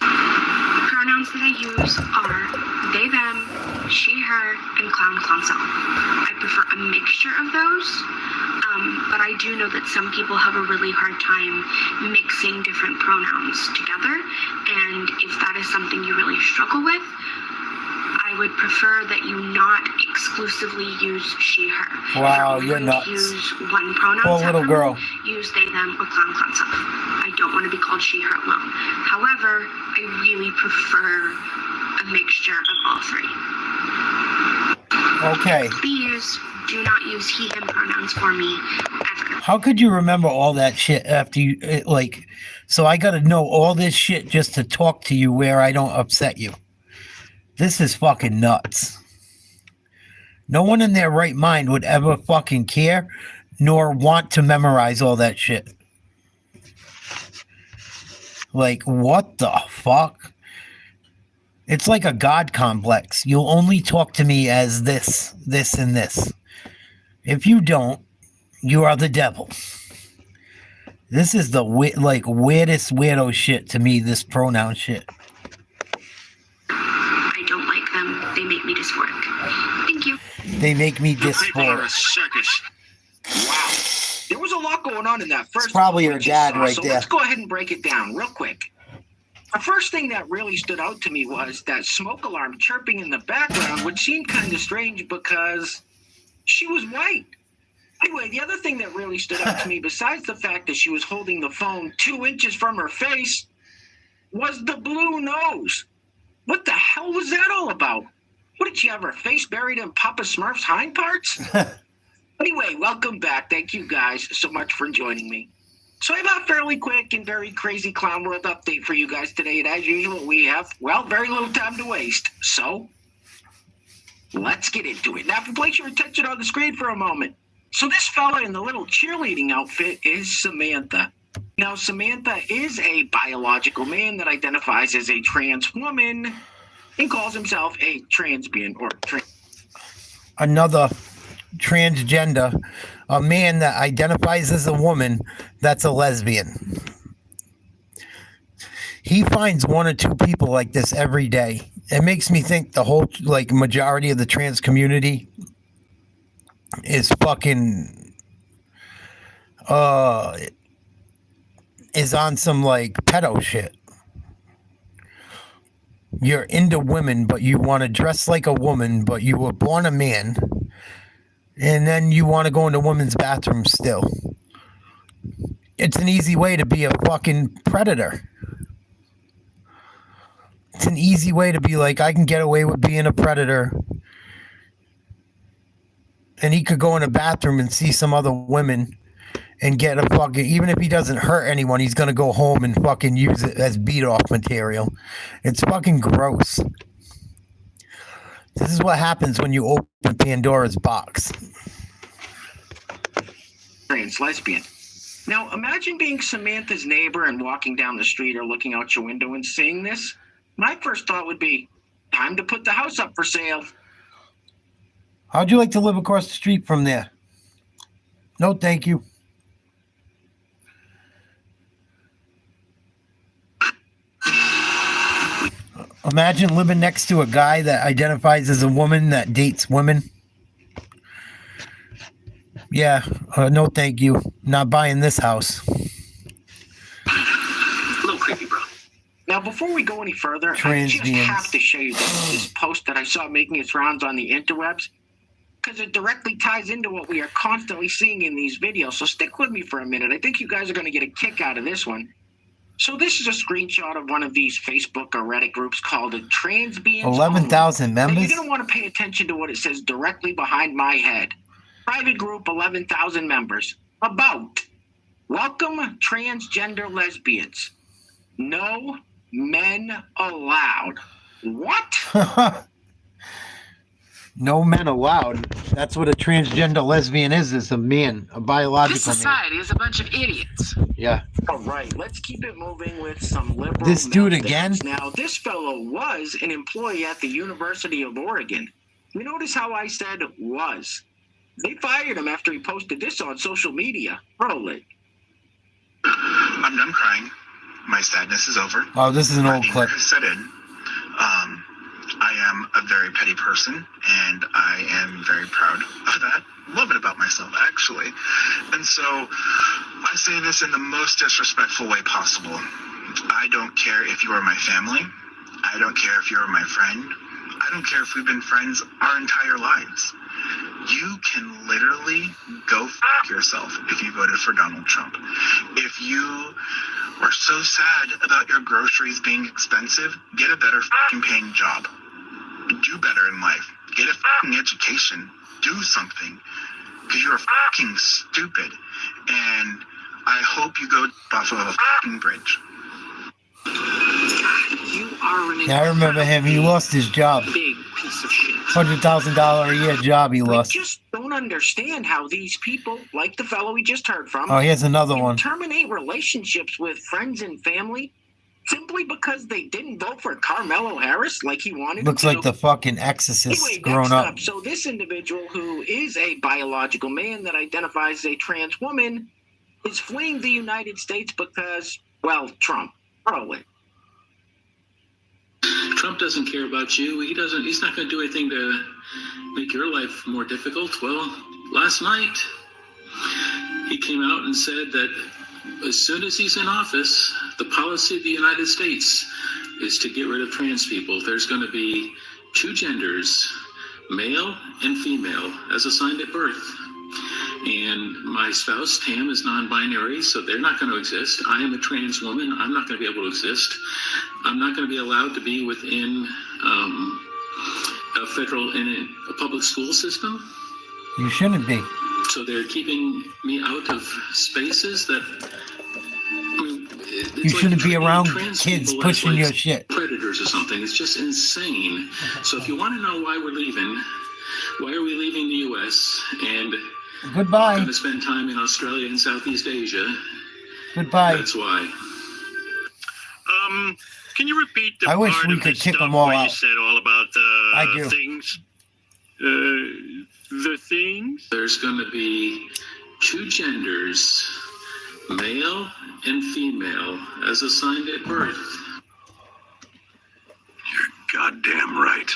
The pronouns that I use are they, them, she, her, and clown, clownsel. I prefer a mixture of those, but I do know that some people have a really hard time mixing different pronouns together, and if that is something you really struggle with, I would prefer that you not exclusively use she, her. Wow, if you're nuts. Use one pronoun. Poor little girl. Use they, them, or clown, clownsel. I don't want to be called she, her alone. However, I really prefer a mixture of all three. Okay. Please do not use he, him pronouns for me ever. How could you remember all that shit after you, so I got to know all this shit just to talk to you where I don't upset you. This is fucking nuts. No one in their right mind would ever fucking care nor want to memorize all that shit. Like, what the fuck? It's like a God complex. You'll only talk to me as this, this, and this. If you don't, you are the devil. This is the weirdest weirdo shit to me, this pronoun shit. I don't like them. They make me dysphoric. Thank you. They make me dysphoric. Circus. Wow. There was a lot going on in that first. It's probably her dad right so there. let's go ahead and break it down real quick. The first thing that really stood out to me was that smoke alarm chirping in the background, which seemed kind of strange because she was white. Anyway, the other thing that really stood out to me, besides the fact that she was holding the phone 2 inches from her face, was the blue nose. What the hell was that all about? What, did she have her face buried in Papa Smurf's hind parts? Anyway, welcome back. Thank you guys so much for joining me. So I have a fairly quick and very crazy clown world update for you guys today. And as usual, we have, well, very little time to waste. So let's get into it. Now, if you place your attention on the screen for a moment. So this fella in the little cheerleading outfit is Samantha. Now, Samantha is a biological man that identifies as a trans woman and calls himself a transbian or Another transgender, a man that identifies as a woman that's a lesbian. He finds 1 or 2 people like this every day. It makes me think the whole majority of the trans community is fucking is on some pedo shit. You're into women, but you want to dress like a woman, but you were born a man. And then you want to go into women's bathrooms still. It's an easy way to be a fucking predator. It's an easy way to be like, I can get away with being a predator. And he could go in a bathroom and see some other women and get a fucking, even if he doesn't hurt anyone, he's going to go home and fucking use it as beat off material. It's fucking gross. This is what happens when you open Pandora's box. Trans lesbian. Now, imagine being Samantha's neighbor and walking down the street or looking out your window and seeing this. My first thought would be, time to put the house up for sale. How'd you like to live across the street from there? No, thank you. Imagine living next to a guy that identifies as a woman that dates women. Yeah, no thank you. Not buying this house. A little creepy, bro. Now, before we go any further, I just have to show you this post that I saw making its rounds on the interwebs, because it directly ties into what we are constantly seeing in these videos. So stick with me for a minute. I think you guys are going to get a kick out of this one. So this is a screenshot of one of these Facebook or Reddit groups called a Transbians. 11,000 members? Now, you're going to want to pay attention to what it says directly behind my head. Private group, 11,000 members. About, welcome transgender lesbians. No men allowed. What? No men allowed. That's what a transgender lesbian is a man, a biological This man. society is a bunch of idiots. Yeah. All right, let's keep it moving with some liberal. This dude meltdowns. again? Now, this fellow was an employee at the University of Oregon. You notice how I said was. They fired him after he posted this on social media. Roll it. I'm done crying. My sadness is over. Oh, this is an old clip. Set in. I am a very petty person, and I am very proud of that. Love it about myself, actually. And so I say this in the most disrespectful way possible. I don't care if you are my family. I don't care if you're my friend. I don't care if we've been friends our entire lives. You can literally go f*** yourself if you voted for Donald Trump. If you are so sad about your groceries being expensive, get a better f***ing paying job. Do better in life. Get a f***ing education. Do something. Because you're f***ing stupid. And I hope you go off of a f***ing bridge. You are an Yeah, I remember him. He lost his job. big piece of shit. $100,000 a year job he I lost. just don't understand how these people, like the fellow we just heard from, Oh, here's another can one. terminate relationships with friends and family simply because they didn't vote for Carmelo Harris like he wanted. Looks to. like the fucking exorcist Anyway, grown next up. So this individual, who is a biological man that identifies as a trans woman, is fleeing the United States because, well, Trump. Probably. Trump doesn't care about you. He's not going to do anything to make your life more difficult. Well, last night he came out and said that as soon as he's in office, the policy of the United States is to get rid of trans people. There's going to be two genders, male and female, as assigned at birth. And my spouse, Tam, is non-binary, so they're not going to exist. I am a trans woman. I'm not going to be able to exist. I'm not going to be allowed to be within a federal and a public school system. You shouldn't be. So they're keeping me out of spaces that... You shouldn't be around kids pushing your shit. Predators or something. It's just insane. So if you want to know why we're leaving, why are we leaving the U.S. and goodbye, going to spend time in Australia and Southeast Asia? Goodbye. That's why. Can you repeat the I wish part we of could the kick stuff them all where you out. said all about I do. things? The things? There's going to be two genders, male and female, as assigned at birth. You're goddamn right.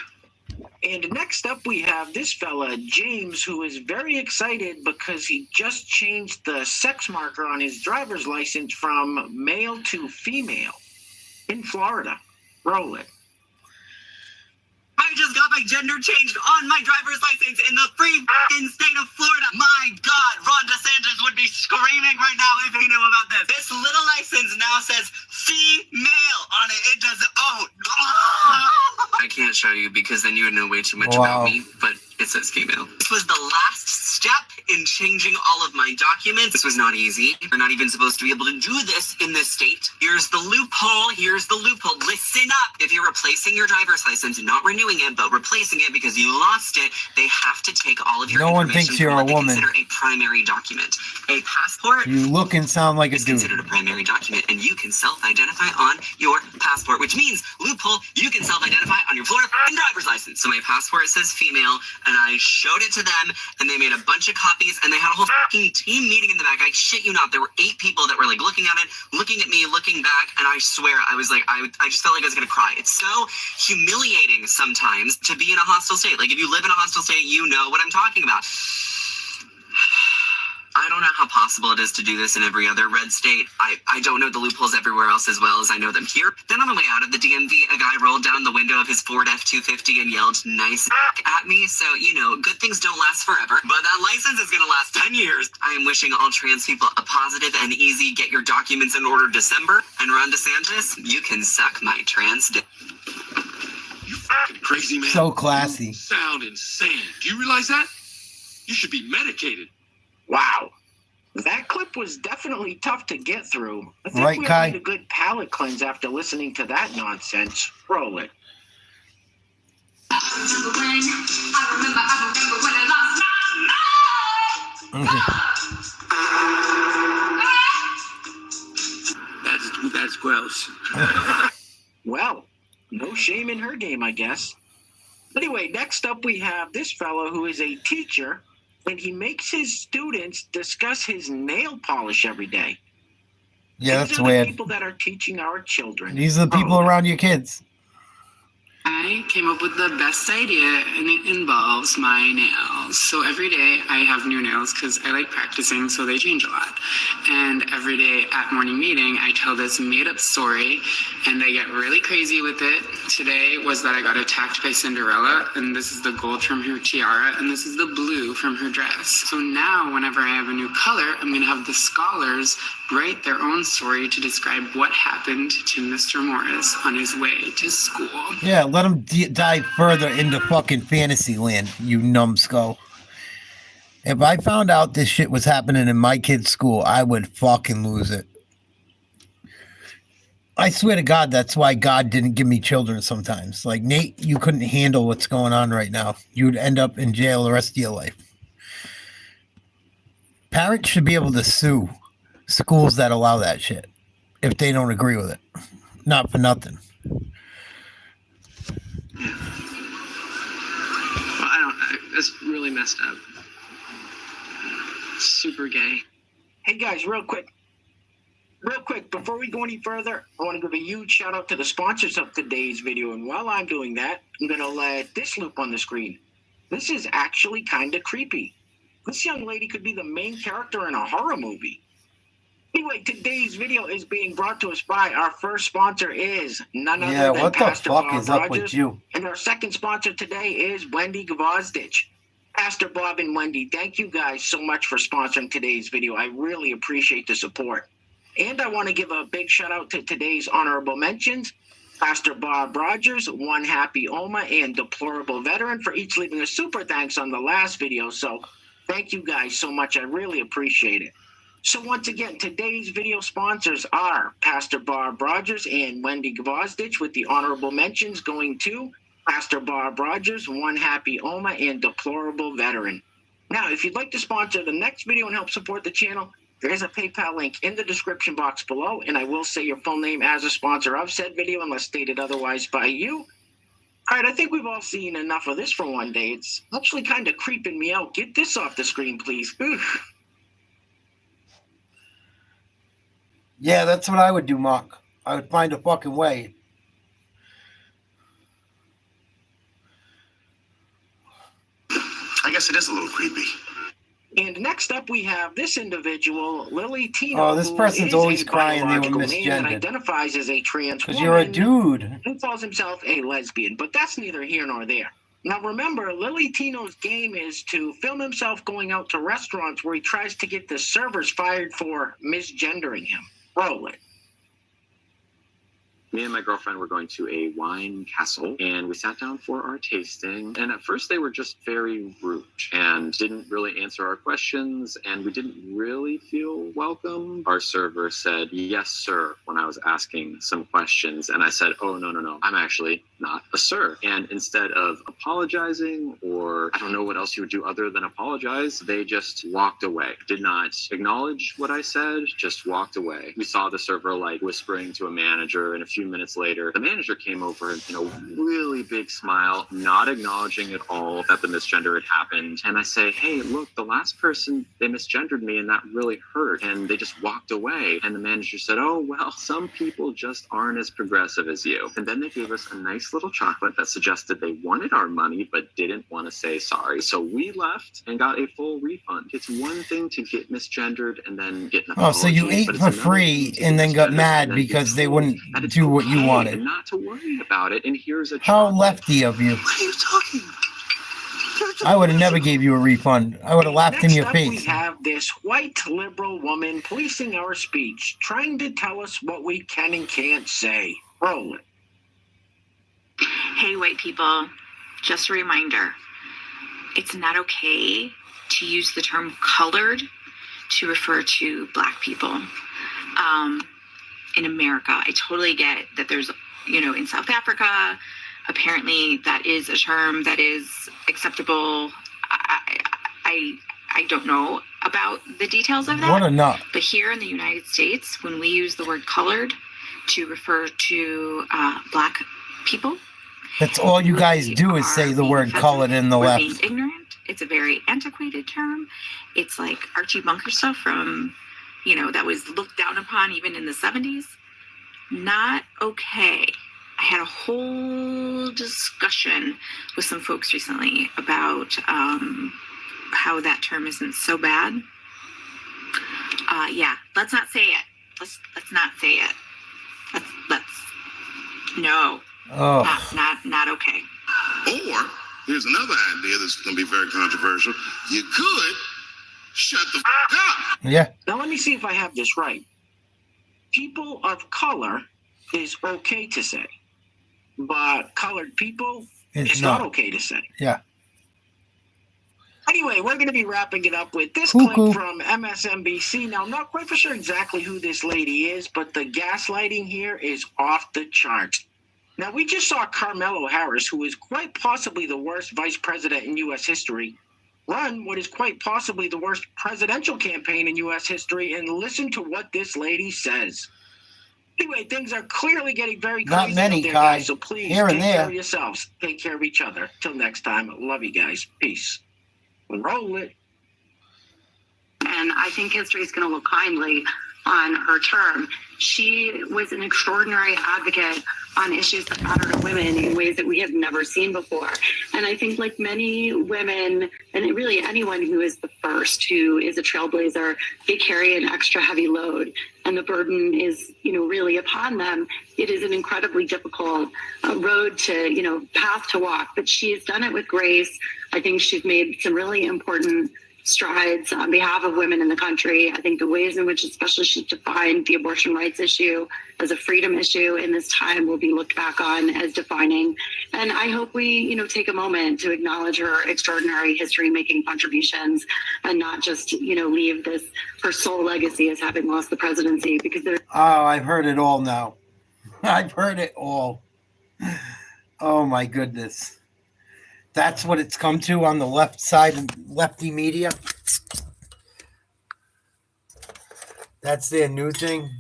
And next up, we have this fella, James, who is very excited because he just changed the sex marker on his driver's license from male to female in Florida. Roll it. I just got my gender changed on my driver's license in the free state of Florida. My God, Ron DeSantis would be screaming right now if he knew about this. This little license now says female on it. It doesn't. Oh. I can't show you because then you would know way too much about me, but it says female. This was the last step in changing all of my documents. This was not easy. You're not even supposed to be able to do this in this state. Here's the loophole. Here's the loophole. Listen up. If you're replacing your driver's license, not renewing it, but replacing it because you lost it, they have to take all of your No one information thinks you're from what a they woman. consider a primary document. A passport You look and sound like a is dude. considered a primary document, and you can self-identify on your passport, which means, loophole, you can self-identify on your Florida driver's license. So my passport says female, and I showed it to them, and they made a bunch of copies, and they had a whole fucking team meeting in the back. I shit you not, there were 8 people that were like looking at it, looking at me, looking back, and I swear, I was like, I just felt like I was gonna cry. It's so humiliating sometimes to be in a hostile state. Like if you live in a hostile state, you know what I'm talking about. I don't know how possible it is to do this in every other red state. I don't know the loopholes everywhere else as well as I know them here. Then on the way out of the DMV, a guy rolled down the window of his Ford F-250 and yelled, "Nice at me." So, you know, good things don't last forever, but that license is going to last 10 years. I am wishing all trans people a positive and easy get your documents in order December. And Ron DeSantis, you can suck my trans dick. You fucking crazy, man. So classy. You sound insane. Do you realize that? You should be medicated. Wow. That clip was definitely tough to get through. I think Right, we Kai? need a good palate cleanse after listening to that nonsense. Roll it. That's gross. Well, no shame in her game, I guess. Anyway, next up we have this fellow who is a teacher, and he makes his students discuss his nail polish every day. Yeah, These that's are the weird. people that are teaching our children. These are the people around your kids. I came up with the best idea, and it involves my nails. So every day I have new nails because I like practicing, so they change a lot. And every day at morning meeting, I tell this made-up story, and I get really crazy with it. Today was that I got attacked by Cinderella, and this is the gold from her tiara, and this is the blue from her dress. So now, whenever I have a new color, I'm going to have the scholars write their own story to describe what happened to Mr. Morris on his way to school. Yeah, let them dive further into fucking fantasy land, you numbskull. If I found out this shit was happening in my kid's school, I would fucking lose it. I swear to God, that's why God didn't give me children sometimes. Like, Nate, you couldn't handle what's going on right now. You would end up in jail the rest of your life. Parents should be able to sue schools that allow that shit if they don't agree with it. Not for nothing. Well, that's really messed up. Super gay. Hey guys, real quick, before we go any further, I want to give a huge shout out to the sponsors of today's video. And while I'm doing that, I'm going to let this loop on the screen. This is actually kind of creepy. This young lady could be the main character in a horror movie. Anyway, today's video is being brought to us by our first sponsor is none other Yeah, than what the Pastor fuck Bob is up with Rogers. you? And our second sponsor today is Wendy Gvozdich. Pastor Bob and Wendy, thank you guys so much for sponsoring today's video. I really appreciate the support. And I want to give a big shout out to today's honorable mentions. Pastor Bob Rogers, One Happy Oma, and Deplorable Veteran for each leaving a super thanks on the last video. So thank you guys so much. I really appreciate it. So once again, today's video sponsors are Pastor Bob Rogers and Wendy Gvozdich, with the honorable mentions going to Pastor Bob Rogers, One Happy Oma, and Deplorable Veteran. Now, if you'd like to sponsor the next video and help support the channel, there is a PayPal link in the description box below, and I will say your full name as a sponsor of said video unless stated otherwise by you. All right, I think we've all seen enough of this for one day. It's actually kind of creeping me out. Get this off the screen, please. Oof. Yeah, that's what I would do, Mark. I would find a fucking way. I guess it is a little creepy. And next up, we have this individual, Lily Tino. Oh, this who person's is always a crying they were biological man that misgendered. identifies as a trans Because woman. you're a dude. Who calls himself a lesbian, but that's neither here nor there. Now remember, Lily Tino's game is to film himself going out to restaurants where he tries to get the servers fired for misgendering him. Roll it. Me and my girlfriend were going to a wine castle, and we sat down for our tasting. And at first they were just very rude and didn't really answer our questions, and we didn't really feel welcome. Our server said, "Yes, sir," when I was asking some questions. And I said, "Oh, no, I'm actually not a sir." And instead of apologizing, or I don't know what else you would do other than apologize, they just walked away. Did not acknowledge what I said, just walked away. We saw the server like whispering to a manager, and a few minutes later, the manager came over and, really big smile, not acknowledging at all that the misgender had happened. And I say, "Hey, look, the last person, they misgendered me and that really hurt." And they just walked away. And the manager said, "Oh, well, some people just aren't as progressive as you." And then they gave us a nice little chocolate that suggested they wanted our money but didn't want to say sorry. So we left and got a full refund. It's one thing to get misgendered and then get an apology. Oh, so you ate for free and then got mad because they wouldn't do what you wanted. And not to worry about it. And here's a How lefty of you. What are you talking about? I would have never gave you a refund. I would have laughed in your Next up, we face. have this white liberal woman policing our speech, trying to tell us what we can and can't say. Roll it. Hey, white people, just a reminder, it's not okay to use the term colored to refer to Black people. In America, I totally get that there's, in South Africa, apparently that is a term that is acceptable. I don't know about the details of that. What a nut. But here in the United States, when we use the word colored to refer to Black people, That's all you guys do is say the word colored in the we're left. being ignorant. It's a very antiquated term. It's like Archie Bunker stuff from, that was looked down upon even in the 70s. Not okay. I had a whole discussion with some folks recently about how that term isn't so bad. Yeah, let's not say it. Let's not say it. Let's no. Oh. Not okay. Or here's another idea that's going to be very controversial. You could shut the f*** up. Yeah. Now let me see if I have this right. People of color is okay to say, but colored people It's is not not. okay to say. Yeah. Anyway, we're going to be wrapping it up with this Cuckoo. clip from MSNBC. Now, I'm not quite for sure exactly who this lady is, but the gaslighting here is off the charts. Now, we just saw Carmelo Harris, who is quite possibly the worst vice president in U.S. history, run what is quite possibly the worst presidential campaign in U.S. history, and listen to what this lady says. Anyway, things are clearly getting very Not crazy many, out there, Kai. guys, so please Here and take care there. of yourselves. Take care of each other. Till next time, love you guys. Peace. Roll it. And I think history is going to look kindly on her term. She was an extraordinary advocate on issues that matter to women in ways that we have never seen before. And I think like many women, and really anyone who is the first, who is a trailblazer, they carry an extra heavy load and the burden is, really upon them. It is an incredibly difficult road to, path to walk, but she's done it with grace. I think she's made some really important strides on behalf of women in the country. I think the ways in which especially she's defined the abortion rights issue as a freedom issue in this time will be looked back on as defining. And I hope we, take a moment to acknowledge her extraordinary history-making contributions and not just, leave her sole legacy as having lost the presidency, because there's... Oh, I've heard it all now. I've heard it all. Oh my goodness. That's what it's come to on the left side of lefty media. That's their new thing.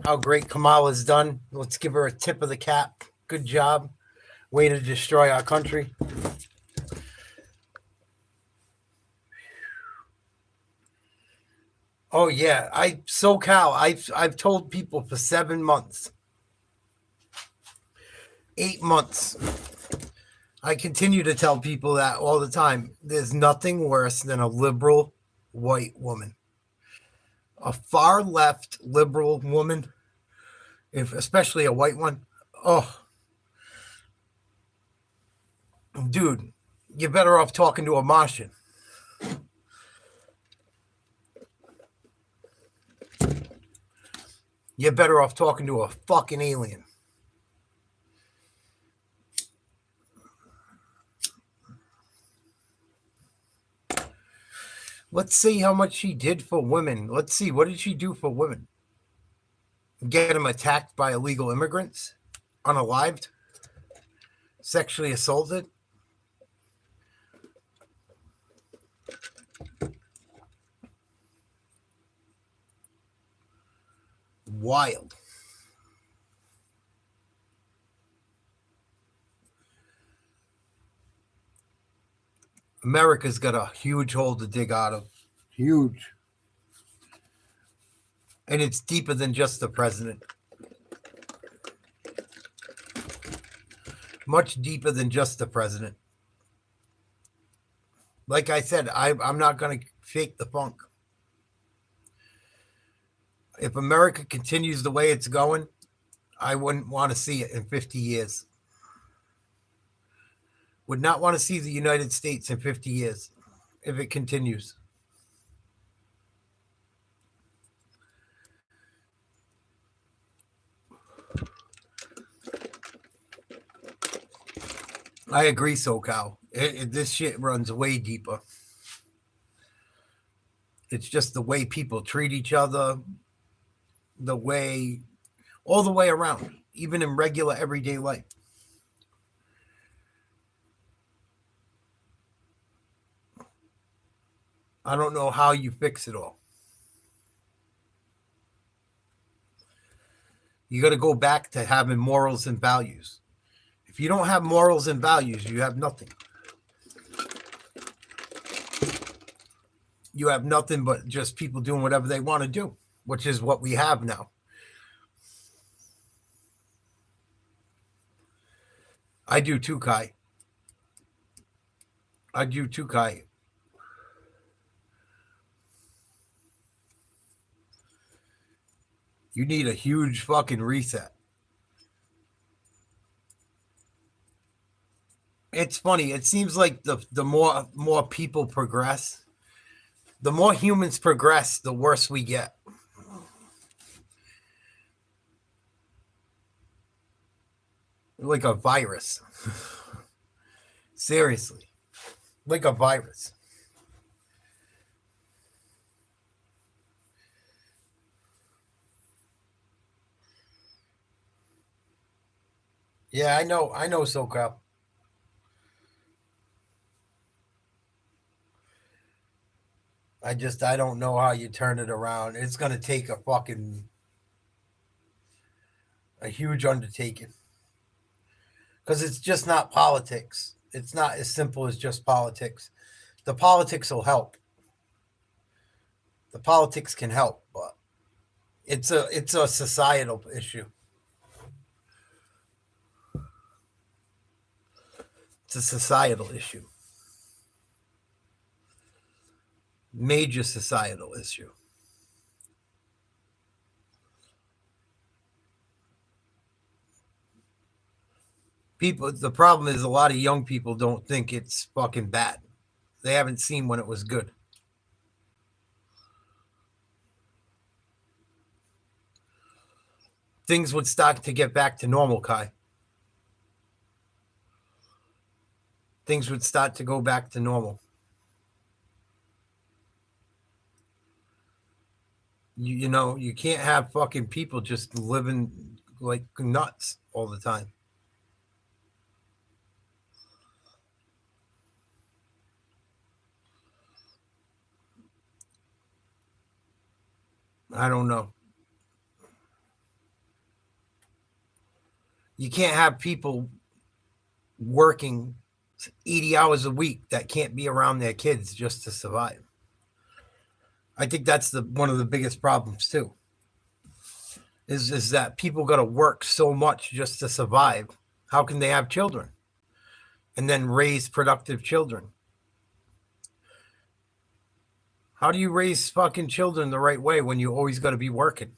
How great Kamala's done. Let's give her a tip of the cap. Good job. Way to destroy our country. Oh yeah, SoCal. I've told people for 7 months, 8 months. I continue to tell people that all the time. There's nothing worse than a liberal white woman. A far left liberal woman, especially a white one. Oh, dude, you're better off talking to a Martian. You're better off talking to a fucking alien. Let's see how much she did for women. Let's see. What did she do for women? Get them attacked by illegal immigrants? Unalived? Sexually assaulted? Wild. America's got a huge hole to dig out of. Huge. And it's deeper than just the president. Much deeper than just the president. Like I said, I'm not going to fake the funk. If America continues the way it's going, I wouldn't want to see it in 50 years. Would not want to see the United States in 50 years if it continues. I agree, SoCal. This shit runs way deeper. It's just the way people treat each other, all the way around, even in regular everyday life. I don't know how you fix it all. You got to go back to having morals and values. If you don't have morals and values, you have nothing. You have nothing but just people doing whatever they want to do, which is what we have now. I do too, Kai. I do too, Kai. You need a huge fucking reset. It's funny. It seems like the more people progress, the more humans progress, the worse we get. Like a virus. Seriously. Like a virus. Yeah, I know, SoCal. I don't know how you turn it around. It's going to take a huge undertaking. Because it's just not politics. It's not as simple as just politics. The politics will help. The politics can help, but it's a societal issue. It's a societal issue. Major societal issue. The problem is a lot of young people don't think it's fucking bad. They haven't seen when it was good. Things would start to get back to normal, Kai. Things would start to go back to normal. You know, you can't have fucking people just living like nuts all the time. I don't know. You can't have people working 80 hours a week that can't be around their kids just to survive. I think that's one of the biggest problems too. Is that people got to work so much just to survive. How can they have children and then raise productive children? How do you raise fucking children the right way when you always got to be working?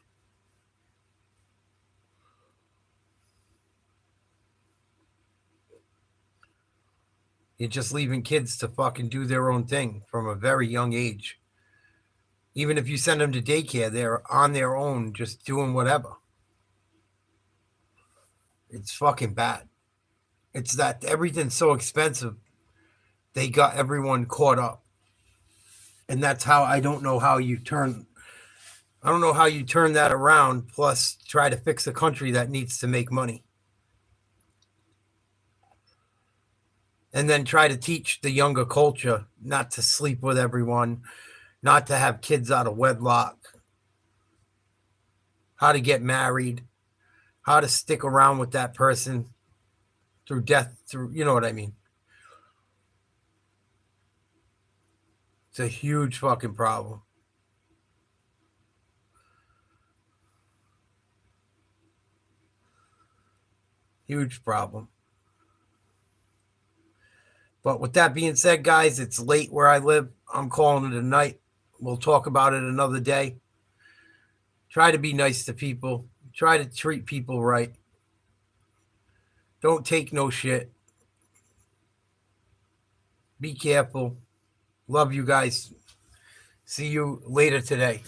You're just leaving kids to fucking do their own thing from a very young age. Even if you send them to daycare, they're on their own, just doing whatever. It's fucking bad. It's that everything's so expensive, they got everyone caught up. And that's how I don't know how you turn that around, plus try to fix a country that needs to make money. And then try to teach the younger culture not to sleep with everyone, not to have kids out of wedlock, how to get married, how to stick around with that person through death, you know what I mean? It's a huge fucking problem. Huge problem. But with that being said, guys, it's late where I live. I'm calling it a night. We'll talk about it another day. Try to be nice to people. Try to treat people right. Don't take no shit. Be careful. Love you guys. See you later today.